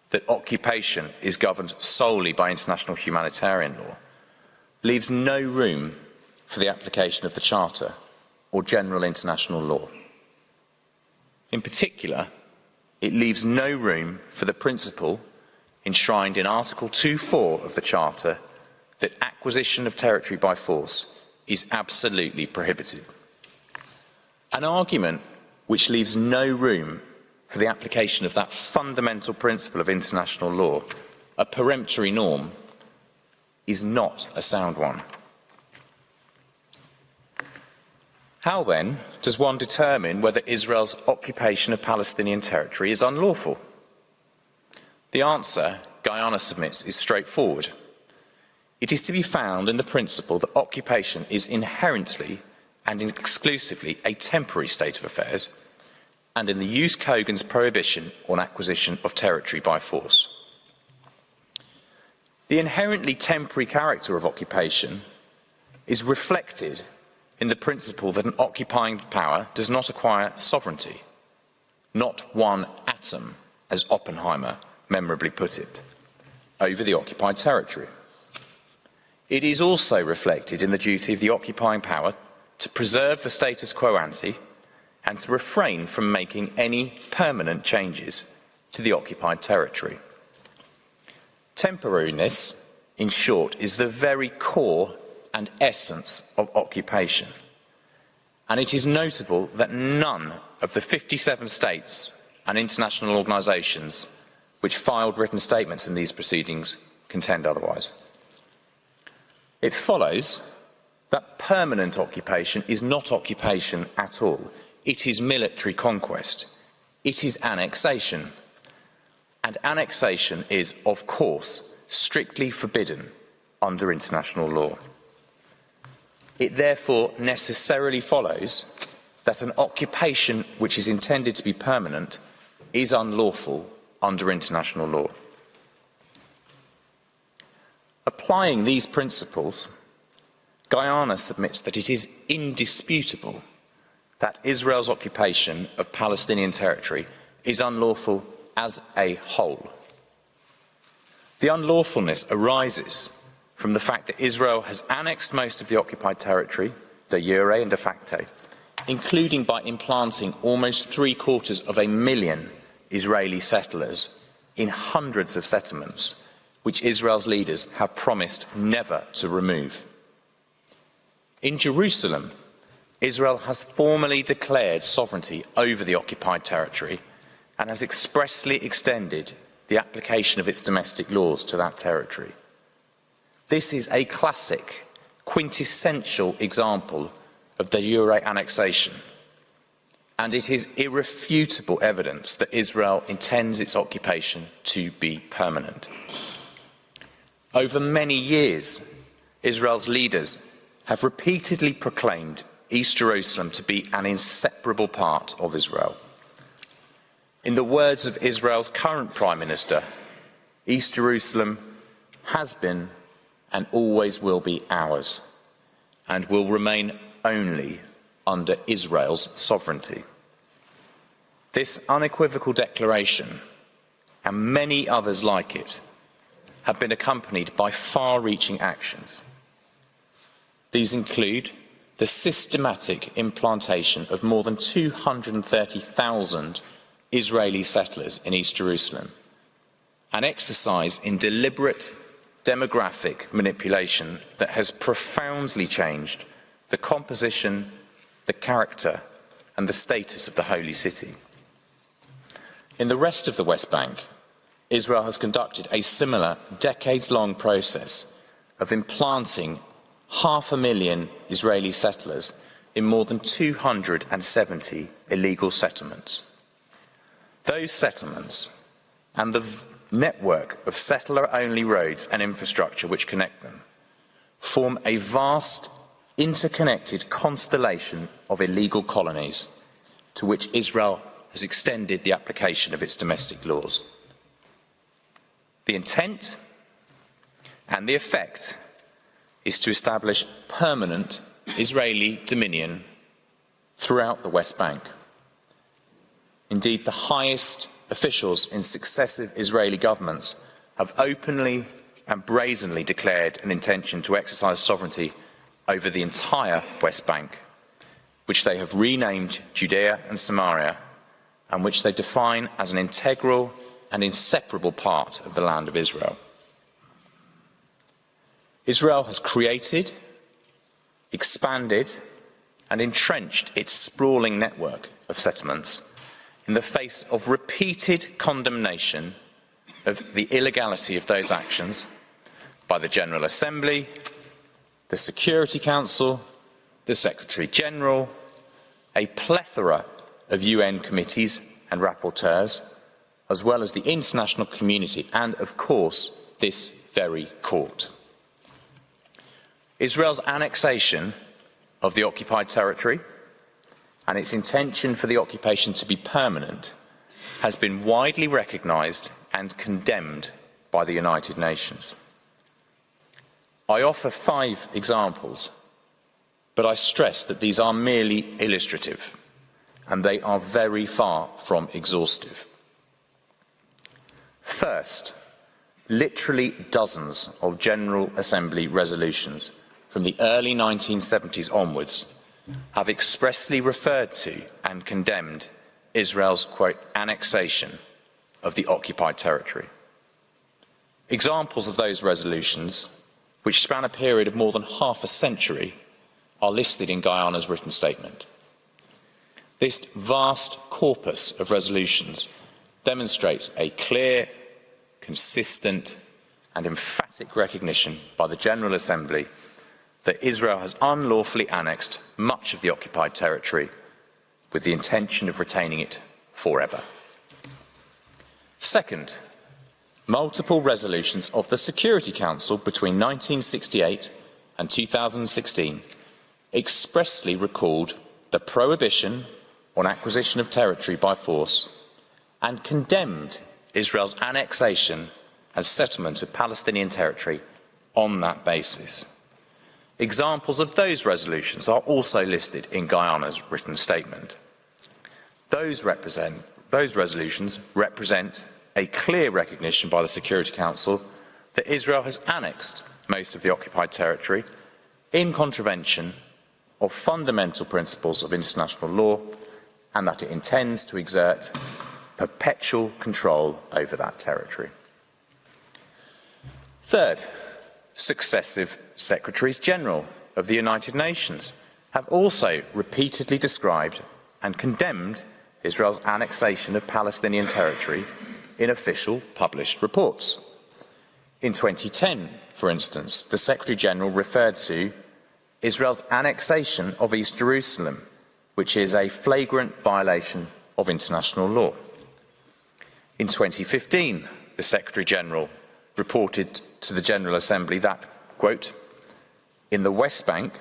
Speaker 3: that occupation is governed solely by international humanitarian law leaves no room for the application of the Charter or general international law. In particular, it leaves no room for the principle enshrined in Article 2.4 of the Charter that acquisition of territory by force is absolutely prohibited. An argument which leaves no room for the application of that fundamental principle of international law, a peremptory norm, is not a sound one. How then does one determine whether Israel's occupation of Palestinian territory is unlawful? The answer Guyana submits is straightforward. It is to be found in the principle that occupation is inherently and exclusively a temporary state of affairs, and in the Jus Cogens prohibition on acquisition of territory by force. The inherently temporary character of occupation is reflected in the principle that an occupying power does not acquire sovereignty, not one atom, as Oppenheimer memorably put it, over the occupied territory. It is also reflected in the duty of the occupying power to preserve the status quo ante and to refrain from making any permanent changes to the occupied territory. Temporariness, in short, is the very core and essence of occupation. And it is notable that none of the 57 states and international organisations which filed written statements in these proceedings contend otherwise. It follows that permanent occupation is not occupation at all. It is military conquest. It is annexation. And annexation is, of course, strictly forbidden under international law. It therefore necessarily follows that an occupation which is intended to be permanent is unlawful under international law. Applying these principles, Guyana submits that it is indisputable that Israel's occupation of Palestinian territory is unlawful as a whole. The unlawfulness arises from the fact that Israel has annexed most of the occupied territory, de jure and de facto, including by implanting almost 750,000 Israeli settlers in hundreds of settlements, which Israel's leaders have promised never to remove. In Jerusalem, Israel has formally declared sovereignty over the occupied territory and has expressly extended the application of its domestic laws to that territory. This is a classic, quintessential example of de jure annexation, and it is irrefutable evidence that Israel intends its occupation to be permanent. Over many years, Israel's leaders have repeatedly proclaimed East Jerusalem to be an inseparable part of Israel. In the words of Israel's current Prime Minister, East Jerusalem has been and always will be ours, and will remain only under Israel's sovereignty. This unequivocal declaration and many others like it have been accompanied by far-reaching actions. These include the systematic implantation of more than 230,000 Israeli settlers in East Jerusalem, an exercise in deliberate demographic manipulation that has profoundly changed the composition, the character, and the status of the Holy City. In the rest of the West Bank, Israel has conducted a similar decades-long process of implanting 500,000 Israeli settlers in more than 270 illegal settlements. Those settlements and the network of settler-only roads and infrastructure which connect them form a vast, interconnected constellation of illegal colonies to which Israel has extended the application of its domestic laws. The intent and the effect is to establish permanent Israeli dominion throughout the West Bank. Indeed, the highest officials in successive Israeli governments have openly and brazenly declared an intention to exercise sovereignty over the entire West Bank, which they have renamed Judea and Samaria, and which they define as an integral and inseparable part of the land of Israel. Israel has created, expanded, and entrenched its sprawling network of settlements in the face of repeated condemnation of the illegality of those actions by the General Assembly, the Security Council, the Secretary-General, a plethora of UN committees and rapporteurs, as well as the international community and, of course, this very court. Israel's annexation of the occupied territory and its intention for the occupation to be permanent has been widely recognised and condemned by the United Nations. I offer 5 examples, but I stress that these are merely illustrative, and they are very far from exhaustive. First, literally dozens of General Assembly resolutions from the early 1970s onwards have expressly referred to and condemned Israel's, quote, annexation of the occupied territory. Examples of those resolutions, which span a period of more than half a century, are listed in Guyana's written statement. This vast corpus of resolutions demonstrates a clear, consistent, and emphatic recognition by the General Assembly that Israel has unlawfully annexed much of the occupied territory with the intention of retaining it forever. Second, multiple resolutions of the Security Council between 1968 and 2016 expressly recalled the prohibition on acquisition of territory by force and condemned Israel's annexation and settlement of Palestinian territory on that basis. Examples of those resolutions are also listed in Guyana's written statement. Those resolutions represent a clear recognition by the Security Council that Israel has annexed most of the occupied territory in contravention of fundamental principles of international law, and that it intends to exert perpetual control over that territory. Third, successive Secretaries-General of the United Nations have also repeatedly described and condemned Israel's annexation of Palestinian territory in official published reports. In 2010, for instance, the Secretary-General referred to Israel's annexation of East Jerusalem, which is a flagrant violation of international law. In 2015, the Secretary-General reported to the General Assembly that, quote, in the West Bank,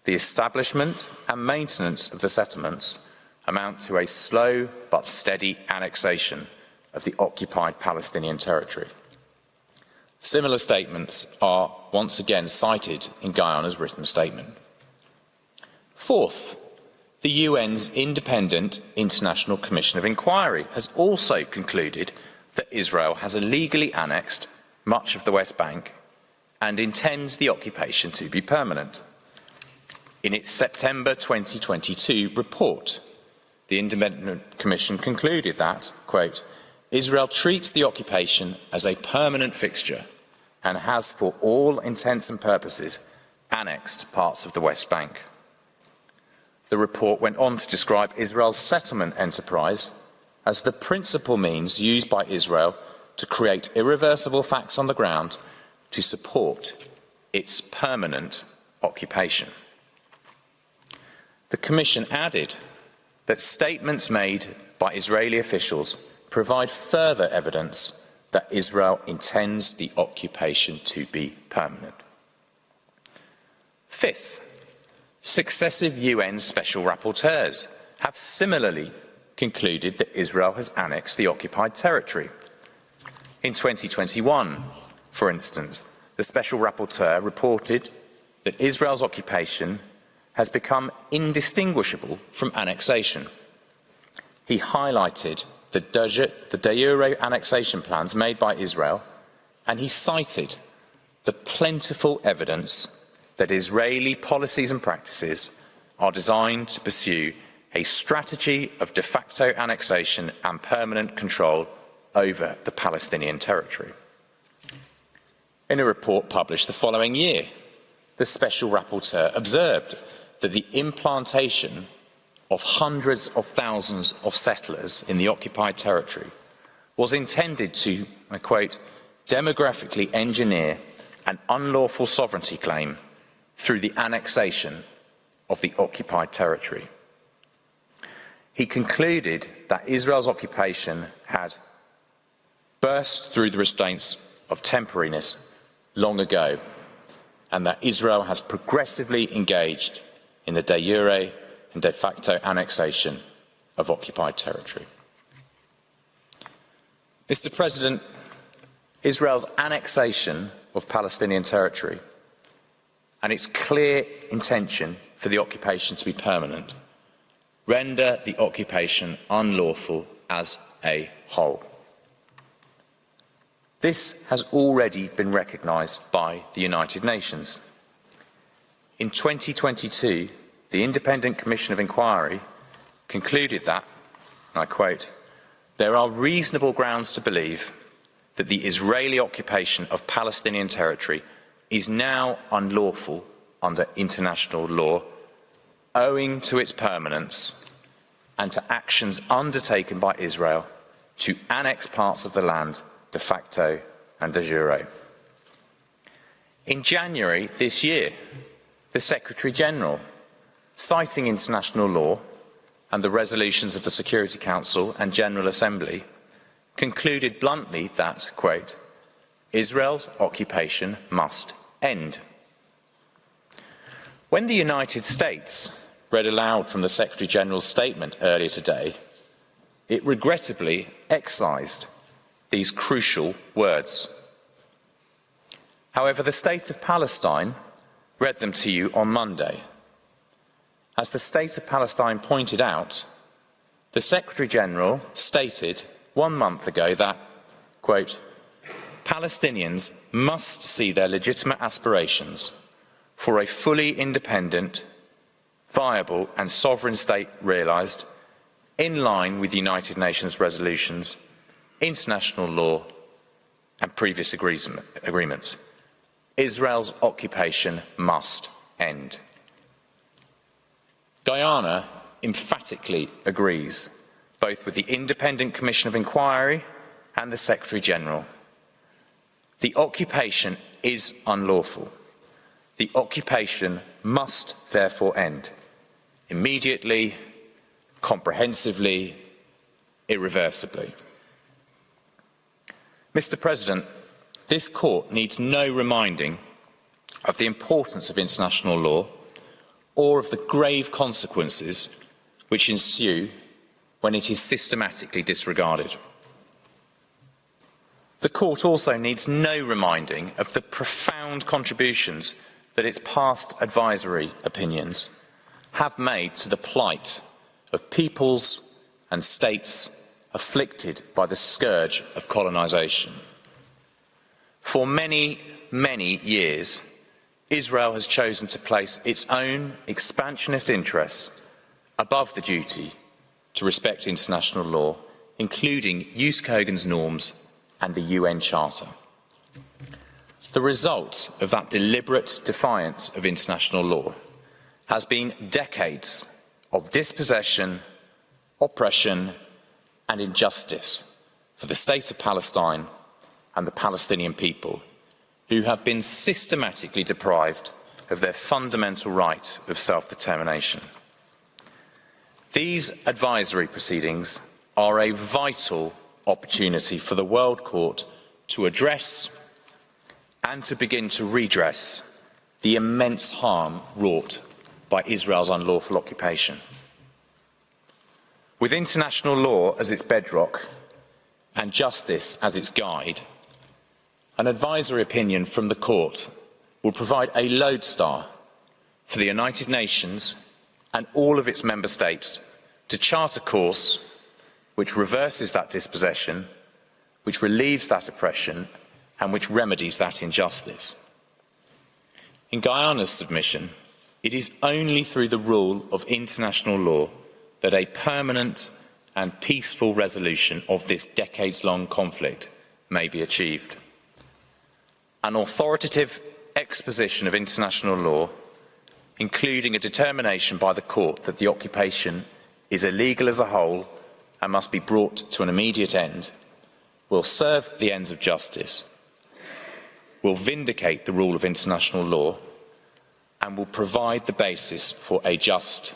Speaker 3: the establishment and maintenance of the settlements amount to a slow but steady annexation of the occupied Palestinian territory. Similar statements are once again cited in Guyana's written statement. Fourth, the UN's Independent International Commission of Inquiry has also concluded that Israel has illegally annexed much of the West Bank and intends the occupation to be permanent. In its September 2022 report, the Independent Commission concluded that, quote, Israel treats the occupation as a permanent fixture and has, for all intents and purposes, annexed parts of the West Bank. The report went on to describe Israel's settlement enterprise as the principal means used by Israel to create irreversible facts on the ground to support its permanent occupation. The Commission added that statements made by Israeli officials provide further evidence that Israel intends the occupation to be permanent. Fifth, successive UN special rapporteurs have similarly concluded that Israel has annexed the occupied territory. In 2021, for instance, the special rapporteur reported that Israel's occupation has become indistinguishable from annexation. He highlighted the de jure annexation plans made by Israel, and he cited the plentiful evidence that Israeli policies and practices are designed to pursue a strategy of de facto annexation and permanent control over the Palestinian territory. In a report published the following year, the Special Rapporteur observed that the implantation of hundreds of thousands of settlers in the occupied territory was intended to, I quote, demographically engineer an unlawful sovereignty claim through the annexation of the occupied territory. He concluded that Israel's occupation had burst through the restraints of temporariness long ago, and that Israel has progressively engaged in the de jure and de facto annexation of occupied territory. Mr. President, Israel's annexation of Palestinian territory and its clear intention for the occupation to be permanent render the occupation unlawful as a whole. This has already been recognised by the United Nations. In 2022, the Independent Commission of Inquiry concluded that, and I quote, there are reasonable grounds to believe that the Israeli occupation of Palestinian territory is now unlawful under international law, owing to its permanence and to actions undertaken by Israel to annex parts of the land de facto and de jure. In January this year, the Secretary-General, citing international law and the resolutions of the Security Council and General Assembly, concluded bluntly that, quote, Israel's occupation must end. When the United States read aloud from the Secretary-General's statement earlier today, it regrettably excised these crucial words. However, the State of Palestine read them to you on Monday. As the State of Palestine pointed out, the Secretary-General stated 1 month ago that, quote, Palestinians must see their legitimate aspirations for a fully independent, viable and sovereign state realised in line with United Nations resolutions, international law and previous agreements. Israel's occupation must end. Guyana emphatically agrees, both with the Independent Commission of Inquiry and the Secretary-General. The occupation is unlawful. The occupation must therefore end immediately, comprehensively, irreversibly. Mr. President, this court needs no reminding of the importance of international law or of the grave consequences which ensue when it is systematically disregarded. The court also needs no reminding of the profound contributions that its past advisory opinions have made to the plight of peoples and states afflicted by the scourge of colonisation. For many, many years, Israel has chosen to place its own expansionist interests above the duty to respect international law, including Jus Cogens norms and the UN Charter. The result of that deliberate defiance of international law has been decades of dispossession, oppression and injustice for the state of Palestine and the Palestinian people, who have been systematically deprived of their fundamental right of self-determination. These advisory proceedings are a vital opportunity for the World Court to address and to begin to redress the immense harm wrought by Israel's unlawful occupation. With international law as its bedrock and justice as its guide, an advisory opinion from the Court will provide a lodestar for the United Nations and all of its member states to chart a course which reverses that dispossession, which relieves that oppression, and which remedies that injustice. In Guyana's submission, it is only through the rule of international law that a permanent and peaceful resolution of this decades-long conflict may be achieved. An authoritative exposition of international law, including a determination by the Court that the occupation is illegal as a whole and must be brought to an immediate end, will serve the ends of justice, will vindicate the rule of international law, and will provide the basis for a just,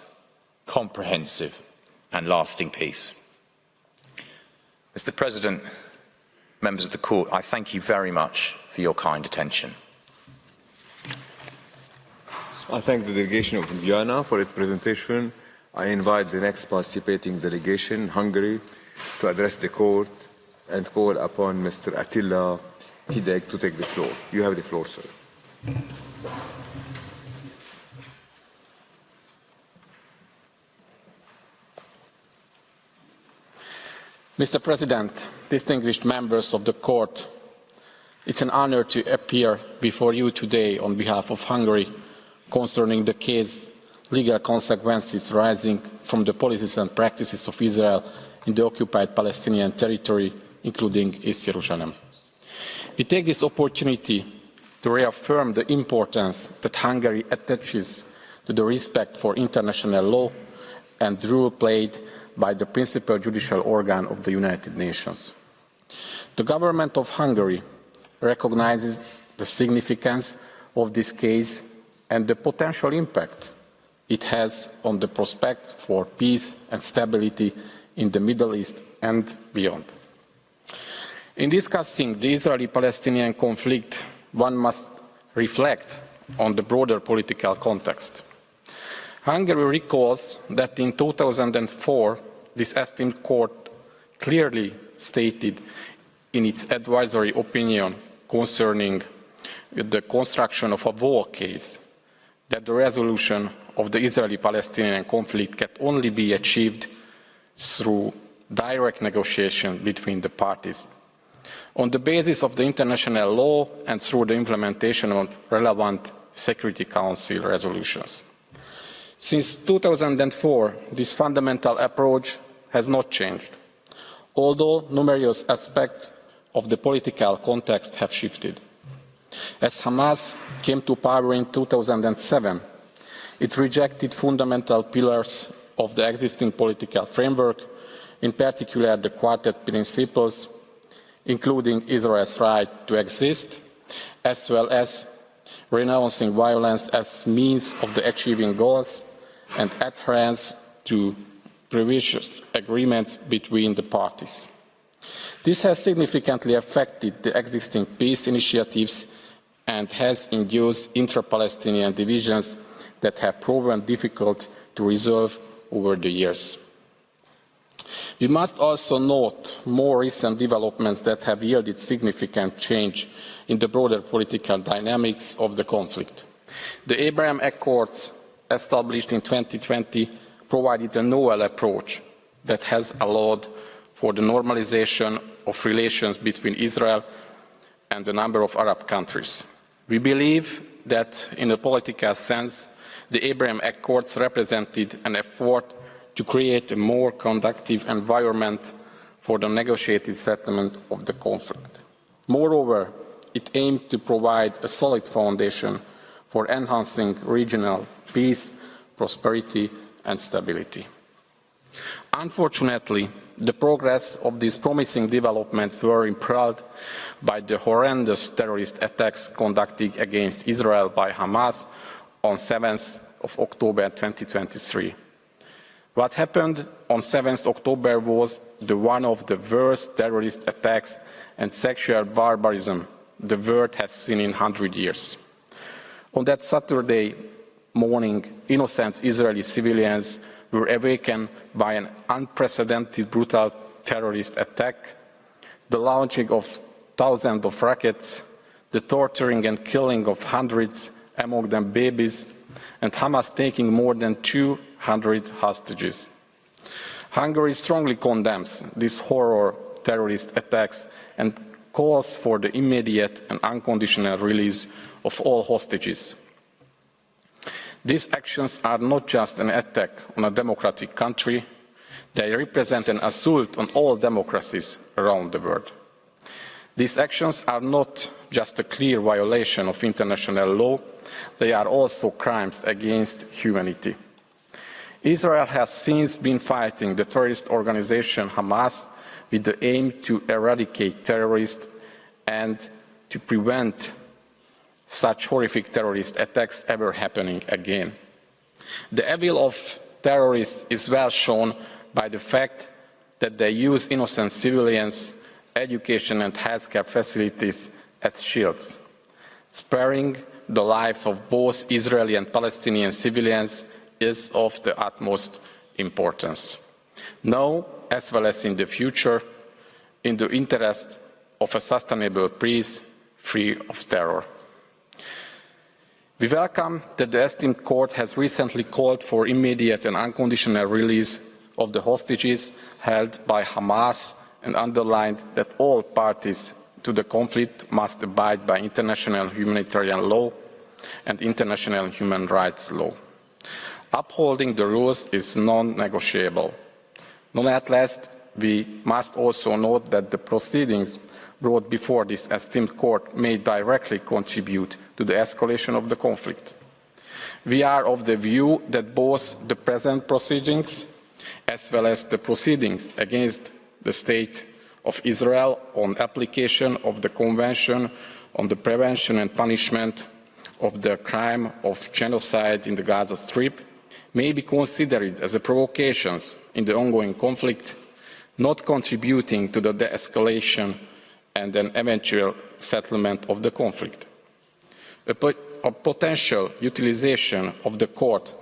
Speaker 3: comprehensive and lasting peace. Mr. President, members of the Court, I thank you very much for your kind attention.
Speaker 8: I thank the delegation of Guyana for its presentation. I invite the next participating delegation, Hungary, to address the Court and call upon Mr. Attila Hideg to take the floor. You have the floor, sir.
Speaker 9: Mr. President, distinguished members of the Court, it's an honor to appear before you today on behalf of Hungary concerning the case legal consequences arising from the policies and practices of Israel in the occupied Palestinian territory, including East Jerusalem. We take this opportunity to reaffirm the importance that Hungary attaches to the respect for international law and the role played by the principal judicial organ of the United Nations. The government of Hungary recognizes the significance of this case and the potential impact it has on the prospects for peace and stability in the Middle East and beyond. In discussing the Israeli-Palestinian conflict, one must reflect on the broader political context. Hungary recalls that in 2004, this esteemed court clearly stated in its advisory opinion concerning the construction of a war case that the resolution of the Israeli-Palestinian conflict can only be achieved through direct negotiation between the parties, on the basis of the international law and through the implementation of relevant Security Council resolutions. Since 2004, this fundamental approach has not changed, although numerous aspects of the political context have shifted. As Hamas came to power in 2007, it rejected fundamental pillars of the existing political framework, in particular the Quartet principles, including Israel's right to exist, as well as renouncing violence as means of achieving goals and adherence to previous agreements between the parties. This has significantly affected the existing peace initiatives and has induced intra-Palestinian divisions that have proven difficult to resolve over the years. We must also note more recent developments that have yielded significant change in the broader political dynamics of the conflict. The Abraham Accords, established in 2020, provided a novel approach that has allowed for the normalization of relations between Israel and a number of Arab countries. We believe that, in a political sense, the Abraham Accords represented an effort to create a more conducive environment for the negotiated settlement of the conflict. Moreover, it aimed to provide a solid foundation for enhancing regional peace, prosperity and stability. Unfortunately, the progress of these promising developments were impaired by the horrendous terrorist attacks conducted against Israel by Hamas on 7th of October 2023. What happened on 7th October was one of the worst terrorist attacks and sexual barbarism the world has seen in 100 years. On that Saturday morning, innocent Israeli civilians were awakened by an unprecedented brutal terrorist attack, the launching of thousands of rockets, the torturing and killing of hundreds, among them babies, and Hamas taking more than 200 hostages. Hungary strongly condemns these horror terrorist attacks and calls for the immediate and unconditional release of all hostages. These actions are not just an attack on a democratic country, they represent an assault on all democracies around the world. These actions are not just a clear violation of international law, they are also crimes against humanity. Israel has since been fighting the terrorist organization Hamas with the aim to eradicate terrorists and to prevent such horrific terrorist attacks ever happening again. The evil of terrorists is well shown by the fact that they use innocent civilians, education and healthcare facilities as shields. Sparing the life of both Israeli and Palestinian civilians is of the utmost importance. Now, as well as in the future, in the interest of a sustainable peace free of terror. We welcome that the esteemed court has recently called for immediate and unconditional release of the hostages held by Hamas and underlined that all parties to the conflict must abide by international humanitarian law and international human rights law. Upholding the rules is non-negotiable. Nonetheless, we must also note that the proceedings brought before this esteemed court may directly contribute to the escalation of the conflict. We are of the view that both the present proceedings as well as the proceedings against the State of Israel on application of the Convention on the Prevention and Punishment of the Crime of Genocide in the Gaza Strip may be considered as provocations in the ongoing conflict, not contributing to the de-escalation and an eventual settlement of the conflict. A potential utilization of the court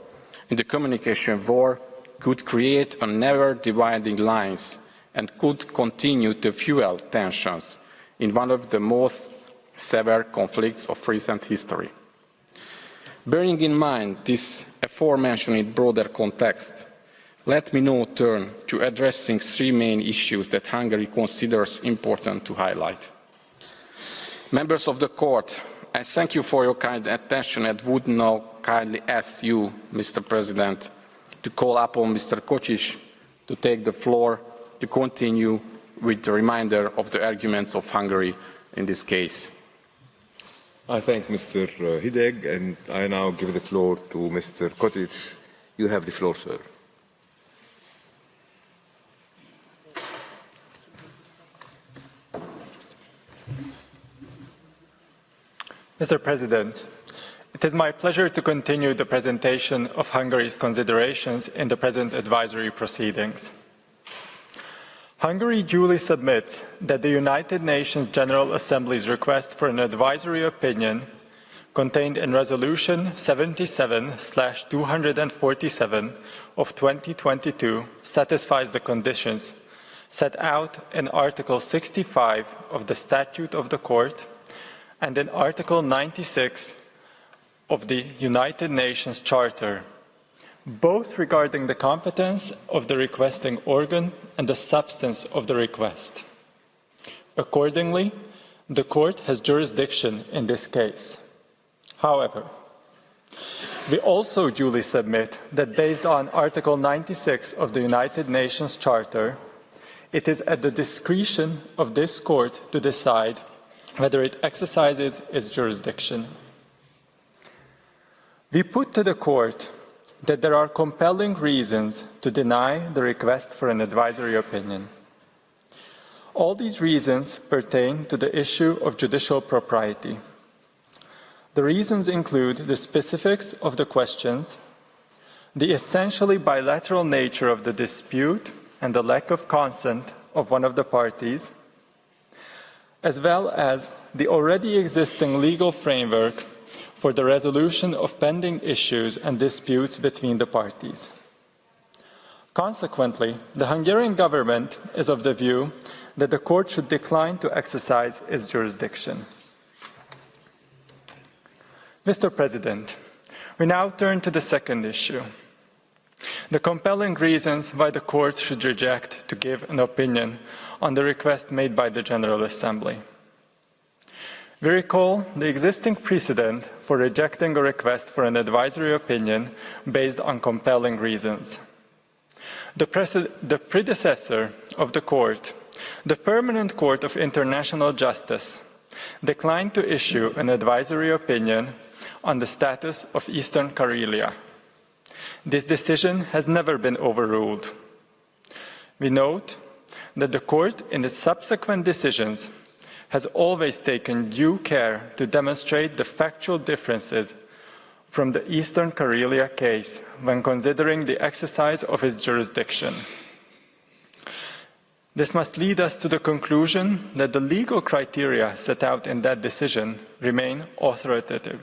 Speaker 9: in the communication war could create a never-dividing lines and could continue to fuel tensions in one of the most severe conflicts of recent history. Bearing in mind this aforementioned broader context, let me now turn to addressing three main issues that Hungary considers important to highlight. Members of the Court, I thank you for your kind attention and would now kindly ask you, Mr. President, to call upon Mr. Kocsis to take the floor to continue with the remainder of the arguments of Hungary in this case.
Speaker 8: I thank Mr. Hideg, and I now give the floor to Mr. Kocsis. You have the floor, sir.
Speaker 10: Mr. President, it is my pleasure to continue the presentation of Hungary's considerations in the present advisory proceedings. Hungary duly submits that the United Nations General Assembly's request for an advisory opinion contained in Resolution 77/247 of 2022 satisfies the conditions set out in Article 65 of the Statute of the Court and in Article 96 of the United Nations Charter, both regarding the competence of the requesting organ and the substance of the request. Accordingly, the court has jurisdiction in this case. However, we also duly submit that based on Article 96 of the United Nations Charter, it is at the discretion of this court to decide whether it exercises its jurisdiction. We put to the court that there are compelling reasons to deny the request for an advisory opinion. All these reasons pertain to the issue of judicial propriety. The reasons include the specifics of the questions, the essentially bilateral nature of the dispute and the lack of consent of one of the parties, as well as the already existing legal framework for the resolution of pending issues and disputes between the parties. Consequently, the Hungarian government is of the view that the court should decline to exercise its jurisdiction. Mr. President, we now turn to the second issue, the compelling reasons why the court should reject to give an opinion on the request made by the General Assembly. We recall the existing precedent for rejecting a request for an advisory opinion based on compelling reasons. The predecessor of the court, the Permanent Court of International Justice, declined to issue an advisory opinion on the status of Eastern Karelia. This decision has never been overruled. We note that the court, in its subsequent decisions, has always taken due care to demonstrate the factual differences from the Eastern Karelia case when considering the exercise of its jurisdiction. This must lead us to the conclusion that the legal criteria set out in that decision remain authoritative.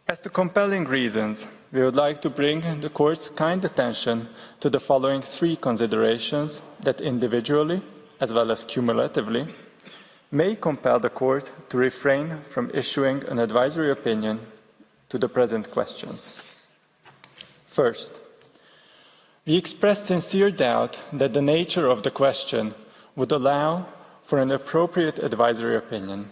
Speaker 10: As to compelling reasons, we would like to bring the court's kind attention to the following three considerations that individually, as well as cumulatively, may compel the court to refrain from issuing an advisory opinion to the present questions. First, we express sincere doubt that the nature of the question would allow for an appropriate advisory opinion.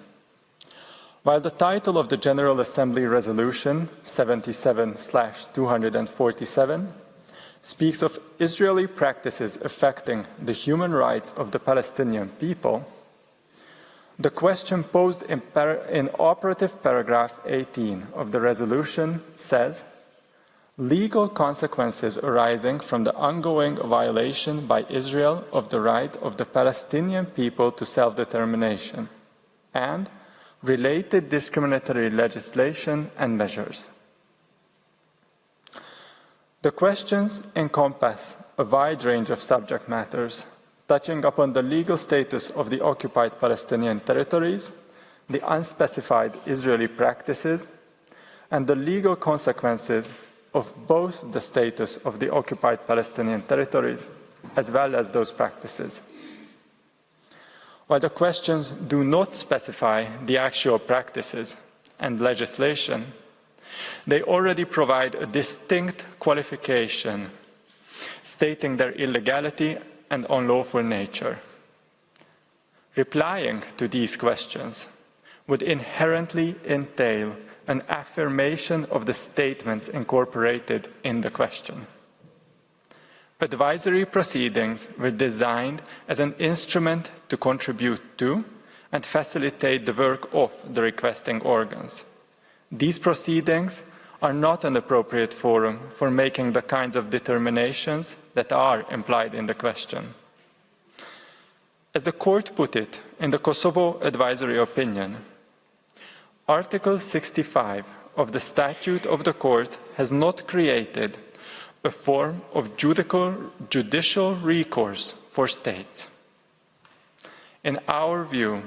Speaker 10: While the title of the General Assembly Resolution 77/247 speaks of Israeli practices affecting the human rights of the Palestinian people, the question posed in operative paragraph 18 of the resolution says, legal consequences arising from the ongoing violation by Israel of the right of the Palestinian people to self-determination and related discriminatory legislation and measures. The questions encompass a wide range of subject matters, touching upon the legal status of the occupied Palestinian territories, the unspecified Israeli practices, and the legal consequences of both the status of the occupied Palestinian territories as well as those practices. While the questions do not specify the actual practices and legislation, they already provide a distinct qualification stating their illegality and unlawful nature. Replying to these questions would inherently entail an affirmation of the statements incorporated in the question. Advisory proceedings were designed as an instrument to contribute to and facilitate the work of the requesting organs. These proceedings are not an appropriate forum for making the kinds of determinations that are implied in the question. As the court put it in the Kosovo advisory opinion, Article 65 of the Statute of the Court has not created a form of judicial recourse for states. In our view,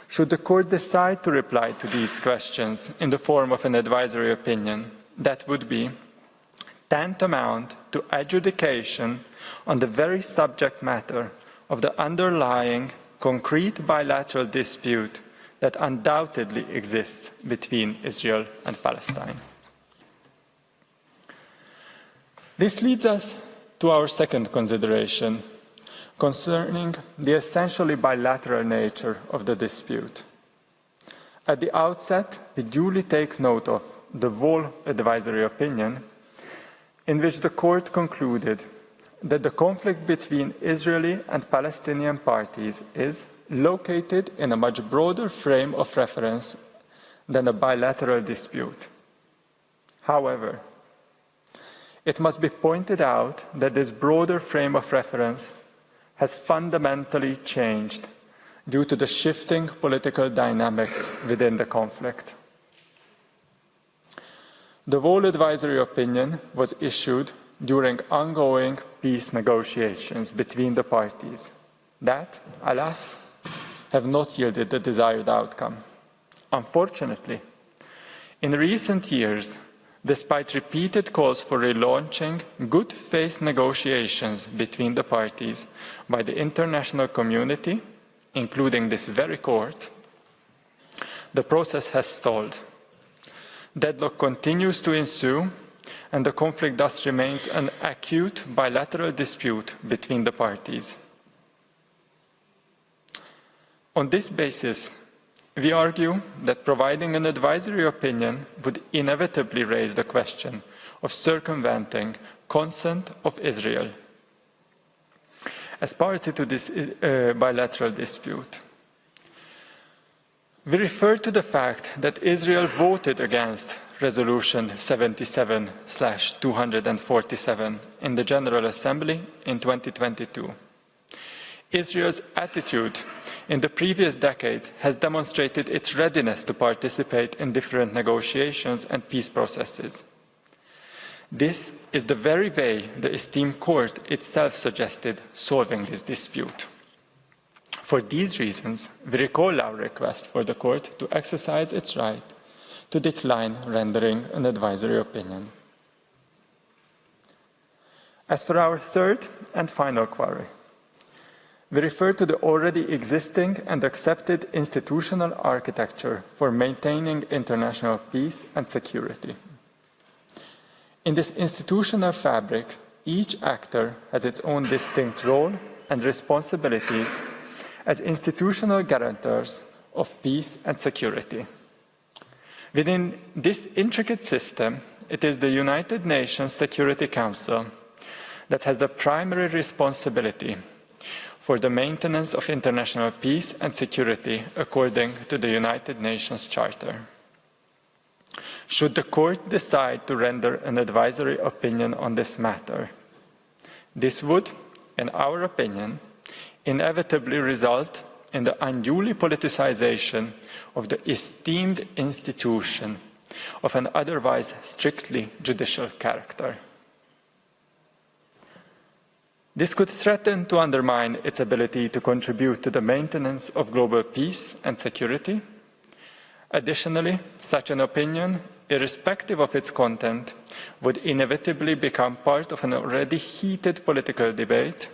Speaker 10: should the court decide to reply to these questions in the form of an advisory opinion, that would be tantamount to adjudication on the very subject matter of the underlying concrete bilateral dispute that undoubtedly exists between Israel and Palestine. This leads us to our second consideration, concerning the essentially bilateral nature of the dispute. At the outset, we duly take note of the Vol advisory opinion, in which the court concluded that the conflict between Israeli and Palestinian parties is located in a much broader frame of reference than a bilateral dispute. However, it must be pointed out that this broader frame of reference has fundamentally changed due to the shifting political dynamics within the conflict. The Vol advisory opinion was issued during ongoing peace negotiations between the parties that, alas, have not yielded the desired outcome. Unfortunately, in recent years, despite repeated calls for relaunching good faith negotiations between the parties by the international community, including this very court, the process has stalled. Deadlock continues to ensue, and the conflict thus remains an acute bilateral dispute between the parties. On this basis, we argue that providing an advisory opinion would inevitably raise the question of circumventing consent of Israel as party to this bilateral dispute. We refer to the fact that Israel voted against Resolution 77/247 in the General Assembly in 2022. Israel's attitude in the previous decades has demonstrated its readiness to participate in different negotiations and peace processes. This is the very way the esteemed court itself suggested solving this dispute. For these reasons, we recall our request for the court to exercise its right to decline rendering an advisory opinion. As for our third and final query, we refer to the already existing and accepted institutional architecture for maintaining international peace and security. In this institutional fabric, each actor has its own distinct role and responsibilities as institutional guarantors of peace and security. Within this intricate system, it is the United Nations Security Council that has the primary responsibility for the maintenance of international peace and security according to the United Nations Charter. Should the court decide to render an advisory opinion on this matter, this would, in our opinion, inevitably result in the unduly politicization of the esteemed institution of an otherwise strictly judicial character. This could threaten to undermine its ability to contribute to the maintenance of global peace and security. Additionally, such an opinion, irrespective of its content, would inevitably become part of an already heated political debate,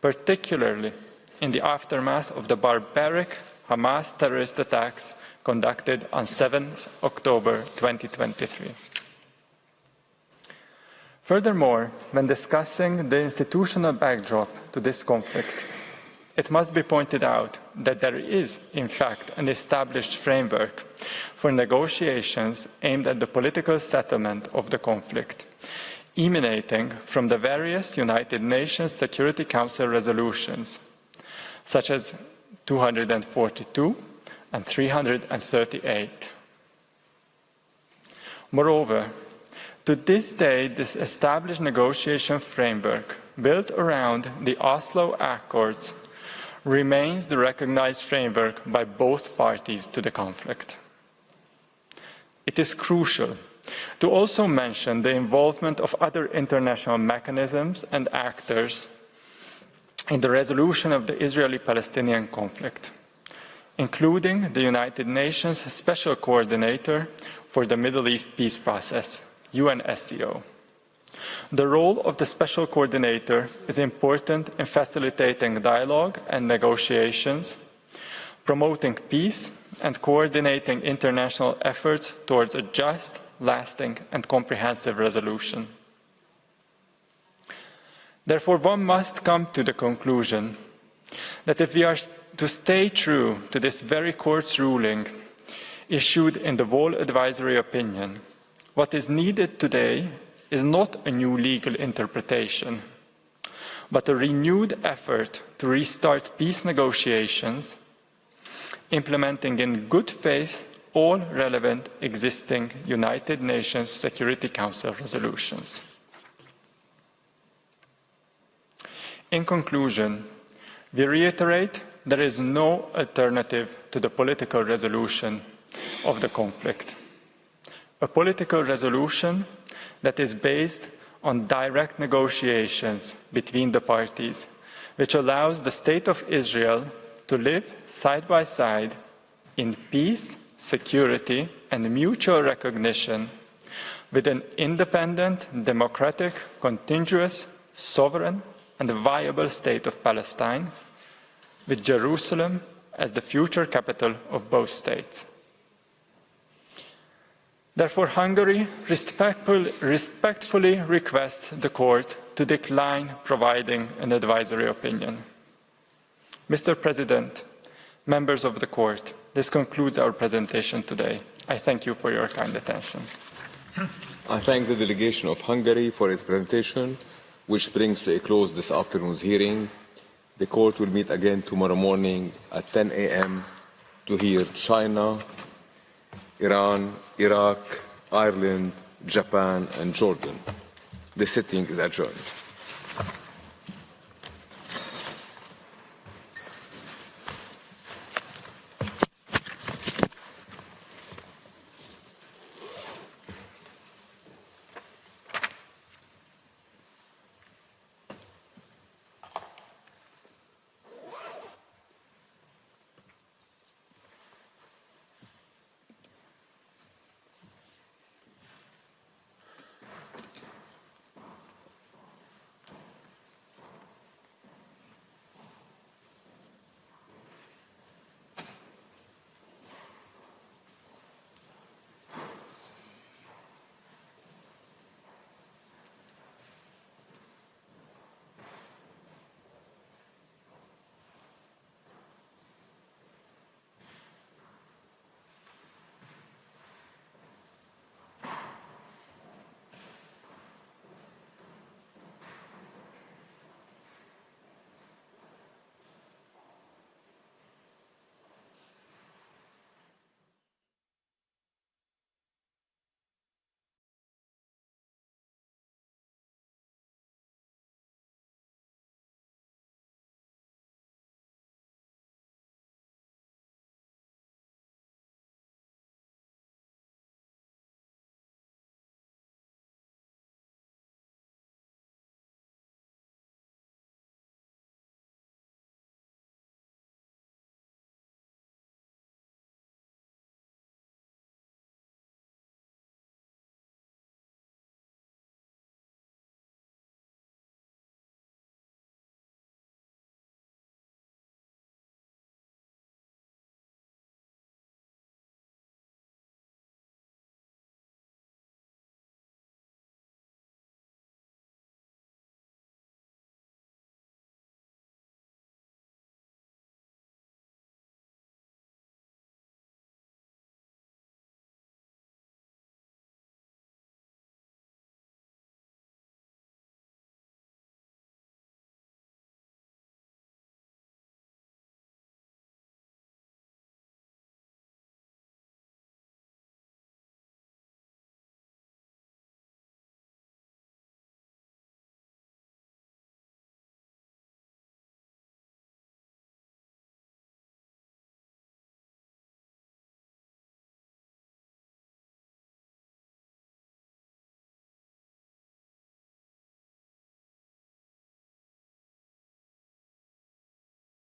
Speaker 10: particularly in the aftermath of the barbaric Hamas terrorist attacks conducted on 7 October 2023. Furthermore, when discussing the institutional backdrop to this conflict, it must be pointed out that there is, in fact, an established framework for negotiations aimed at the political settlement of the conflict, emanating from the various United Nations Security Council resolutions, such as 242 and 338. Moreover, to this day, this established negotiation framework, built around the Oslo Accords, remains the recognized framework by both parties to the conflict. It is crucial to also mention the involvement of other international mechanisms and actors in the resolution of the Israeli-Palestinian conflict, including the United Nations Special Coordinator for the Middle East Peace Process, UNSCO. The role of the Special Coordinator is important in facilitating dialogue and negotiations, promoting peace, and coordinating international efforts towards a just, lasting, and comprehensive resolution. Therefore, one must come to the conclusion that if we are to stay true to this very court's ruling issued in the Wall Advisory Opinion, what is needed today is not a new legal interpretation, but a renewed effort to restart peace negotiations, implementing in good faith all relevant existing United Nations Security Council resolutions. In conclusion, we reiterate there is no alternative to the political resolution of the conflict. A political resolution that is based on direct negotiations between the parties, which allows the State of Israel to live side by side in peace, security, and mutual recognition with an independent, democratic, contiguous, sovereign, and viable state of Palestine, with Jerusalem as the future capital of both states. Therefore, Hungary respectfully requests the Court to decline providing an advisory opinion. Mr. President, members of the Court, this concludes our presentation today. I thank you for your kind attention.
Speaker 8: I thank the delegation of Hungary for its presentation, which brings to a close this afternoon's hearing. The Court will meet again tomorrow morning at 10 a.m. to hear China, Iran, Iraq, Ireland, Japan, and Jordan. The sitting is adjourned.